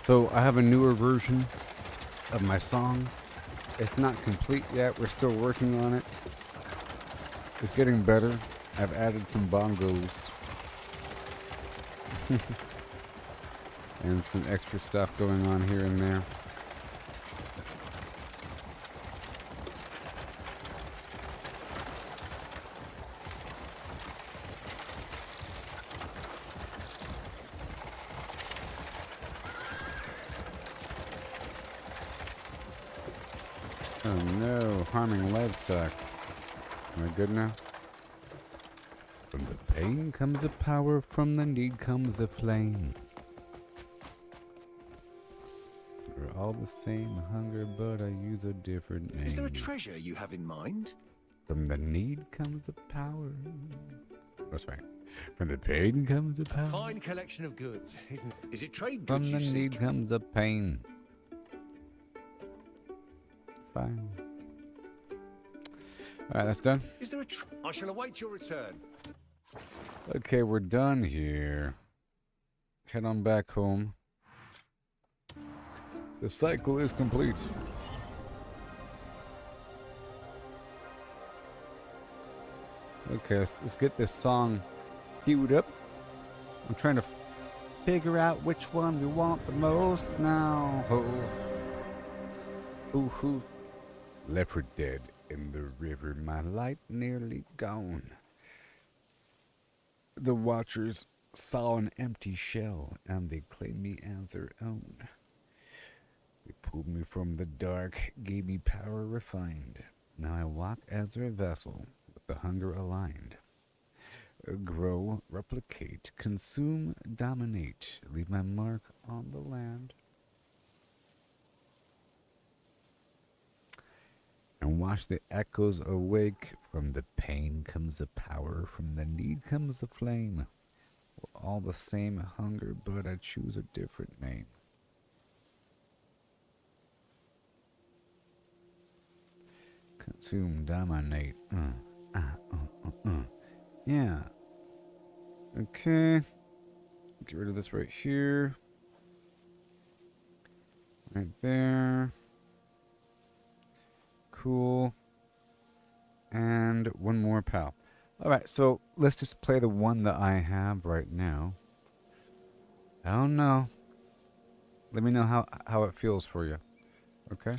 So I have a newer version of my song It's not complete yet. We're still working on it. It's getting better. I've added some bongos. And some extra stuff going on here and there. Oh no, harming livestock. Am I good now? From the pain comes a power, from the need comes a flame. We're all the same hunger, but I use a different name. Is there a treasure you have in mind? From the need comes a power. That's right. From the pain comes a power. Fine collection of goods, isn't it? Is it trade From goods the you need seek? comes a pain. Fine. Alright, that's done. Is there a I shall await your return. Okay, we're done here. Head on back home. The cycle is complete. Okay, let's get this song queued up. I'm trying to figure out which one we want the most now. Ooh. Leopard dead in the river, my light nearly gone. The watchers saw an empty shell, and they claimed me as their own. They pulled me from the dark, gave me power refined. Now I walk as their vessel, with the hunger aligned. Grow, replicate, consume, dominate, leave my mark on the land. And watch the echoes awake. From the pain comes the power, from the need comes the flame. We're all the same hunger, but I choose a different name. Consume, dominate. Yeah. Okay. Get rid of this right here. Right there. Cool. And one more pal. Alright, so let's just play the one that I have right now. I don't know. Let me know how it feels for you. Okay?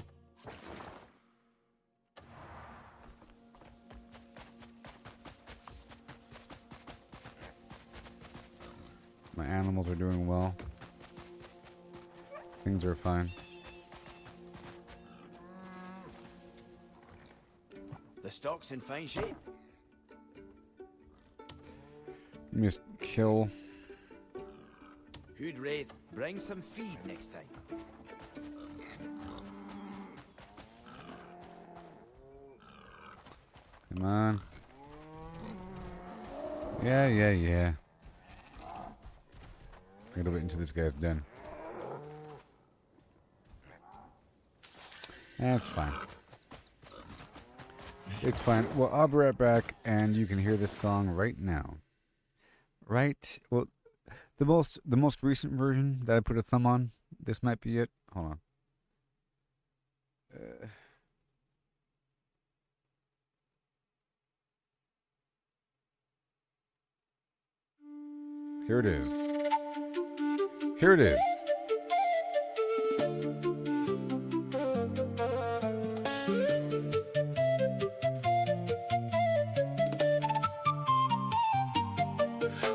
My animals are doing well. Things are fine. The stock's in fine shape. Let me just kill. Who'd raise? Bring some feed next time. Come on. Yeah. I gotta wait until this guy's done. That's fine. It's fine. Well, I'll be right back, and you can hear this song right now. Right? Well, the most recent version that I put a thumb on. This might be it. Hold on. Here it is. Here it is.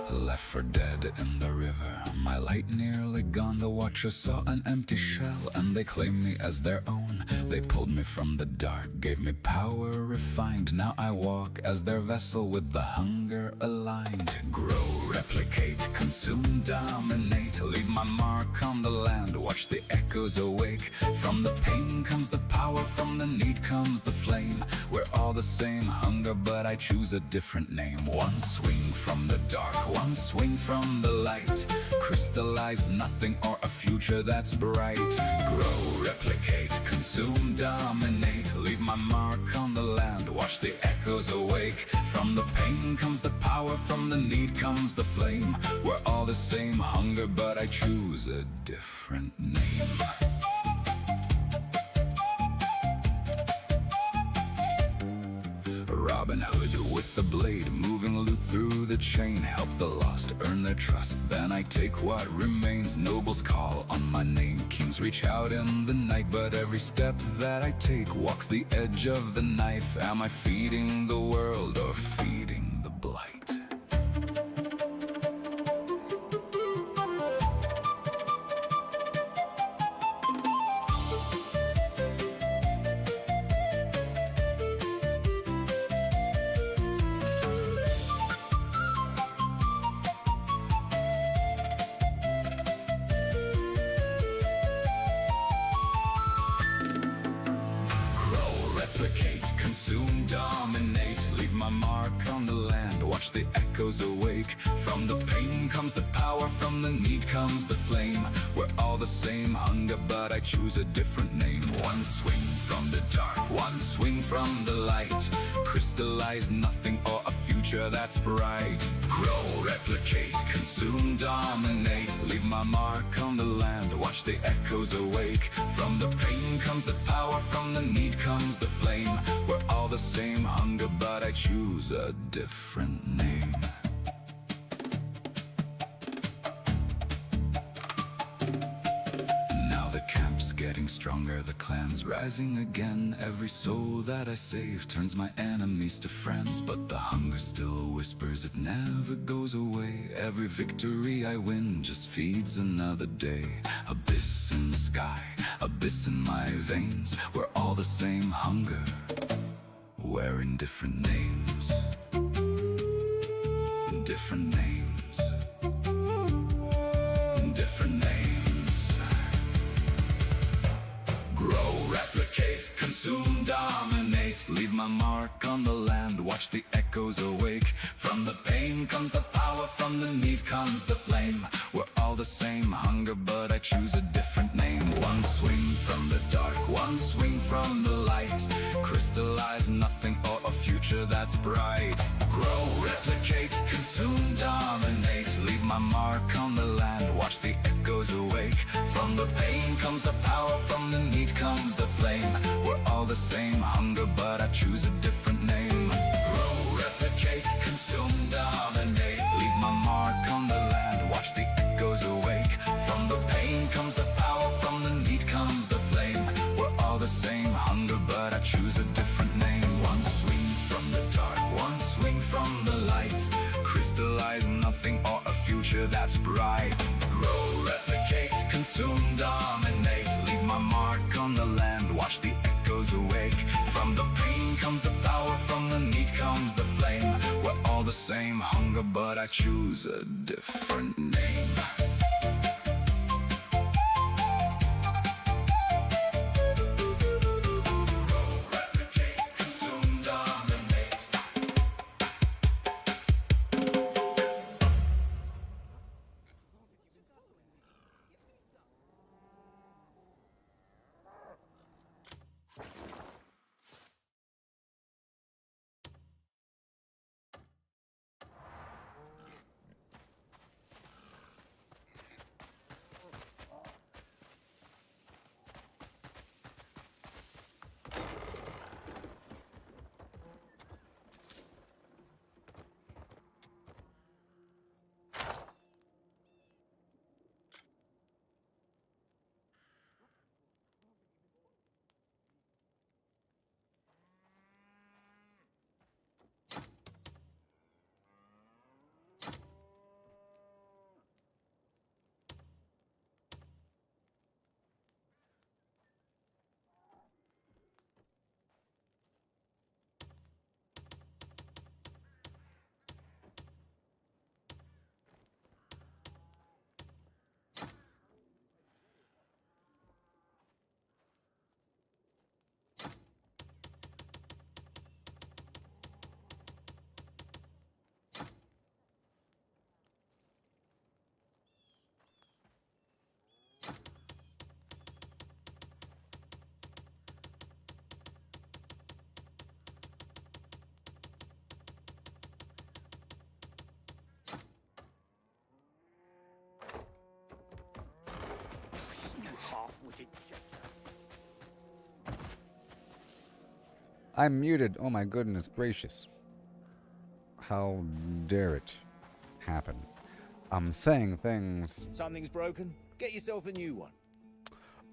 Left for dead in the river, my light nearly gone. The watchers saw an empty shell, and they claimed me as their own. They pulled me from the dark, gave me power refined. Now I walk as their vessel, with the hunger aligned. Grow, replicate, consume, dominate, leave my mark on the land. Watch the echoes awake. From the pain comes the power, from the need comes the flame. We're all the same hunger, but I choose a different name. One swing from the dark, one swing from the light. Crystallized nothing or a future that's bright. Grow, replicate, consume, dominate, leave my mark on the land. Watch the echoes awake. From the pain comes the power, from the need comes the flame. We're all the same hunger, but I choose a different name. Robin Hood with the blade, moving loot through the chain. Help the lost, earn their trust, then I take what remains. Nobles call on my name, kings reach out in the night. But every step that I take walks the edge of the knife. Am I feeding the world or feeding the blight? Replicate, consume, dominate, leave my mark on the land, watch the echoes awake. From the pain comes the power, from the need comes the flame. We're all the same hunger, but I choose a different name. One swing from the dark, one swing from the light. Crystallize nothing or a future that's bright. Grow, replicate, consume, dominate, leave my mark on the land, watch the echoes awake. From the pain comes the power, from the need comes the flame. We're all the same hunger, but I choose a different name. Now the camp's getting stronger, the clan's rising again. Every soul that I save turns my enemies to friends. But the hunger still whispers, it never goes away. Every victory I win just feeds another day. Abyss in the sky, abyss in my veins. We're all the same hunger, wearing different names. Different names. Different names. Grow, replicate, consume, dominate, leave my mark on the land, watch the echoes awake. From the pain comes the power, from the need comes the flame. We're all the same hunger, but I choose a different name. One swing from the dark, one swing from the light. Crystallize nothing or a future that's bright. Grow, replicate, consume, dominate, leave my mark on the land, watch the echoes awake. From the pain comes the power, from the need comes the flame. We're all the same hunger, but I choose a different name. Grow, replicate, consume, dominate, leave my mark on the land, watch the echoes awake. From the pain comes the power, from the need comes the flame. We're all the same hunger, but I choose a different name. One swing from the dark, one swing from the light. Crystallize nothing or a future that's bright. Grow, replicate, consume, dominate, leave my mark on the land, watch the echoes awake. From the pain comes the power, from the need comes the flame. We're all the same hunger, but I choose a different name. I'm muted. Oh my goodness gracious. How dare it happen? I'm saying things. Something's broken? Get yourself a new one.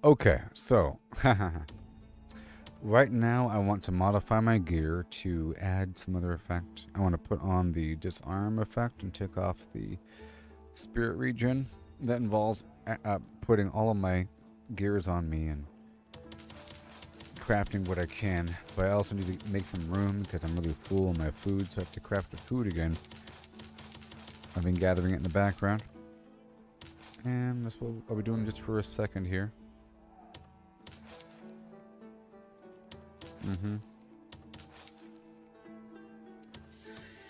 Okay, so right now I want to modify my gear to add some other effect. I want to put on the disarm effect and take off the spirit regen. That involves putting all of my gears on me and crafting what I can. But I also need to make some room because I'm really full on my food, so I have to craft the food again. I've been gathering it in the background. And that's what I'll be doing just for a second here.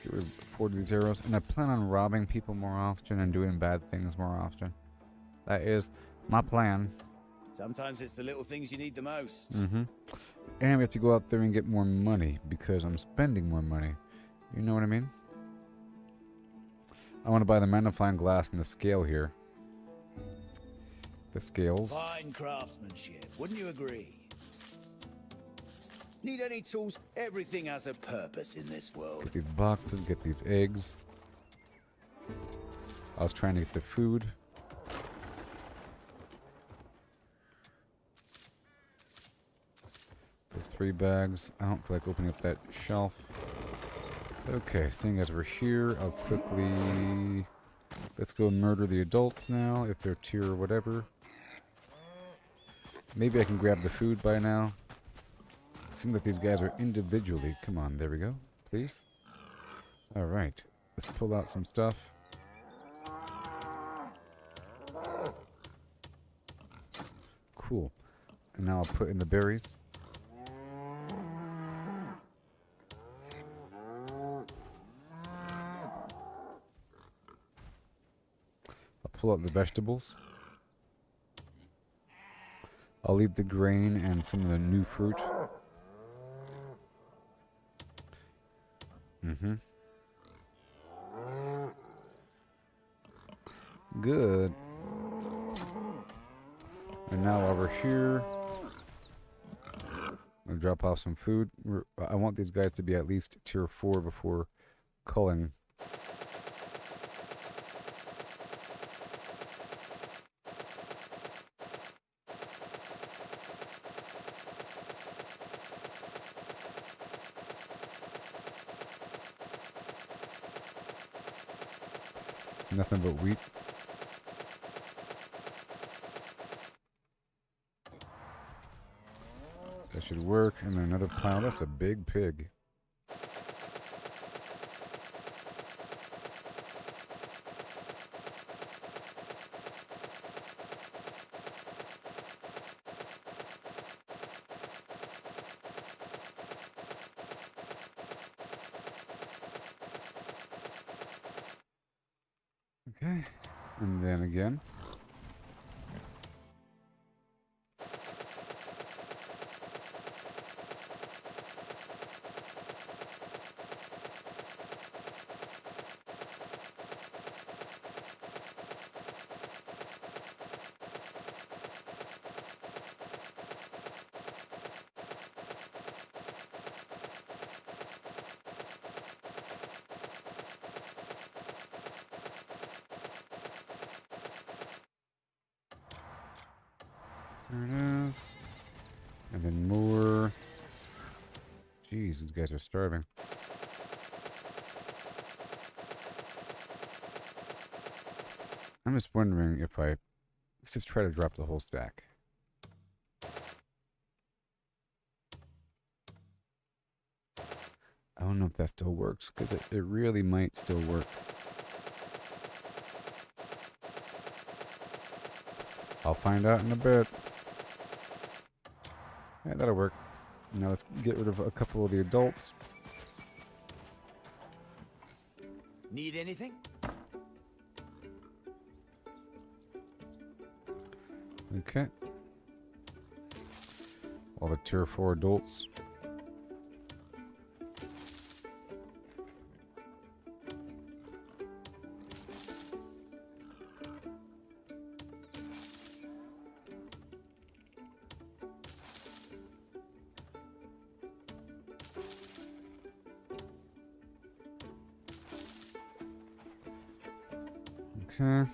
Get rid of 40 of these arrows. And I plan on robbing people more often and doing bad things more often. That is my plan. Sometimes it's the little things you need the most. And we have to go out there and get more money because I'm spending more money. You know what I mean? I want to buy the magnifying glass and the scale here. The scales. Fine craftsmanship, wouldn't you agree? Need any tools? Everything has a purpose in this world. Get these boxes, get these eggs. I was trying to get the food. There's 3 bags. I don't feel like opening up that shelf. Okay, seeing as we're here, I'll quickly... Let's go murder the adults now, if they're tier or whatever. Maybe I can grab the food by now. It seems like these guys are individually... Come on, there we go. Please. Alright. Let's pull out some stuff. Cool. And now I'll put in the berries. Pull out the vegetables. I'll leave the grain and some of the new fruit. Good. And now while we're here, I'll drop off some food. I want these guys to be at least tier 4 before culling. Nothing but wheat. That should work. And then another pile. That's a big pig. Okay, and then again. There it is. And then more. Jeez, these guys are starving. I'm just wondering if let's just try to drop the whole stack. I don't know if that still works, because it really might still work. I'll find out in a bit. Yeah, that'll work. Now let's get rid of a couple of the adults. Need anything? Okay. All the tier 4 adults. Okay.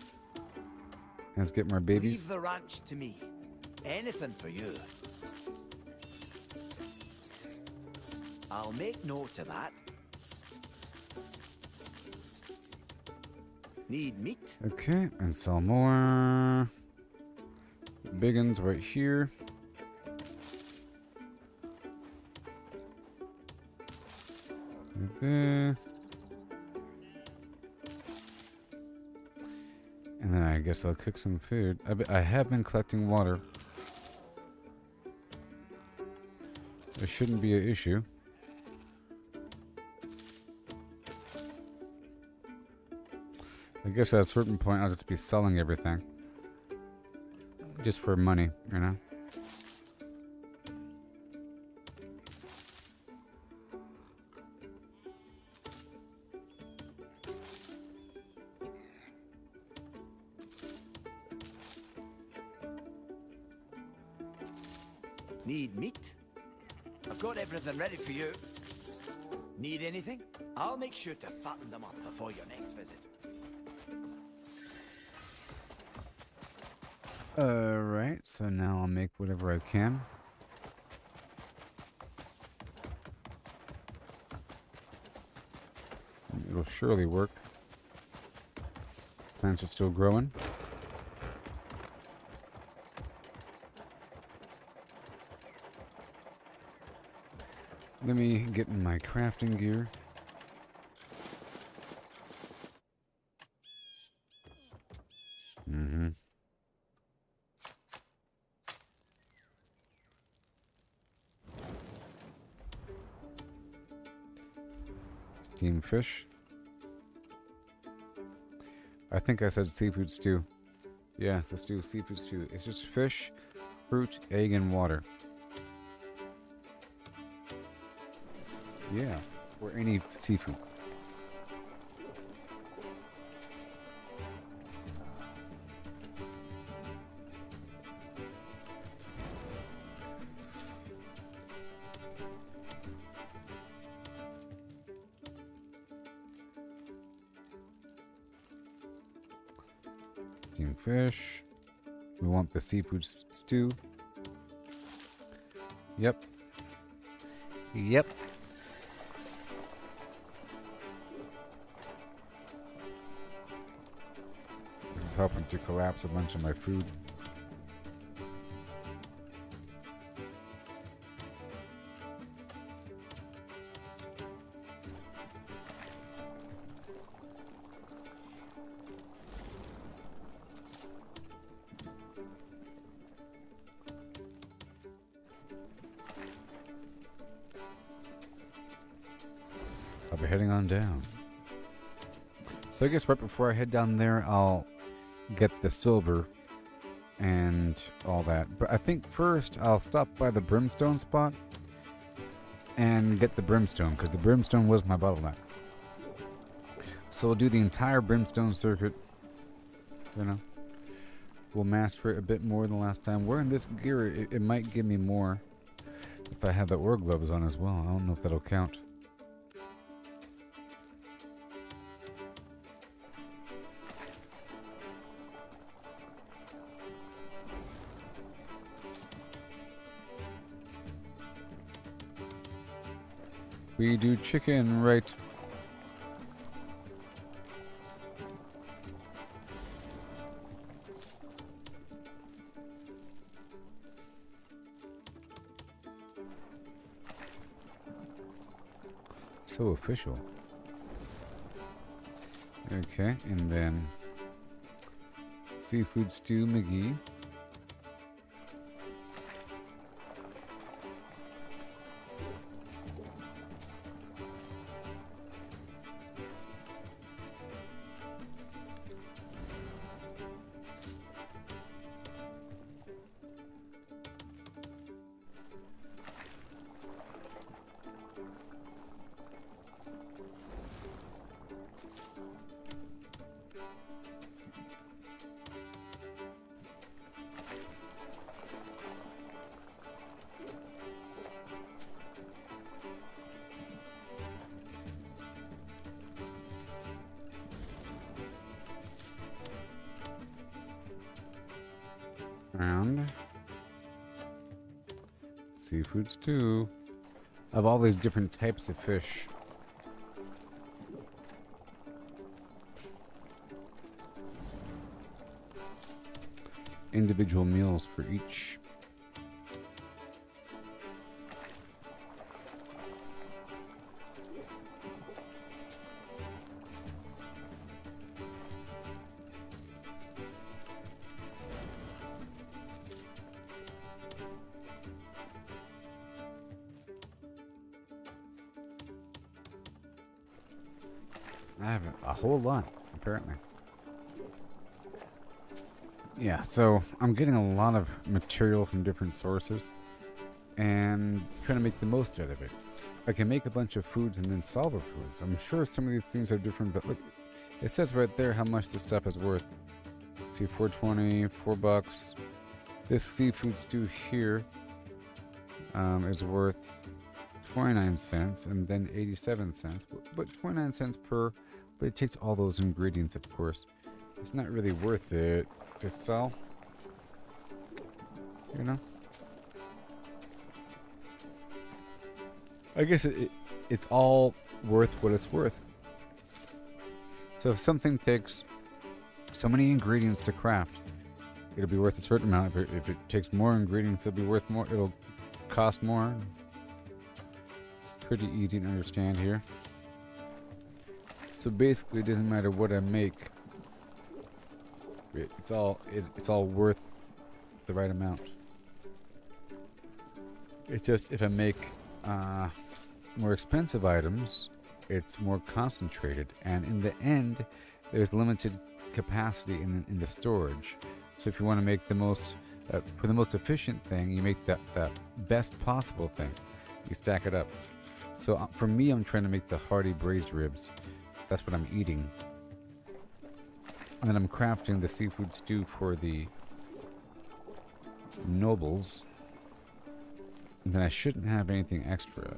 Let's get more babies. Leave the ranch to me. Anything for you. I'll make note of that. Need meat? Okay, and sell more. Big ones right here. Right there. And then I guess I'll cook some food. I have been collecting water. There shouldn't be an issue. I guess at a certain point I'll just be selling everything. Just for money, you know? Need meat? I've got everything ready for you. Need anything? I'll make sure to fatten them up before your next visit. Alright, so now I'll make whatever I can. It'll surely work. Plants are still growing. Let me get in my crafting gear. Mm-hmm. Steamed fish. I think I said seafood stew. Yeah, let's do seafood stew. It's just fish, fruit, egg, and water. Yeah, or any seafood. Steamed fish. We want the seafood stew. Yep. Yep. This is helping to collapse a bunch of my food. I'll be heading on down. So I guess right before I head down there, I'll get the silver and all that. But I think first I'll stop by the brimstone spot and get the brimstone, because the brimstone was my bottleneck. So we'll do the entire brimstone circuit. You know, we'll master it a bit more than last time. Wearing this gear, it might give me more if I have the ore gloves on as well. I don't know if that'll count. We do chicken, right? So official. Okay, and then seafood stew McGee. And seafood stew. Of all these different types of fish. Individual meals for each. I have a whole lot, apparently. Yeah, so I'm getting a lot of material from different sources and trying to make the most out of it. I can make a bunch of foods and then sell the foods. I'm sure some of these things are different, but look, it says right there how much this stuff is worth. See, $4.20, $4. This seafood stew here is worth 29 cents and then 87 cents, but 29 cents per, but it takes all those ingredients, of course. It's not really worth it to sell, you know? I guess it's all worth what it's worth. So if something takes so many ingredients to craft, it'll be worth a certain amount. If it takes more ingredients, it'll be worth more. It'll cost more. It's pretty easy to understand here. So basically, it doesn't matter what I make. It's all worth the right amount. It's just if I make more expensive items, it's more concentrated, and in the end, there's limited capacity in the storage. So if you want to make the most for the most efficient thing, you make that best possible thing. You stack it up. So for me, I'm trying to make the hearty braised ribs. That's what I'm eating. And then I'm crafting the seafood stew for the nobles. And then I shouldn't have anything extra.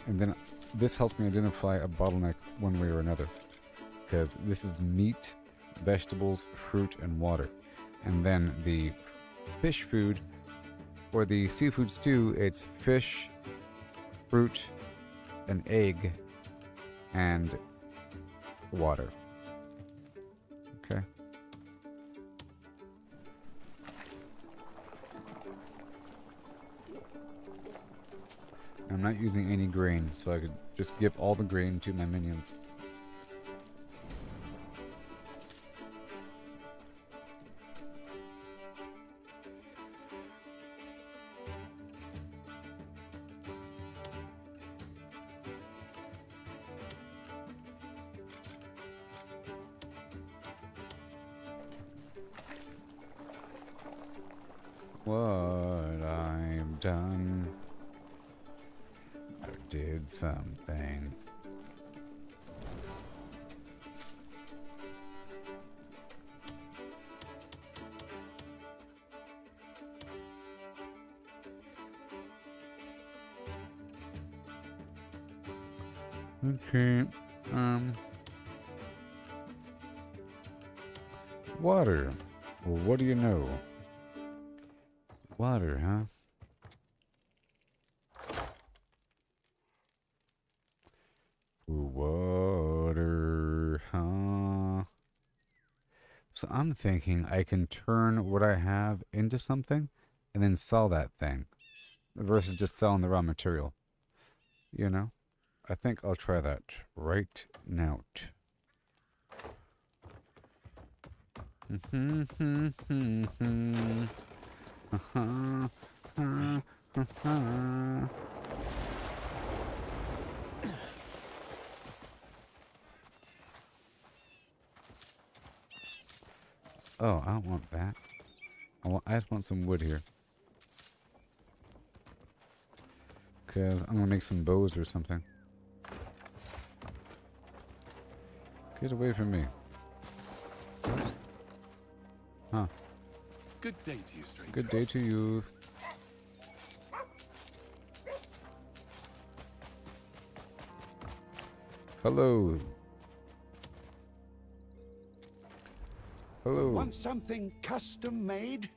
And then this helps me identify a bottleneck one way or another. Because this is meat, vegetables, fruit, and water. And then the fish food, or the seafood stew, it's fish, fruit, an egg, and water. Okay. I'm not using any grain, so I could just give all the grain to my minions. What I've done, I did something. Okay, water. Well, what do you know? Water, huh? Water, huh? So I'm thinking I can turn what I have into something and then sell that thing versus just selling the raw material. You know? I think I'll try that right now. Oh, I don't want that. I just want some wood here. Because I'm going to make some bows or something. Get away from me. Huh. Good day to you, stranger. Good day to you. Hello. Hello. Want something custom made?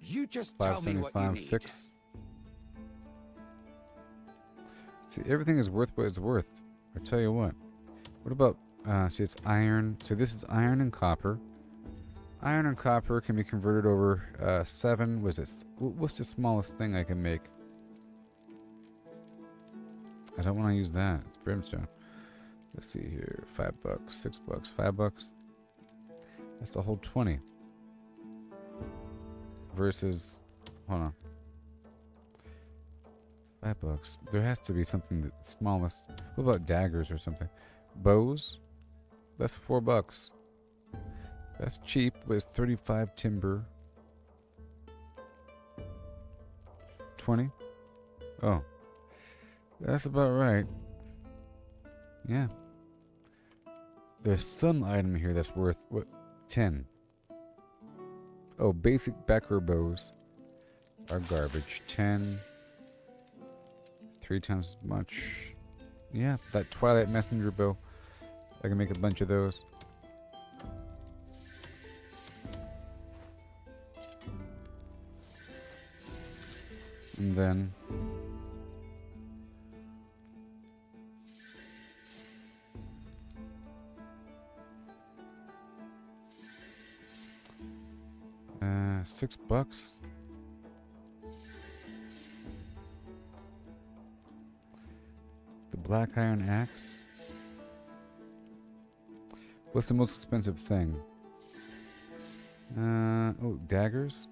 You just tell me what you 575, need. 6. See, everything is worth what it's worth. I tell you what. What about, see, it's iron. So this is iron and copper. Iron and copper can be converted over 7. Was it? What's the smallest thing I can make? I don't want to use that. It's brimstone. Let's see here. $5, $6, $5. That's the whole 20. Versus, hold on. $5. There has to be something that's smallest. What about daggers or something? Bows? That's $4. That's cheap, but it's 35 timber. 20? Oh. That's about right. Yeah. There's some item here that's worth, what, 10. Oh, basic backer bows are garbage. 10. 3 times as much. Yeah, that Twilight Messenger bow. I can make a bunch of those. And then $6. The black iron axe. What's the most expensive thing? Oh, daggers.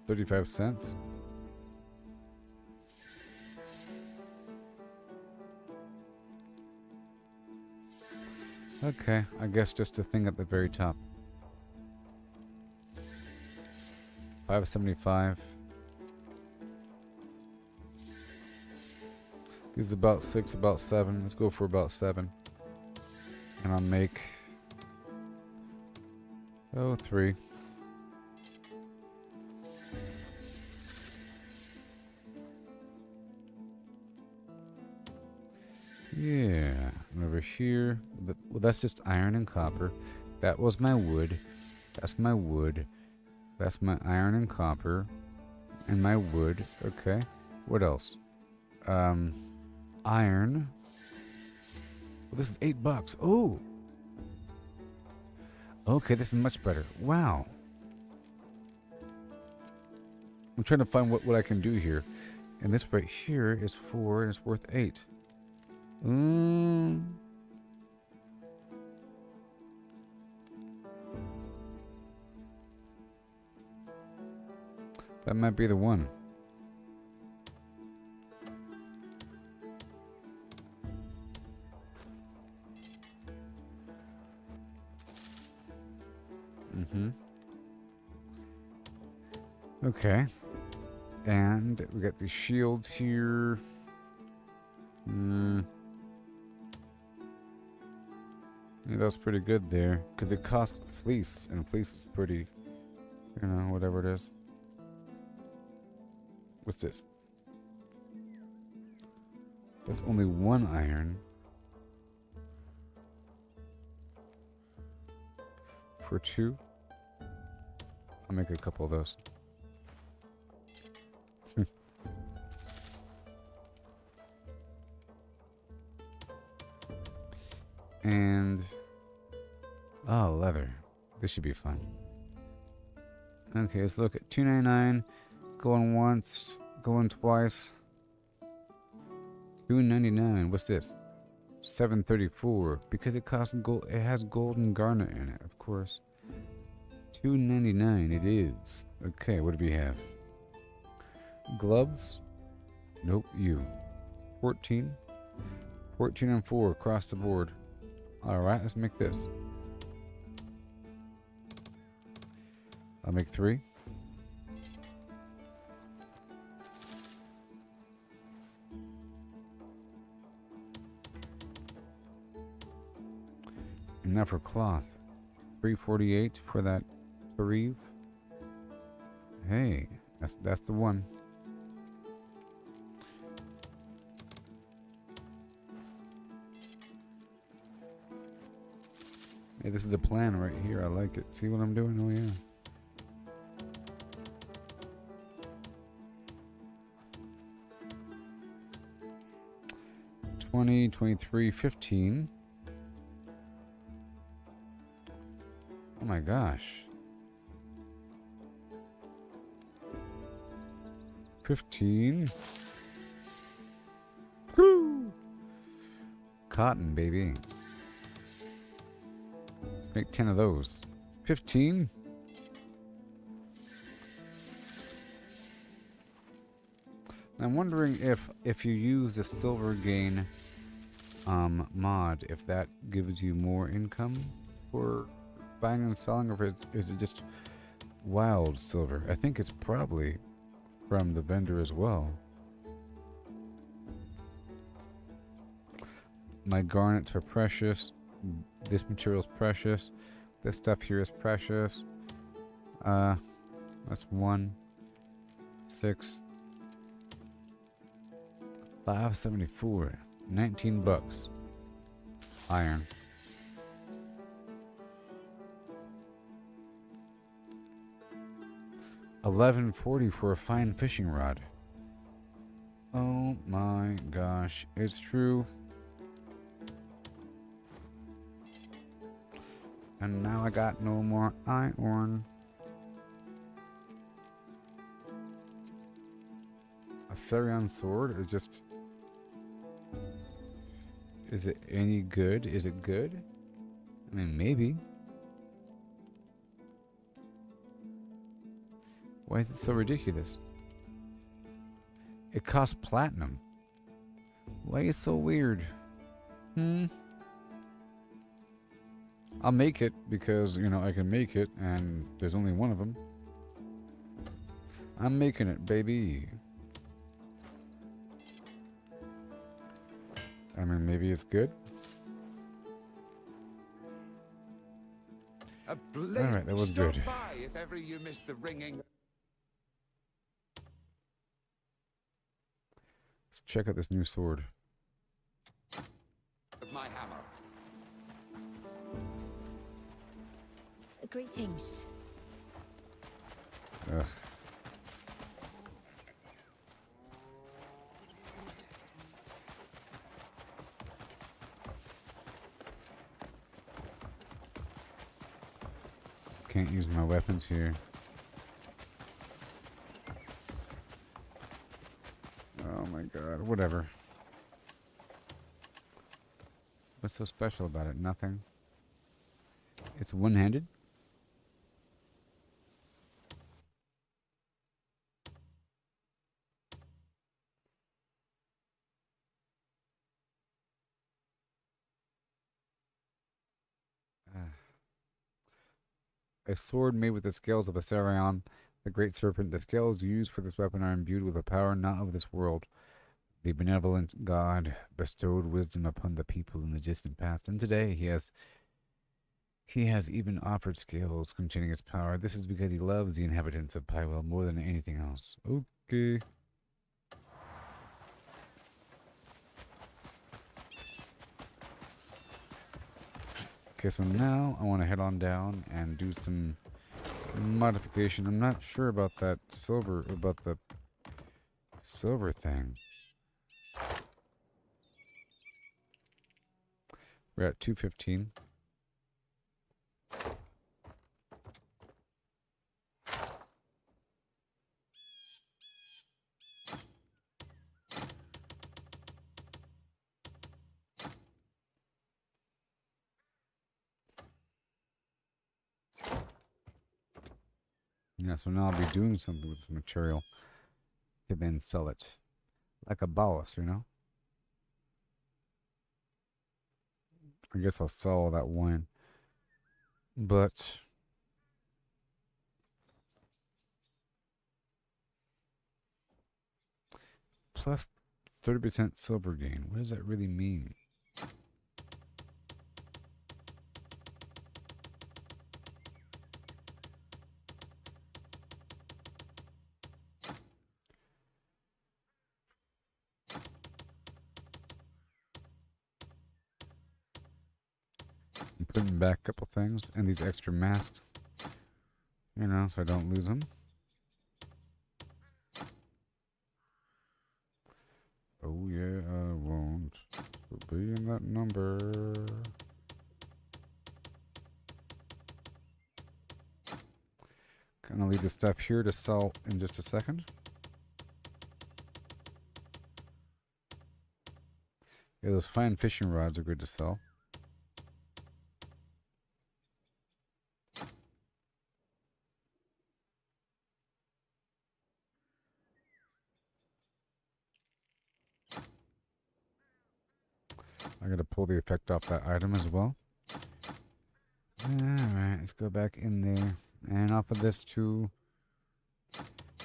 35 cents. Okay, I guess just the thing at the very top. $5.75. This is about 6, about 7. Let's go for about 7. And I'll make 3. Yeah, and over here, well, that's just iron and copper. That was my wood. That's my wood. That's my iron and copper. And my wood. Okay. What else? Iron. Well, this is $8. Oh! Okay, this is much better. Wow. I'm trying to find what I can do here. And this right here is 4 and it's worth 8. That might be the one. Okay. And we got these shields here. Yeah, that was pretty good there. Because it costs fleece. And fleece is pretty, you know, whatever it is. What's this? That's only 1 iron. For 2. I'll make a couple of those. And leather. This should be fun. Okay, let's look at $2.99. Going once, going twice. $2.99. What's this? $7.34. Because it costs gold. It has golden garnet in it, of course. $2.99. It is. Okay, what do we have? Gloves. Nope. You. 14. 14 and 4 across the board. Alright, let's make this. I'll make 3. And now for cloth. $3.48 for that bereave. Hey, that's the one. Hey, this is a plan right here. I like it. See what I'm doing? Oh, yeah. $20, $23, $15. Oh my gosh. 15. Woo! Cotton, baby. Let's make 10 of those. 15. I'm wondering if you use the silver gain mod, if that gives you more income for buying and selling, or is it just wild silver? I think it's probably from the vendor as well. My garnets are precious. This material is precious. This stuff here is precious. That's 1, 6, 574, 19 bucks. Iron. $11.40 for a fine fishing rod. Oh my gosh, it's true. And now I got no more iron. A Sarion sword, or just... Is it any good? Is it good? I mean, maybe. Why is it so ridiculous? It costs platinum. Why is it so weird? I'll make it because, you know, I can make it and there's only one of them. I'm making it, baby. I mean, maybe it's good. Alright, that was good. If ever you miss the ringing. Let's check out this new sword. Of my hammer. Greetings. Ugh. Can't use my weapons here. Oh my god, whatever. What's so special about it? Nothing. It's one-handed? A sword made with the scales of a Sarion, the great serpent. The scales used for this weapon are imbued with a power not of this world. The benevolent God bestowed wisdom upon the people in the distant past, and today he has even offered scales containing his power. This is because he loves the inhabitants of Pywell more than anything else. Okay. Okay, so now I want to head on down and do some modification. I'm not sure about that silver, about the silver thing. We're at 215. Yeah, so now I'll be doing something with the material to then sell it. Like a ballast, you know? I guess I'll sell all that wine. But plus 30% silver gain. What does that really mean? putting back a couple things. And these extra masks. You know, so I don't lose them. Oh yeah, I won't. We'll be in that number. Gonna leave the stuff here to sell in just a second. Yeah, those fine fishing rods are good to sell. I gotta pull the effect off that item as well. Alright, let's go back in there. And off of this too.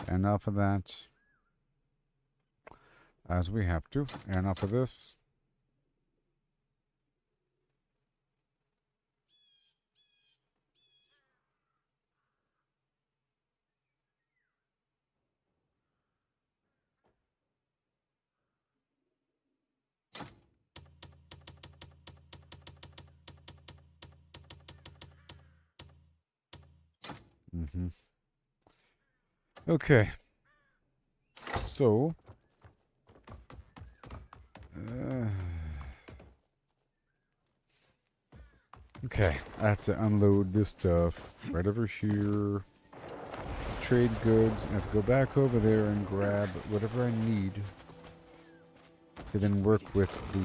And off of that. As we have to. And off of this. Okay. So. Okay. I have to unload this stuff right over here. Trade goods. I have to go back over there and grab whatever I need to then work with the.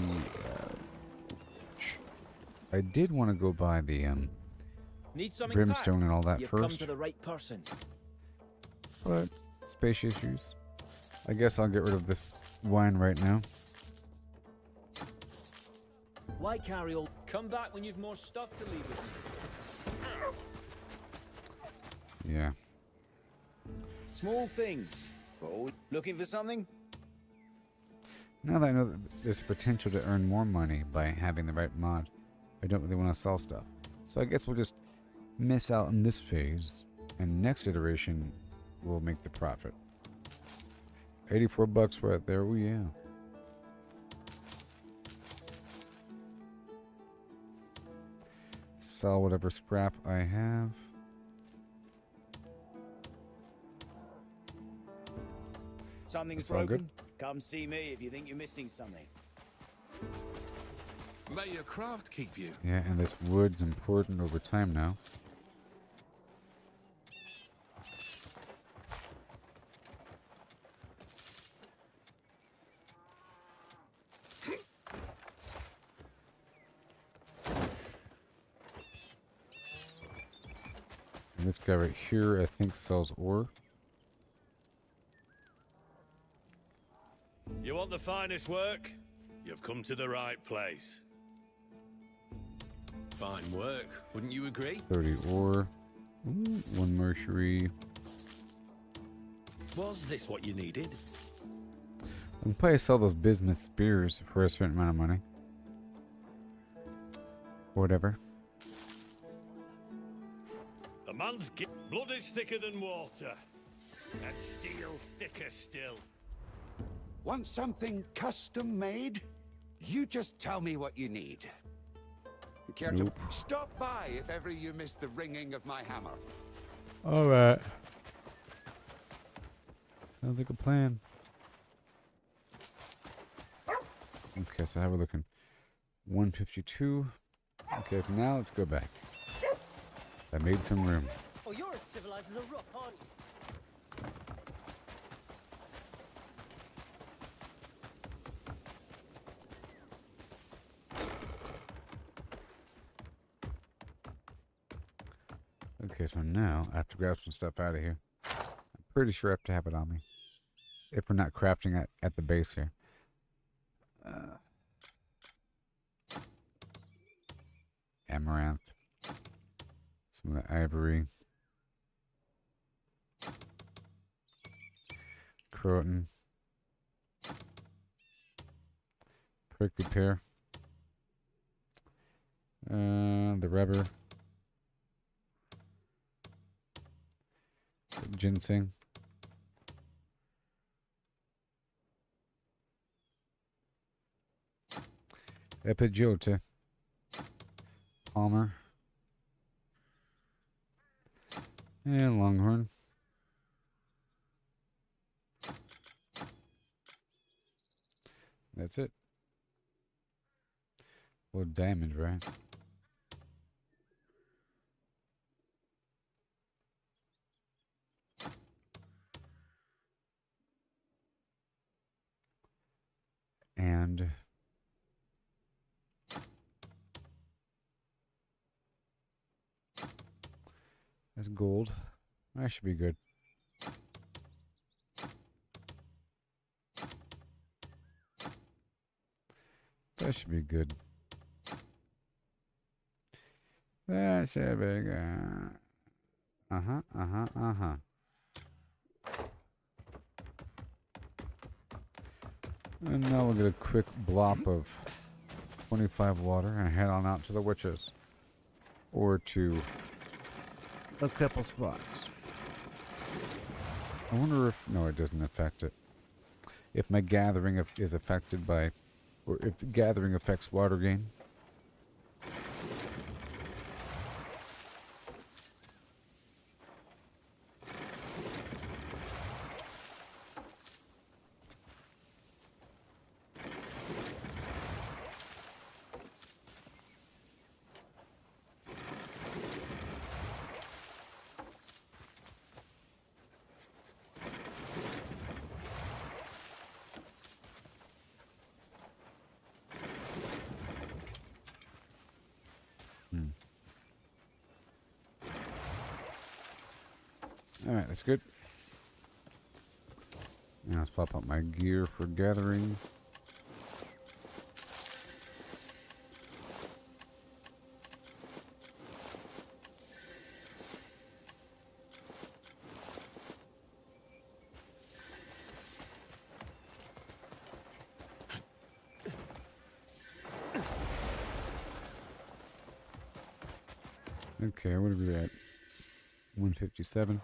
I did want to go buy the Need something brimstone packed? and all that You've first. come to the right person. But space issues. I guess I'll get rid of this wine right now. Why carry all? Come back when you've more stuff to leave with me. Yeah. Small things. Oh, looking for something? Now that I know that there's potential to earn more money by having the right mod, I don't really want to sell stuff. So I guess we'll just miss out on this phase, and next iteration we'll make the profit. 84 bucks right there, oh yeah. Sell whatever scrap I have. Something's That's all broken? good. Come see me if you think you're missing something. May your craft keep you. Yeah, and this wood's important over time now. And this guy right here, I think, sells ore. You want the finest work? You've come to the right place. Fine work, wouldn't you agree? 30 ore. Ooh, 1 mercury. Was this what you needed? I can probably sell those business spears for a certain amount of money. Whatever. A man's blood is thicker than water, and steel thicker still. Want something custom made? You just tell me what you need. Care to stop by if ever you miss the ringing of my hammer? Alright. Sounds like a plan. Okay, so how we're looking. 152. Okay, for now, let's go back. I made some room. Oh, you're as civilized as a rock, aren't you? Okay, so now I have to grab some stuff out of here. I'm pretty sure I have to have it on me. If we're not crafting at the base here. Amaranth. Some of the ivory. Croton. Prickly pear. The rubber. Ginseng. Epilogue. Palmer. And Longhorn. That's it. Well, damage, right? And that's gold. That should be good. That should be good. That should be good. And now we'll get a quick blop of 25 water and head on out to the witches. Or to a couple spots. I wonder if... No, it doesn't affect it. If my gathering is affected by... Or if the gathering affects water gain. Alright, that's good. Now let's pop up my gear for gathering. Okay, what are we at? 157.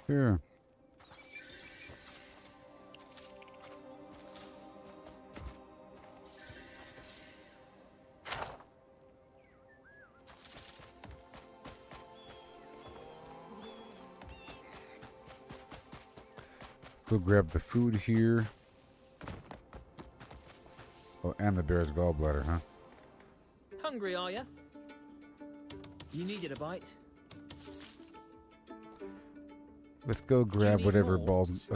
Sure. Go grab the food here. Oh, and the bear's gallbladder, huh? Hungry, are you? You needed a bite? Let's go grab whatever balls,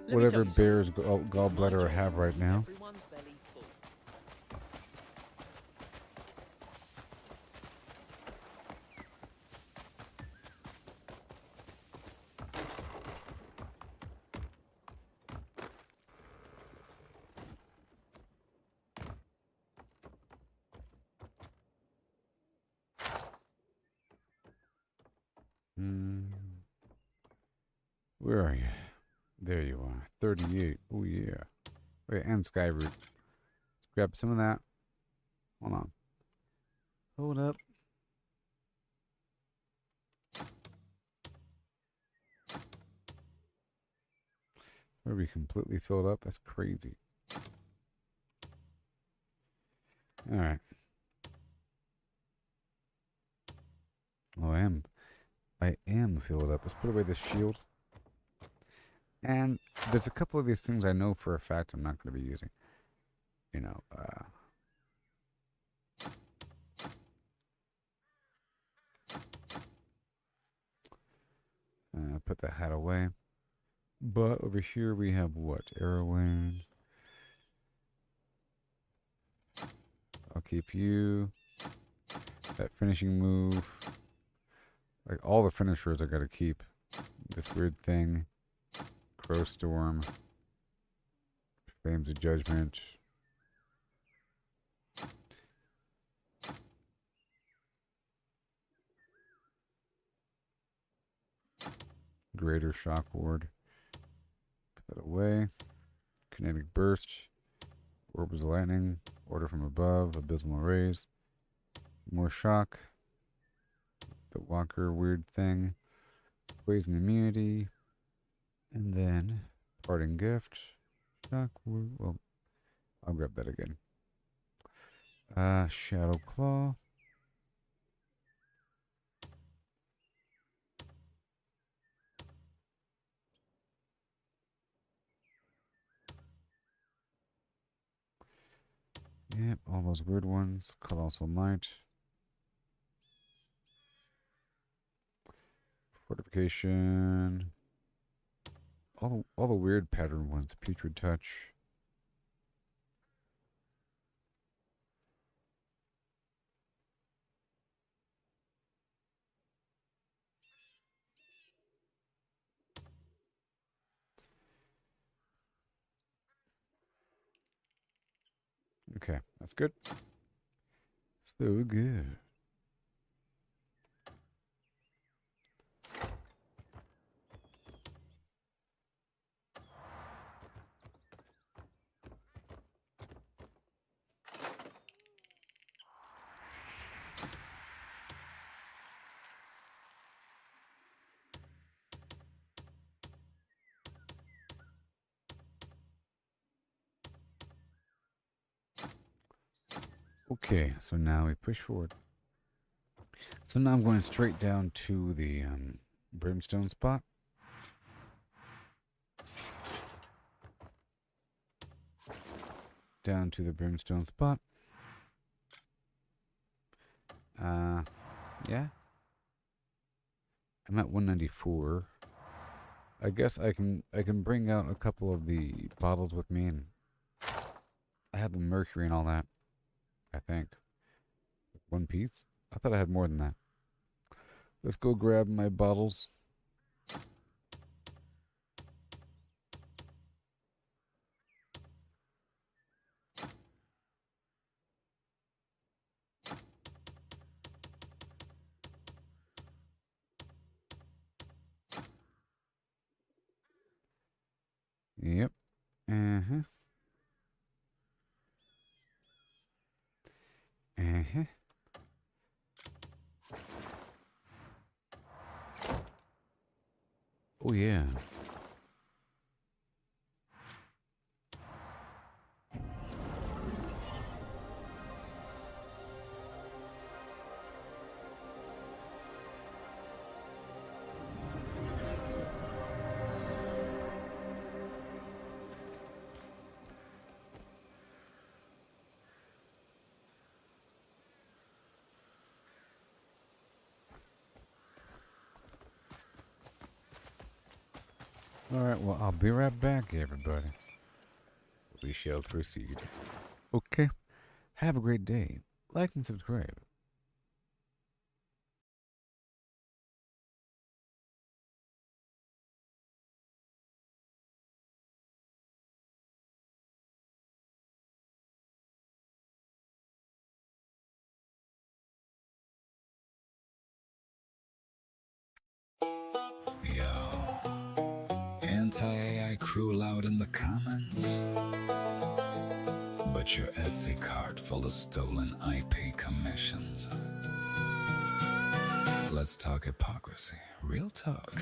whatever bear's gallbladder I have right now. Where are you? There you are. 38. Oh, yeah. Wait, and Skyroot. Let's grab some of that. Hold on. Hold up. Are we completely filled up? That's crazy. Alright. Oh, I am filled up. Let's put away this shield. And there's a couple of these things I know for a fact I'm not going to be using. You know, put the hat away. But over here we have what? Arrow wounds. I'll keep you. That finishing move. Like all the finishers I gotta keep. This weird thing. Crow Storm. Flames of Judgment. Greater Shock Ward. Put that away. Kinetic Burst. Orbs of Lightning. Order from Above. Abysmal Rays. More Shock. The Walker weird thing. Poison Immunity. And then Parting Gift. Shock Ward. Well, I'll grab that again. Shadow Claw. Yep, all those weird ones. Colossal Might. Fortification. All the weird pattern ones. Putrid Touch. Okay, that's good. So good. Okay, so now we push forward. So now I'm going straight down to the brimstone spot. Down to the brimstone spot. Yeah. I'm at 194. I guess I can bring out a couple of the bottles with me, and I have the mercury and all that. I think. One piece? I thought I had more than that. Let's go grab my bottles. Yep. Uh-huh. Uh-huh. Oh, yeah. Alright, well, I'll be right back, everybody. We shall proceed. Okay. Have a great day. Like and subscribe. Anti-AI crew loud in the comments, but your Etsy cart full of stolen IP commissions. Let's talk hypocrisy. Real talk.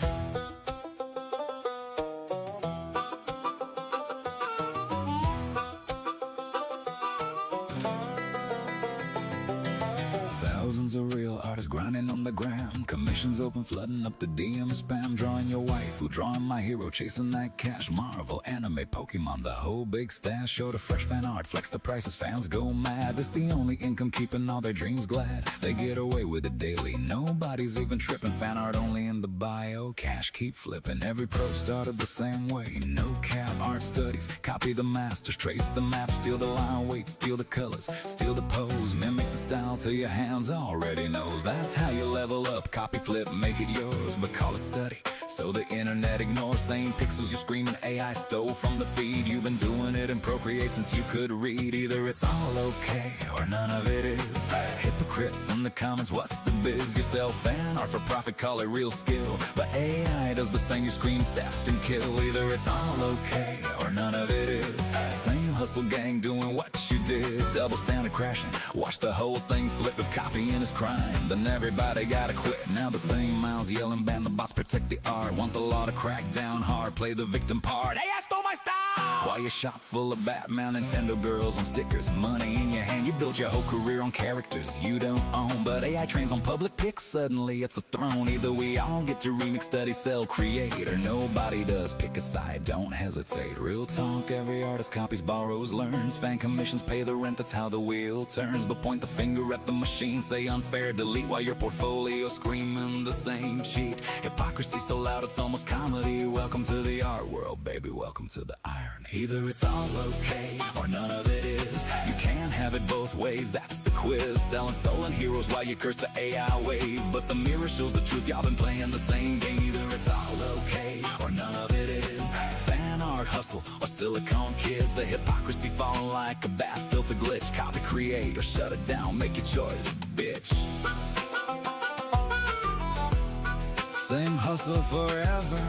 Thousands of real artists grinding on the gram. Commissions open, flooding up the DM spam. Drawing your waifu, drawing my hero, chasing that cash. Marvel, anime, Pokemon, the whole big stash. Show the fresh fan art, flex the prices, fans go mad. It's the only income keeping all their dreams glad. They get away with it daily, nobody's even tripping. Fan art only in the bio, cash keep flipping. Every pro started the same way, no cap, art studies. Copy the masters, trace the map, steal the line, wait, steal the colors, steal the pose. Mimic the style till your hands already knows. That's how you level up, copy flip, make it yours. But call it study, so the internet ignores. Same pixels you're screaming AI stole from the feed. You've been doing it in Procreate since you could read. Either it's all okay, or none of it is. Hypocrites in the comments, what's the biz? You sell fan art for profit, call it real skill. But AI does the same, you scream theft and kill. Either it's all okay, or none of it is. Same hustle gang doing what you did. Double standard crashing, watch the whole thing flip. If copying is crime, then everybody gotta quit. Now the same mouths yelling, ban the bots, protect the art. Want the law to crack down hard, play the victim part. Hey, I stole my style! While your shop full of Batman, Nintendo girls, and stickers, money in your hand. You built your whole career on characters you don't own, but AI trains on public pics, suddenly it's a throne. Either we all get to remix, study, sell, create, or nobody does. Pick a side, don't hesitate. Real talk, every artist copies, borrows, learns. Fan commissions pay the rent, that's how the wheel turns. But point the finger at the machine, say unfair, delete, while your portfolio screaming the same cheat. Hypocrisy so loud it's almost comedy. Welcome to the art world, baby, welcome to the irony. Either it's all okay, or none of it is. You can't have it both ways, that's the quiz. Selling stolen heroes while you curse the AI wave. But the mirror shows the truth, y'all been playing the same game. Either it's all okay, or none of it is. Fan art hustle, or silicone kids. The hypocrisy falling like a bad filter glitch. Copy, create, or shut it down, make your choice, bitch. Same hustle forever,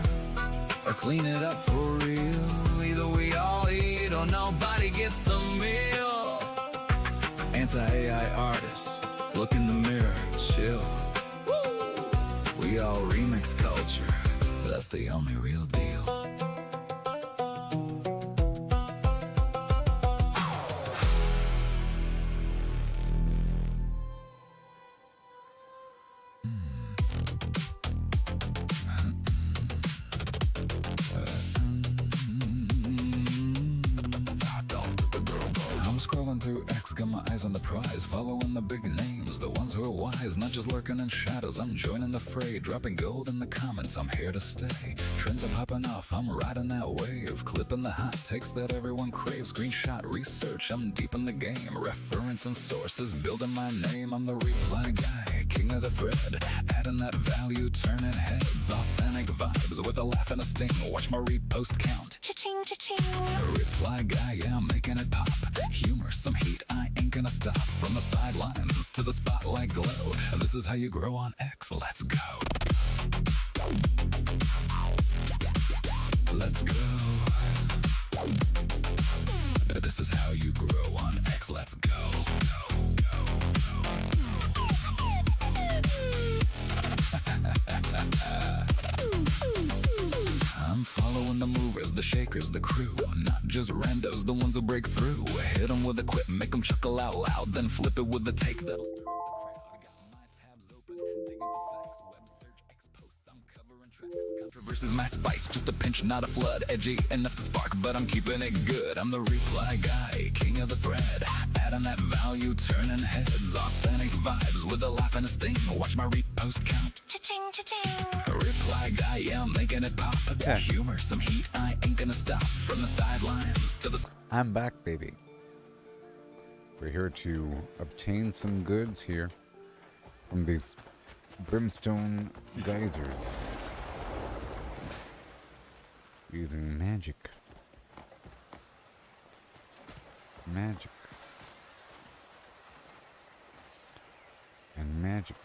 or clean it up for real. Either we all eat or nobody gets the meal. Anti-AI artists, look in the mirror, chill. We all remix culture, but that's the only real deal. Scrolling through X, got my eyes on the prize, following the big names, the ones who are wise, not just lurking in shadows. I'm joining the fray, dropping gold in the comments, I'm here to stay. Trends are popping off, I'm riding that wave, clipping the hot takes that everyone craves. Screenshot research, I'm deep in the game, reference and sources, building my name. I'm the reply guy, king of the thread, adding that value, turning heads. Authentic vibes with a laugh and a sting, watch my repost count. Cha-ching, cha-ching. Reply guy, yeah, I'm making it pop. Humor, some heat, I ain't gonna stop. From the sidelines to the spotlight glow, this is how you grow on X, let's go. Let's go. This is how you grow on X, let's go. I'm following the movers, the shakers, the crew. Not just randos, the ones who break through. Hit them with a quip, make them chuckle out loud, then flip it with the take that'll stir up the crowd. Got my tabs open, digging for facts. Web search, X posts, I'm covering tracks. Controversy's my spice, just a pinch, not a flood. Edgy enough to spark, but I'm keeping it good. I'm the reply guy, king of the thread, adding that value, turning heads. Authentic vibes with a laugh and a sting. Watch my repost count. Cha-ching, cha-ching. Reply guy, yeah, I'm making it pop. Humor, some heat, I ain't gonna stop. From the sidelines to the... I'm back, baby. We're here to obtain some goods here from these brimstone geysers using magic. Magic. And magic.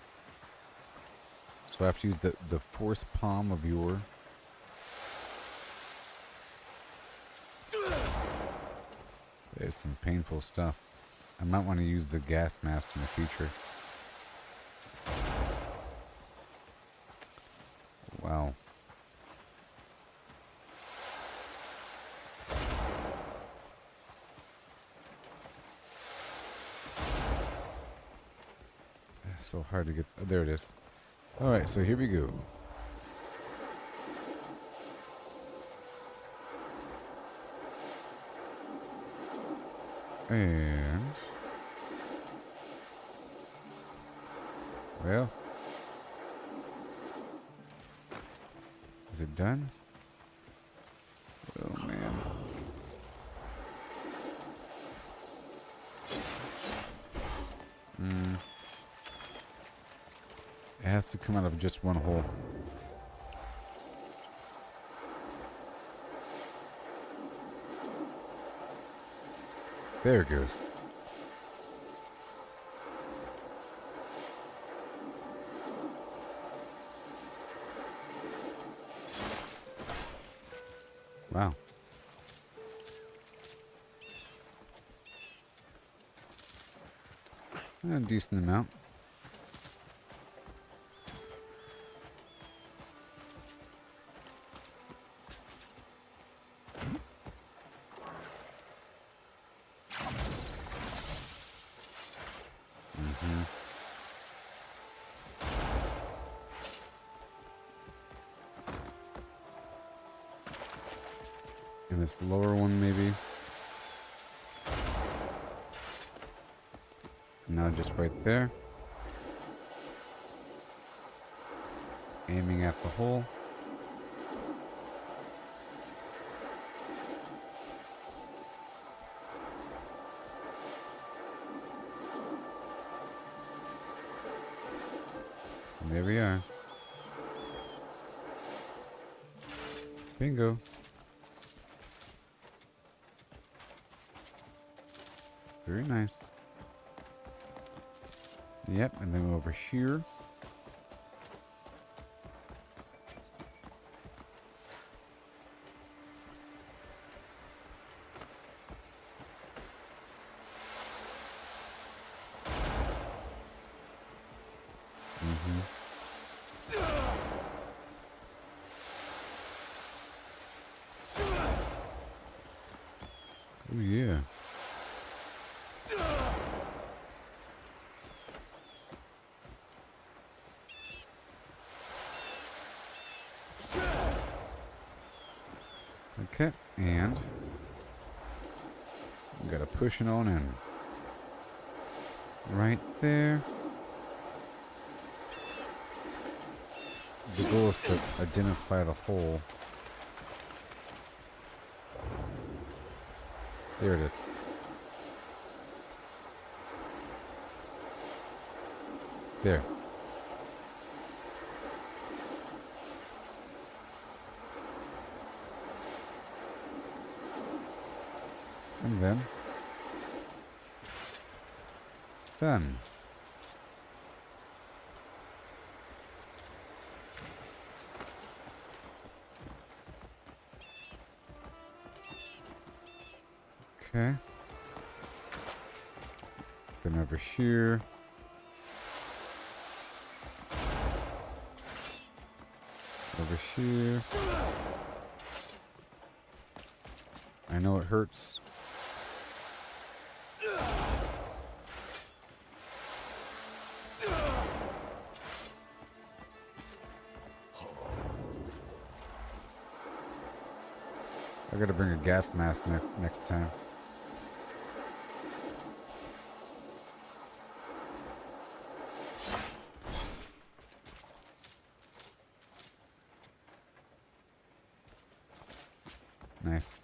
So I have to use the force palm of your... It's some painful stuff. I might want to use the gas mask in the future. Wow. It's so hard to get... Oh, there it is. Alright, so here we go. And... Well... Is it done? Oh, man. It has to come out of just one hole. There it goes. Wow. A decent amount. And this lower one, maybe. Now just right there. Aiming at the hole. And there we are. Bingo. Very nice. Yep, and then over here. Oh yeah. Okay, and we gotta push it on in. Right there. The goal is to identify the hole. There it is. There. And then done. Okay. Then over here. Over here. I know it hurts. I gotta bring a gas mask next time. Nice.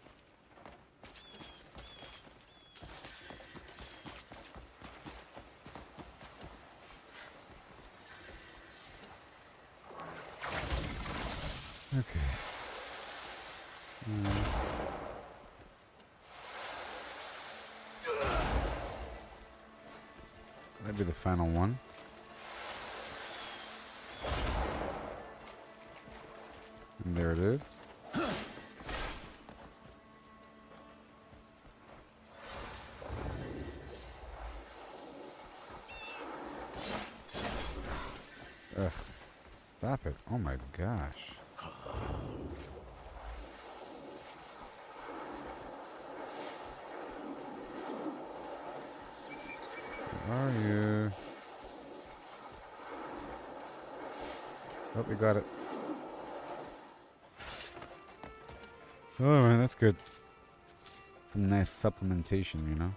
Okay. That'd be the final one. And there it is. Ugh. Stop it. Oh my gosh. Where are you? Oh, we got it. Oh man, that's good. Some nice supplementation, you know?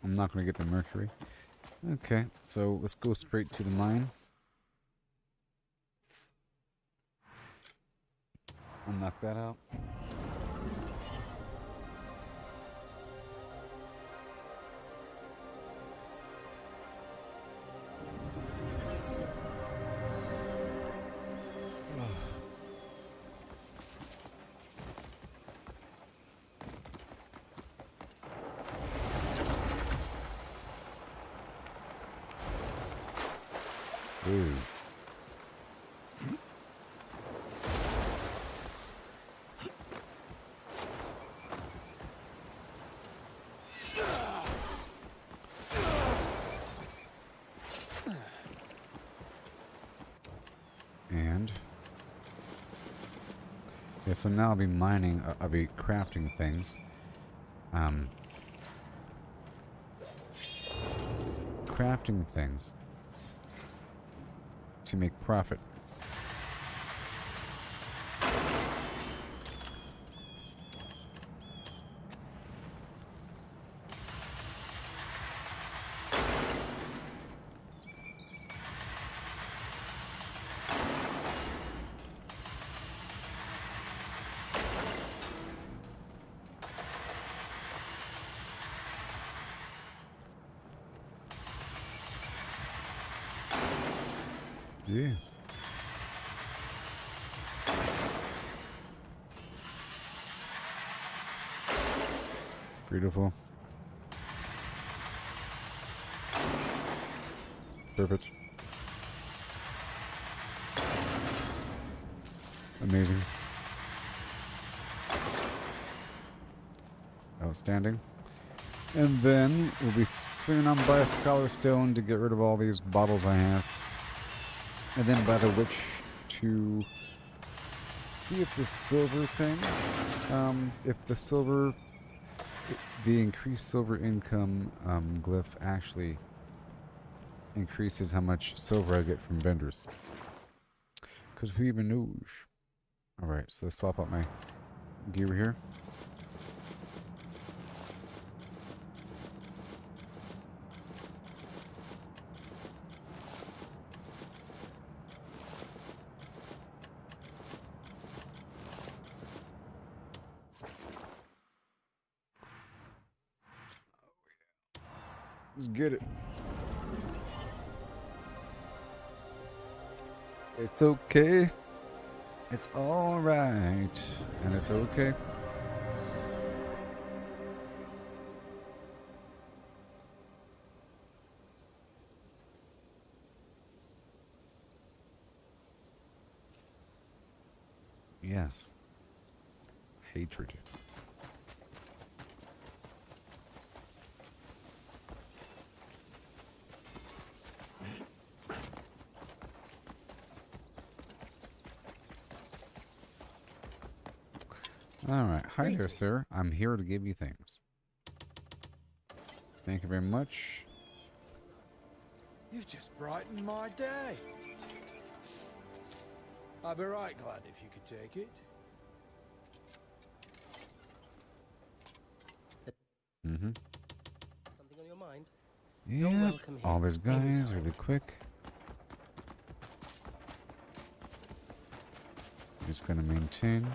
I'm not going to get the mercury. Okay, so let's go straight to the mine. I'll knock that out. Ooh. And yeah, so now I'll be mining, I'll be crafting things. crafting things to make profit. Yeah. Beautiful. Perfect. Amazing. Outstanding. And then we'll be swinging on by a Scholar Stone to get rid of all these bottles I have. And then by the Witch to see if the silver thing, if the silver, the increased silver income glyph actually increases how much silver I get from vendors. Because who even knows? Alright, so let's swap out my gear here. Let's get it. It's okay. It's all right. And it's okay. Yes. Hatred. Alright, hi there, sir. I'm here to give you things. Thank you very much. You've just brightened my day. I'd be right glad if you could take it. Mm-hmm. Something on your mind? Yeah, all these guys really quick. Just gonna maintain.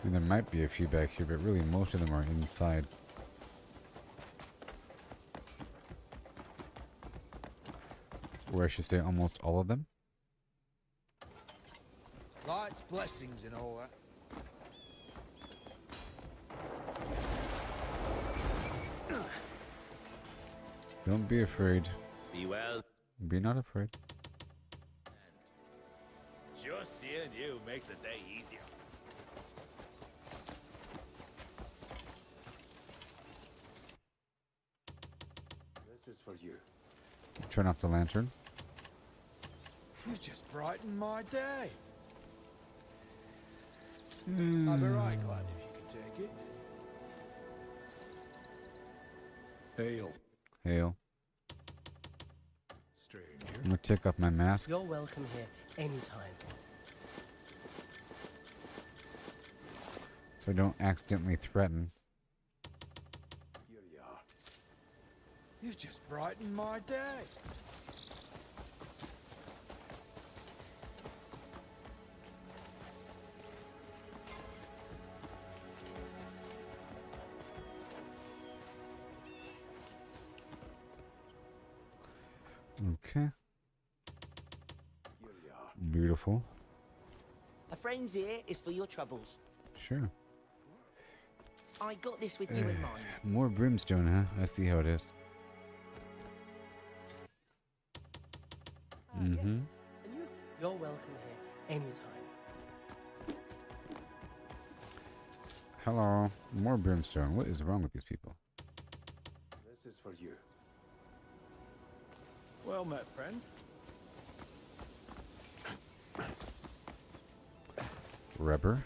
And there might be a few back here, but really most of them are inside. Or I should say almost all of them. Light's blessings and all that. Don't be afraid. Be well. Be not afraid. Just seeing you makes the day easier. This is for you. Turn off the lantern. You've just brightened my day. I'd be right glad if you could take it. Hail. Hail. Stranger. I'm gonna take off my mask. You're welcome here anytime. So I don't accidentally threaten. Here you are. You've just brightened my day. Okay. Here you are. Beautiful. A friend's ear is for your troubles. Sure. I got this with you in mind. More brimstone, huh? I see how it is. Yes. Mm-hmm. And you're welcome here anytime. Hello. More brimstone. What is wrong with these people? This is for you. Well met, friend. Rubber.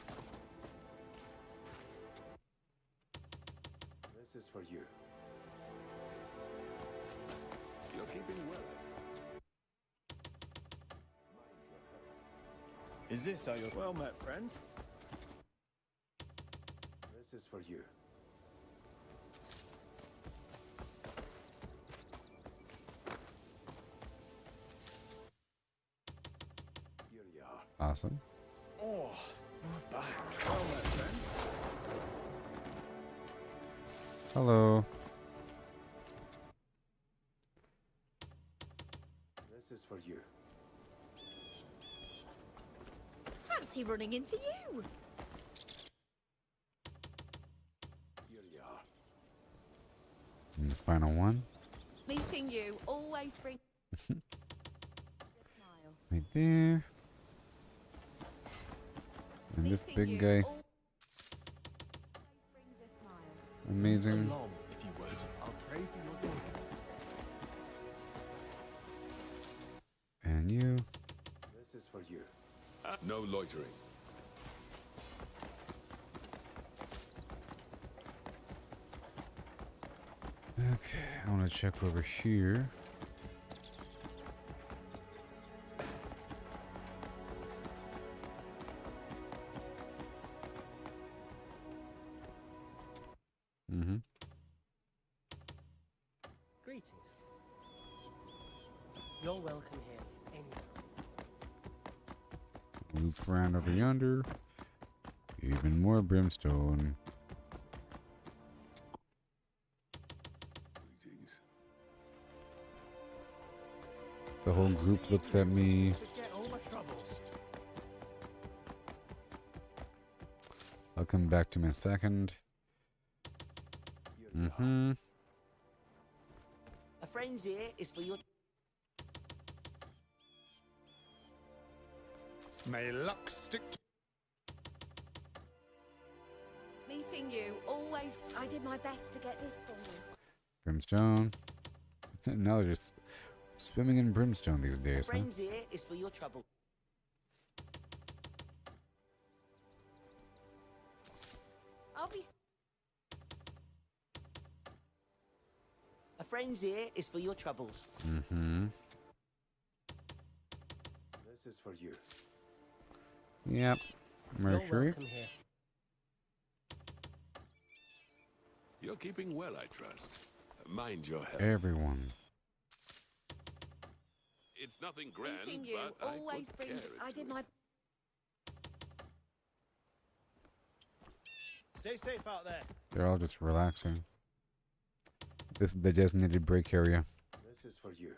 This is for you. Is this how you're... Well met, friend. This is for you. Here you are. Awesome. Oh, my back. Well met, friend. Hello. This is for you. Fancy running into you. Here you are. And the final one. Meeting you always brings a smile. Right there. And this big guy. Amazing. Along, if you would. I'll pray for your daughter. And you. This is for you. No loitering. Okay, I want to check over here. Mm-hmm. Greetings. You're welcome here, anytime. Loop around over yonder. Even more brimstone. Greetings. The whole group looks at me. Forget all my troubles. I'll come back to him in a second. Mm-hmm. A friend's ear is for your... May luck stick to... Meeting you always. I did my best to get this for you. Brimstone. Now they're just swimming in brimstone these A days, huh? friend's ear is for your trouble. I'll be. A friend's ear is for your troubles. Mm-hmm. This is for you. Yep. You're Mercury. welcome here. You're keeping well, I trust. Mind your health. Everyone. It's nothing grand, Meeting you but always I put brings. care I into did it. my. Stay safe out there. They're all just relaxing. This is the designated break area. This is for you.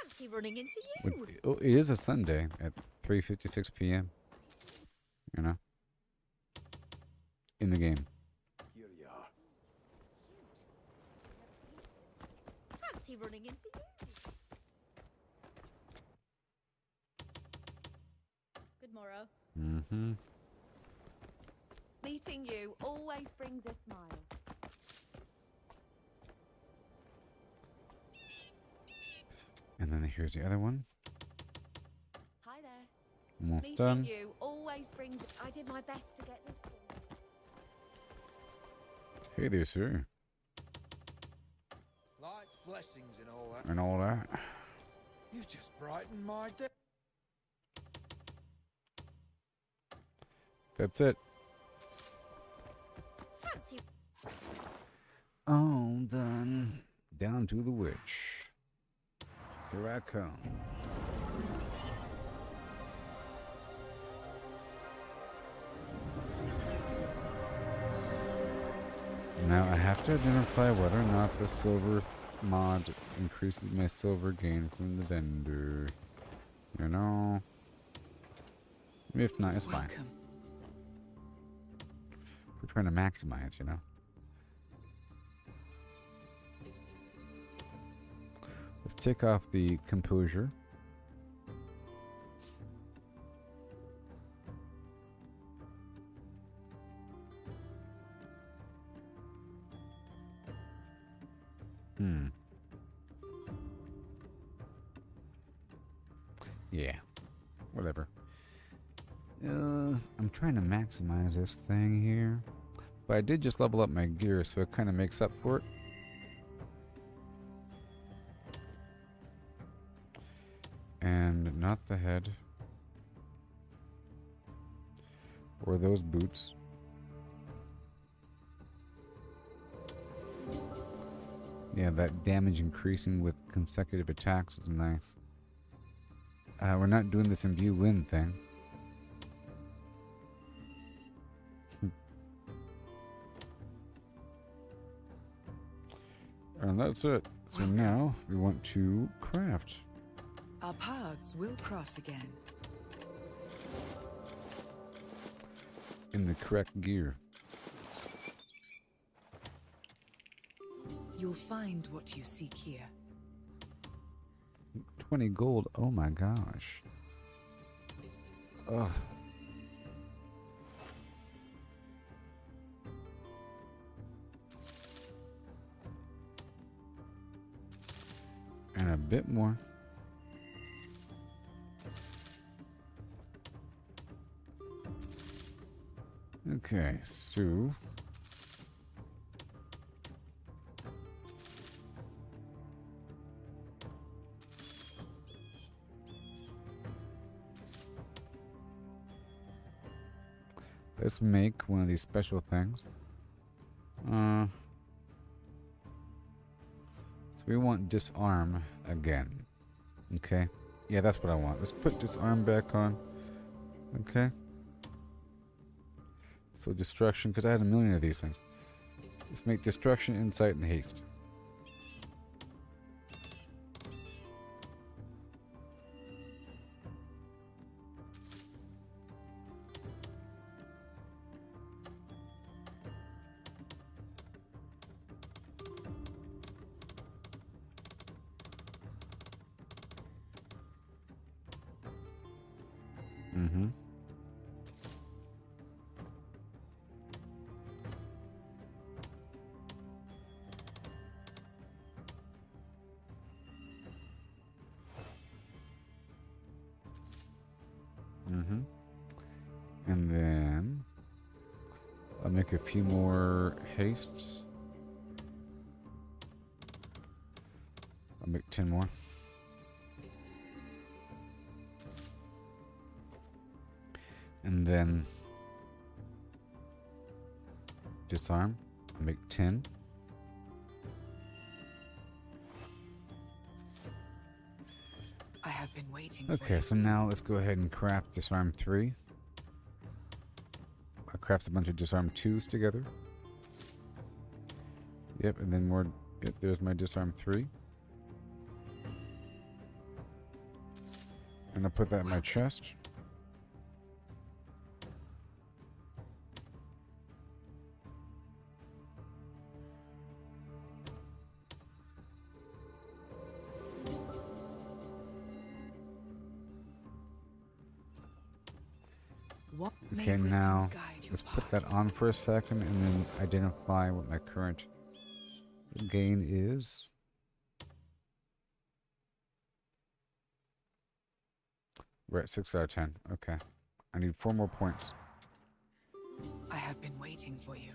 Fancy running into you. Oh, it is a Sunday at 3:56 p.m. You know? In the game. Here you are. Fancy running into you. Good morrow. Mm-hmm. Meeting you always brings a smile. And then here's the other one. Hi there. Almost Meeting done. you always brings. I did my best to get this for you. Hey there, sir. Light's blessings and all that. And all that. You just brightened my day. That's it. Fancy. All done. Down to the witch. Here I come. Now I have to identify whether or not the silver mod increases my silver gain from the vendor. You know? If not, it's fine. We're trying to maximize, you know? Let's take off the composure. Yeah. Whatever. I'm trying to maximize this thing here. But I did just level up my gear, so it kind of makes up for it. And not the head. Or those boots. Yeah, that damage increasing with consecutive attacks is nice. We're not doing this imbue wind thing. And that's it. So now we want to craft. Our paths will cross again. In the correct gear. You'll find what you seek here. 20 gold. Oh my gosh. Ugh. And a bit more. Okay, so let's make one of these special things. So we want disarm again. Okay. Yeah, that's what I want. Let's put disarm back on. Okay. So destruction, because I had a million of these things. Let's make destruction, insight, and haste. Mm-hmm. Mm-hmm. And then I'll make a few more hastes. I'll make 10 more. And then disarm. I'll make 10. I have been waiting. Okay, so now let's go ahead and craft disarm 3. I'll craft a bunch of disarm 2s together. Yep, and then more. Yep, there's my disarm 3. And I'll put that in my chest. Okay, now let's put that on for a second and then identify what my current gain is. We're at 6 out of 10. Okay. I need 4 more points. I have been waiting for you.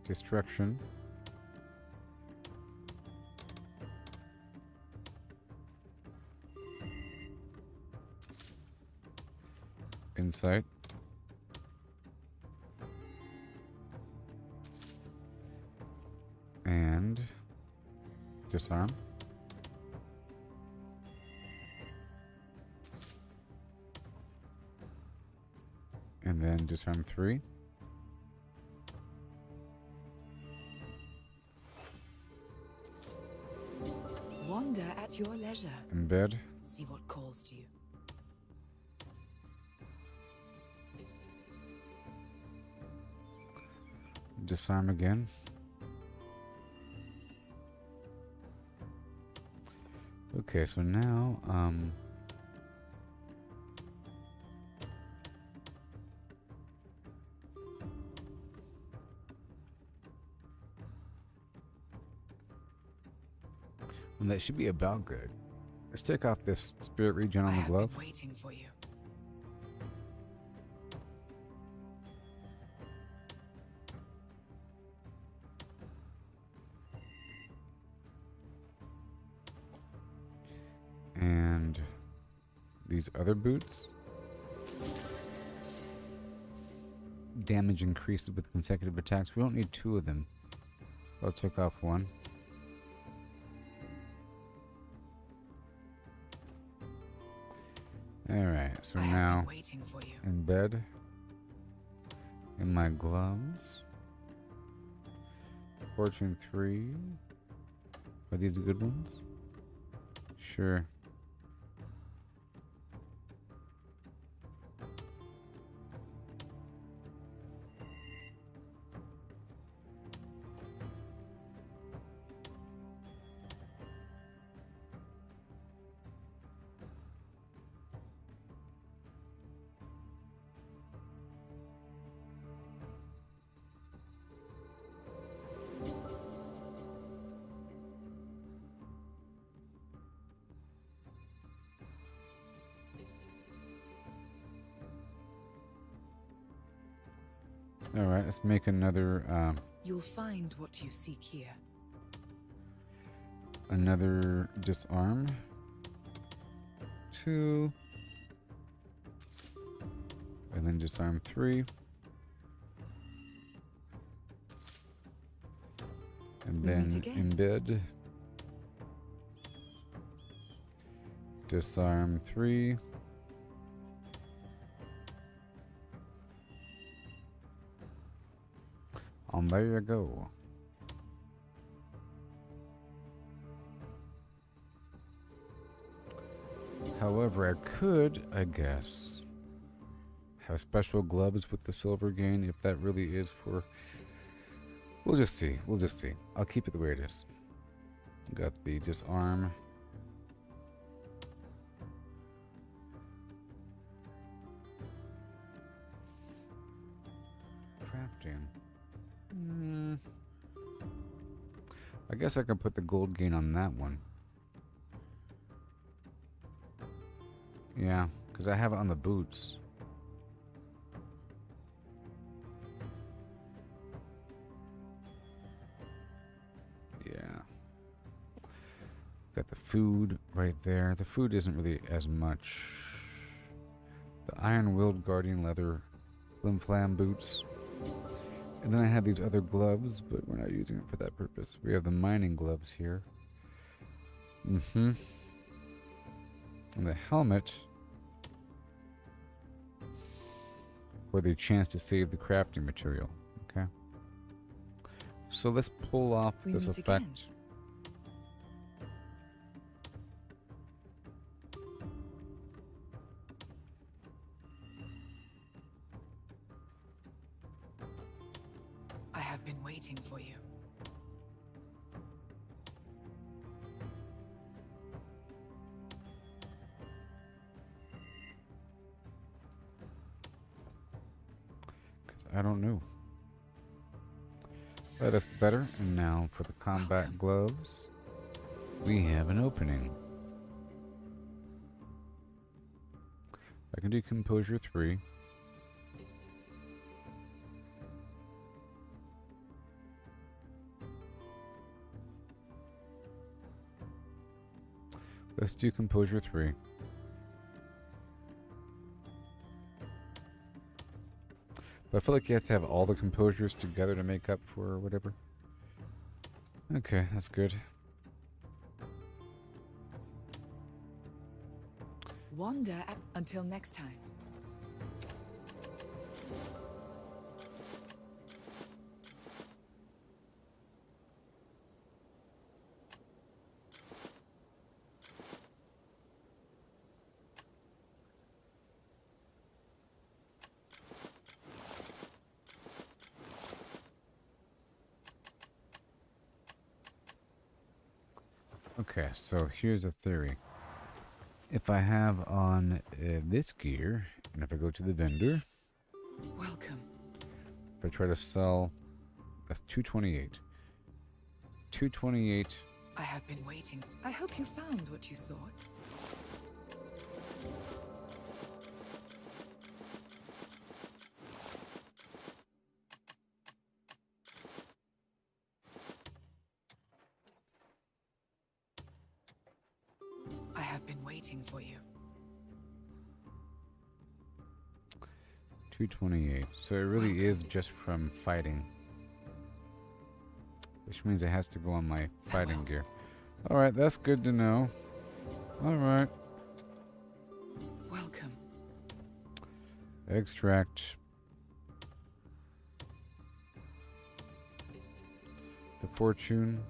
Destruction. Insight. And disarm. And then disarm 3. Wander at your leisure. Embed. See what calls to you. Disarm again. Okay, so now, and that should be about good. Let's take off this spirit regen on the glove. Waiting for you. these other boots. Damage increases with consecutive attacks. We don't need 2 of them. I'll take off 1. Alright, so now waiting for you. in bed, in my gloves. Fortune 3. Are these the good ones? Sure. Alright, let's make another, You'll find what you seek here. another disarm. 2. And then disarm 3. And We meet then again. in bed. Disarm 3. And there you go. However, I could, I guess, have special gloves with the silver gain if that really is for... We'll just see. We'll just see. I'll keep it the way it is. Got the disarm. Crafting. I guess I can put the gold gain on that one. Yeah, because I have it on the boots. Yeah. Got the food right there. The food isn't really as much. The iron-willed guardian leather flim-flam boots. And then I had these other gloves, but we're not using it for that purpose. We have the mining gloves here. And the helmet for the chance to save the crafting material. Okay. So let's pull off this effect. I have been waiting for you. I don't know. That's better. And now for the combat gloves, we have an opening. I can do Composure 3. Let's do Composure 3. But I feel like you have to have all the composures together to make up for whatever. Okay, that's good. Wander until next time. Okay, so here's a theory. If I have on this gear, and if I go to the vendor, Welcome. if I try to sell, that's 228. 228. I have been waiting. I hope you found what you sought. I have been waiting for you. 228. So it really is just from fighting. Which means it has to go on my fighting gear. Alright, that's good to know. Alright. Welcome. Extract. The fortune.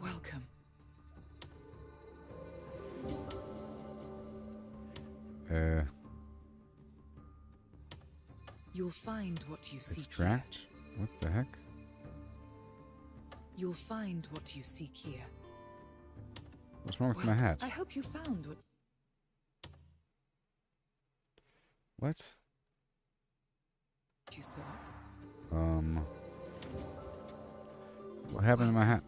Welcome. You'll find what you seek. Extract? What the heck? You'll find what you seek here. What's wrong with my hat? I hope you found what What? you sought. What happened to my hat?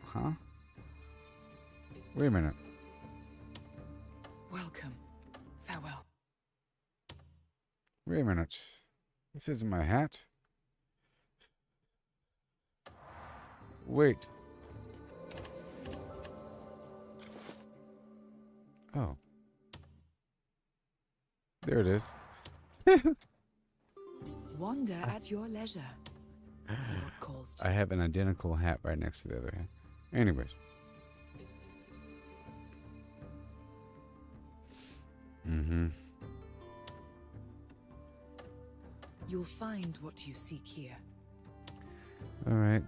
Huh? Wait a minute. Welcome. Farewell. Wait a minute. This isn't my hat. Wait. Oh. There it is. Wander at your leisure. See what calls to I have an identical hat right next to the other hat. Anyways. You'll find what you seek here. Alright.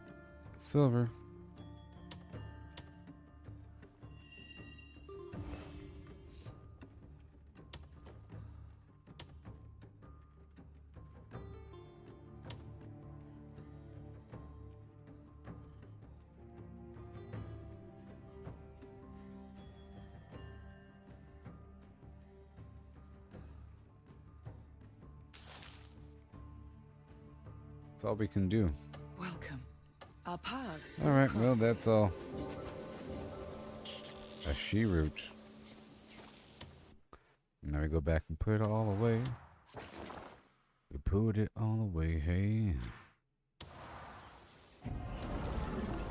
Silver. That's all we can do. Welcome. Our paths. Alright, well, that's all. A she-root. Now we go back and put it all away. We put it all away, hey.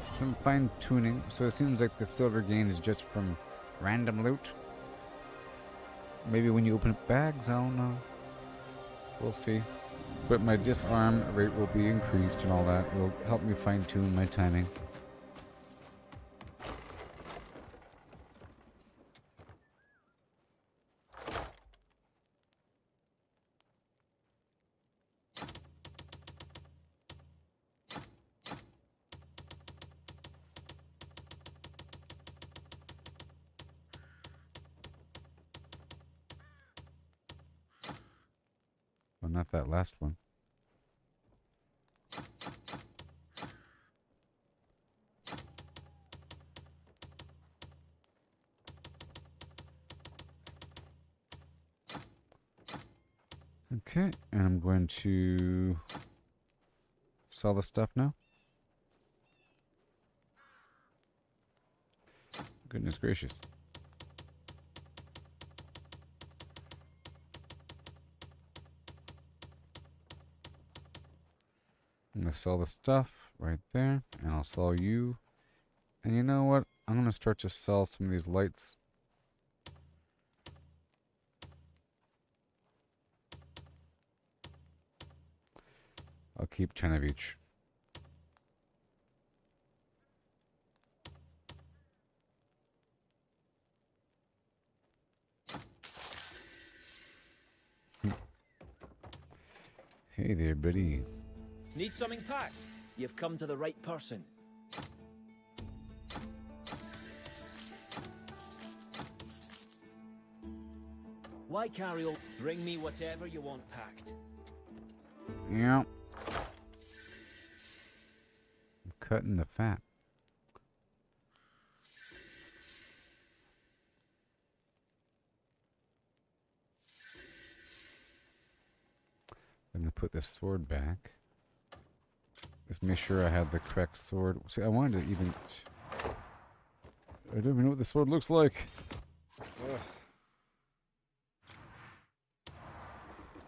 Some fine-tuning. So it seems like the silver gain is just from random loot. Maybe when you open up bags, I don't know. We'll see. But my disarm rate will be increased and all that. It will help me fine-tune my timing. Well, not that last one. Okay, and I'm going to sell the stuff now. Goodness gracious. I'm going to sell the stuff right there, and I'll sell you. And you know what? I'm going to start to sell some of these lights. I'll keep 10 of each. Hey there, buddy. Need something packed? You've come to the right person. Why carry all? Bring me whatever you want packed. Yeah. cutting the fat. I'm gonna put this sword back. Let's make sure I had the correct sword. See, I wanted to even... I don't even know what the sword looks like. Ugh.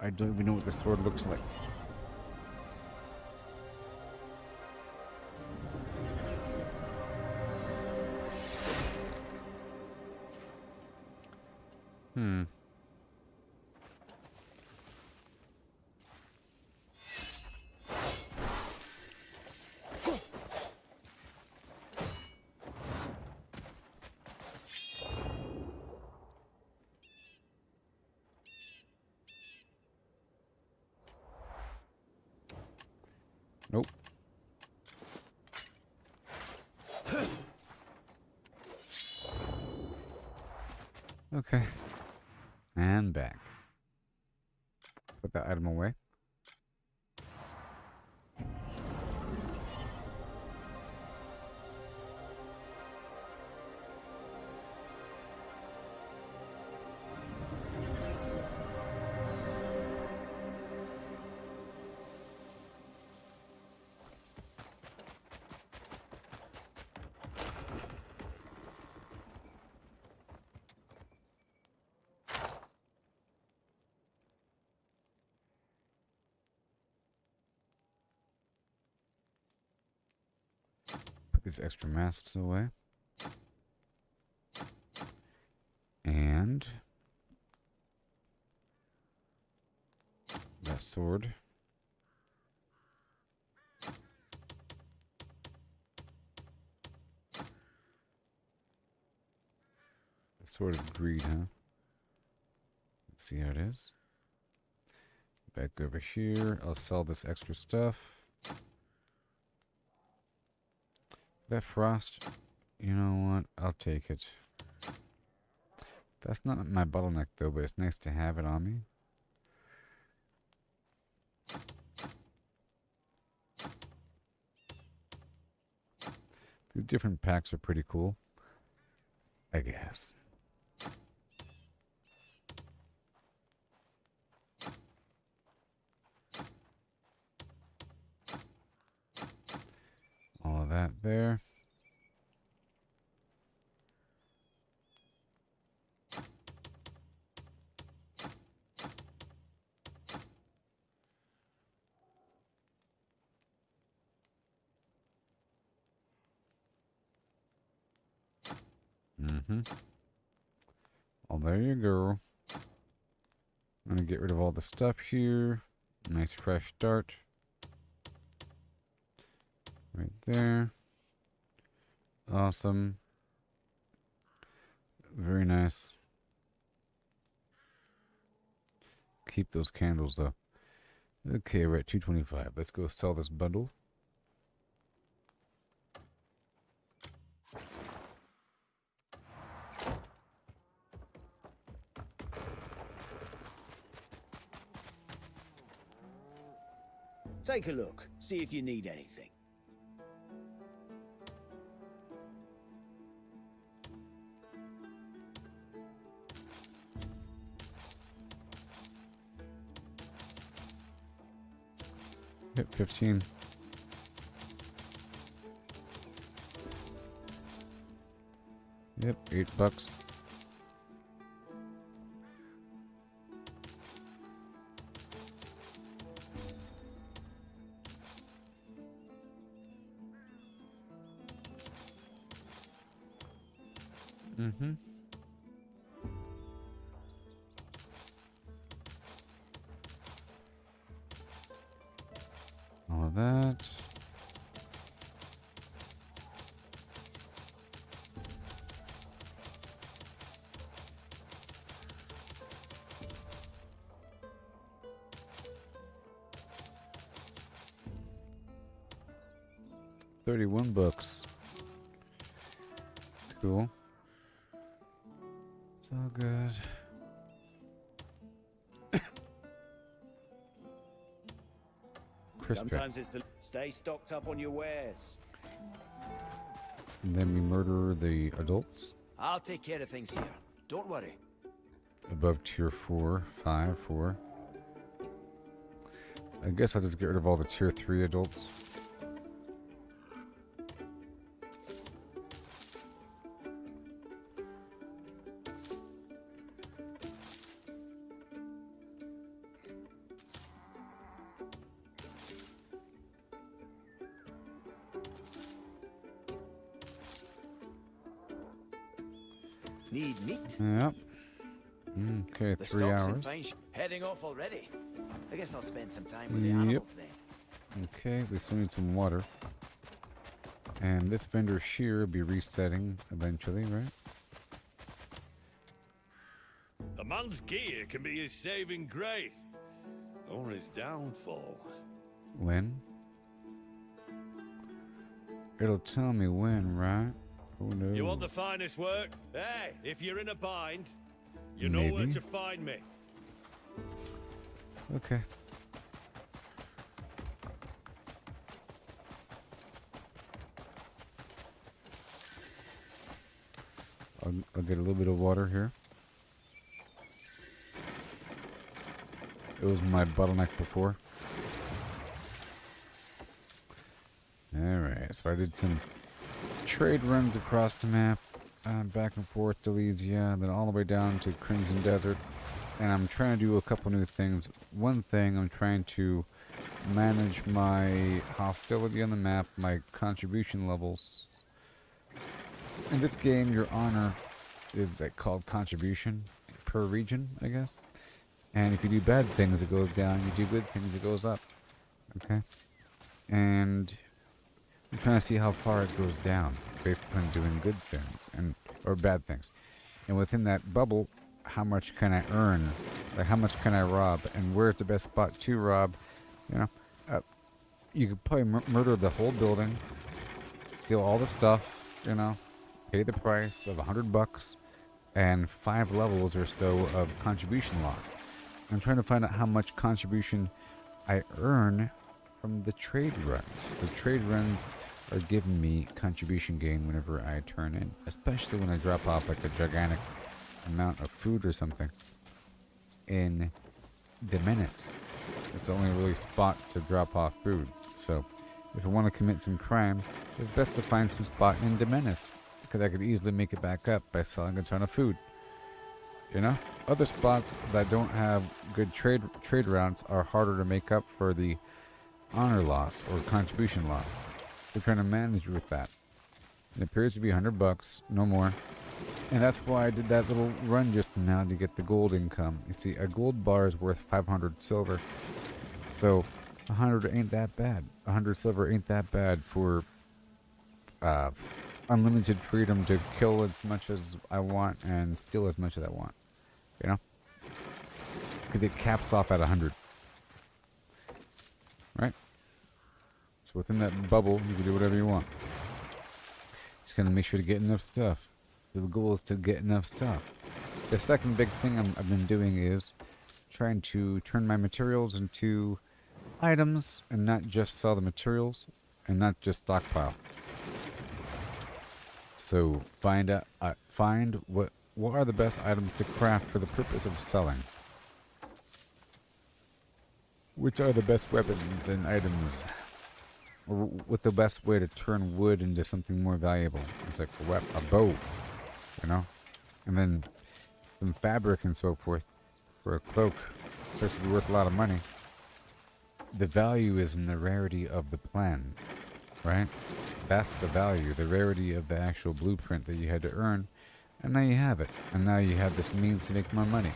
I don't even know what the sword looks like. Nope. Okay. And back. Put that item away. Put these extra masks away. And that sword. The sword of greed, huh? Let's see how it is. Back over here. I'll sell this extra stuff. That frost, you know what? I'll take it. That's not my bottleneck though, but it's nice to have it on me. The different packs are pretty cool, I guess. All of that there. Well, there you go. I'm gonna get rid of all the stuff here. Nice fresh start. Right there. Awesome. Very nice. Keep those candles though. Okay, we're at 225. Let's go sell this bundle. Take a look. See if you need anything. Yep, 15. Yep, $8. All of that. $31. Cool. It's all good. Sometimes it's the... Stay stocked up on your wares. And then we murder the adults. I'll take care of things here. Don't worry. Above tier 4, 5, 4. I guess I'll just get rid of all the tier 3 adults. Need meat? Yep. Okay, The 3 stock's in hours. fine heading off already. I guess I'll spend some time with the animals then. Okay, we still need some water. And this vendor here will be resetting eventually, right? A man's gear can be his saving grace, or his downfall. When? It'll tell me when, right? Oh no. You want the finest work? Hey, if you're in a bind, you know where Maybe. to find me. Okay. I'll get a little bit of water here. It was my bottleneck before. Alright, so I did some trade runs across the map, back and forth to Lesia, then all the way down to Crimson Desert. And I'm trying to do a couple new things. One thing, I'm trying to manage my hostility on the map, my contribution levels. In this game, your honor is called contribution per region, I guess. And if you do bad things, it goes down. You do good things, it goes up. Okay? And I'm trying to see how far it goes down based upon doing good things or bad things. And within that bubble, how much can I earn? Like, how much can I rob? And where's the best spot to rob? You know, you could probably murder the whole building, steal all the stuff, you know, pay the price of $100, and 5 levels or so of contribution loss. I'm trying to find out how much contribution I earn from the trade runs. The trade runs are giving me contribution gain whenever I turn in, especially when I drop off like a gigantic amount of food or something in the Menace. It's the only really spot to drop off food. So if I want to commit some crime, it's best to find some spot in the Menace, because I could easily make it back up by selling a ton of food. You know, other spots that don't have good trade routes are harder to make up for the honor loss or contribution loss. So we're trying to manage with that. It appears to be $100, no more. And that's why I did that little run just now to get the gold income. You see, a gold bar is worth 500 silver. So 100 ain't that bad. 100 silver ain't that bad for unlimited freedom to kill as much as I want and steal as much as I want. You know? Because it caps off at 100. Right? So within that bubble, you can do whatever you want. Just gotta make sure to get enough stuff. The goal is to get enough stuff. The second big thing I've been doing is trying to turn my materials into items and not just sell the materials and not just stockpile. So find what are the best items to craft for the purpose of selling. Which are the best weapons and items? Or what's the best way to turn wood into something more valuable? It's like a bow, you know? And then some fabric and so forth for a cloak. It starts to be worth a lot of money. The value is in the rarity of the plan, right? That's the value, the rarity of the actual blueprint that you had to earn. And now you have it. And now you have this means to make more money.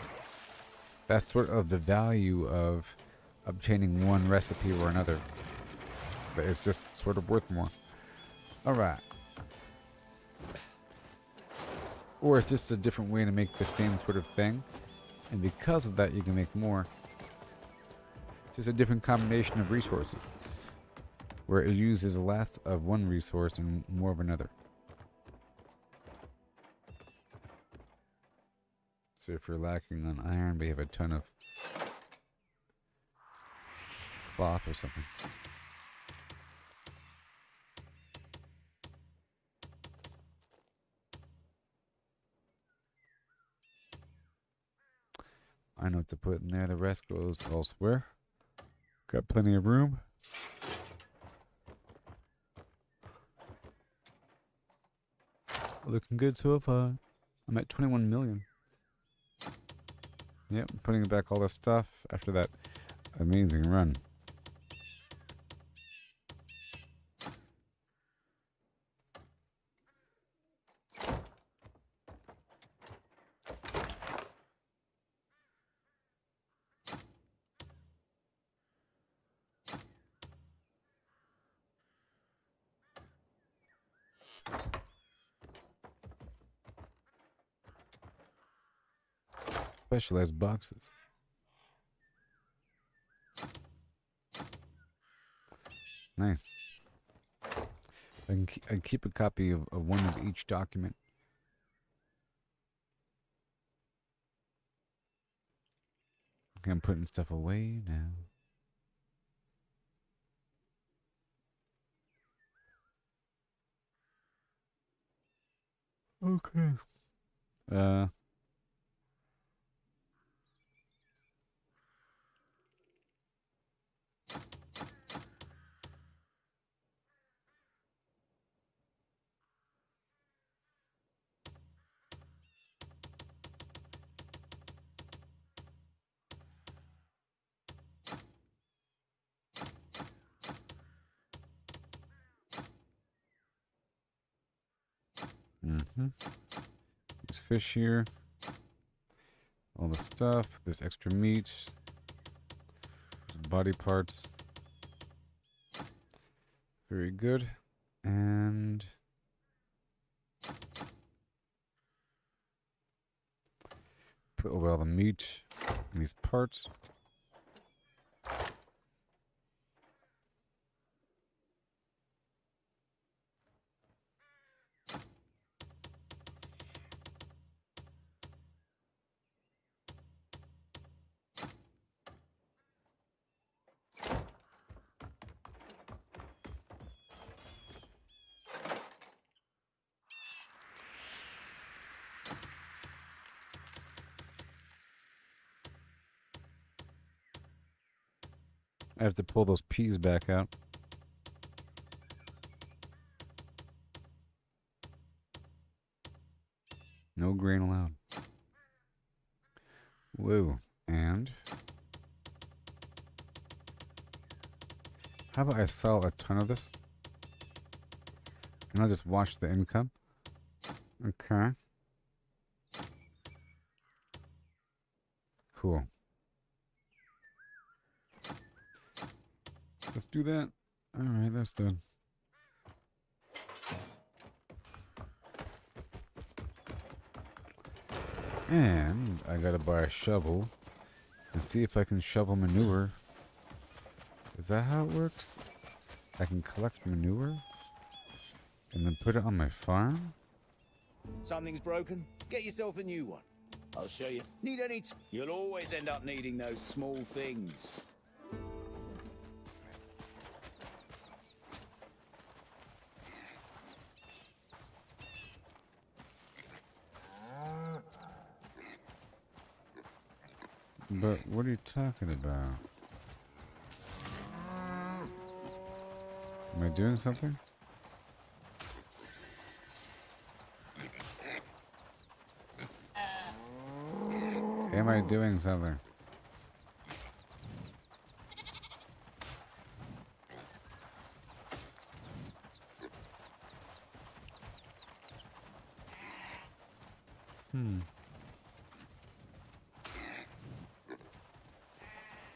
That's sort of the value of obtaining one recipe or another. But it's just sort of worth more. Alright. Or it's just a different way to make the same sort of thing. And because of that, you can make more. Just a different combination of resources. Where it uses less of one resource and more of another. So if you're lacking on iron, but you have a ton of cloth or something. I know what to put in there. The rest goes elsewhere. Got plenty of room. Looking good so far. I'm at 21 million. Yep, I'm putting back all this stuff after that amazing run. Specialized boxes. Nice. I can keep a copy of one of each document. Okay, I'm putting stuff away now. Okay. There's fish here. All the stuff. There's extra meat. There's body parts. Very good. And put away all the meat in these parts. I have to pull those peas back out. No grain allowed. Whoa. And how about I sell a ton of this? And I'll just watch the income. Okay. Cool. Let's do that. Alright, that's done. And I gotta buy a shovel and see if I can shovel manure. Is that how it works? I can collect manure and then put it on my farm? Something's broken? Get yourself a new one. I'll show you. Need any? You'll always end up needing those small things. But what are you talking about? Am I doing something? Am I doing something?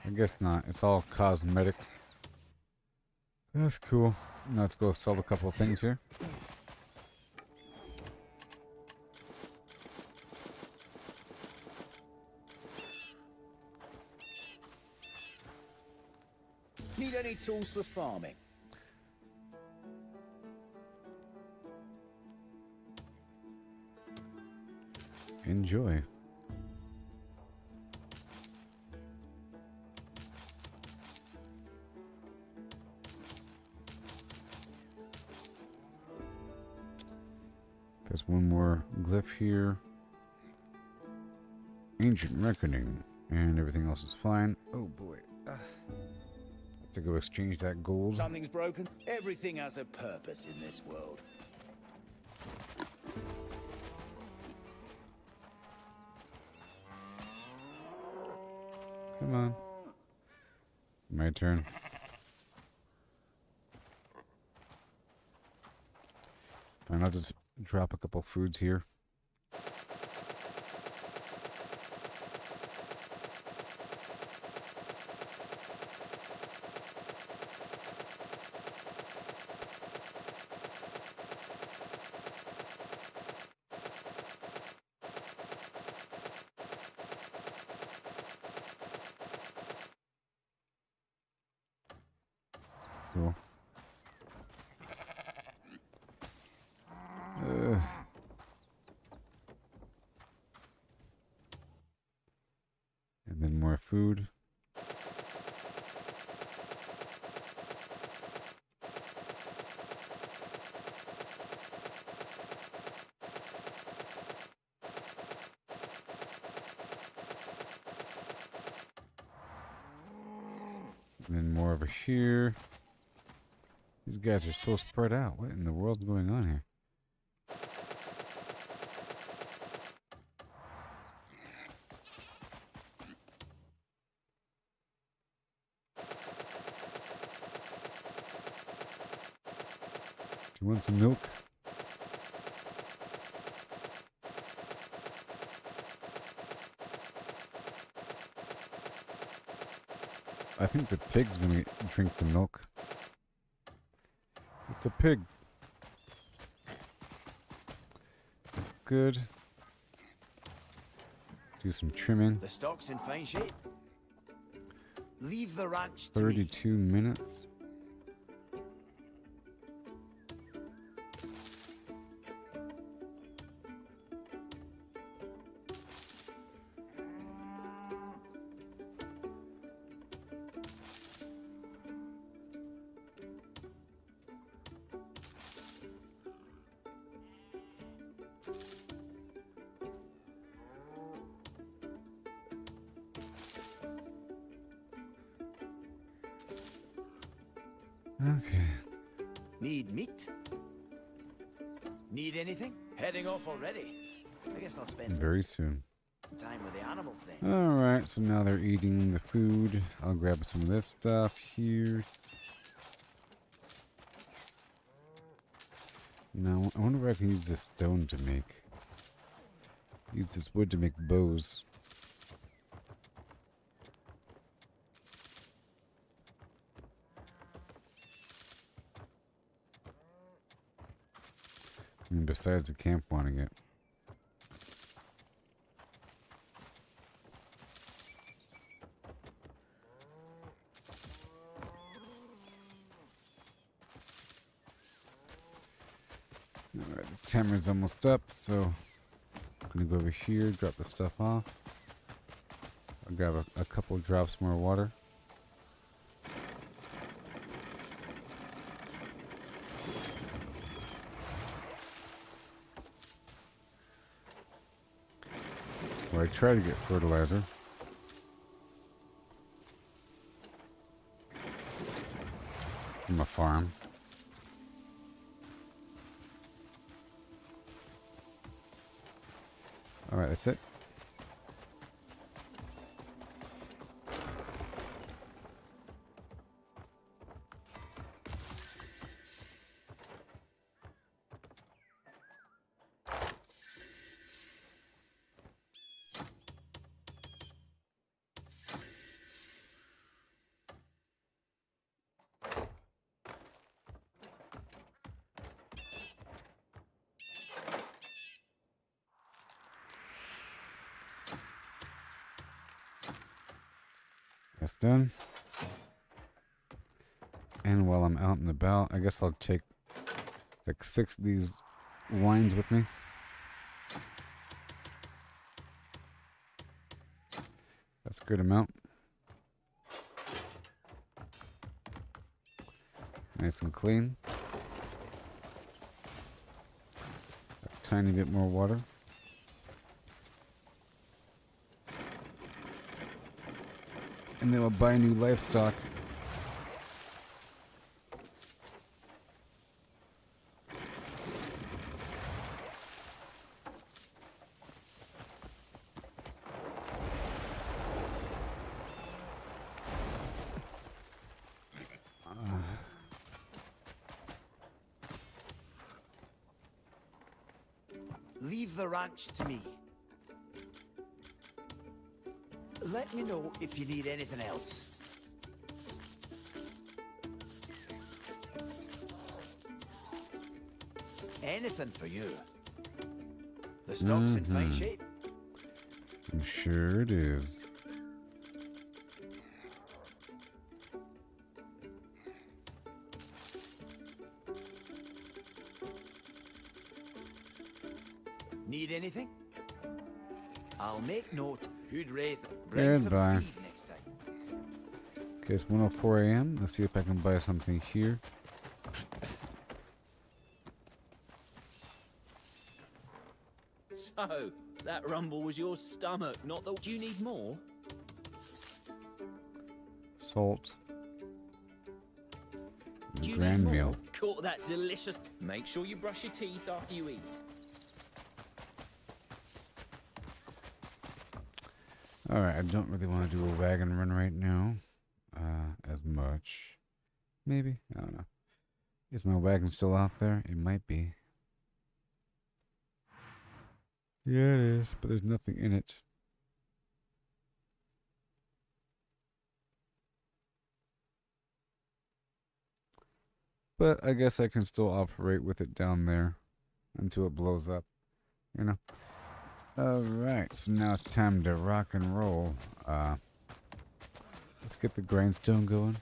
I guess not. It's all cosmetic. That's cool. Now let's go sell a couple of things here. Need any tools for farming? Enjoy. There's one more glyph here. Ancient Reckoning. And everything else is fine. Oh boy. Have to go exchange that gold. Something's broken. Everything has a purpose in this world. Come on. My turn. Fine, I'll just drop a couple foods here. Cool. And then more food. And then more over here. These guys are so spread out. What in the world's going on here? Do you want some milk? I think the pig's gonna drink the milk. It's a pig. That's good. Do some trimming. The stock's in fine shape. Leave the ranch to me. 32 minutes. Okay. Need meat? Need anything? Heading off already. I guess I'll spend Very soon. some time with the animals then. Alright, so now they're eating the food. I'll grab some of this stuff here. Now, I wonder if I can use this stone to make. Use this wood to make bows. I mean, besides the camp wanting it. Alright, the timer's almost up, so I'm gonna go over here, drop the stuff off. I'll grab a couple drops more water. Well, I try to get fertilizer. From a farm. Alright, that's it. That's done. And while I'm out and about, I guess I'll take like 6 of these wines with me. That's a good amount. Nice and clean. A tiny bit more water. and then we'll buy new livestock. Leave the ranch to me. Let me know if you need anything else. Anything for you. The stock's in fine shape. I'm sure it is. Need anything? I'll make note who'd raise them. Bring Goodbye. some feed next time. Okay, it's 1:04 a.m. Let's see if I can buy something here. So, that rumble was your stomach, not the... Do you need more? Salt. Do you Grand need meal. more? Caught that delicious... Make sure you brush your teeth after you eat. Alright, I don't really want to do a wagon run right now. As much. Maybe? I don't know. Is my wagon still out there? It might be. Yeah, it is, but there's nothing in it. But I guess I can still operate with it down there until it blows up, you know. Alright, so now it's time to rock and roll. Let's get the grindstone going.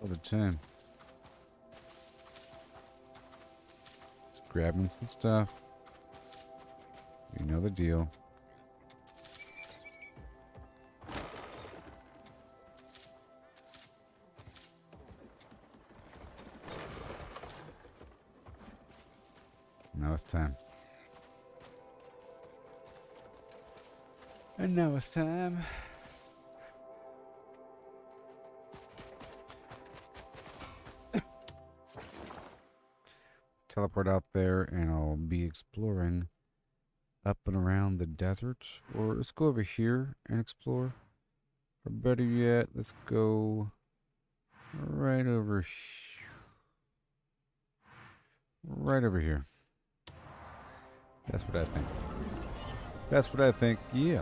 All the time. Just grabbing some stuff. You know the deal. Now it's time. And now it's time. Teleport out there and I'll be exploring up and around the desert. Or let's go over here and explore. Or better yet, let's go right over here. Right over here. That's what I think. That's what I think, yeah.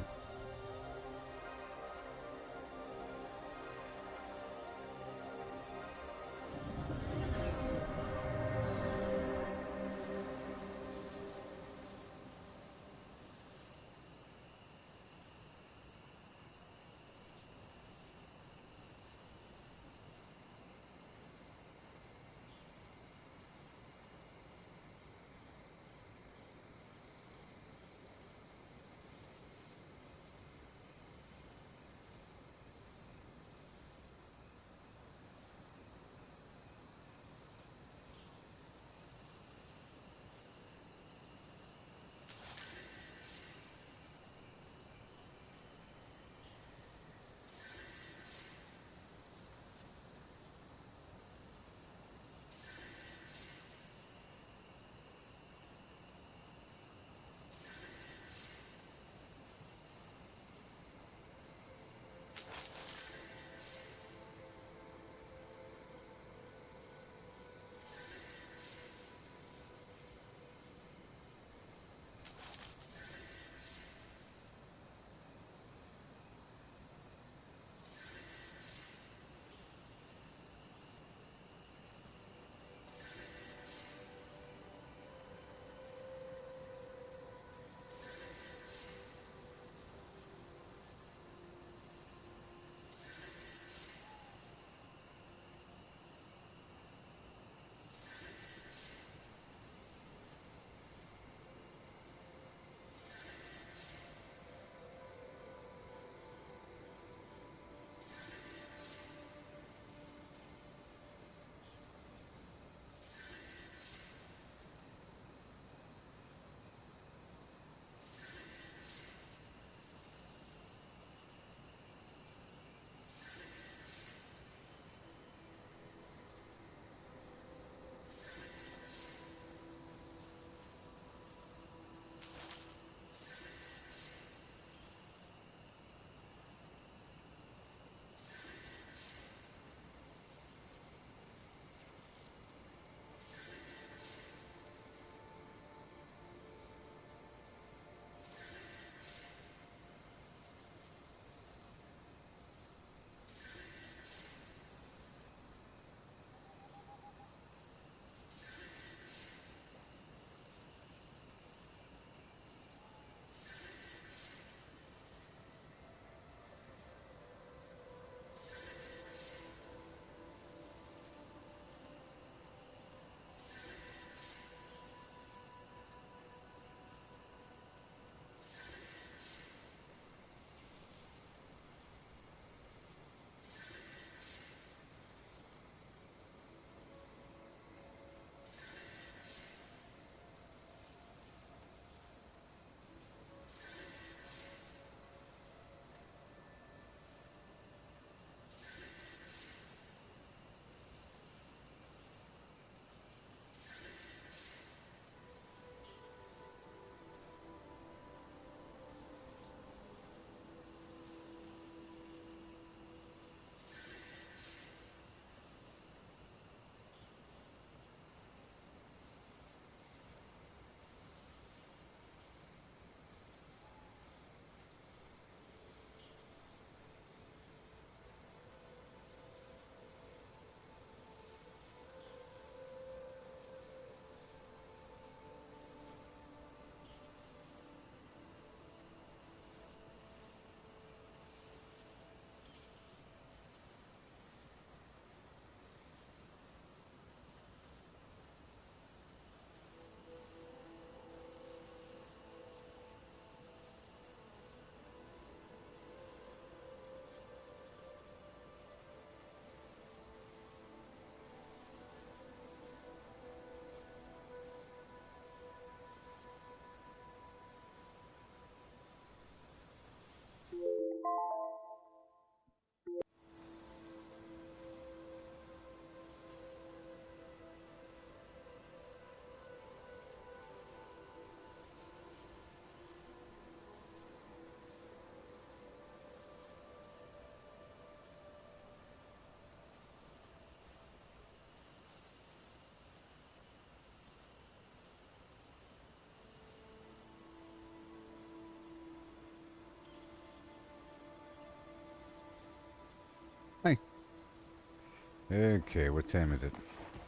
Okay, what time is it?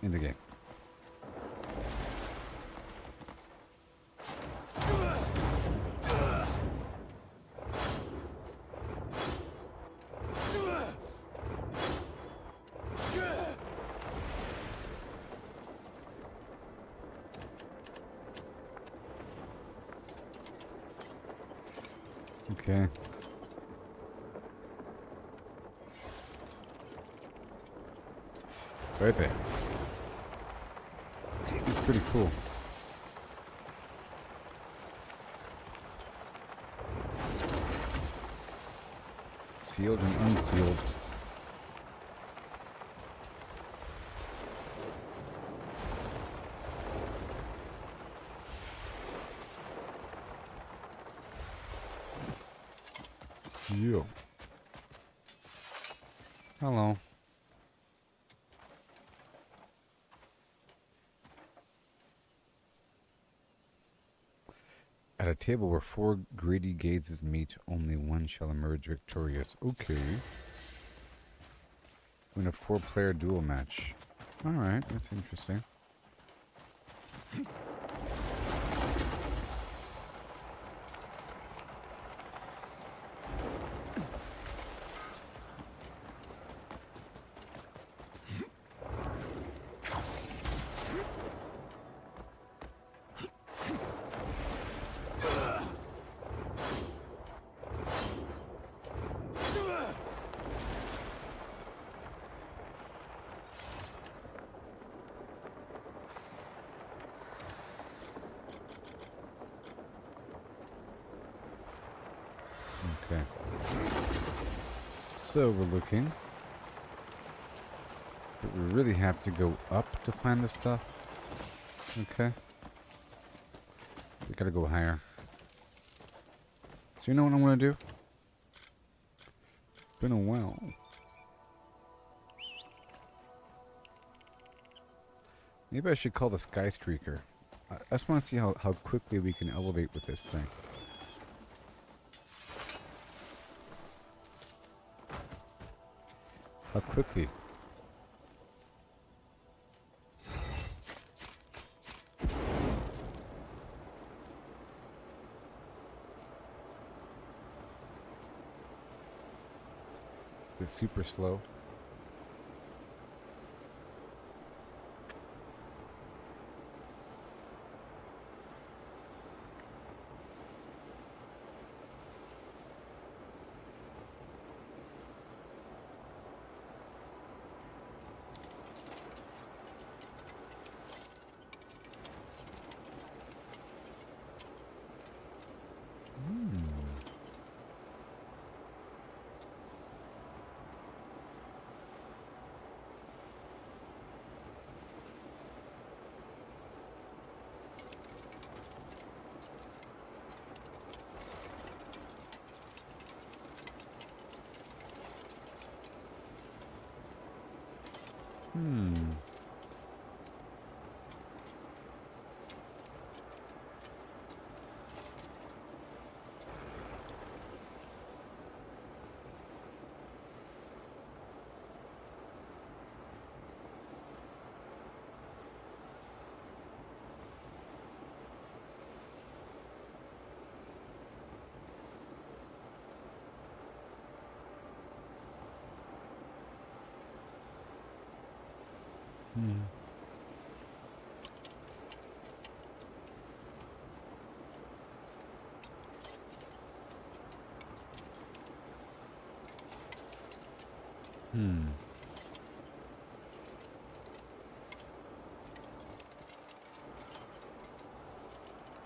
In the game. Okay. Right there. It's pretty cool. Sealed and unsealed. Yo. Hello. At a table where 4 greedy gazes meet, only one shall emerge victorious. Okay. Win a 4-player duel match. Alright, that's interesting. Okay. So we're looking. But we really have to go up to find the stuff. Okay. We gotta go higher. So you know what I'm gonna do? It's been a while. Maybe I should call the Sky Streaker. I just want to see how quickly we can elevate with this thing. How quickly? It's super slow.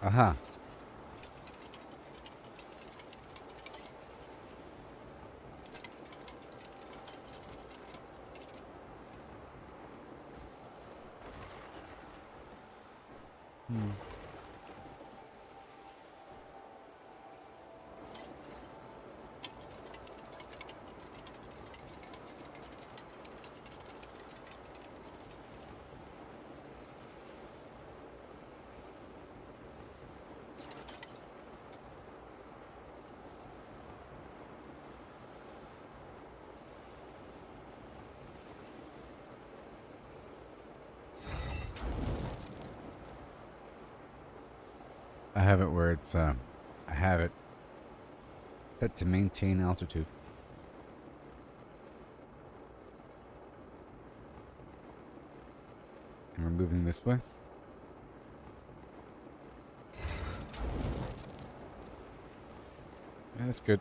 Aha. I have it where it's, I have it set to maintain altitude. And we're moving this way. Yeah, that's good.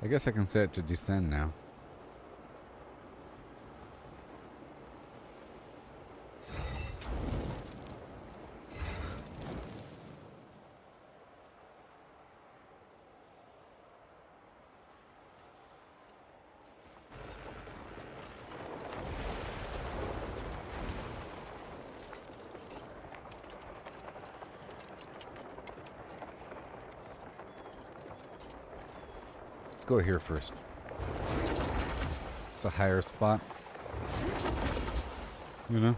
I guess I can set it to descend now. Go here first. It's a higher spot. You know?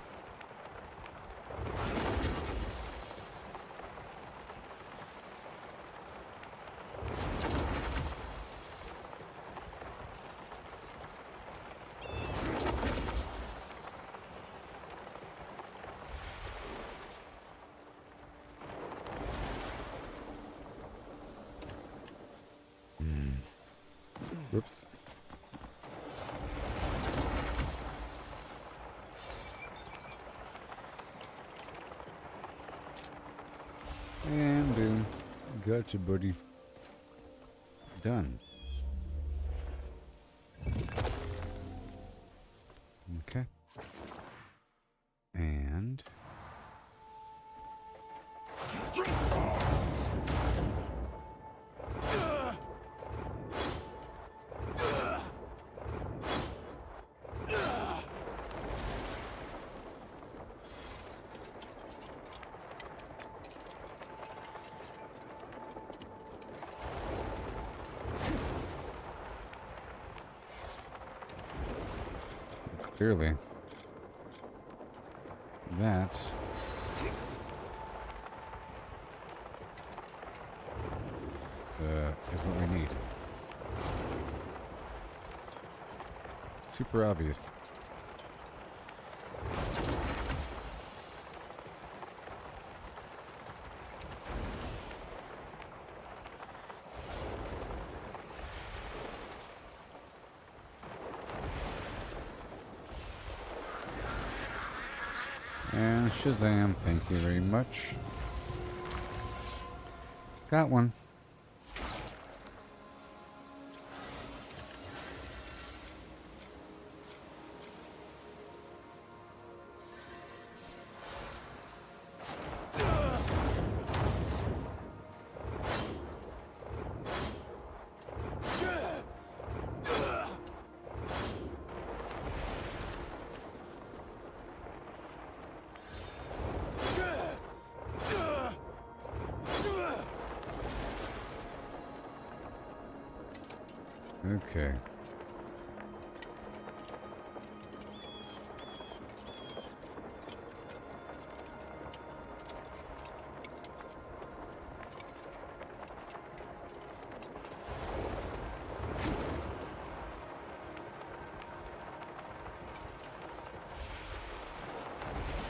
Whoops. And boom. Gotcha, buddy. Done. Okay. And... Clearly, that is what we need. Super obvious. And Shazam, thank you very much. Got one. Okay.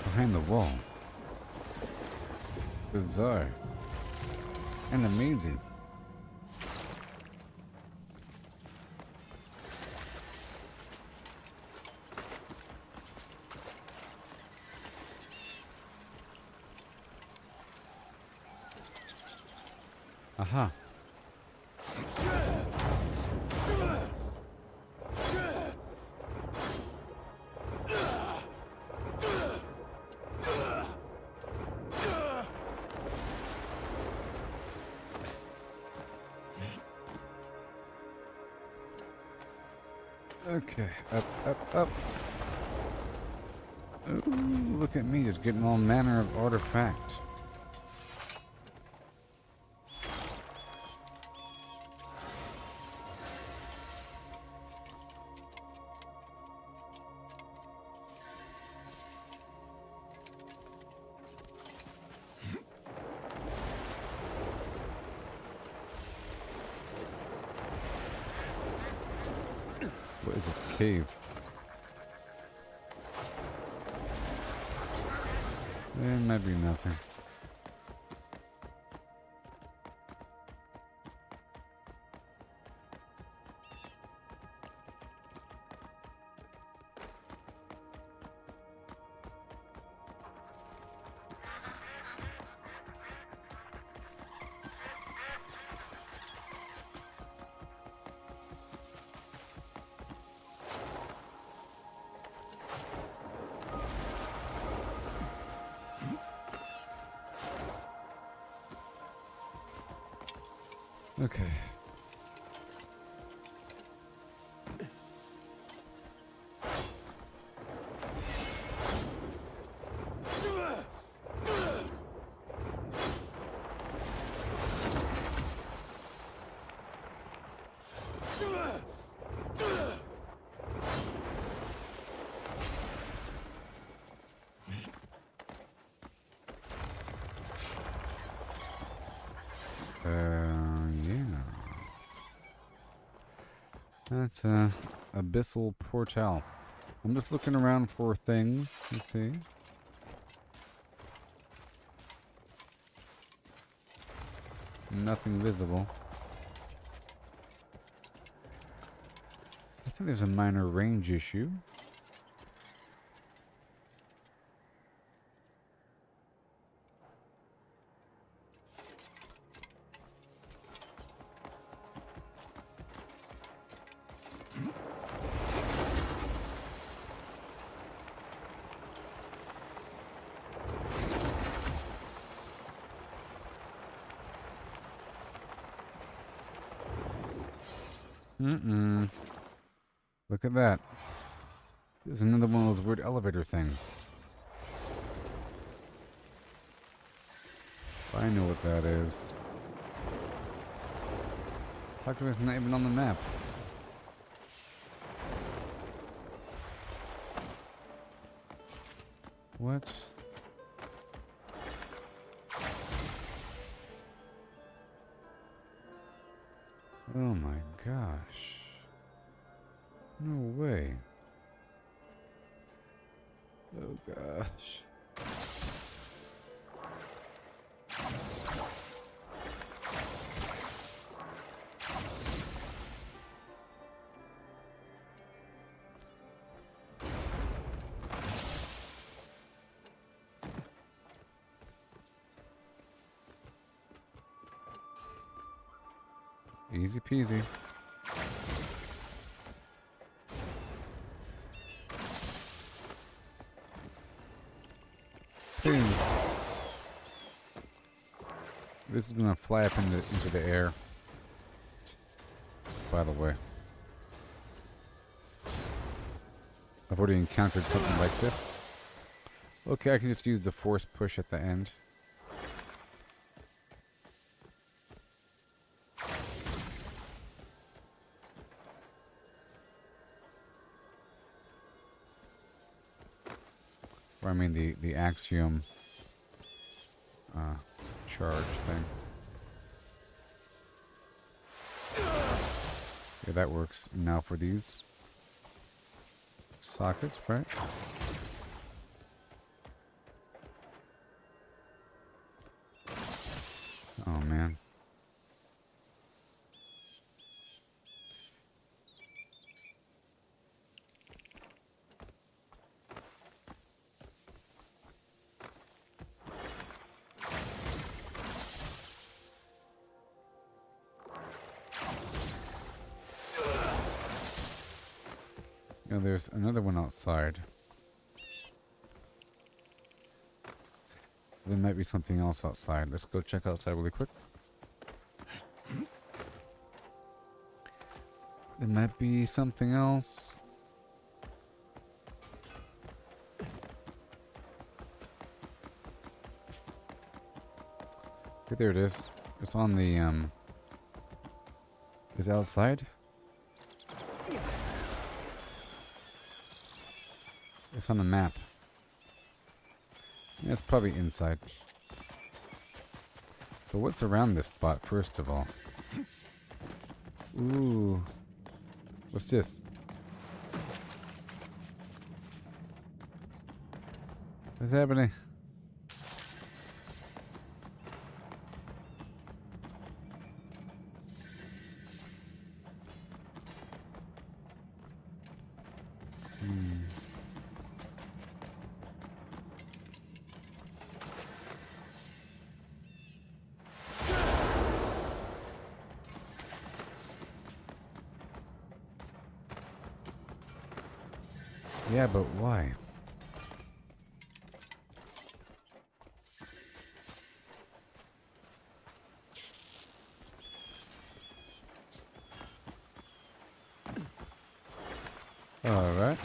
Behind the wall. Bizarre. And amazing. Aha. Okay, up. Ooh, look at me, just getting all manner of artifact. What is this cave? It might be nothing. Okay. Yeah. That's a abyssal portal. I'm just looking around for things. Let's see. Nothing visible. I think there's a minor range issue. Look at that. There's another one of those weird elevator things. I know what that is. How come it's not even on the map? What? Oh my gosh. No way. Oh gosh. Easy peasy. This is gonna fly up into the air. By the way, I've already encountered something like this. Okay, I can just use the force push at the end. Or I mean the axiom charge thing. Yeah, that works. Now for these sockets, right? Oh man. Now there's another one outside. There might be something else outside. Let's go check outside really quick. There might be something else. Okay, there it is. It's on the is it outside? It's on the map. Yeah, it's probably inside. But what's around this spot, first of all? Ooh. What's this? What's happening? Yeah, but why? All right.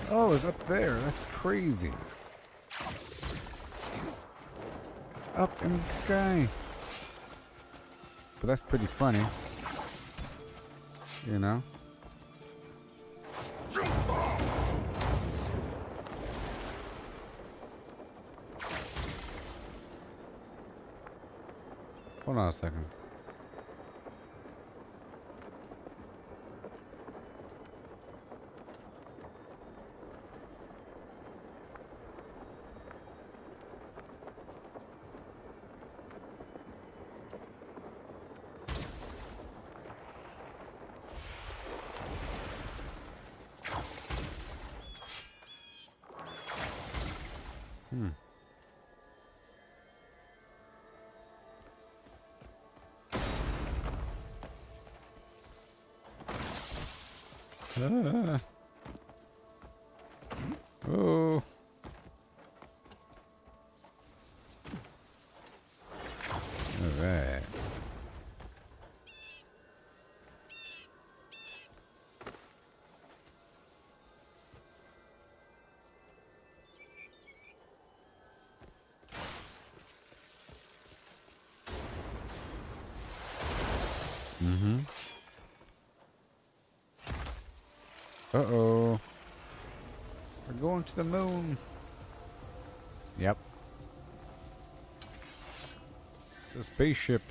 Oh, it's up there. That's crazy. It's up in the sky. But that's pretty funny. You know? Hold on a second. Oh. All right. Mm-hmm. Uh-oh. We're going to the moon. Yep. The spaceship.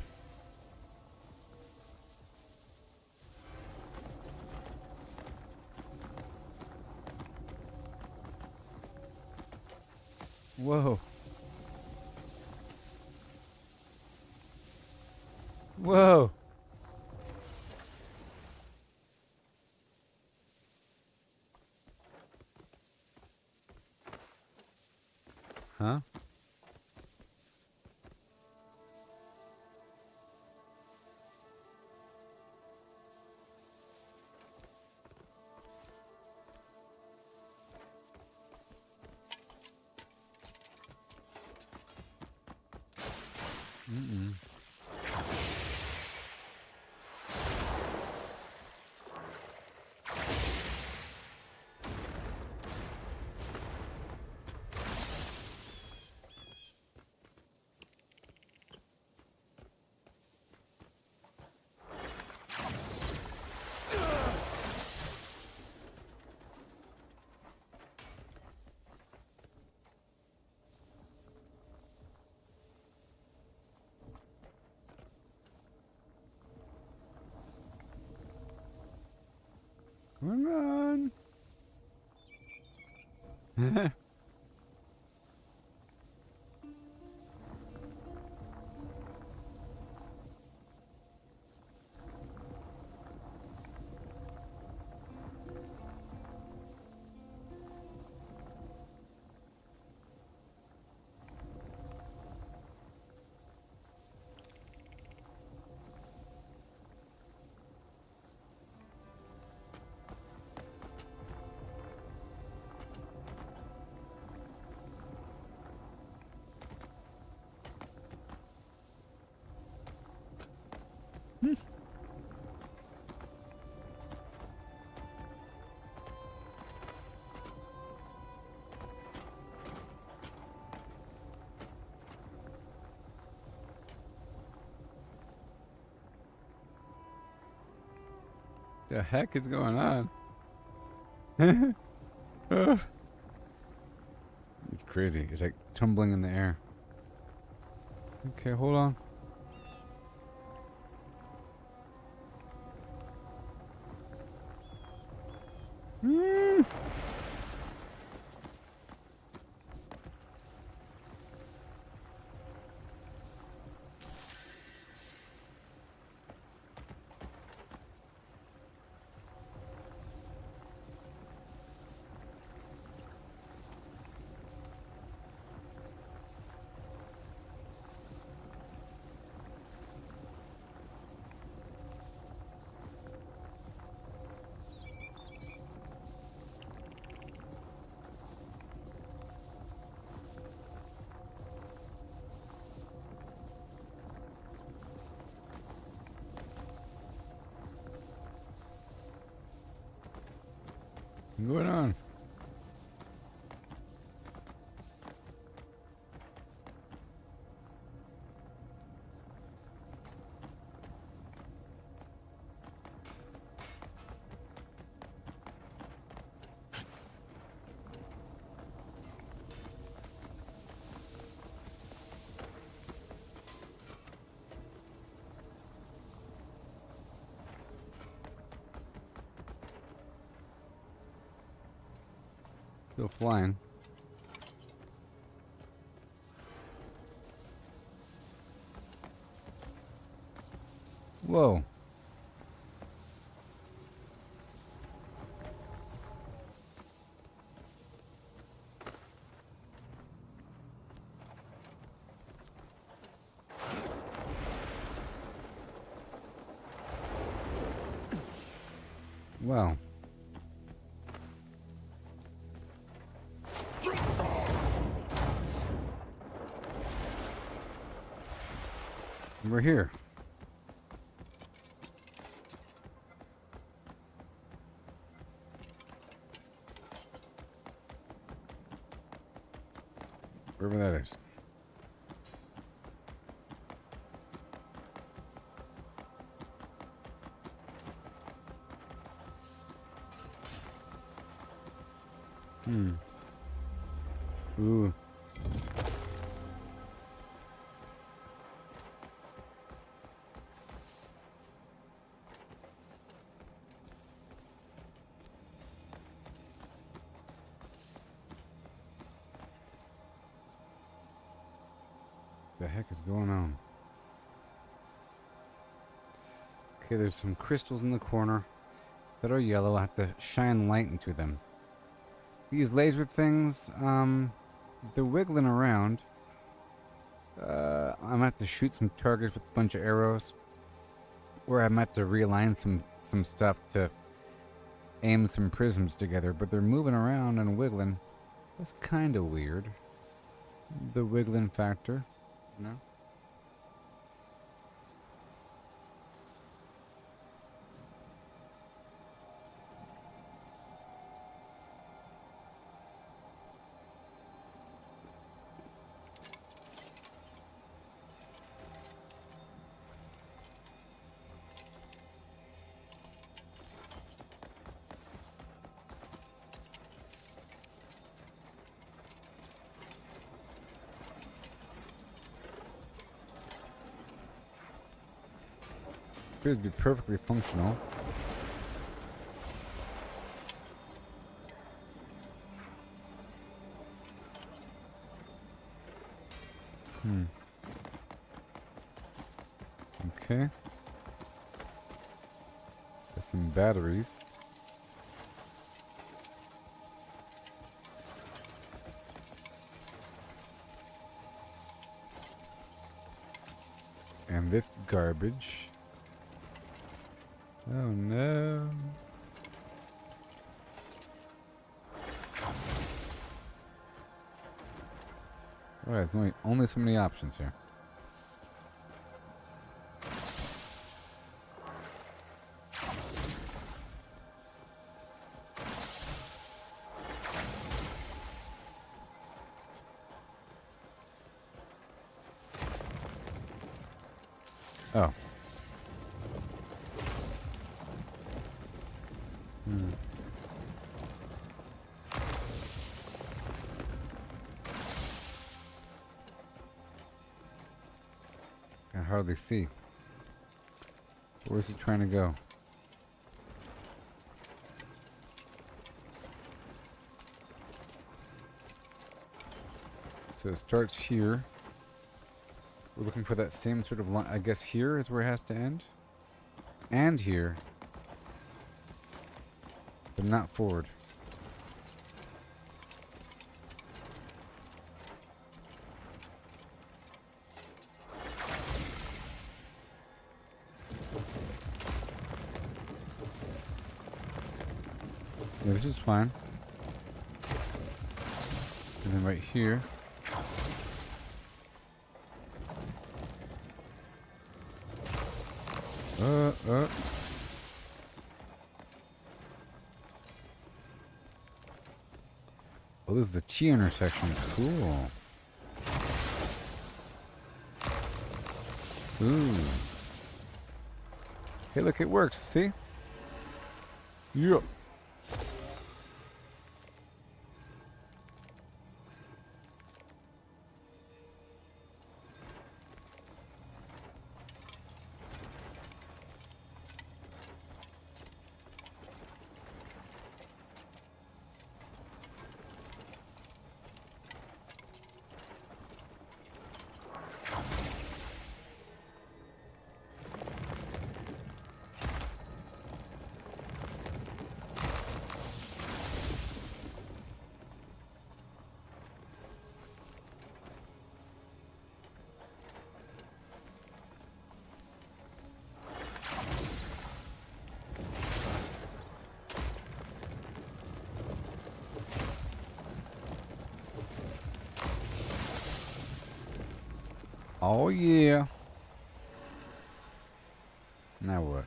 Whoa. Whoa. Huh? Mm-mm. Run! The heck is going on? Oh. It's crazy. It's like tumbling in the air. Okay, hold on. What's going on? Still flying. Whoa. Wow. We're here. Wherever that is. Ooh. The heck is going on? Okay, there's some crystals in the corner that are yellow. I have to shine light into them. These laser things, they're wiggling around. I'm gonna have to shoot some targets with a bunch of arrows. Or I'm gonna have to realign some stuff to aim some prisms together. But they're moving around and wiggling. That's kind of weird. The wiggling factor. No? Appears to be perfectly functional. Okay. Got some batteries. And this garbage. Oh no. Alright, there's only so many options here. Oh. I hardly see. Where's he trying to go? So it starts here. We're looking for that same sort of line. I guess here is where it has to end. And here. But not forward. Yeah, this is fine. And then right here. is the T intersection. Cool. Ooh. Hey, look, it works. See? Yup. Oh, yeah. Now what?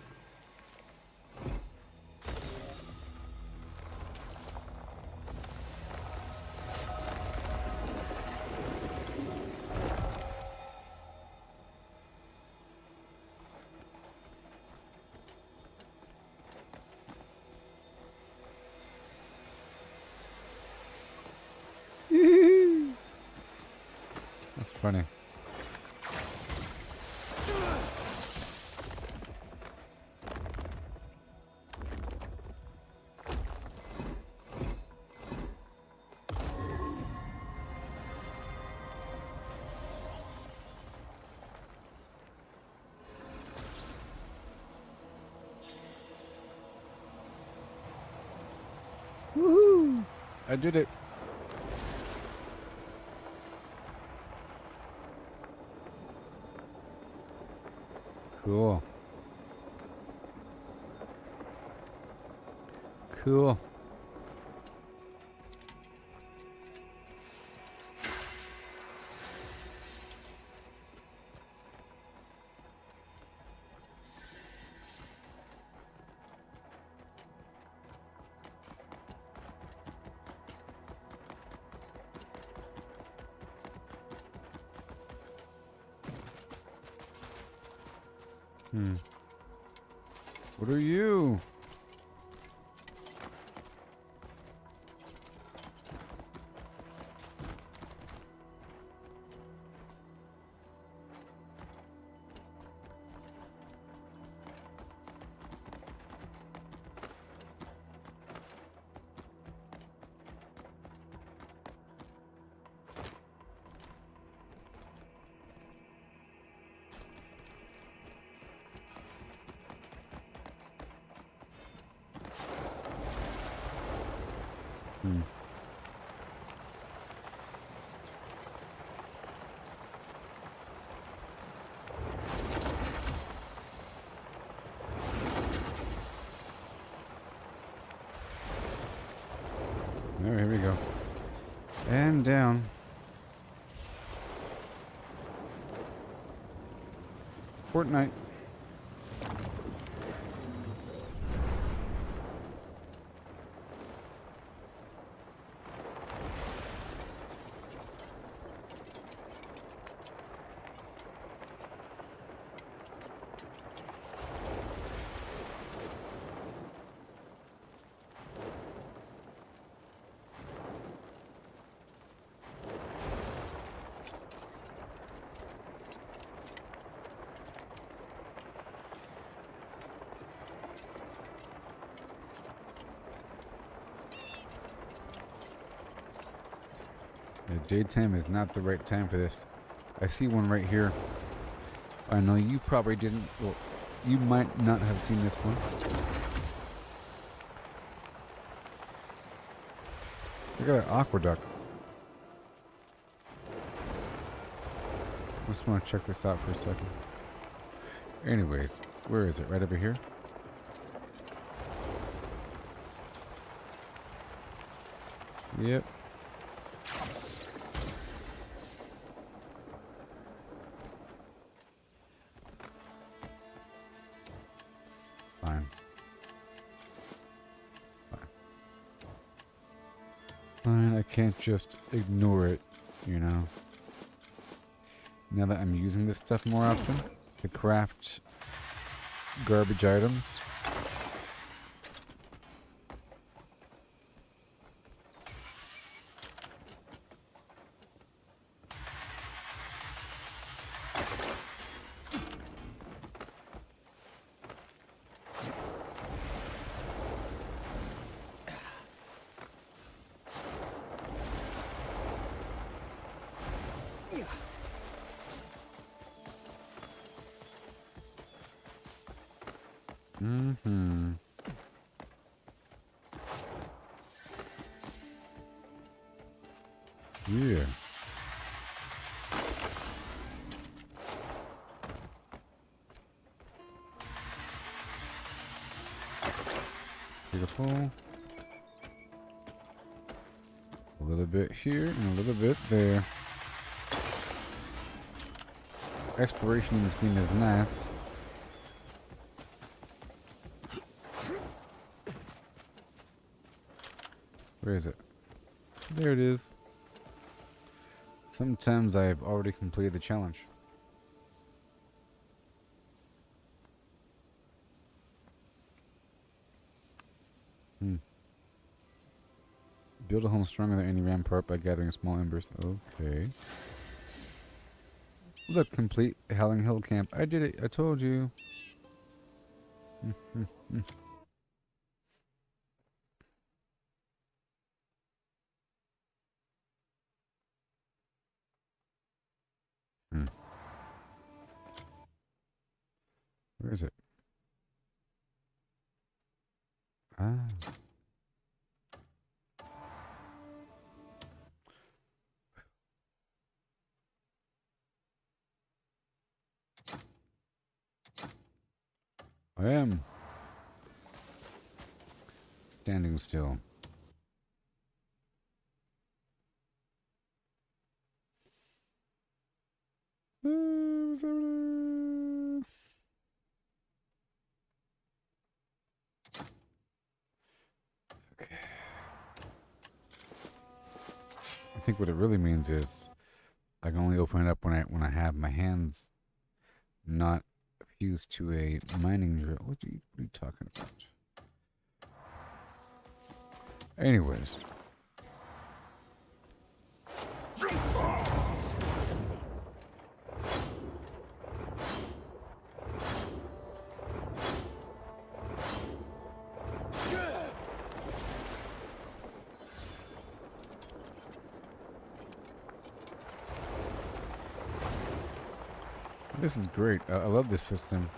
That's funny. Woohoo! I did it. Cool. Cool. What are you? Oh, here we go. And down. Fortnite. Daytime is not the right time for this. I see one right here. I know you probably didn't. Well, you might not have seen this one. Look at that aqueduct. I just want to check this out for a second. Anyways, where is it? Right over here? Yep. Fine, I I can't just ignore it, you know. Now that I'm using this stuff more often to craft garbage items. Mm-hmm. Yeah. Beautiful. A little bit here and a little bit there. Exploration in this game is nice. Where is it? There it is. Sometimes I've already completed the challenge. Build a home stronger than any rampart by gathering small embers. Okay. Look, complete Howling Hill Camp. I did it. I told you. Where is it? Ah. I am standing still. Okay. I think what it really means is I can only open it up when I have my hands not fused to a mining drill. What are you talking about? Anyways. This is great. I love this system.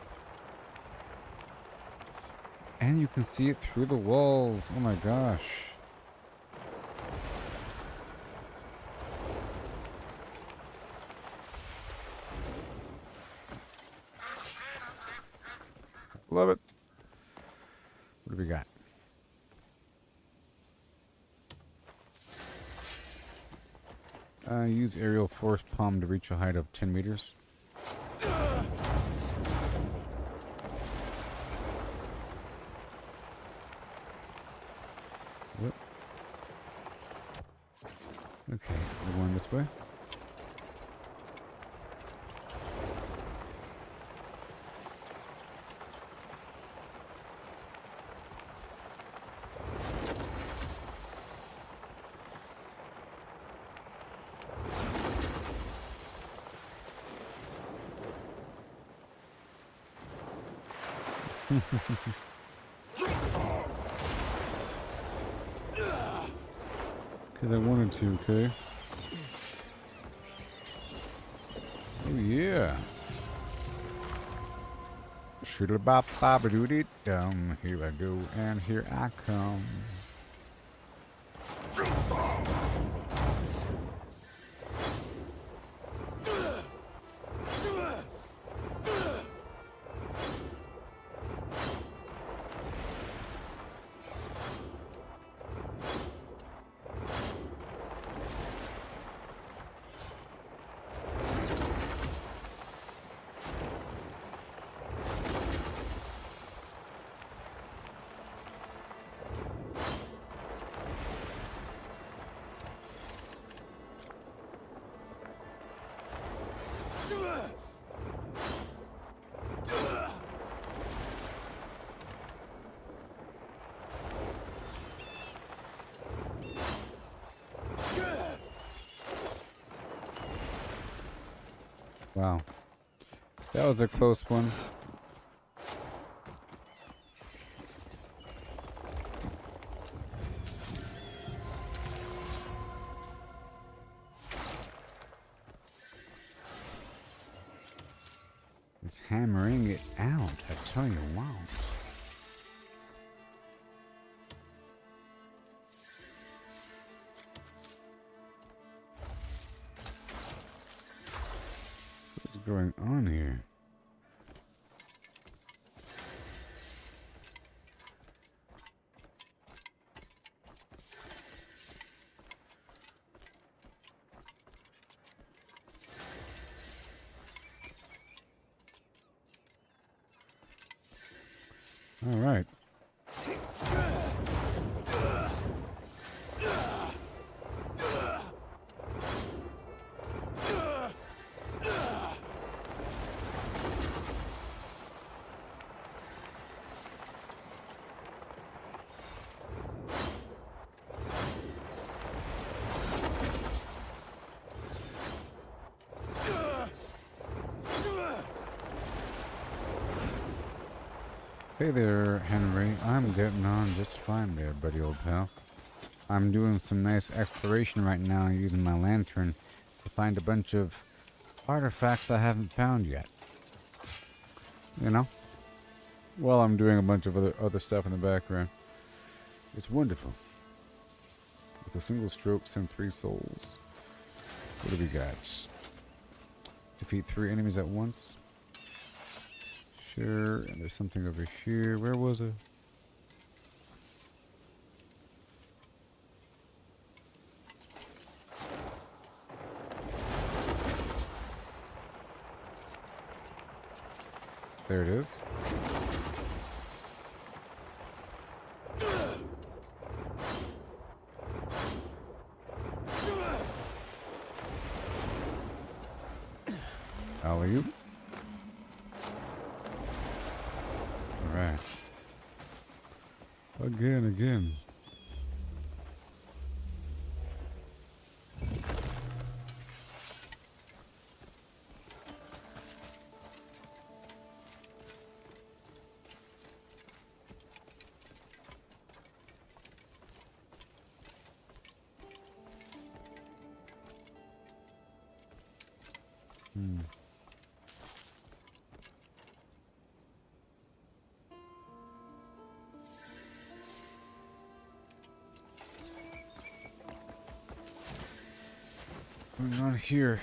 And you can see it through the walls. Oh my gosh. Love it. What do we got? Use aerial force palm to reach a height of 10 meters. What? Okay, we're going this way. Because I wanted to, okay? Oh, yeah. Shoot-a-bop-bop-a-doo-dee down. Here I go, and here I come. Wow. That was a close one. It's hammering it out, I tell you, wow. What's going on here? All right. Hey there, Henry. I'm getting on just fine there, buddy old pal. I'm doing some nice exploration right now using my lantern to find a bunch of artifacts I haven't found yet. You know? While I'm doing a bunch of other stuff in the background. It's wonderful. With a single stroke, send 3 souls. What do we got? Defeat 3 enemies at once. Sure, and there's something over here. Where was it? There it is. Alley-oop. Alright. Again. What's going on here?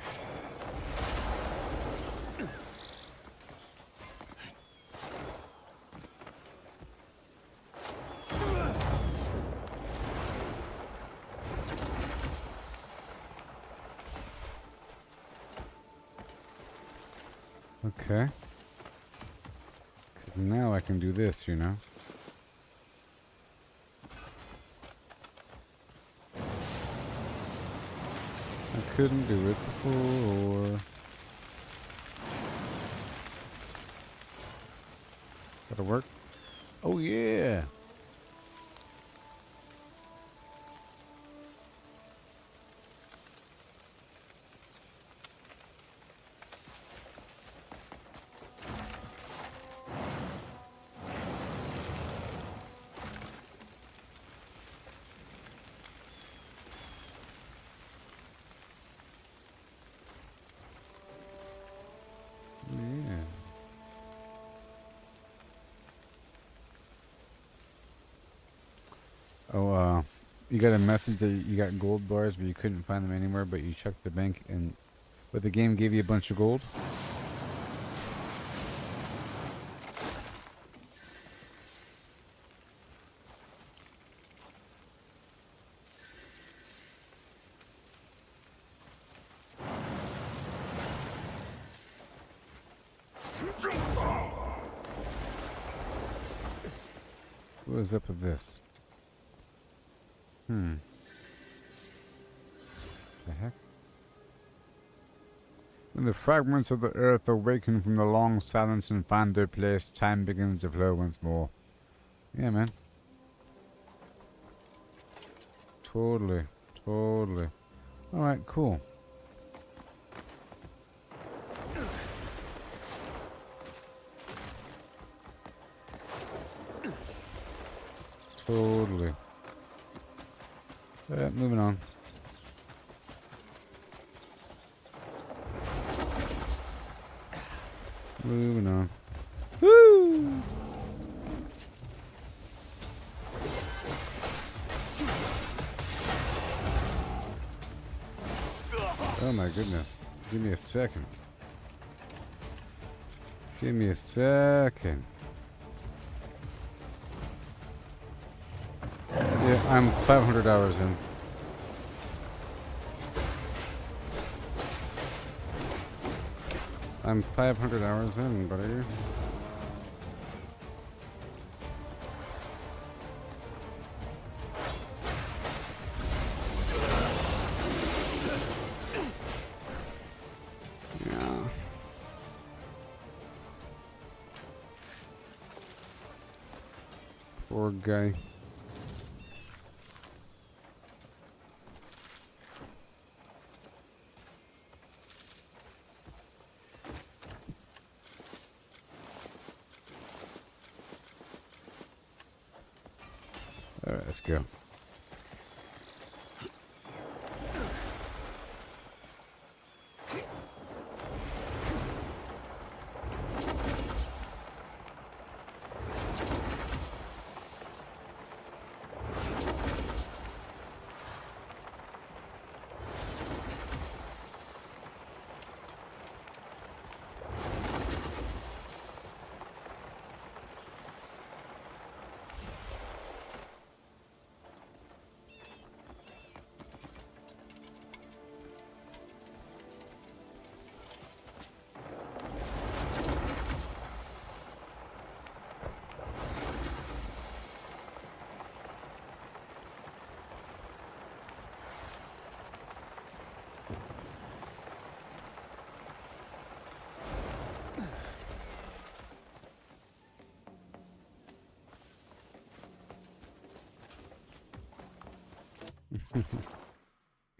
Okay. Because now I can do this, you know? I couldn't do it before. That'll work. Oh yeah! You got a message that you got gold bars, but you couldn't find them anywhere, but you checked the bank, but the game gave you a bunch of gold? What is up with this? The heck? When the fragments of the earth awaken from the long silence and find their place, time begins to flow once more. Yeah, man. Totally. Totally. Alright, cool. Totally. Moving on. Moving on. Woo! Oh my goodness. Give me a second. Give me a second. Yeah, I'm 500 hours in. I'm 500 hours in, buddy. Yeah. Poor guy. Alright, let's go.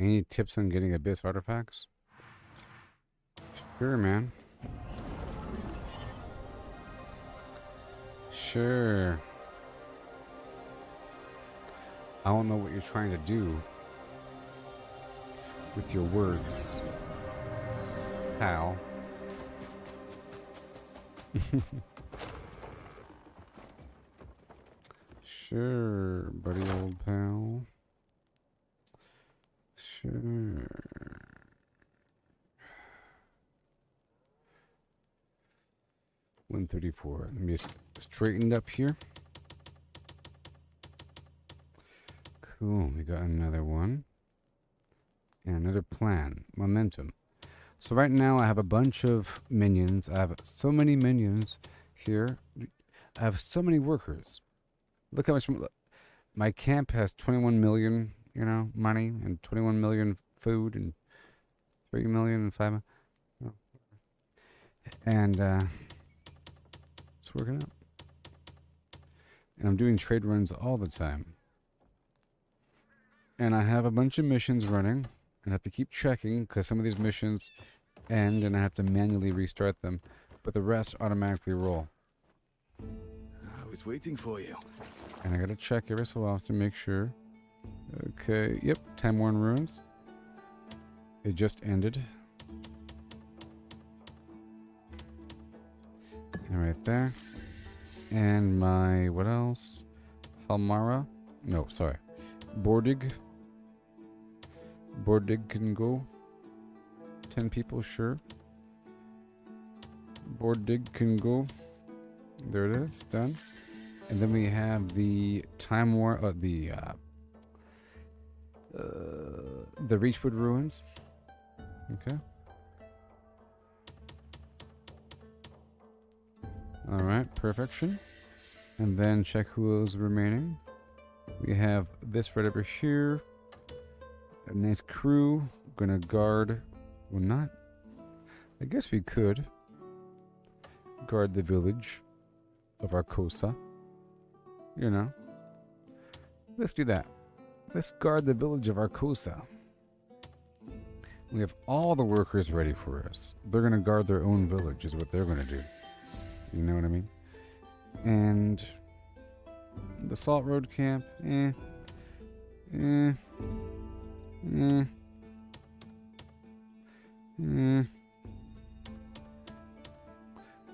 Any tips on getting abyss artifacts? Sure, man. Sure. I don't know what you're trying to do with your words, pal. Sure, buddy old pal. Sure. $134. Let me just straighten up here. Cool. We got another one. And another plan. Momentum. So right now I have a bunch of minions. I have so many minions here. I have so many workers. Look how much my camp has 21 million, you know, money, and 21 million food, and 3 million and 5 million. Oh. And it's working out. And I'm doing trade runs all the time. And I have a bunch of missions running, and I have to keep checking because some of these missions end and I have to manually restart them, but the rest automatically roll. I was waiting for you. And I gotta check every so often to make sure. Okay, yep, Time-worn ruins. It just ended. And right there. And my, what else? Halmara? No, sorry. Bordig. Bordig can go. 10 people, sure. Bordig can go. There it is, done. And then we have the Time War, the Reachwood Ruins. Okay. Alright, perfection. And then check who is remaining. We have this right over here. A nice crew. Gonna guard. Well, not. I guess we could guard the village of Arcosa. You know. Let's do that. Let's guard the village of Arcosa. We have all the workers ready for us. They're going to guard their own village is what they're going to do. You know what I mean? And the Salt Road Camp, We're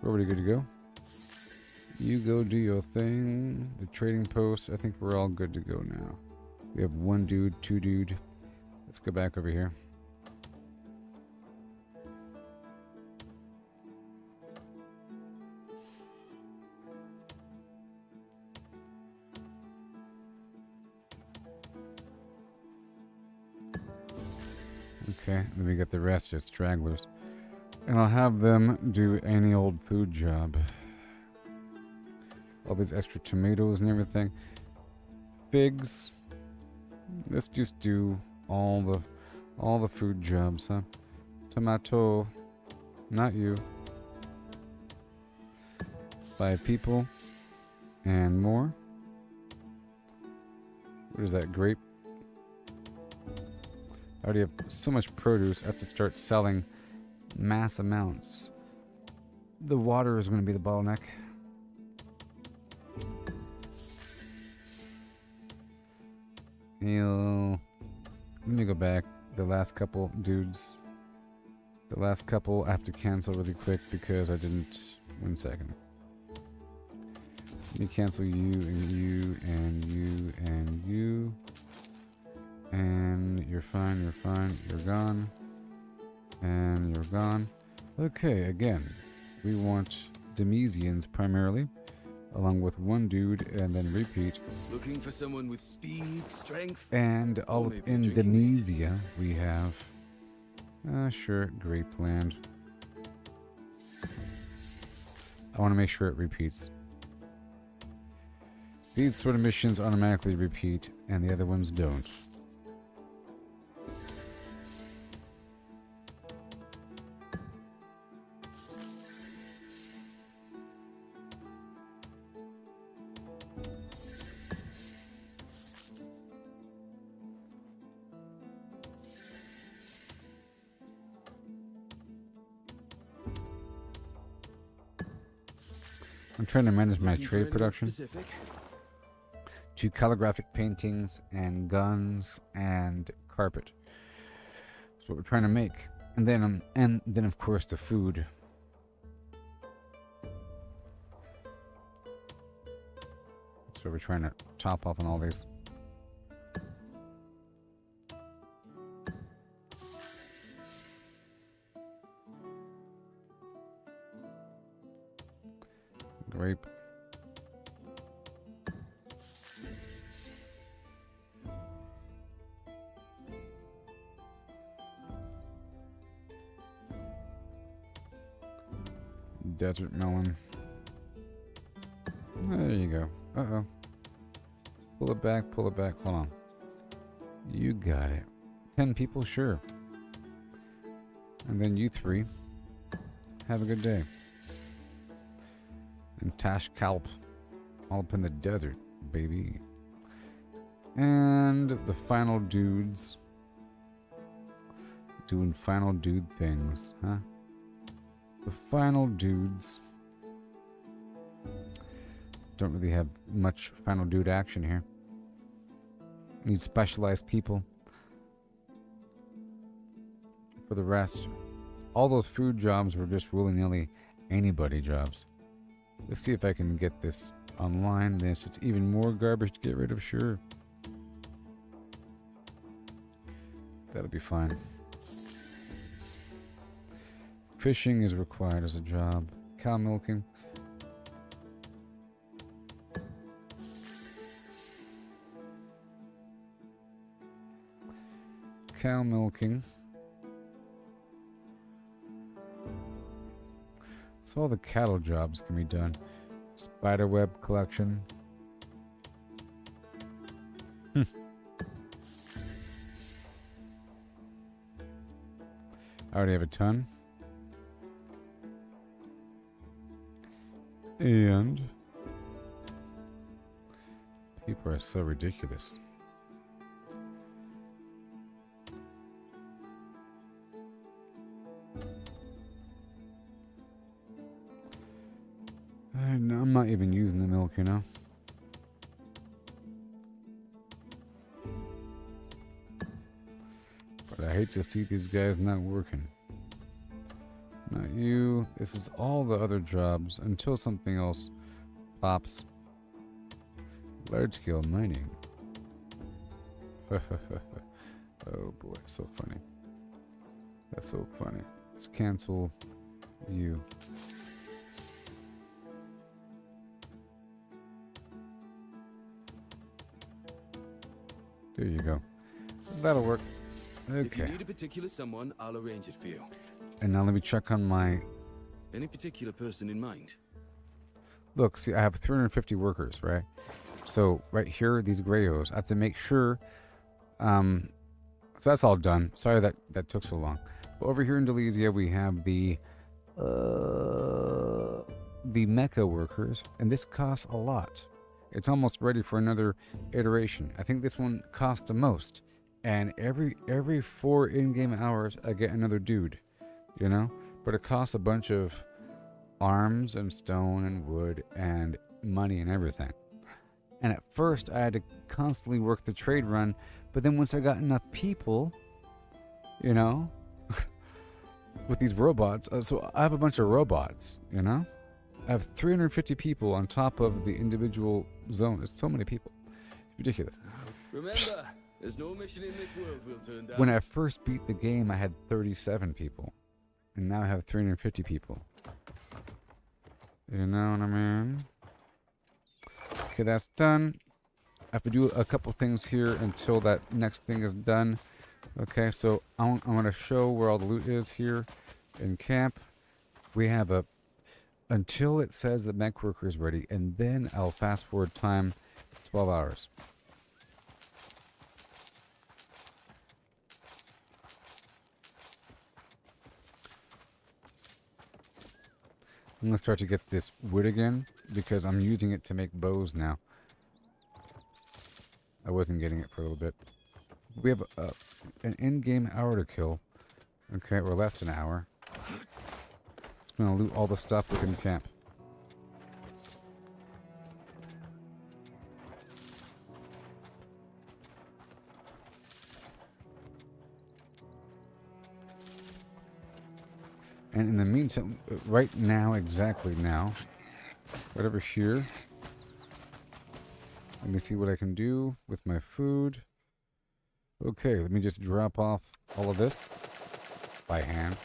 already good to go. You go do your thing. The trading post, I think we're all good to go now. We have 1 dude, 2 dude. Let's go back over here. Okay, then we get the rest as stragglers. And I'll have them do any old food job. All these extra tomatoes and everything. Figs. Let's just do all the food jobs, huh? Tomato. Not you. 5 people. And more. What is that, grape? I already have so much produce, I have to start selling mass amounts. The water is going to be the bottleneck. Let me go back. The last couple dudes. The last couple I have to cancel really quick because I didn't. 1 second. Let me cancel you and you and you and you. And you're fine, you're gone. And you're gone. Okay, again, we want Demesians primarily, along with 1 dude, and then repeat. Looking for someone with speed, strength. And all of Indonesia, we have, sure, Grapeland. I want to make sure it repeats. These sort of missions automatically repeat, and the other ones don't. I'm trying to manage my trade production to calligraphic paintings and guns and carpet. That's what we're trying to make, and then of course the food. So we're trying to top off on all these. Grape. Desert melon. There you go. Uh-oh. Pull it back, pull it back. Hold on. You got it. 10 people? Sure. And then you 3. Have a good day. And Tashkalp, all up in the desert, baby. And the final dudes doing final dude things, huh? The final dudes don't really have much final dude action here. Need specialized people. For the rest, all those food jobs were just willy-nilly anybody jobs. Let's see if I can get this online. There's just even more garbage to get rid of, sure. That'll be fine. Fishing is required as a job. Cow milking. Cow milking. So all the cattle jobs can be done. Spiderweb collection. I already have a ton. And people are so ridiculous. And I'm not even using the milk, you know. But I hate to see these guys not working. Not you. This is all the other jobs until something else pops. Large scale mining. Oh boy, so funny. That's so funny. Let's cancel you. There you go. That'll work. If you Okay. need a particular someone, I'll arrange it for you. And now let me check on my... Any particular person in mind? Look, see, I have 350 workers, right? So, right here, these grayos, I have to make sure... so that's all done. Sorry that took so long. But over here in Delesia, we have the mecha workers, and this costs a lot. It's almost ready for another iteration. I think this one costs the most. And every 4 in-game hours, I get another dude. You know? But it costs a bunch of arms and stone and wood and money and everything. And at first, I had to constantly work the trade run. But then once I got enough people, you know, with these robots. So I have a bunch of robots, you know? I have 350 people on top of the individual zone. There's so many people. It's ridiculous. Remember, there's no mission in this world we'll turn down. When I first beat the game, I had 37 people. And now I have 350 people. You know what I mean? Okay, that's done. I have to do a couple things here until that next thing is done. Okay, so I'm going to show where all the loot is here in camp. We have a... Until it says the mech worker is ready, and then I'll fast forward time 12 hours. I'm going to start to get this wood again, because I'm using it to make bows now. I wasn't getting it for a little bit. We have an in-game hour to kill. Okay, or less than an hour. Just going to loot all the stuff within camp. And in the meantime, right now, exactly now, right over here, let me see what I can do with my food. Okay, let me just drop off all of this by hand.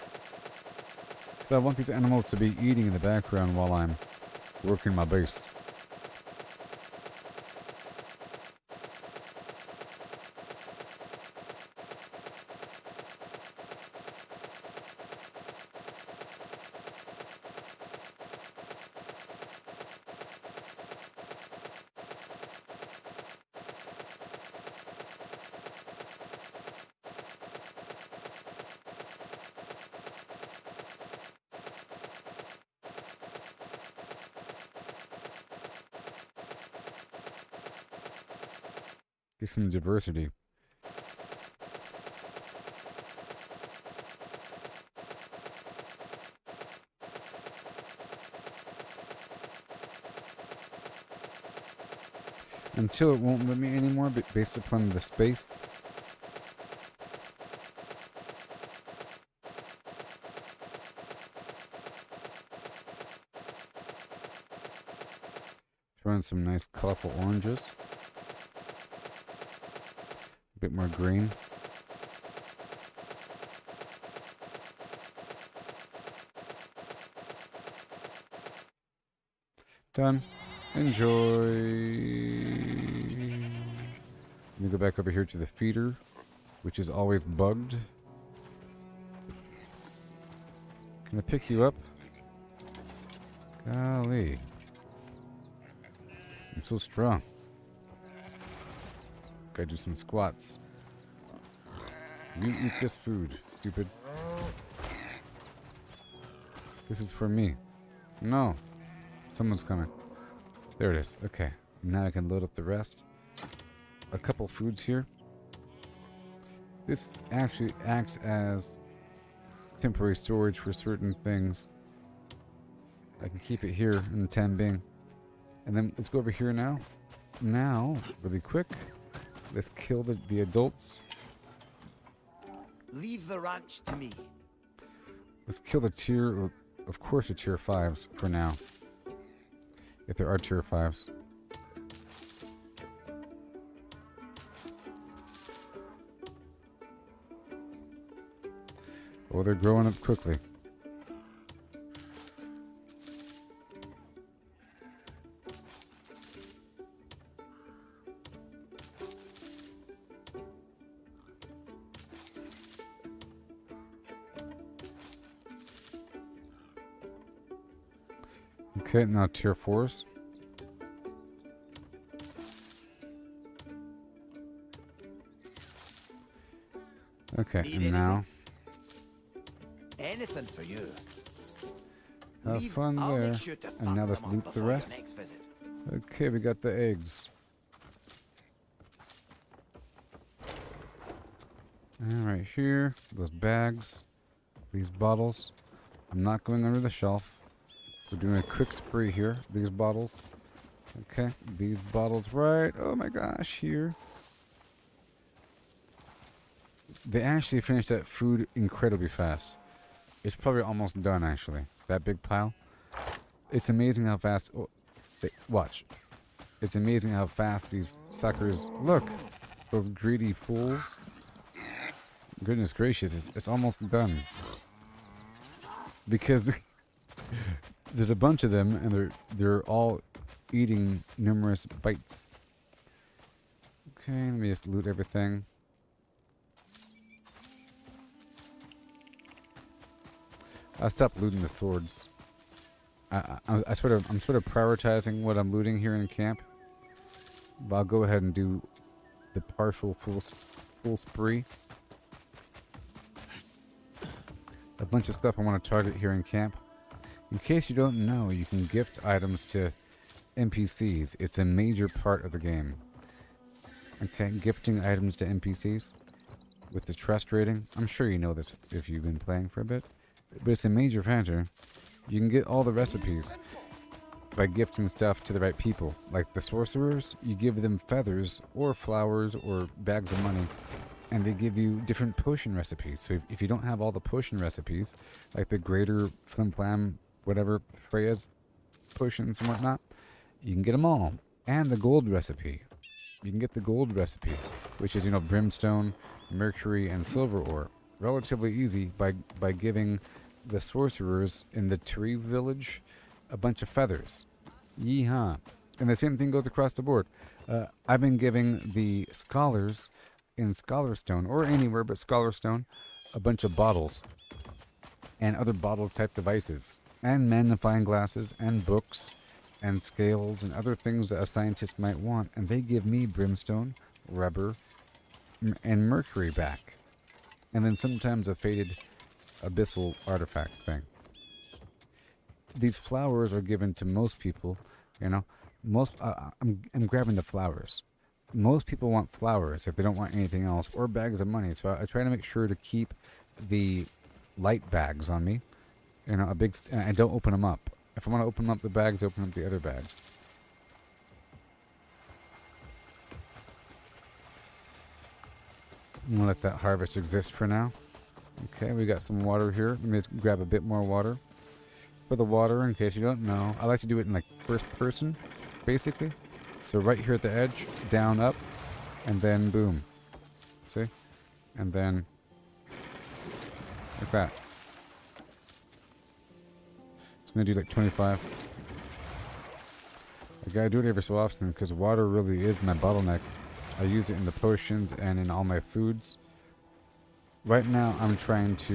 Because I want these animals to be eating in the background while I'm working my base. Get some diversity. Until it won't let me anymore, but based upon the space. Throw in some nice colorful oranges. A bit more green. Done. Enjoy. Let me go back over here to the feeder, which is always bugged. Can I pick you up? Golly. I'm so strong. Gotta do some squats. You eat this food, stupid. This is for me. No. Someone's coming. There it is. Okay. Now I can load up the rest. A couple foods here. This actually acts as temporary storage for certain things. I can keep it here in the Tambing. And then let's go over here now. Now, really quick, let's kill the adults. Leave the ranch to me. Let's kill the tier, of course the tier 5s for now. If there are tier 5s. Oh, they're growing up quickly. Okay, now tier 4s. Okay, and now anything for you. Have fun there. And now let's loot the rest. Okay, we got the eggs. And right here, those bags, these bottles. I'm not going under the shelf. We're doing a quick spree here. These bottles. Okay, these bottles right. Oh my gosh, here. They actually finished that food incredibly fast. It's probably almost done, actually. That big pile. It's amazing how fast... Oh, watch. It's amazing how fast these suckers... Look! Those greedy fools. Goodness gracious, it's almost done. Because there's a bunch of them, and they're all eating numerous bites. Okay, let me just loot everything. I stopped looting the swords. I'm sort of prioritizing what I'm looting here in camp. But I'll go ahead and do the partial full spree. A bunch of stuff I want to target here in camp. In case you don't know, you can gift items to NPCs. It's a major part of the game. Okay, gifting items to NPCs with the trust rating. I'm sure you know this if you've been playing for a bit. But it's a major factor. You can get all the recipes by gifting stuff to the right people. Like the sorcerers, you give them feathers or flowers or bags of money, and they give you different potion recipes. So if you don't have all the potion recipes, like the greater flim flam, whatever, Freya's potions and whatnot, you can get them all. And the gold recipe. You can get the gold recipe, which is, brimstone, mercury, and silver ore. Relatively easy by giving the sorcerers in the tree village a bunch of feathers. Yeehaw. And the same thing goes across the board. I've been giving the scholars in Scholarstone, or anywhere but Scholarstone, a bunch of bottles and other bottle type devices, and magnifying glasses, and books, and scales, and other things that a scientist might want, and they give me brimstone, rubber, and mercury back. And then sometimes a faded abyssal artifact thing. These flowers are given to most people, I'm grabbing the flowers. Most people want flowers if they don't want anything else, or bags of money. So I try to make sure to keep the light bags on me. And I don't open them up. If I want to open up the bags, I open up the other bags. I'm gonna let that harvest exist for now. Okay, we got some water here. Let me just grab a bit more water. For the water, in case you don't know, I like to do it in like first person, basically. So right here at the edge, down, up, and then boom. See? And then like that. It's gonna do like 25. I gotta do it every so often because water really is my bottleneck. I use it in the potions and in all my foods. Right now, I'm trying to,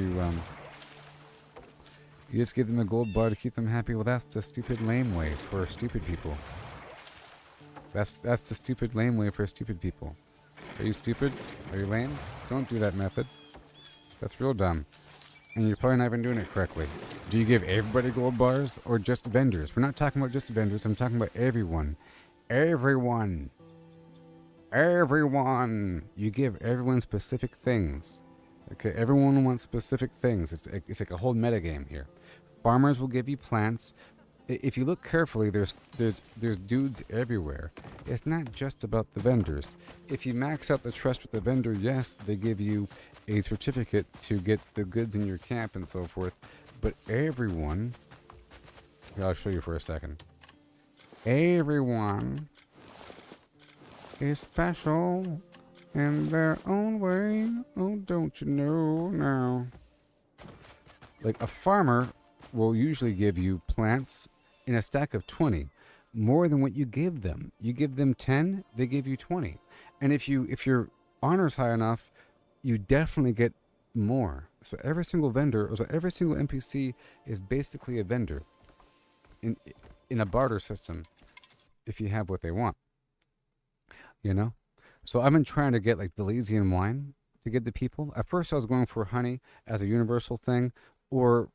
you just give them a gold bar to keep them happy. Well, that's the stupid lame way for stupid people. That's the stupid lame way for stupid people. Are you stupid? Are you lame? Don't do that method. That's real dumb. And you're probably not even doing it correctly. Do you give everybody gold bars or just vendors? We're not talking about just vendors. I'm talking about everyone. Everyone. Everyone. You give everyone specific things. Okay, everyone wants specific things. It's like a whole metagame here. Farmers will give you plants. If you look carefully, there's dudes everywhere. It's not just about the vendors. If you max out the trust with the vendor, yes, they give you a certificate to get the goods in your camp and so forth. But everyone, I'll show you for a second. Everyone is special in their own way. Oh, don't you know now? Like a farmer will usually give you plants in a stack of 20, more than what you give them. You give them 10, they give you 20. And if your honor's high enough, you definitely get more. So every single vendor, or so every single NPC is basically a vendor in a barter system if you have what they want. You know? So I've been trying to get like Delesian wine to get the people. At first I was going for honey as a universal thing, or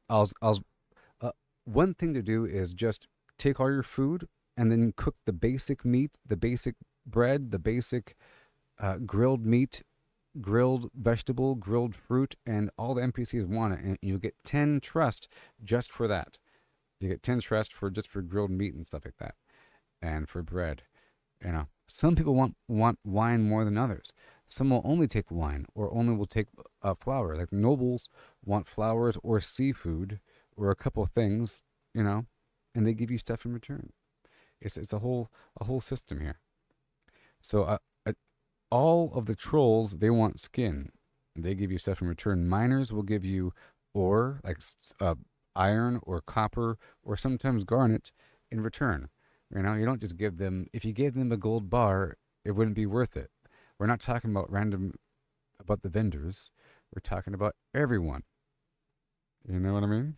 one thing to do is just take all your food and then cook the basic meat, the basic bread, the basic grilled meat, grilled vegetable, grilled fruit, and all the NPCs want it. And you get 10 trust just for that. You get 10 trust just for grilled meat and stuff like that. And for bread. You know, some people want wine more than others. Some will only take wine or only will take flour. Like nobles want flowers or seafood or a couple of things, you know, and they give you stuff in return. It's a whole system here. So all of the trolls, they want skin. They give you stuff in return. Miners will give you ore, like iron or copper or sometimes garnet in return. You know, you don't just give them, if you gave them a gold bar, it wouldn't be worth it. We're not talking about about the vendors. We're talking about everyone. You know what I mean?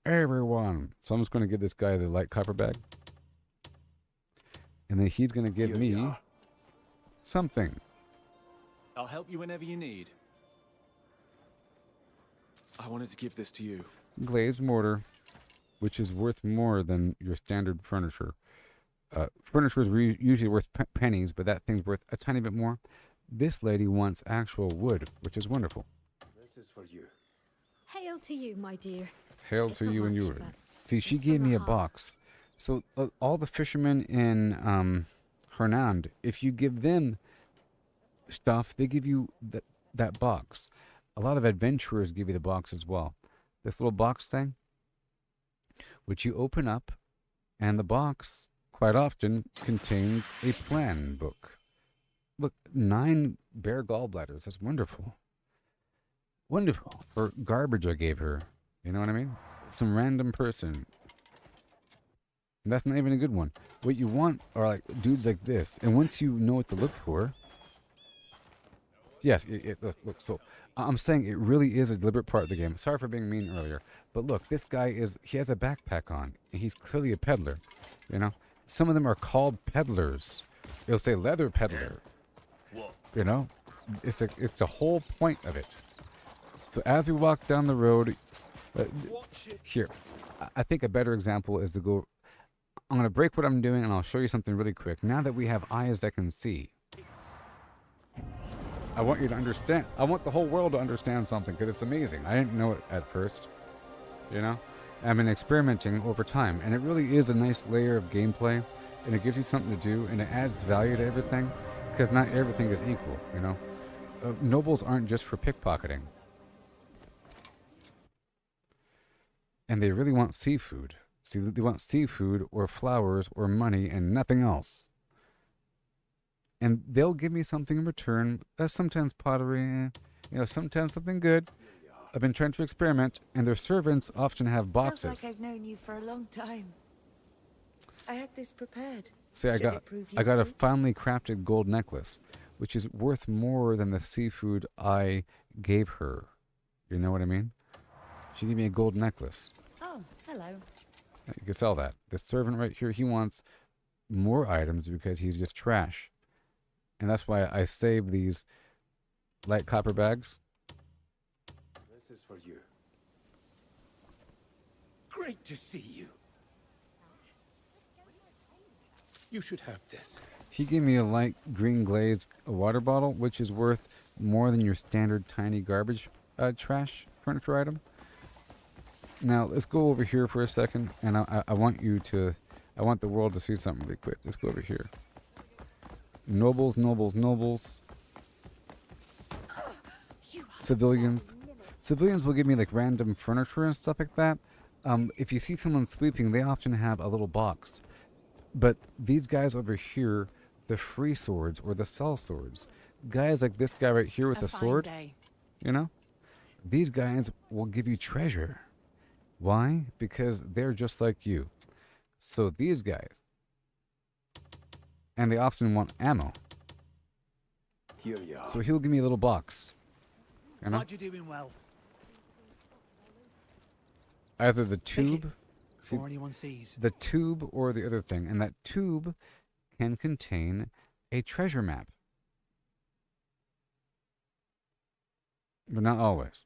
Everyone. So I'm just going to give this guy the light copper bag. And then he's going to give me something. I'll help you whenever you need. I wanted to give this to you. Glazed mortar, which is worth more than your standard furniture. Furniture is usually worth pennies, but that thing's worth a tiny bit more. This lady wants actual wood, which is wonderful. This is for you. Hail to you, my dear. Hail to you and yours. See, she gave me a box. So all the fishermen in Hernand, if you give them stuff, they give you that box. A lot of adventurers give you the box as well. This little box thing, which you open up, and the box quite often contains a plan book. Look, 9 bare gallbladders. That's wonderful. Wonderful. Or garbage I gave her. You know what I mean? Some random person. And that's not even a good one. What you want are like dudes like this. And once you know what to look for... Yes, look, so I'm saying it really is a deliberate part of the game. Sorry for being mean earlier. But look, this guy he has a backpack on. And he's clearly a peddler. You know? Some of them are called peddlers. It'll say leather peddler. You know? It's the whole point of it. So as we walk down the road... here, I think a better example is to go... I'm going to break what I'm doing and I'll show you something really quick. Now that we have eyes that can see, I want you to understand. I want the whole world to understand something because it's amazing. I didn't know it at first, you know? I've been experimenting over time and it really is a nice layer of gameplay and it gives you something to do and it adds value to everything because not everything is equal, you know? Nobles aren't just for pickpocketing. And they really want seafood. See, they want seafood or flowers or money and nothing else. And they'll give me something in return. Sometimes pottery, you know, sometimes something good. I've been trying to experiment, and their servants often have boxes. Sounds like I've known you for a long time. I had this prepared. See, I got a finely crafted gold necklace, which is worth more than the seafood I gave her. You know what I mean? She gave me a gold necklace. Oh, hello. You can sell that. The servant right here, he wants more items because he's just trash. And that's why I save these light copper bags. for you. Great to see you. You should have this. He gave me a light green glaze water bottle, which is worth more than your standard tiny garbage trash furniture item. Now, let's go over here for a second, and I want the world to see something really quick. Let's go over here. Nobles, nobles, nobles. Civilians. Civilians will give me like random furniture and stuff like that. If you see someone sleeping, they often have a little box. But these guys over here, the free swords or the sell swords, guys like this guy right here with the sword, you know, these guys will give you treasure. Why? Because they're just like you. So these guys, and they often want ammo. Here you are. So he'll give me a little box. You know? Glad you're doing well. Either the tube, before anyone sees. the tube or the other thing, and that tube can contain a treasure map. But not always.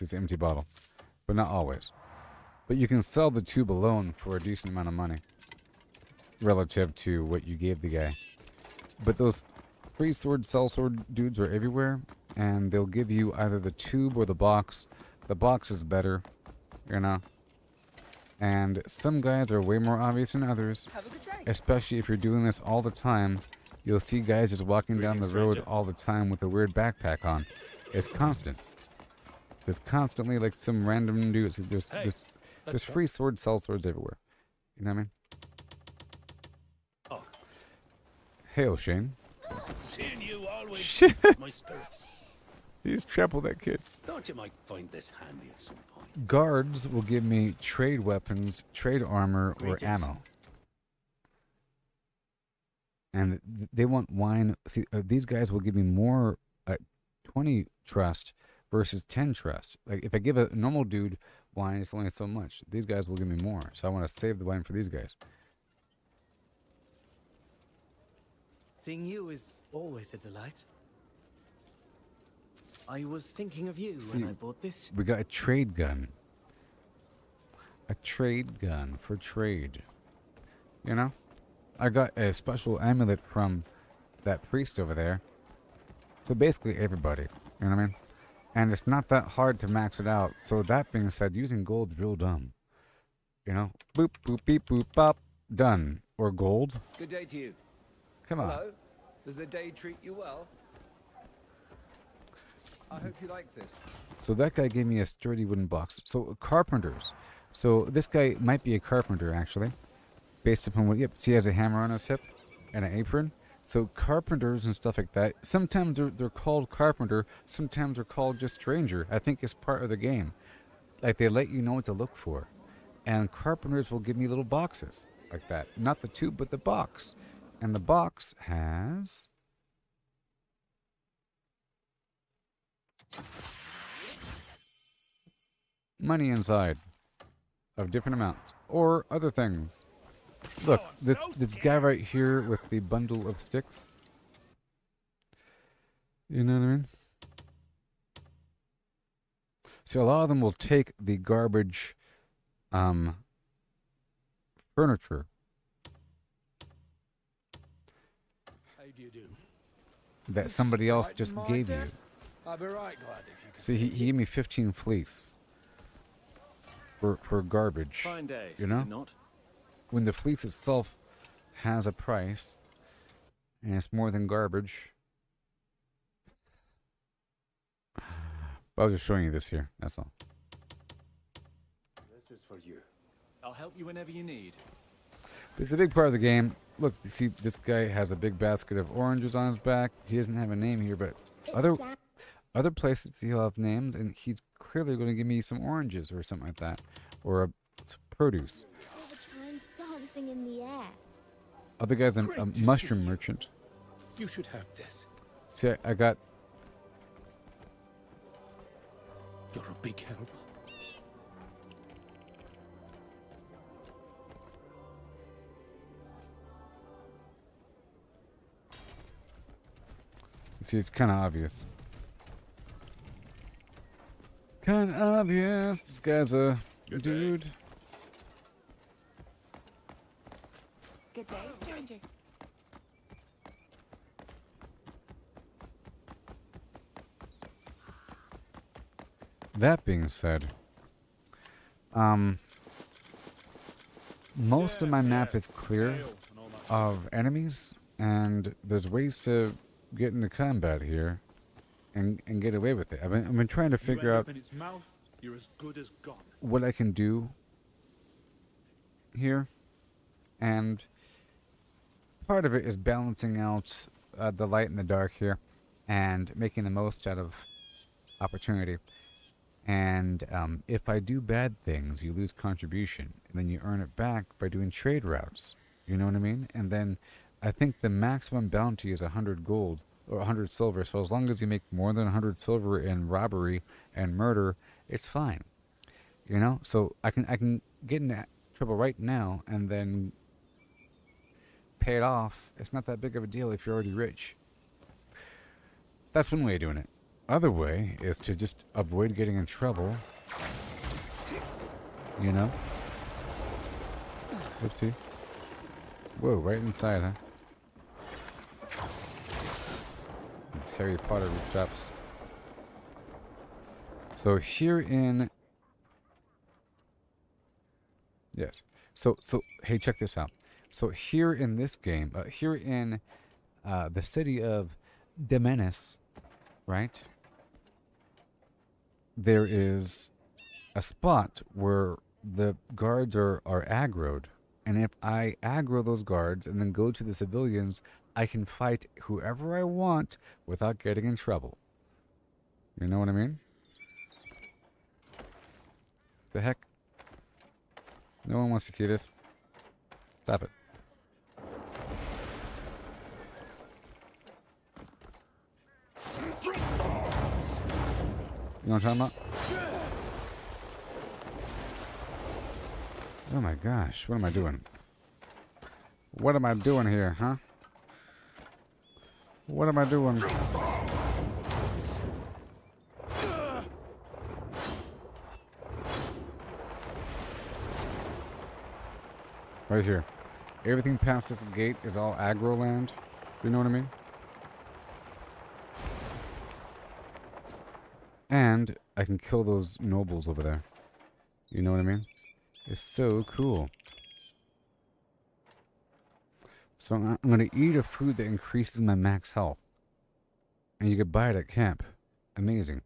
It's an empty bottle. But not always. But you can sell the tube alone for a decent amount of money. Relative to what you gave the guy. But those free sword, sell sword dudes are everywhere. And they'll give you either the tube or the box. The box is better. You know. And some guys are way more obvious than others. Especially if you're doing this all the time. You'll see guys just walking down the road all the time with a weird backpack on. It's constant. There's constantly like some random dudes. There's free sword, sell swords everywhere. You know what I mean? Oh. Hail, Shane. Seeing you always Shit. lifts my spirits. He's trampled that kid. Thought you might find this handy at some point. Guards will give me trade weapons, trade armor, or ammo. And they want wine. See, these guys will give me more 20 trust versus 10 trust. Like, if I give a normal dude wine, it's only so much. These guys will give me more. So I want to save the wine for these guys. Seeing you is always a delight. I was thinking of you when I bought this. We got a trade gun. A trade gun for trade. You know? I got a special amulet from that priest over there. So basically everybody. You know what I mean? And it's not that hard to max it out. So that being said, using gold's real dumb. You know? Boop, boop, beep, boop, bop. Done. Or gold. Good day to you. Come on. Hello. Does the day treat you well? I hope you like this. So that guy gave me a sturdy wooden box. So carpenters. So this guy might be a carpenter actually. Based upon what, yep, see he has a hammer on his hip and an apron. So carpenters and stuff like that, sometimes they're called carpenter, sometimes they're called just stranger. I think it's part of the game. Like they let you know what to look for. And carpenters will give me little boxes like that. Not the tube, but the box. And the box has money inside of different amounts or other things. Look, this guy right here with the bundle of sticks. You know what I mean? So a lot of them will take the garbage furniture. How do you do? That somebody else just gave you. I'll be right glad if you can. See, he gave me 15 fleece for garbage. Fine day, you know? is it not? When the fleece itself has a price, and it's more than garbage. But I was just showing you this here, that's all. This is for you. I'll help you whenever you need. It's a big part of the game. Look, you see this guy has a big basket of oranges on his back. He doesn't have a name here, but other places he'll have names, and he's clearly going to give me some oranges or something like that. Or produce. Dancing in the air. Other guy's a mushroom merchant. You should have this. See, I got... You're a big help. See, it's kind of obvious. Kind of obvious. This guy's a dude. Good day, stranger. That being said, most of my map is clear of enemies, and there's ways to get into combat here and get away with it. I've been trying to figure out you're as good as gone. what I can do here, and part of it is balancing out the light and the dark here and making the most out of opportunity. And if I do bad things, you lose contribution, and then you earn it back by doing trade routes. You know what I mean? And then I think the maximum bounty is 100 gold or 100 silver. So as long as you make more than 100 silver in robbery and murder, it's fine. You know? So I can get into trouble right now and then pay it off. It's not that big of a deal if you're already rich. That's one way of doing it. Other way is to just avoid getting in trouble. You know? Oopsie. Whoa, right inside, huh? These Harry Potter rooftops. So here in... Yes. So, hey, check this out. So here in this game, here in the city of Demenis, right? There is a spot where the guards are aggroed, and if I aggro those guards and then go to the civilians, I can fight whoever I want without getting in trouble. You know what I mean? The heck? No one wants to see this. Stop it. You know what I'm talking about? Oh my gosh, what am I doing? What am I doing here, huh? What am I doing? Right here. Everything past this gate is all aggro land. You know what I mean? And I can kill those nobles over there. You know what I mean? It's so cool. So I'm going to eat a food that increases my max health. And you can buy it at camp. Amazing.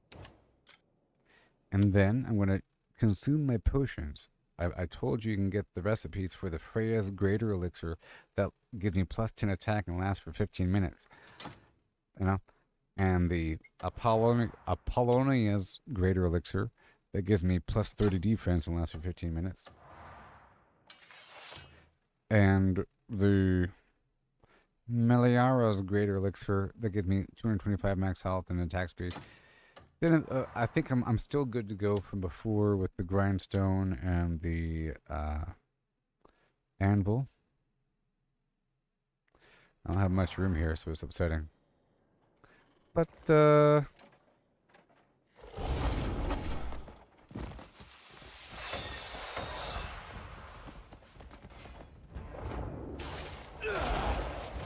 And then I'm going to consume my potions. I told you can get the recipes for the Freya's Greater Elixir that gives me plus 10 attack and lasts for 15 minutes. You know? And the Apollonia's Greater Elixir that gives me plus 30 defense and lasts for 15 minutes. And the Meliara's Greater Elixir that gives me 225 max health and attack speed. Then I think I'm still good to go from before with the grindstone and the anvil. I don't have much room here, so it's upsetting. But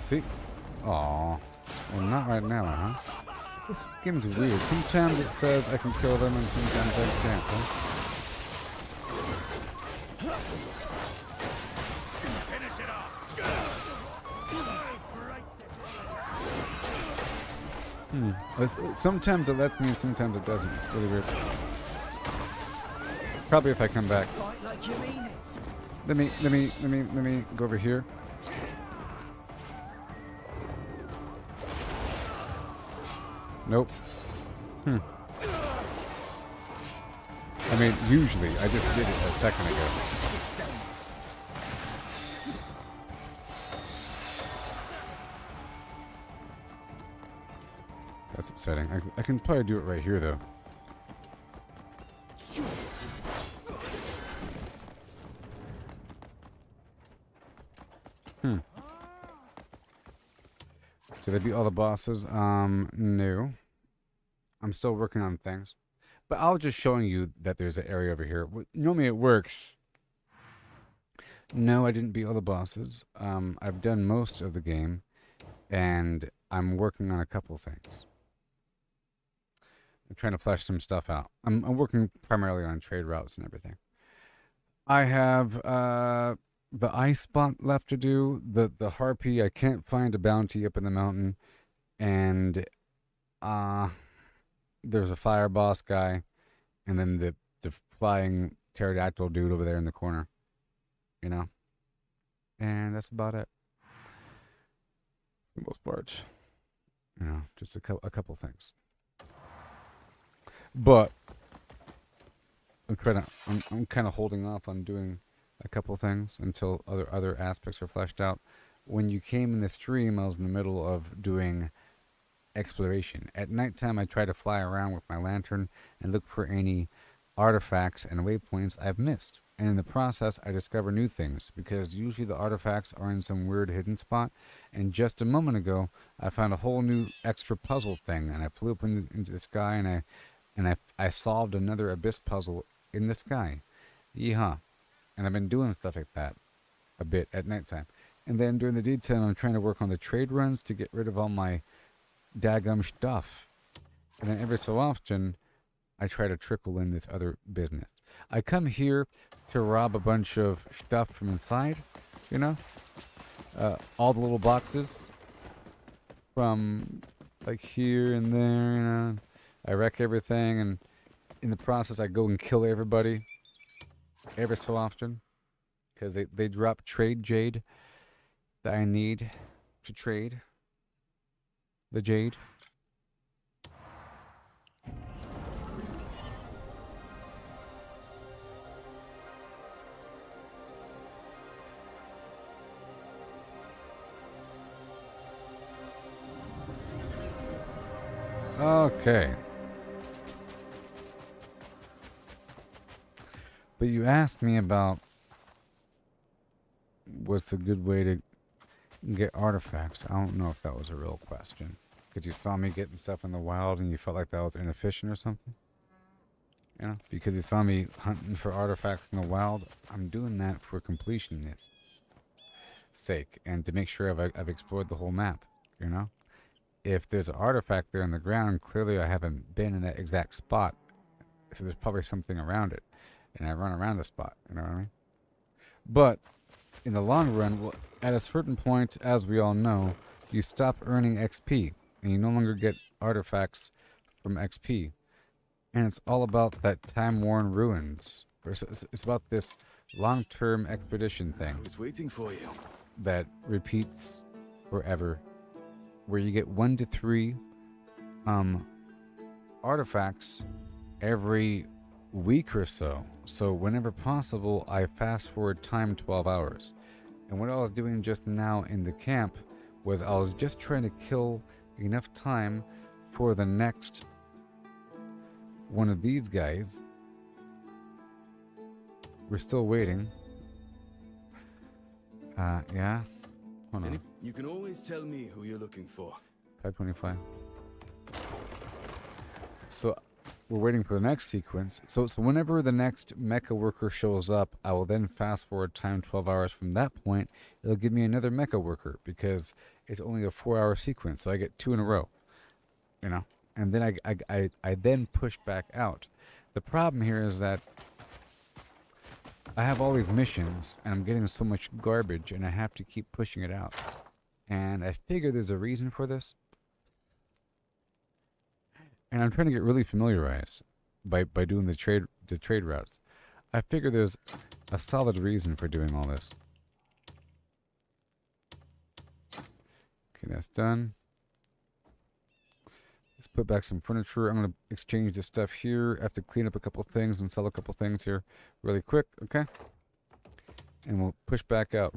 see? Aw. Well, not right now, huh? This game's weird. Sometimes it says I can kill them and sometimes I can't, huh? Finish it off. Sometimes it lets me and sometimes it doesn't. It's really weird. Probably if I come back. Fight like you mean it. Let me go over here. Nope. I mean, usually, I just did it a second ago. That's upsetting. I can probably do it right here, though. Did I beat all the bosses? No. I'm still working on things. But I'll just showing you that there's an area over here. Normally it works. No, I didn't beat all the bosses. I've done most of the game, and I'm working on a couple things. I'm trying to flesh some stuff out. I'm working primarily on trade routes and everything. I have the ice spot left to do. The harpy, I can't find a bounty up in the mountain, and there's a fire boss guy, and then the flying pterodactyl dude over there in the corner. You know? And that's about it. For the most part. You know, just a couple things. But I'm kind of holding off on doing a couple things until other aspects are fleshed out. When you came in the stream, I was in the middle of doing exploration. At nighttime, I try to fly around with my lantern and look for any artifacts and waypoints I've missed. And in the process, I discover new things, because usually the artifacts are in some weird hidden spot. And just a moment ago, I found a whole new extra puzzle thing, and I flew up into the sky, and I solved another abyss puzzle in the sky. Yeehaw. And I've been doing stuff like that a bit at nighttime. And then during the daytime, I'm trying to work on the trade runs to get rid of all my daggum stuff. And then every so often, I try to trickle in this other business. I come here to rob a bunch of stuff from inside, you know? All the little boxes from like here and there, you know? I wreck everything, and in the process, I go and kill everybody every so often, because they drop trade jade that I need to trade the jade. Okay. But you asked me about what's a good way to get artifacts. I don't know if that was a real question. Because you saw me getting stuff in the wild and you felt like that was inefficient or something? You know? Because you saw me hunting for artifacts in the wild. I'm doing that for completionist sake and to make sure I've explored the whole map, you know? If there's an artifact there on the ground, clearly I haven't been in that exact spot. So there's probably something around it. And I run around the spot, you know what I mean? But in the long run, at a certain point, as we all know, you stop earning XP. And you no longer get artifacts from XP. And it's all about that time-worn ruins. It's about this long-term expedition thing. I was waiting for you. That repeats forever. Where you get 1 to 3 artifacts every week or so. So whenever possible, I fast forward time 12 hours. And what I was doing just now in the camp was I was just trying to kill enough time for the next one of these guys. We're still waiting. Yeah. Hold on. You can always tell me who you're looking for. 525. So we're waiting for the next sequence. So whenever the next mecha worker shows up, I will then fast forward time 12 hours from that point. It'll give me another mecha worker because it's only a 4-hour sequence. So I get 2 in a row, you know, and then I then push back out. The problem here is that I have all these missions and I'm getting so much garbage and I have to keep pushing it out. And I figure there's a reason for this. And I'm trying to get really familiarized by doing the trade routes. I figure there's a solid reason for doing all this. Okay, that's done. Let's put back some furniture. I'm going to exchange this stuff here. I have to clean up a couple things and sell a couple things here really quick, okay? And we'll push back out.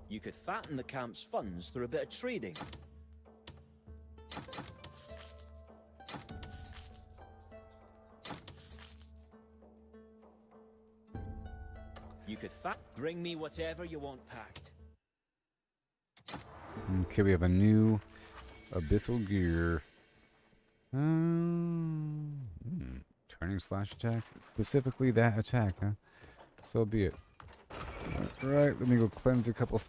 You could fatten the camp's funds through a bit of trading. You could bring me whatever you want packed. Okay, we have a new Abyssal gear. Turning slash attack. Specifically that attack, huh? So be it. Alright, let me go cleanse a couple.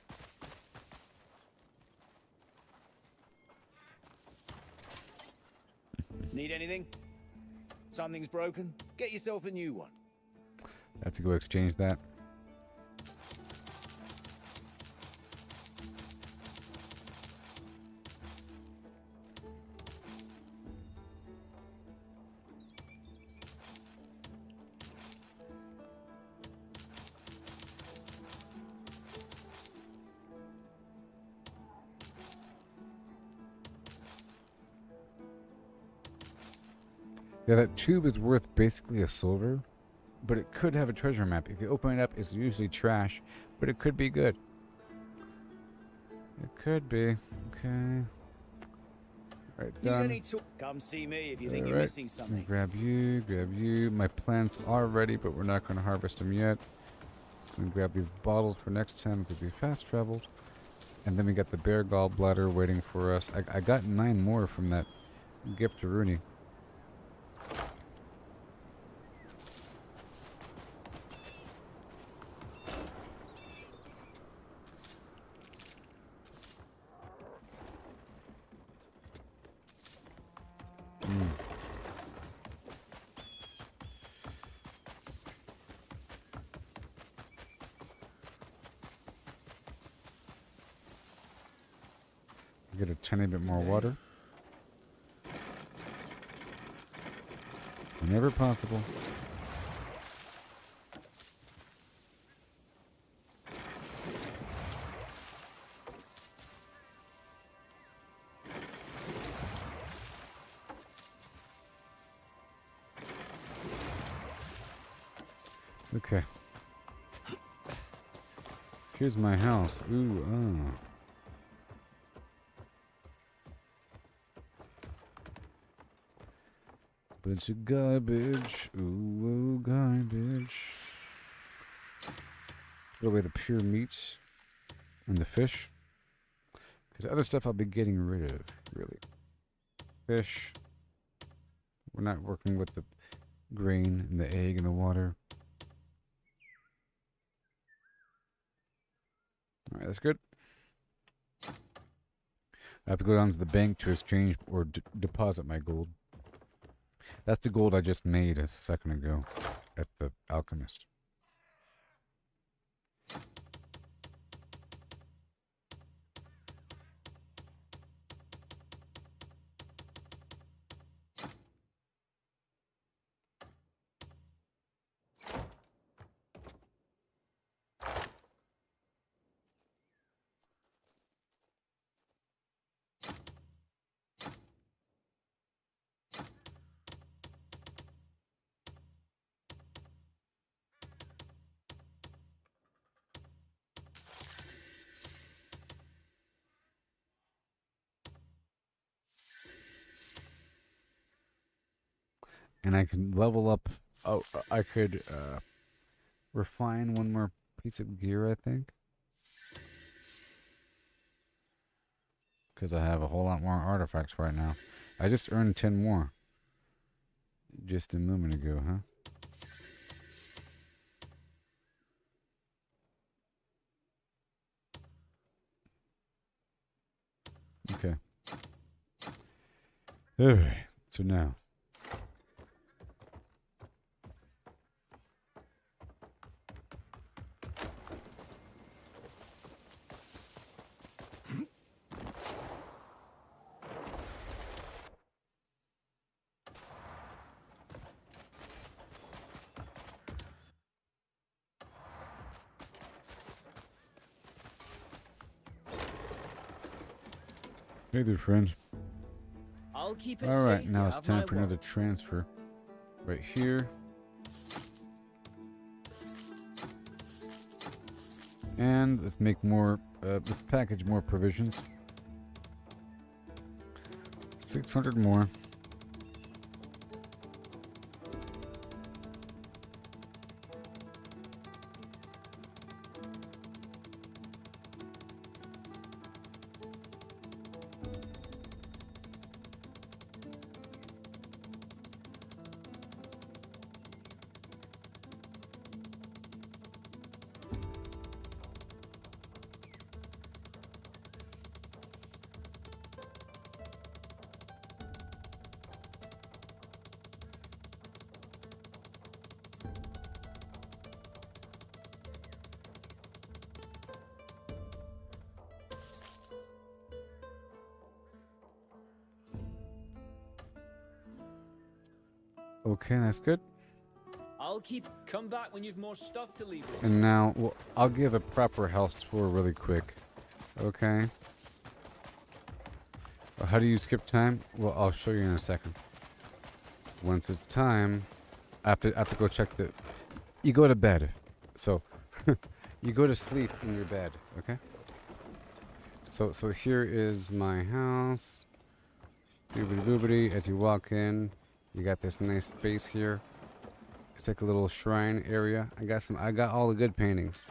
Need anything? Something's broken? Get yourself a new one. I have to go exchange that. Yeah, that tube is worth basically a silver, but it could have a treasure map. If you open it up, it's usually trash, but it could be good. It could be. Okay. Alright, done. Come see me if you think you're Alright, missing something. grab you. My plants are ready, but we're not going to harvest them yet. And grab these bottles for next time to be fast traveled. And then we got the bear gallbladder waiting for us. I got 9 more from that gift to Rooney. Get a tiny bit more water. Whenever possible. Okay. Here's my house. Ooh, bunch of garbage. Ooh, garbage. Put away the pure meats and the fish. Because the other stuff I'll be getting rid of, really. Fish. We're not working with the grain and the egg and the water. Alright, that's good. I have to go down to the bank to exchange or deposit my gold. That's the gold I just made a second ago at the alchemist. And I can level up. Oh, I could refine one more piece of gear, I think. Because I have a whole lot more artifacts right now. I just earned 10 more. Just a moment ago, huh? Okay. Alright, so now. Hey there, friend. I'll keep it Alright, safe, now you it's have time my for word. another transfer. Right here. And let's make more, let's package more provisions. 600 more. Okay, that's good. I'll come back when you've more stuff to leave with. And now, well, I'll give a proper house tour really quick. Okay. Well, how do you skip time? Well, I'll show you in a second. Once it's time, I have to go check the... You go to bed. So, you go to sleep in your bed, okay? So here is my house. Doobity doobity. As you walk in, you got this nice space here. It's like a little shrine area. I got all the good paintings.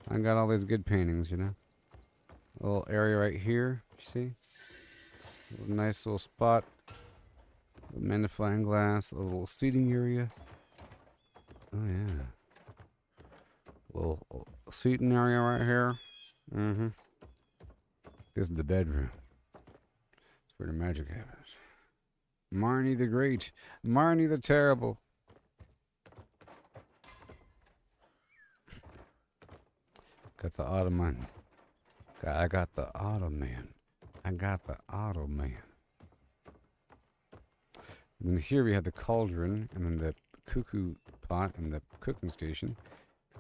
I got all these good paintings, you know. A little area right here, you see? A nice little spot. A magnifying glass, a little seating area. Oh yeah. A little seating area right here. Mm-hmm. This is the bedroom. It's where the magic happens. Marnie the Great. Marnie the Terrible. Got the Ottoman. I got the Ottoman. I got the Ottoman. And then here we have the cauldron, and then the cuckoo pot, and the cooking station.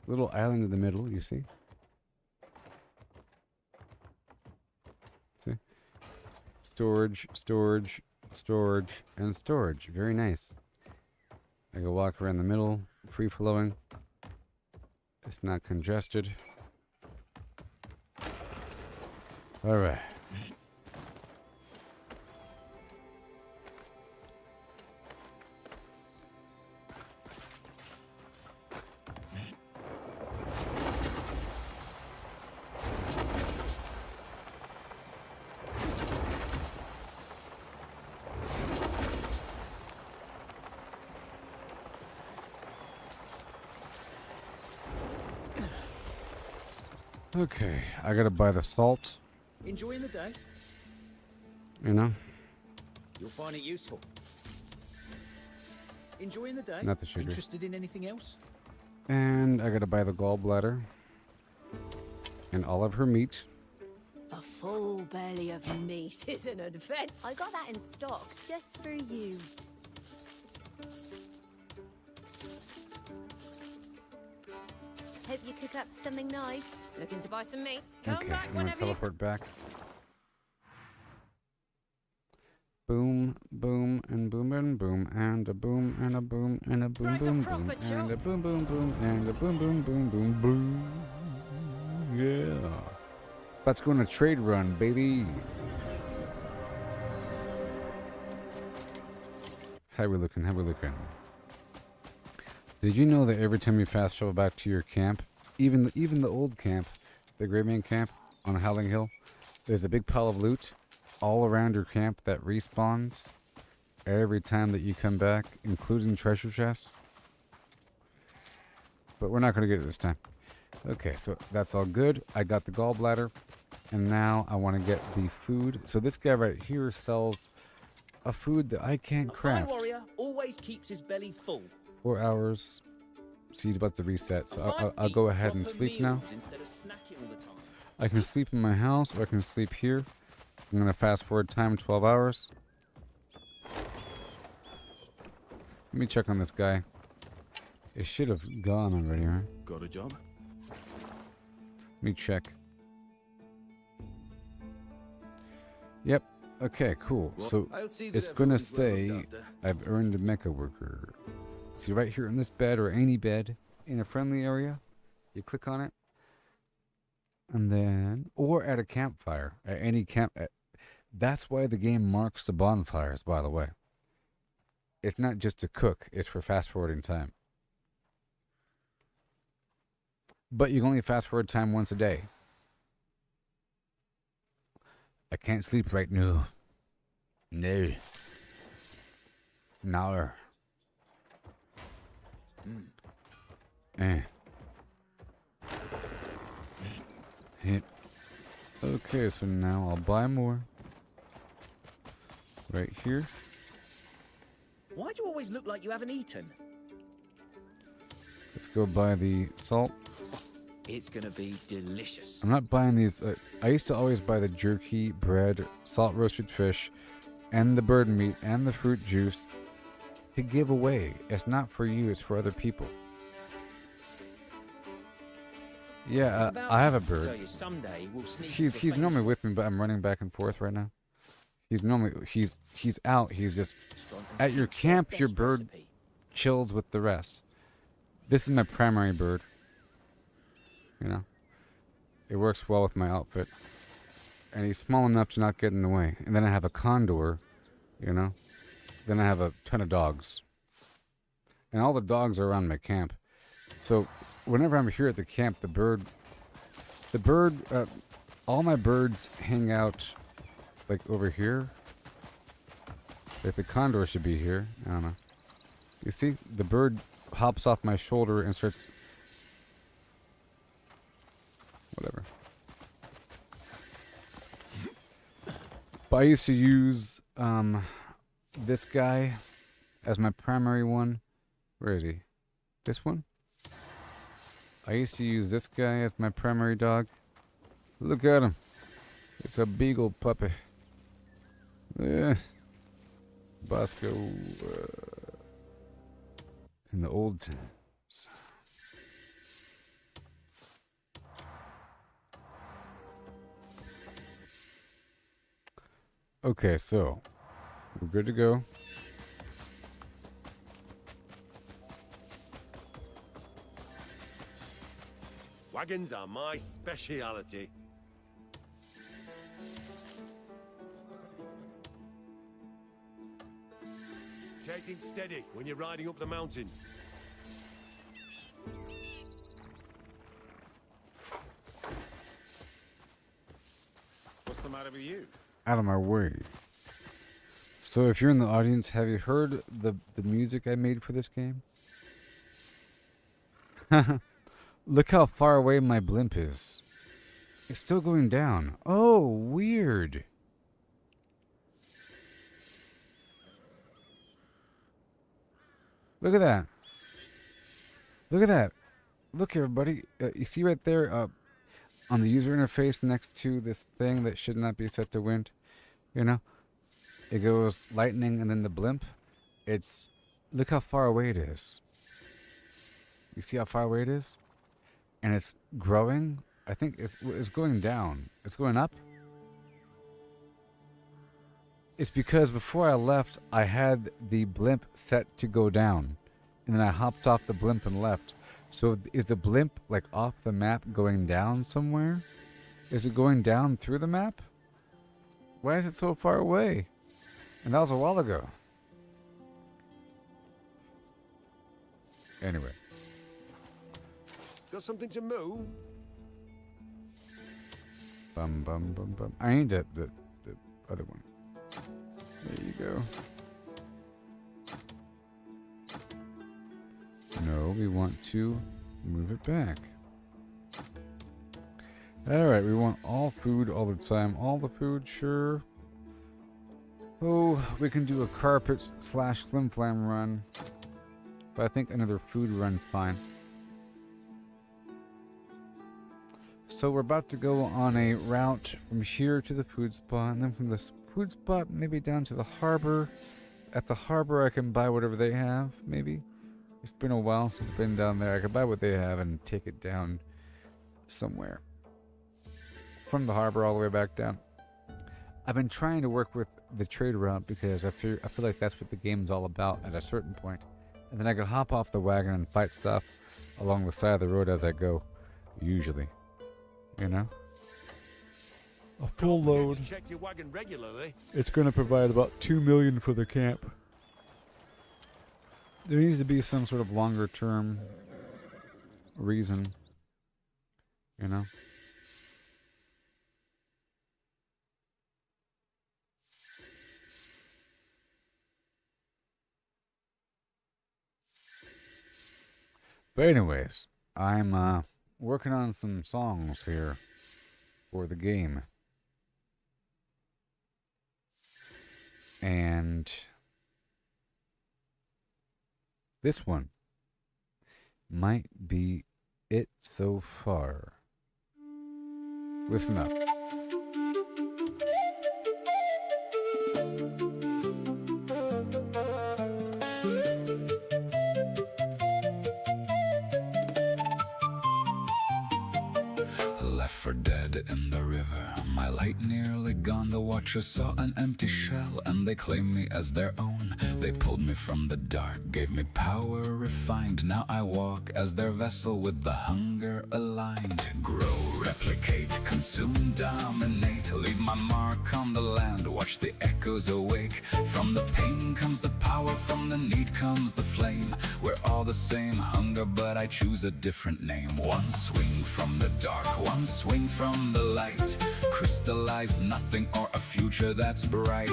Little island in the middle, you see? See? Storage, storage, storage, and storage. Very nice. I can walk around the middle, free flowing. It's not congested. All right. Okay, I gotta buy the salt. Enjoying the day? You know? You'll find it useful. Enjoying the day? Not the sugar. Interested in anything else? And I gotta buy the gallbladder. And all of her meat. A full belly of meat is an adventure. I got that in stock just for you. Hope you cook up something nice. Looking to buy some meat? Come Okay, back I'm gonna whenever you... teleport back. Boom, boom, and boom, and boom, and a boom, and a boom, and a boom, boom, boom, and a boom, boom, boom, and a boom, boom, boom, boom, boom. Yeah. Let's go on a trade run, baby. How we looking? How we looking? Did you know that every time you fast travel back to your camp, even the old camp, the Greyman camp on Howling Hill, there's a big pile of loot all around your camp that respawns every time that you come back, including treasure chests. But we're not going to get it this time. Okay, so that's all good. I got the gallbladder, and now I want to get the food. So this guy right here sells a food that I can't craft. A fine warrior always keeps his belly full. 4 hours. So he's about to reset, so I'll go ahead and sleep now. I can sleep in my house, or I can sleep here. I'm going to fast forward time 12 hours. Let me check on this guy. It should have gone already, right? Got a job? Let me check. Yep. Okay, cool. Well, so I'll see that it's going to everyone's well say looked after. I've earned a mecha worker. See right here in this bed or any bed in a friendly area, you click on it. And then, or at a campfire, at any camp. That's why the game marks the bonfires, by the way. It's not just to cook, it's for fast forwarding time. But you can only fast forward time once a day. I can't sleep right now. No. No. Hit. Okay, so now I'll buy more. Right here. Why do you always look like you haven't eaten? Let's go buy the salt. It's gonna be delicious. I'm not buying these. I used to always buy the jerky, bread, salt roasted fish, and the bird meat, and the fruit juice. to give away. It's not for you, it's for other people. Yeah, I have a bird. He's normally with me, but I'm running back and forth right now. He's out. He's just at your camp. Your bird chills with the rest. This is my primary bird. You know, it works well with my outfit, and he's small enough to not get in the way. And then I have a condor. You know, then I have a ton of dogs, and all the dogs are around my camp. So whenever I'm here at the camp, all my birds hang out like over here. Like the condor should be here. I don't know. You see, the bird hops off my shoulder and starts. Whatever. But I used to use this guy as my primary one. Where is he? This one? I used to use this guy as my primary dog. Look at him. It's a beagle puppy. Bosco in the old times. Okay, so we're good to go. Wagons are my speciality. Take it steady when you're riding up the mountain. What's the matter with you? Out of my way. So if you're in the audience, have you heard the music I made for this game? Look how far away my blimp is. It's still going down. Oh, weird. Look at that. Look at that. Look, everybody. You see right there on the user interface next to this thing that should not be set to wind? You know? It goes lightning and then the blimp. Look how far away it is. You see how far away it is? And it's growing. I think it's going down. It's going up. It's because before I left, I had the blimp set to go down. And then I hopped off the blimp and left. So is the blimp like off the map going down somewhere? Is it going down through the map? Why is it so far away? And that was a while ago. Anyway. Got something to move? Bum bum bum bum. I need the other one. There you go. No, we want to move it back. Alright, we want all food all the time. All the food, sure. Oh, we can do a carpet / flim flam run. But I think another food run's fine. So we're about to go on a route from here to the food spot, and then from the food spot maybe down to the harbor. At the harbor I can buy whatever they have, maybe. It's been a while since I've been down there. I could buy what they have and take it down somewhere. From the harbor all the way back down. I've been trying to work with the trade route because I feel like that's what the game's all about at a certain point. And then I could hop off the wagon and fight stuff along the side of the road as I go. Usually. You know? A full load. Check your wagon regularly. It's going to provide about 2 million for the camp. There needs to be some sort of longer term reason. You know? But anyways, I'm working on some songs here for the game. And this one might be it so far. Listen up. left for dead in the river. My light nearly gone, the watchers saw an empty shell, and they claimed me as their own. They pulled me from the dark, gave me power refined. Now I walk as their vessel with the hunger aligned. Grow, replicate, consume, dominate. Leave my mark on the land, watch the echoes awake. From the pain comes the power, from the need comes the flame. We're all the same hunger, but I choose a different name. One swing from the dark, one swing from the light. Crystallized nothing or a future that's bright.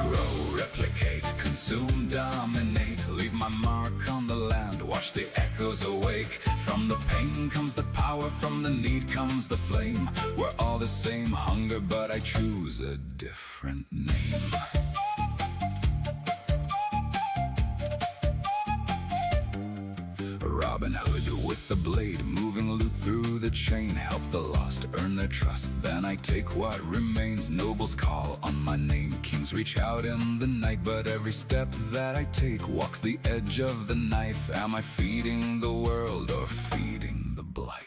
Grow, replicate, consume, dominate. Leave my mark on the land, watch the echoes awake. From the pain comes the power, from the need comes the flame. We're all the same hunger, but I choose a different name. Robin Hood with the blade, moving loot through the chain. Help the lost, earn their trust, then I take what remains. Nobles call on my name, kings reach out in the night. But every step that I take walks the edge of the knife. Am I feeding the world or feeding the blight?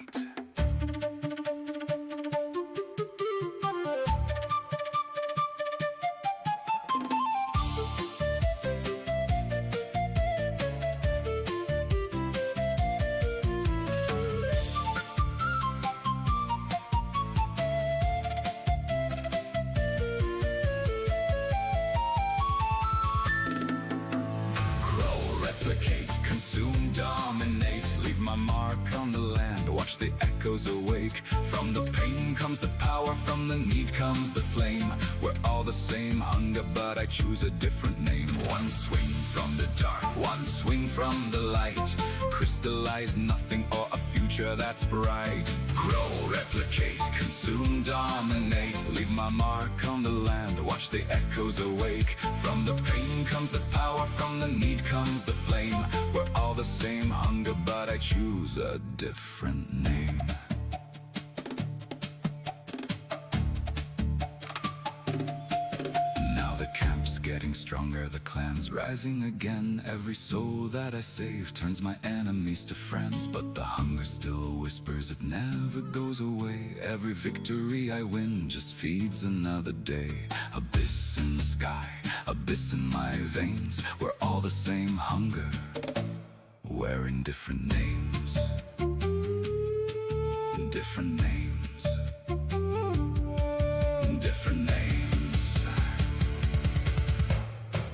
Replicate, consume, dominate. Leave my mark on the land, watch the echoes awake. From the pain comes the power, from the need comes the flame. We're all the same hunger, but I choose a different name. One swing from the dark, one swing from the light. Crystallize nothing or a future that's bright. Grow, replicate, consume, dominate. Leave my mark on the land, watch the echoes awake. From the pain comes the power, from the need comes the flame. We're all the same hunger, but I choose a different name. Now the camp's getting stronger, the clan's rising again. Every soul that I save turns my enemies to friends. But the hunger still whispers, it never goes away. Every victory I win just feeds another day. Abyss in the sky, abyss in my veins. We're all the same hunger, wearing different names. Different names. Different names.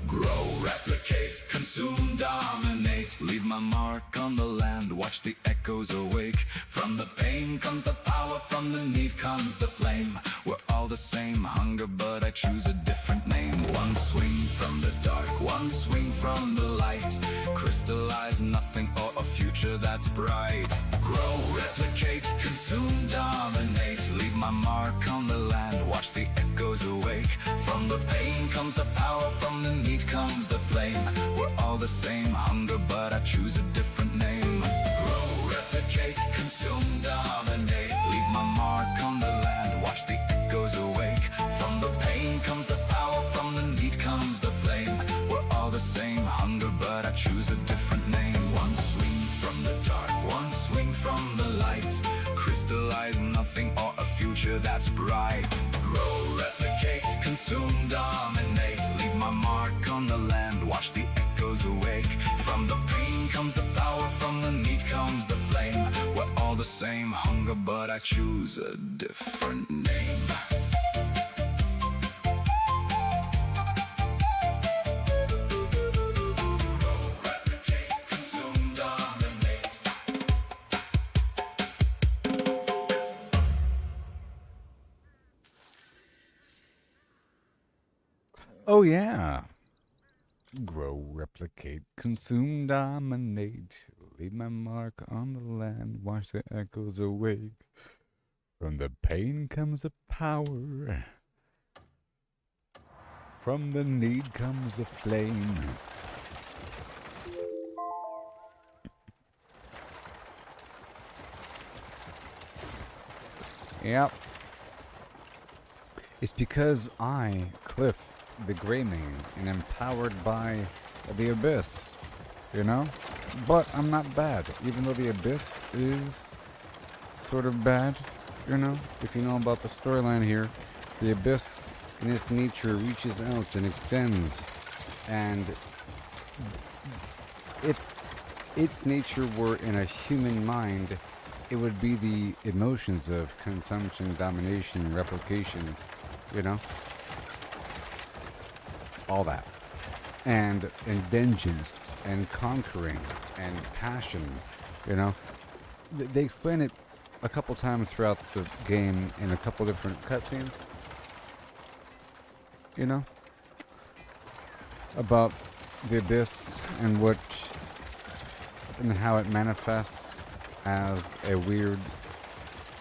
Grow, replicate, consume, dominate. Leave my mark on the land, watch the echoes awake. From the pain comes the power, from the need comes the flame. We're all the same hunger, but I choose a different name. One swing from the dark, one swing from the light. Crystallize nothing or a future that's bright. Grow, replicate, consume, dominate. Leave my mark on the land, watch the echoes awake. From the pain comes the power, from the need comes the flame. We're all the same hunger, but I choose a different name. Grow, replicate, consume, dominate. Leave my mark on the land, watch the echoes awake. From the pain comes the power, from the need comes the flame. We're all the same hunger, but I choose a different name. One swing from the dark, one swing from the light. Crystallize nothing or a future that's bright. Grow, replicate, consume, dominate. Leave my mark on the land, watch the echoes awake. From the pain comes the power, from the need comes the flame. We're all the same hunger, but I choose a different name. Oh yeah. Grow, replicate, consume, dominate. Leave my mark on the land, watch the echoes awake. From the pain comes the power. From the need comes the flame. Yep. It's because I, Cliff, the Greymane, am empowered by the Abyss, you know? But I'm not bad, even though the Abyss is sort of bad. you know, if you know about the storyline here, the abyss in its nature reaches out and extends, and if its nature were in a human mind, it would be the emotions of consumption, domination, replication, you know? All that. And vengeance, and conquering, and passion, you know? They explain it a couple times throughout the game in a couple different cutscenes, you know? About the abyss and what and how it manifests as a weird,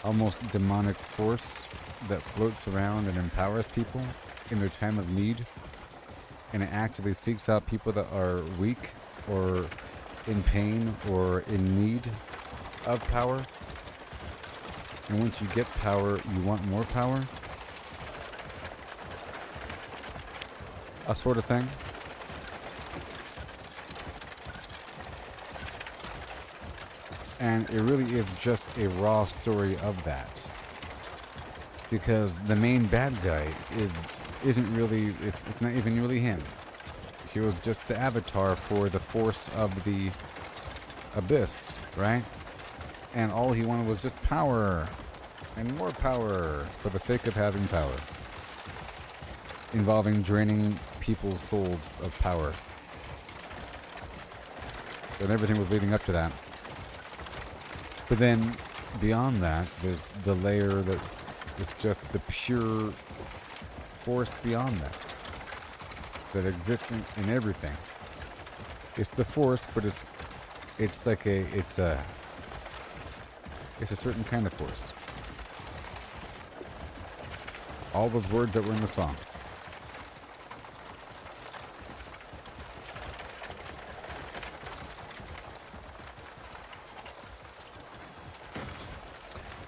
almost demonic force that floats around and empowers people in their time of need, and it actively seeks out people that are weak or in pain or in need of power. And once you get power, you want more power. A sort of thing. And it really is just a raw story of that. Because the main bad guy isn't really, it's not even really him. He was just the avatar for the force of the abyss, right? And all he wanted was just power. And more power for the sake of having power. Involving draining people's souls of power. And everything was leading up to that. But then, beyond that, there's the layer that is just the pure force beyond that. That exists in everything. It's the force, but it's a certain kind of force. All those words that were in the song.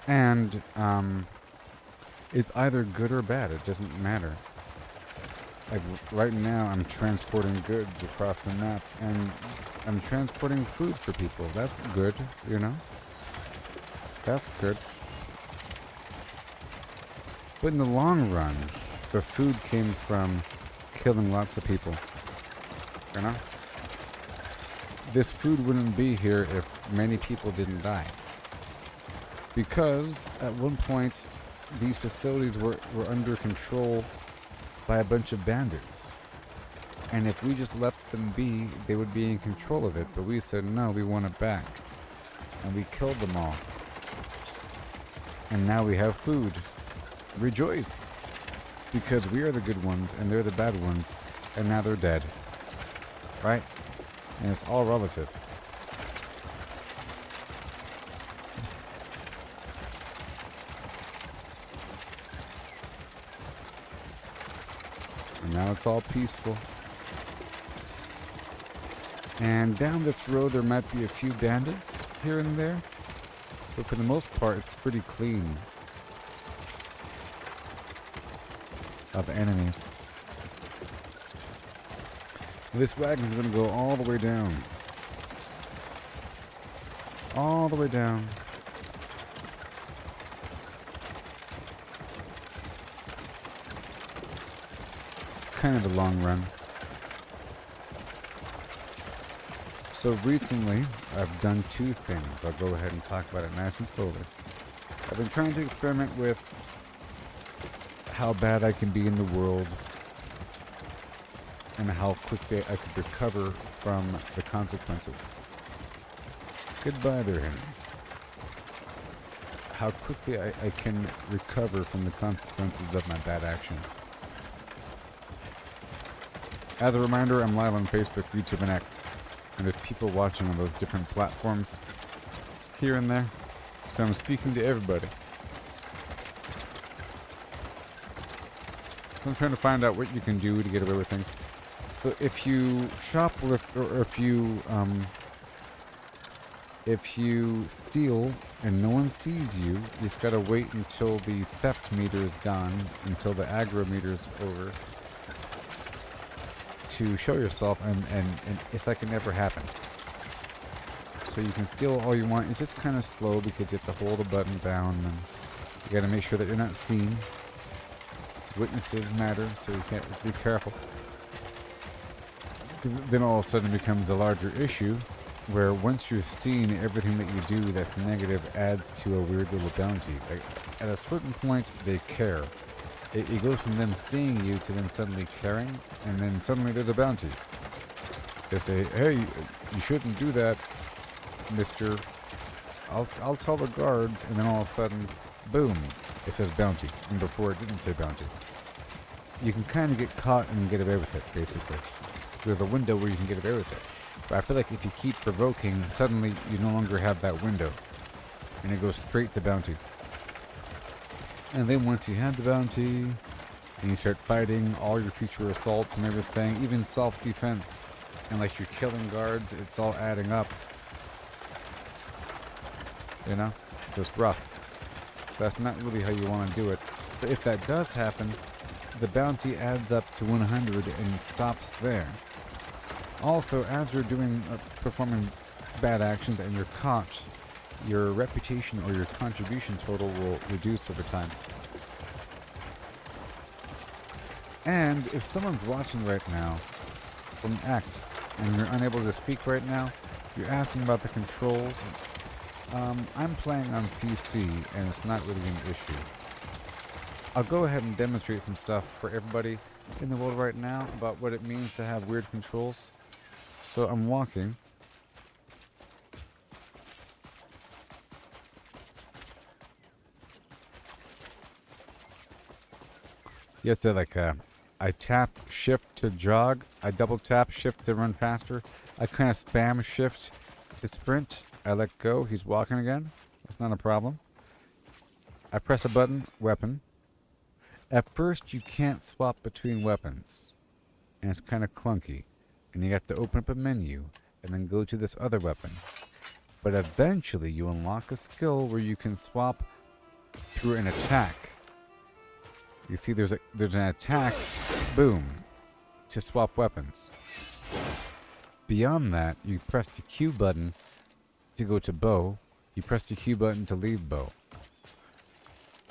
And it's either good or bad. It doesn't matter. Like right now, I'm transporting goods across the map, and I'm transporting food for people. That's good, you know? That's good. But in the long run, the food came from killing lots of people. You know? This food wouldn't be here if many people didn't die. Because at one point, these facilities were under control by a bunch of bandits. And if we just left them be, they would be in control of it. But we said, no, we want it back. And we killed them all. And now we have food. Rejoice! Because we are the good ones, and they're the bad ones, and now they're dead. Right? And it's all relative. And now it's all peaceful. And down this road there might be a few bandits here and there. But for the most part it's pretty clean of enemies. This wagon's gonna go all the way down. All the way down. Kind of a long run. So recently, I've done two things. I'll go ahead and talk about it nice and slowly. I've been trying to experiment with how bad I can be in the world and how quickly I could recover from the consequences. Goodbye there, Henry. How quickly I can recover from the consequences of my bad actions. As a reminder, I'm live on Facebook, YouTube, and X. And there's people watching on those different platforms here and there. So I'm speaking to everybody. So I'm trying to find out what you can do to get away with things. So if you shoplift or if you steal and no one sees you, you just gotta wait until the theft meter is gone, until the aggro meter is over, to show yourself, and it's like it never happened. So you can steal all you want. It's just kind of slow because you have to hold a button down and You gotta make sure that you're not seen. Witnesses matter, so you can't be careful. Then all of a sudden it becomes a larger issue, where once you're seen, everything that you do that's negative adds to a weird little bounty. Like, at a certain point, they care. It goes from them seeing you to them suddenly caring, and then suddenly there's a bounty. They say, hey, you shouldn't do that, mister. I'll tell the guards, and then all of a sudden, boom, it says bounty. And before it didn't say bounty. You can kind of get caught and get away with it, basically. There's a window where you can get away with it. But I feel like if you keep provoking, suddenly you no longer have that window. And it goes straight to bounty. And then once you have the bounty, and you start fighting all your future assaults and everything, even self-defense, and like you're killing guards, it's all adding up. You know? So it's rough. That's not really how you want to do it. But if that does happen, the bounty adds up to 100 and stops there. Also, as you're performing bad actions and you're caught, your reputation or your contribution total will reduce over time. And if someone's watching right now from X and you're unable to speak right now, you're asking about the controls. I'm playing on PC and it's not really an issue. I'll go ahead and demonstrate some stuff for everybody in the world right now about what it means to have weird controls. So I'm walking. You have to like, I tap shift to jog, I double tap shift to run faster, I kind of spam shift to sprint, I let go, he's walking again, that's not a problem. I press a button, weapon. At first you can't swap between weapons, and it's kind of clunky, and you have to open up a menu, and then go to this other weapon. But eventually you unlock a skill where you can swap through an attack. You see there's an attack, boom, to swap weapons. Beyond that, you press the Q button to go to bow. You press the Q button to leave bow.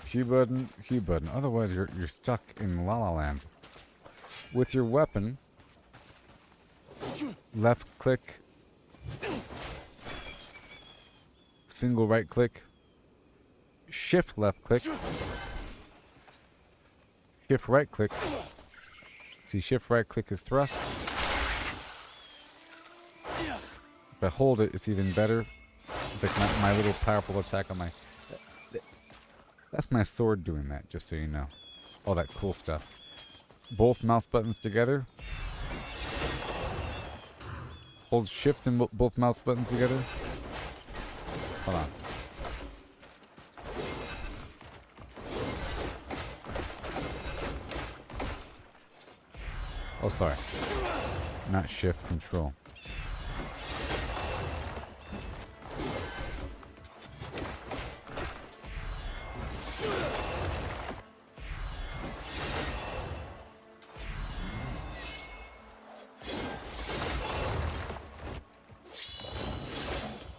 Q button, Q button. Otherwise you're stuck in La La Land. With your weapon, left click, single right click, shift left click, shift right click. See, shift right click is thrust. If I hold it, it's even better. It's like my little powerful attack on my... That's my sword doing that, just so you know. All that cool stuff. Both mouse buttons together. Hold shift and both mouse buttons together. Hold on. Oh, sorry. Not shift, control.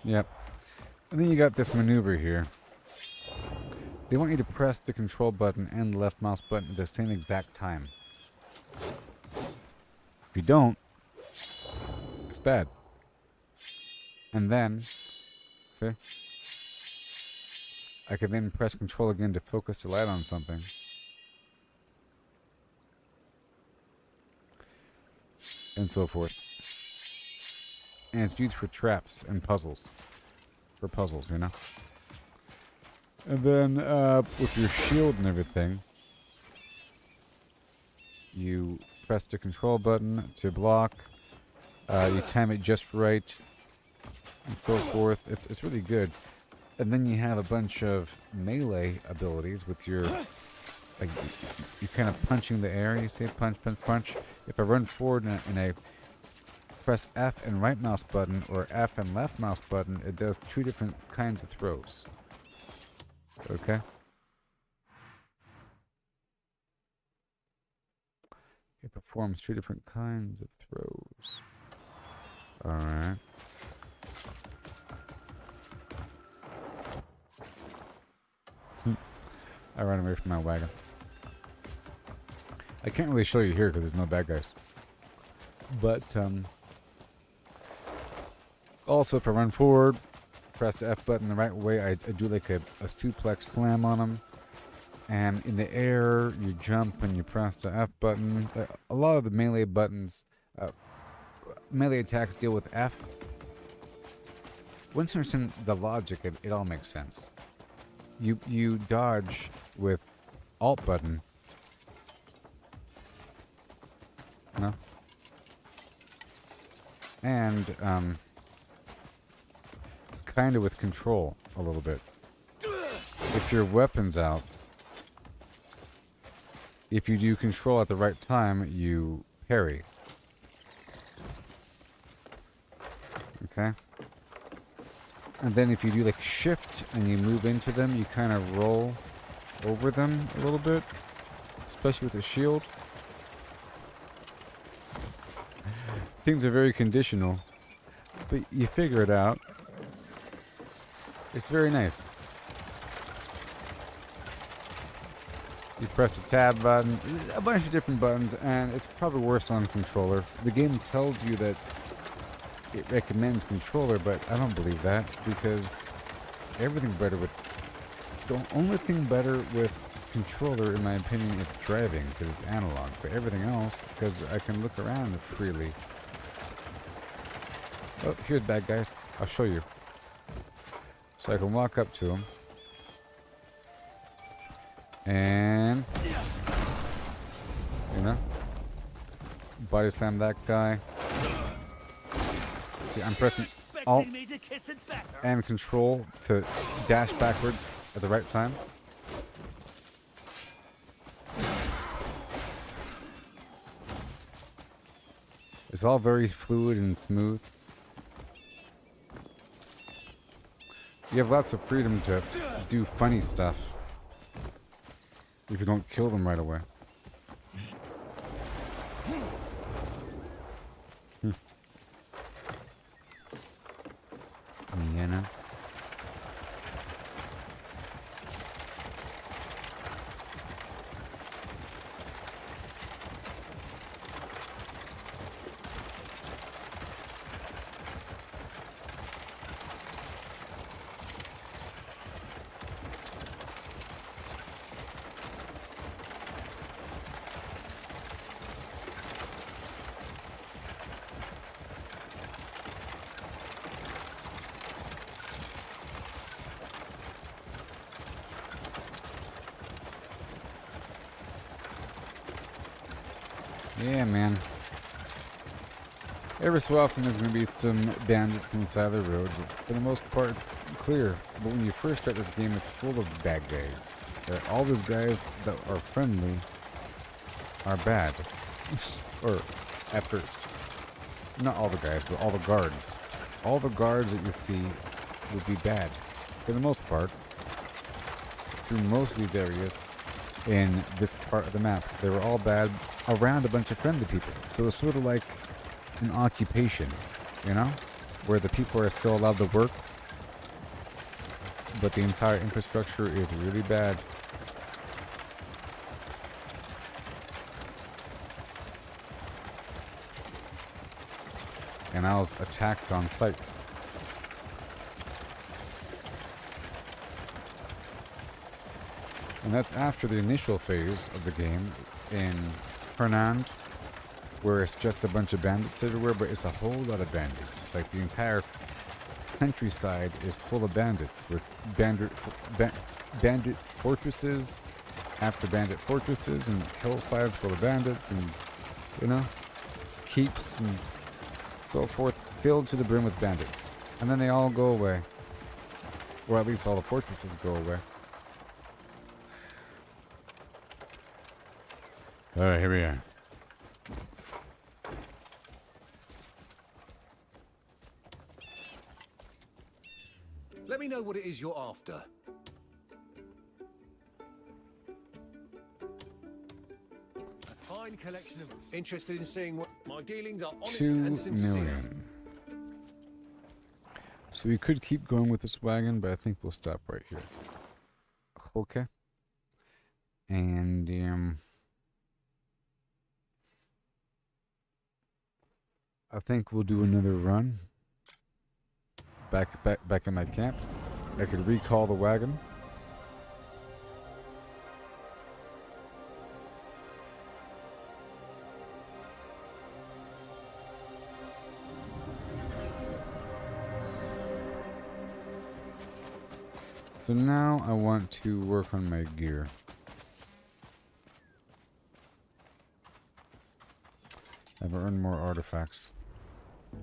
Yep. And then you got this maneuver here. They want you to press the control button and the left mouse button at the same exact time. If you don't, it's bad. And then, see? I can then press control again to focus the light on something. And so forth. And it's used for traps and puzzles. For puzzles, you know? And then, with your shield and everything, you press the control button to block. You time it just right, and so forth. It's really good. And then you have a bunch of melee abilities with your, like, you're kind of punching the air. You say punch, punch, punch. If I run forward and I press F and right mouse button or F and left mouse button, it does two different kinds of throws. Okay? It performs two different kinds of throws. Alright. I ran away from my wagon. I can't really show you here because there's no bad guys. But, also if I run forward, press the F button the right way, I do like a suplex slam on them. And in the air, you jump and you press the F button. A lot of the melee buttons, melee attacks deal with F. Once you understand the logic, it all makes sense. You dodge with Alt button. No? And, kind of with control a little bit. If your weapon's out, if you do control at the right time, you parry. Okay? And then if you do like shift and you move into them, you kind of roll over them a little bit. Especially with a shield. Things are very conditional. But you figure it out. It's very nice. You press the tab button, a bunch of different buttons, and it's probably worse on controller. The game tells you that it recommends controller, but I don't believe that, because everything better with... The only thing better with controller, in my opinion, is driving, because it's analog. But everything else, because I can look around freely. Oh, here's bad guys. I'll show you. So I can walk up to them. And, you know, body slam that guy. See, I'm pressing Alt and Control to dash backwards at the right time. It's all very fluid and smooth. You have lots of freedom to do funny stuff. If you don't kill them right away. You know? Yeah, man. Every so often there's going to be some bandits on the side of the road, but for the most part it's clear. But when you first start this game, it's full of bad guys. All those guys that are friendly are bad. Or, at first. Not all the guys, but all the guards. All the guards that you see will be bad. For the most part. Through most of these areas in this part of the map, they were all bad around a bunch of friendly people. So it's sort of like an occupation, you know? Where the people are still allowed to work, but the entire infrastructure is really bad. And I was attacked on sight. And that's after the initial phase of the game in Fernand, where it's just a bunch of bandits everywhere, but it's a whole lot of bandits. It's like the entire countryside is full of bandits, with bandit fortresses after bandit fortresses, and hillsides full of bandits, and, you know, keeps and so forth, filled to the brim with bandits. And then they all go away. Or at least all the fortresses go away. Alright, here we are. Let me know what it is you're after. A fine collection of... Interested in seeing what... My dealings are honest and sincere. 2 million. So we could keep going with this wagon, but I think we'll stop right here. Okay. And I think we'll do another run back in my camp. I could recall the wagon. So now I want to work on my gear. I've earned more artifacts.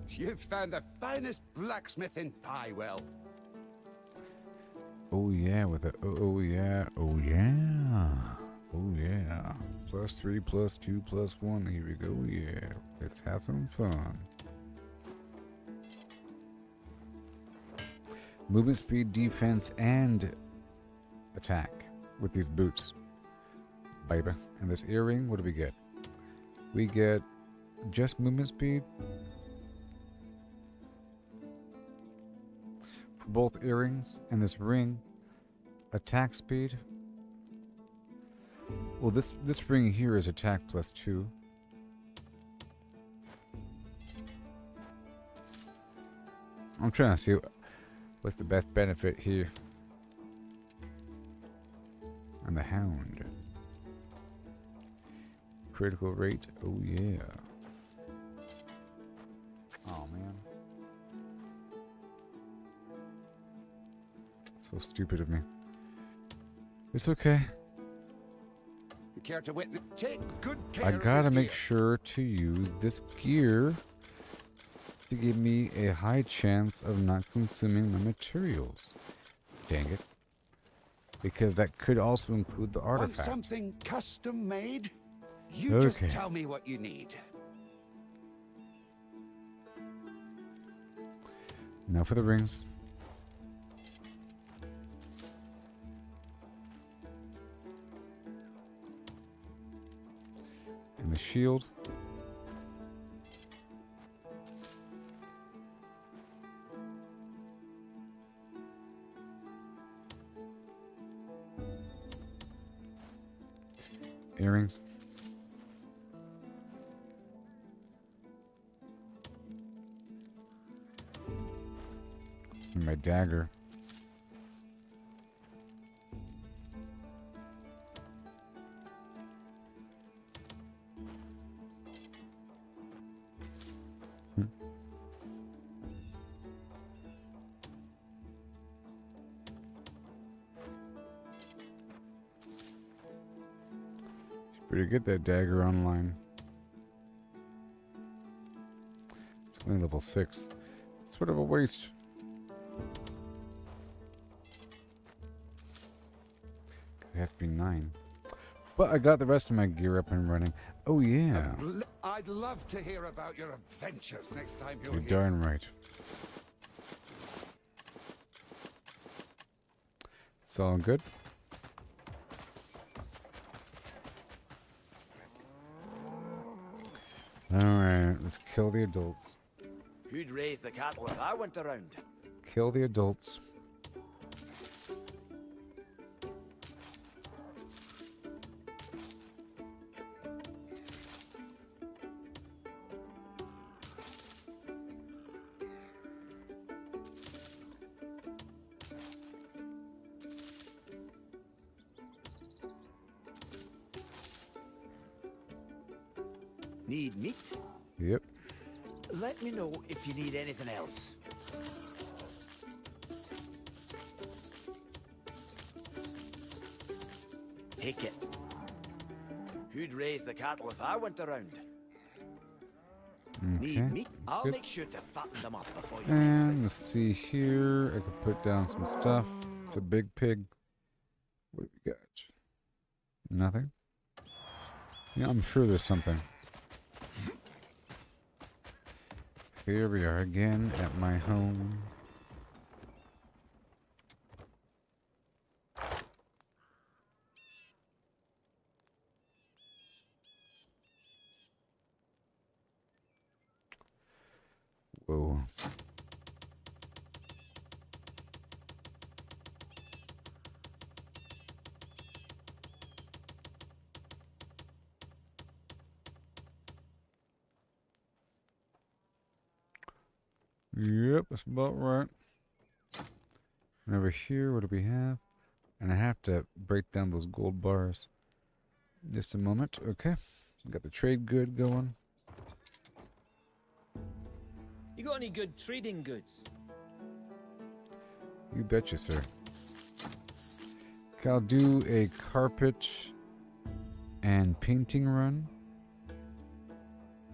You've found the finest blacksmith in Piewell. Oh yeah, with a oh yeah, oh yeah, oh yeah. +3, +2, +1. Here we go. Yeah, let's have some fun. Movement speed, defense, and attack with these boots, baby. And this earring, what do we get? We get just movement speed for both earrings, and this ring, attack speed. Well, this ring here is attack +2. I'm trying to see what's the best benefit here. And the hound. Critical rate, oh yeah. Oh man. So stupid of me. It's okay. You care to witness? Take good care I of gotta your make gear. sure to use this gear to give me a high chance of not consuming my materials. Dang it. Because that could also include the Want artifact. something custom made? You Okay. just tell me what you need. Now for the rings. And the shield. Earrings. And my dagger. Pretty good, that dagger online. It's only level 6. It's sort of a waste. It has to be 9. But I got the rest of my gear up and running. Oh yeah. I'd love to hear about your adventures next time you're You're here. darn right. It's all good. Alright, let's kill the adults. Who'd raise the cattle if I went around? Kill the adults. Need meat? Yep. Let me know if you need anything else. Take it. Who'd raise the cattle if I went around? Okay, Need meat? that's I'll good. make sure to fatten them up before your next And visit. let's see here. I can put down some stuff. It's a big pig. What do we got? Nothing? Yeah, I'm sure there's something. Here we are again at my home. Whoa. Yep, that's about right. And over here, what do we have? And I have to break down those gold bars. Just a moment. Okay. We got the trade good going. You got any good trading goods? You betcha, sir. Okay, I'll do a carpet and painting run.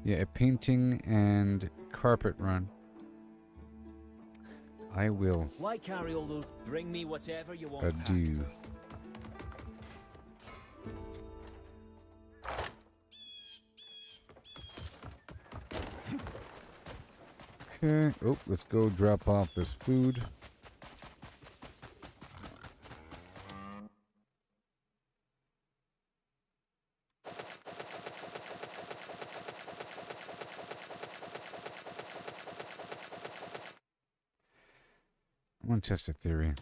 Yeah, a painting and carpet run. I will. Why carry all those? Bring me whatever you want. Do. Okay. Oh, let's go drop off this food. I want to test a theory.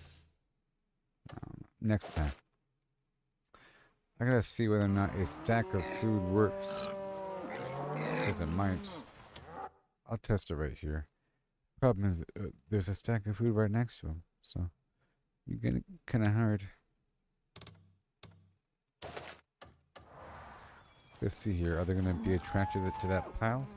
Next time. I gotta see whether or not a stack of food works. Because it might. I'll test it right here. Problem is, there's a stack of food right next to him. So, you get it kind of hard. Let's see here. Are they going to be attracted to that pile?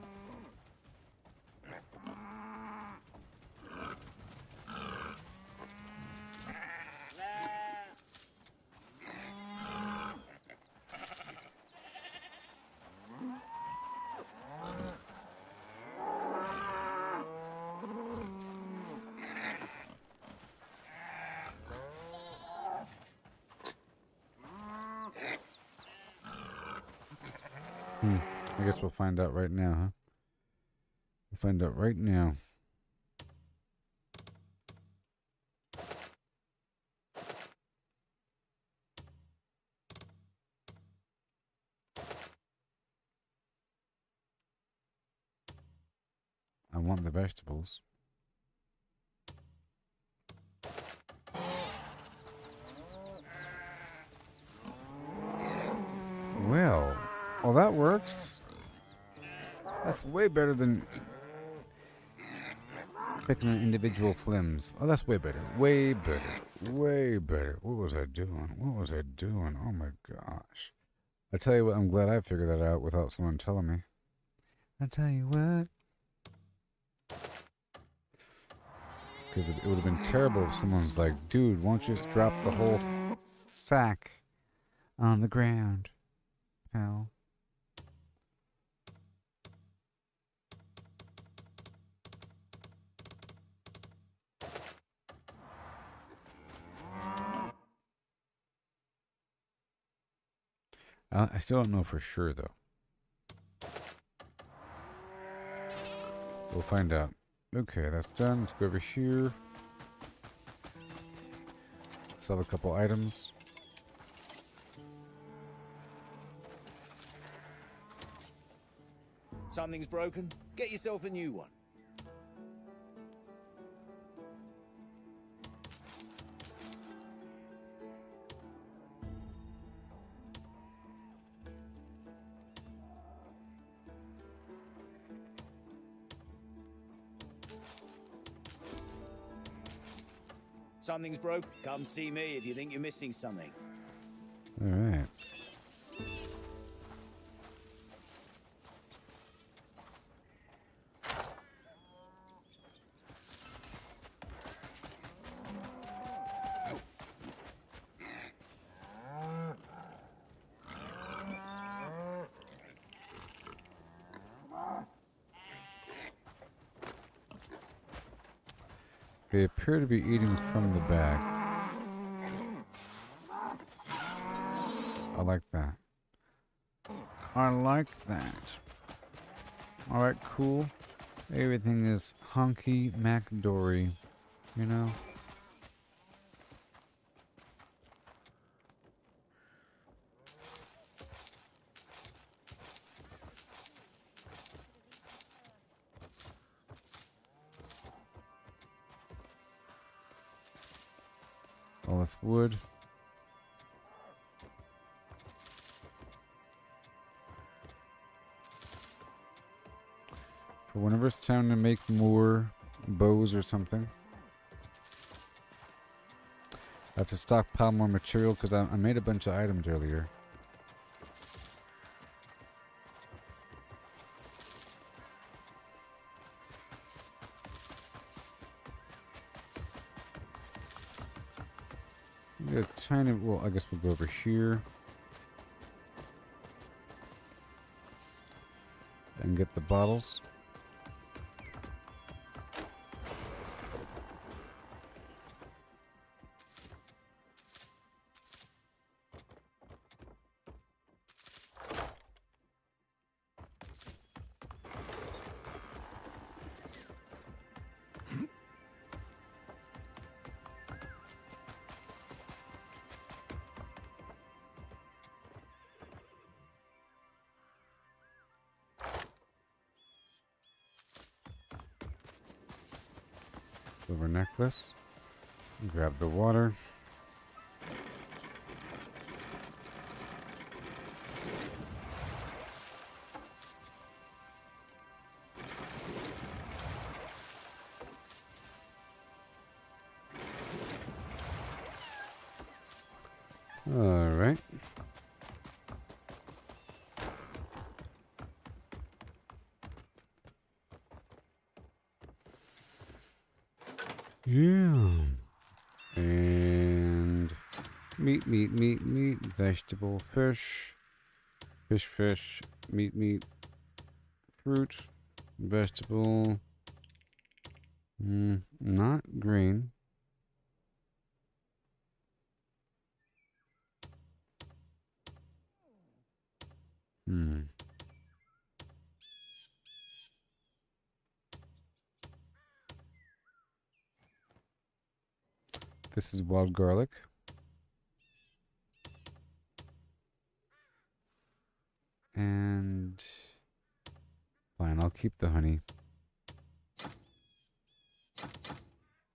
I guess we'll find out right now, huh? We'll find out right now. I want the vegetables. Well, that works. That's way better than picking an individual flims. Oh, that's way better. Way better. Way better. What was I doing? What was I doing? Oh my gosh. I tell you what, I'm glad I figured that out without someone telling me. I tell you what. Because it would have been terrible if someone's like, dude, won't you just drop the whole sack on the ground, pal? I still don't know for sure, though. We'll find out. Okay, that's done. Let's go over here. Sell a couple items. Something's broken? Get yourself a new one. Something's broke. Come see me if you think you're missing something. All right. They appear to be eating from the bag. I like that. I like that. Alright, cool. Everything is honky mac-dory, you know? All this wood. For whenever it's time to make more bows or something. I have to stockpile more material because I made a bunch of items earlier. A tiny, well, I guess we'll go over here and get the bottles. Silver necklace. Grab the water. All right. Yeah. And meat, vegetable, fish, fish, meat, fruit, vegetable, not green. This is wild garlic. And fine, I'll keep the honey.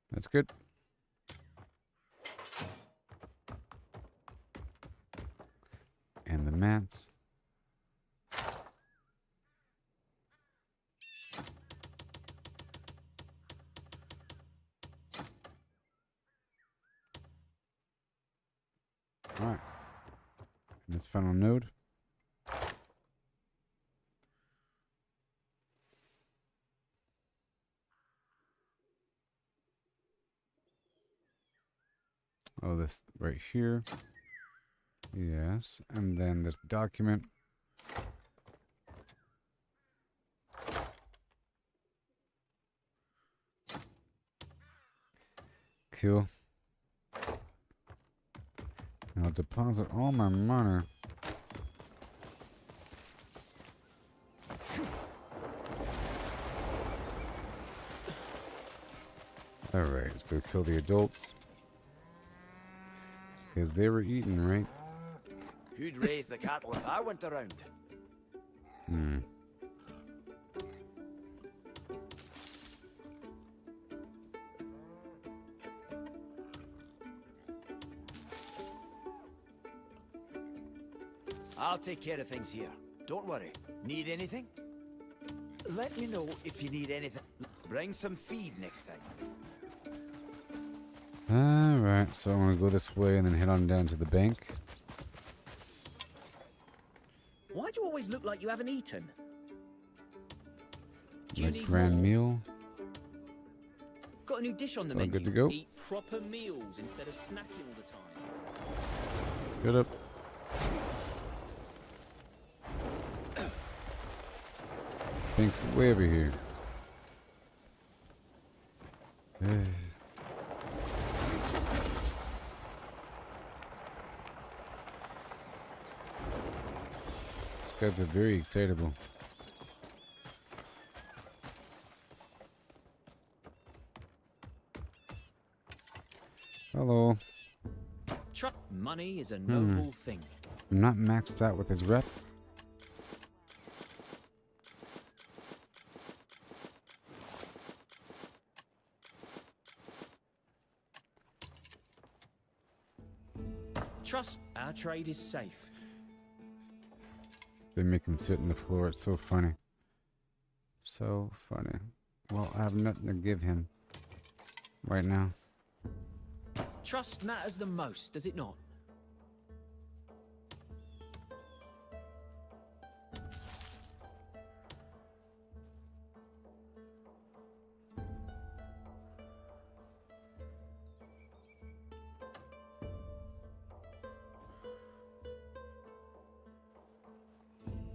That's good. And the mats. All right. And this final node. Oh, this right here. Yes. And then this document. Cool. I'll deposit all my money. Alright, let's go kill the adults. Because they were eating, right? Who'd raise the cattle if I went around? I'll take care of things here. Don't worry. Need anything? Let me know if you need anything. Bring some feed next time. Alright, so I'm going to go this way and then head on down to the bank. Why do you always look like you haven't eaten? Do My grand meal. Got a new dish on the It's all menu. good to go. Eat proper meals instead of snacking all the time. Good up. Bank's way over here. These guys are very excitable. Hello. Money is a noble thing. I'm not maxed out with his rep. Trust our trade is safe. They make him sit on the floor. It's so funny. So funny. Well, I have nothing to give him right now. Trust matters the most, does it not?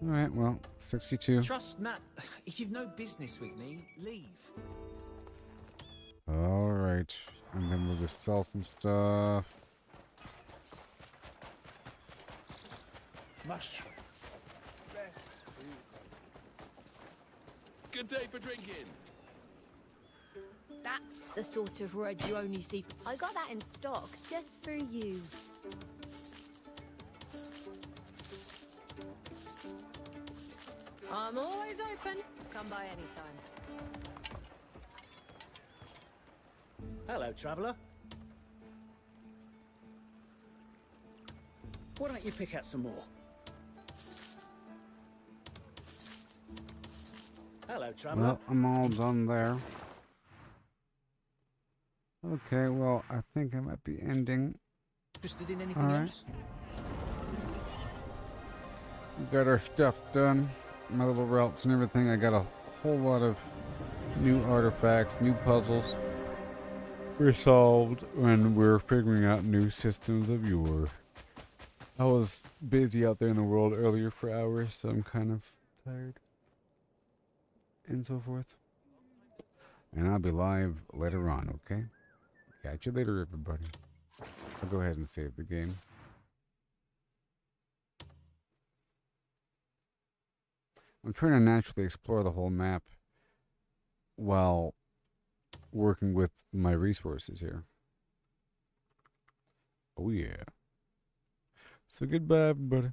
Alright, well, 62. Trust Matt. If you've no business with me, leave. Alright. And then we'll just sell some stuff. Mushroom. Good day for drinking. That's the sort of red you only see. I got that in stock just for you. I'm always open. Come by anytime. Hello, traveller. Why don't you pick out some more? Hello, traveller. Well, I'm all done there. Okay, well, I think I might be ending. Interested in anything Alright. else? We got our stuff done. My little routes and everything. I got a whole lot of new artifacts, new puzzles resolved, and we're figuring out new systems of yore. I was busy out there in the world earlier for hours, so I'm kind of tired. And so forth. And I'll be live later on, okay? Catch you later, everybody. I'll go ahead and save the game. I'm trying to naturally explore the whole map while working with my resources here. Oh yeah. So goodbye, everybody.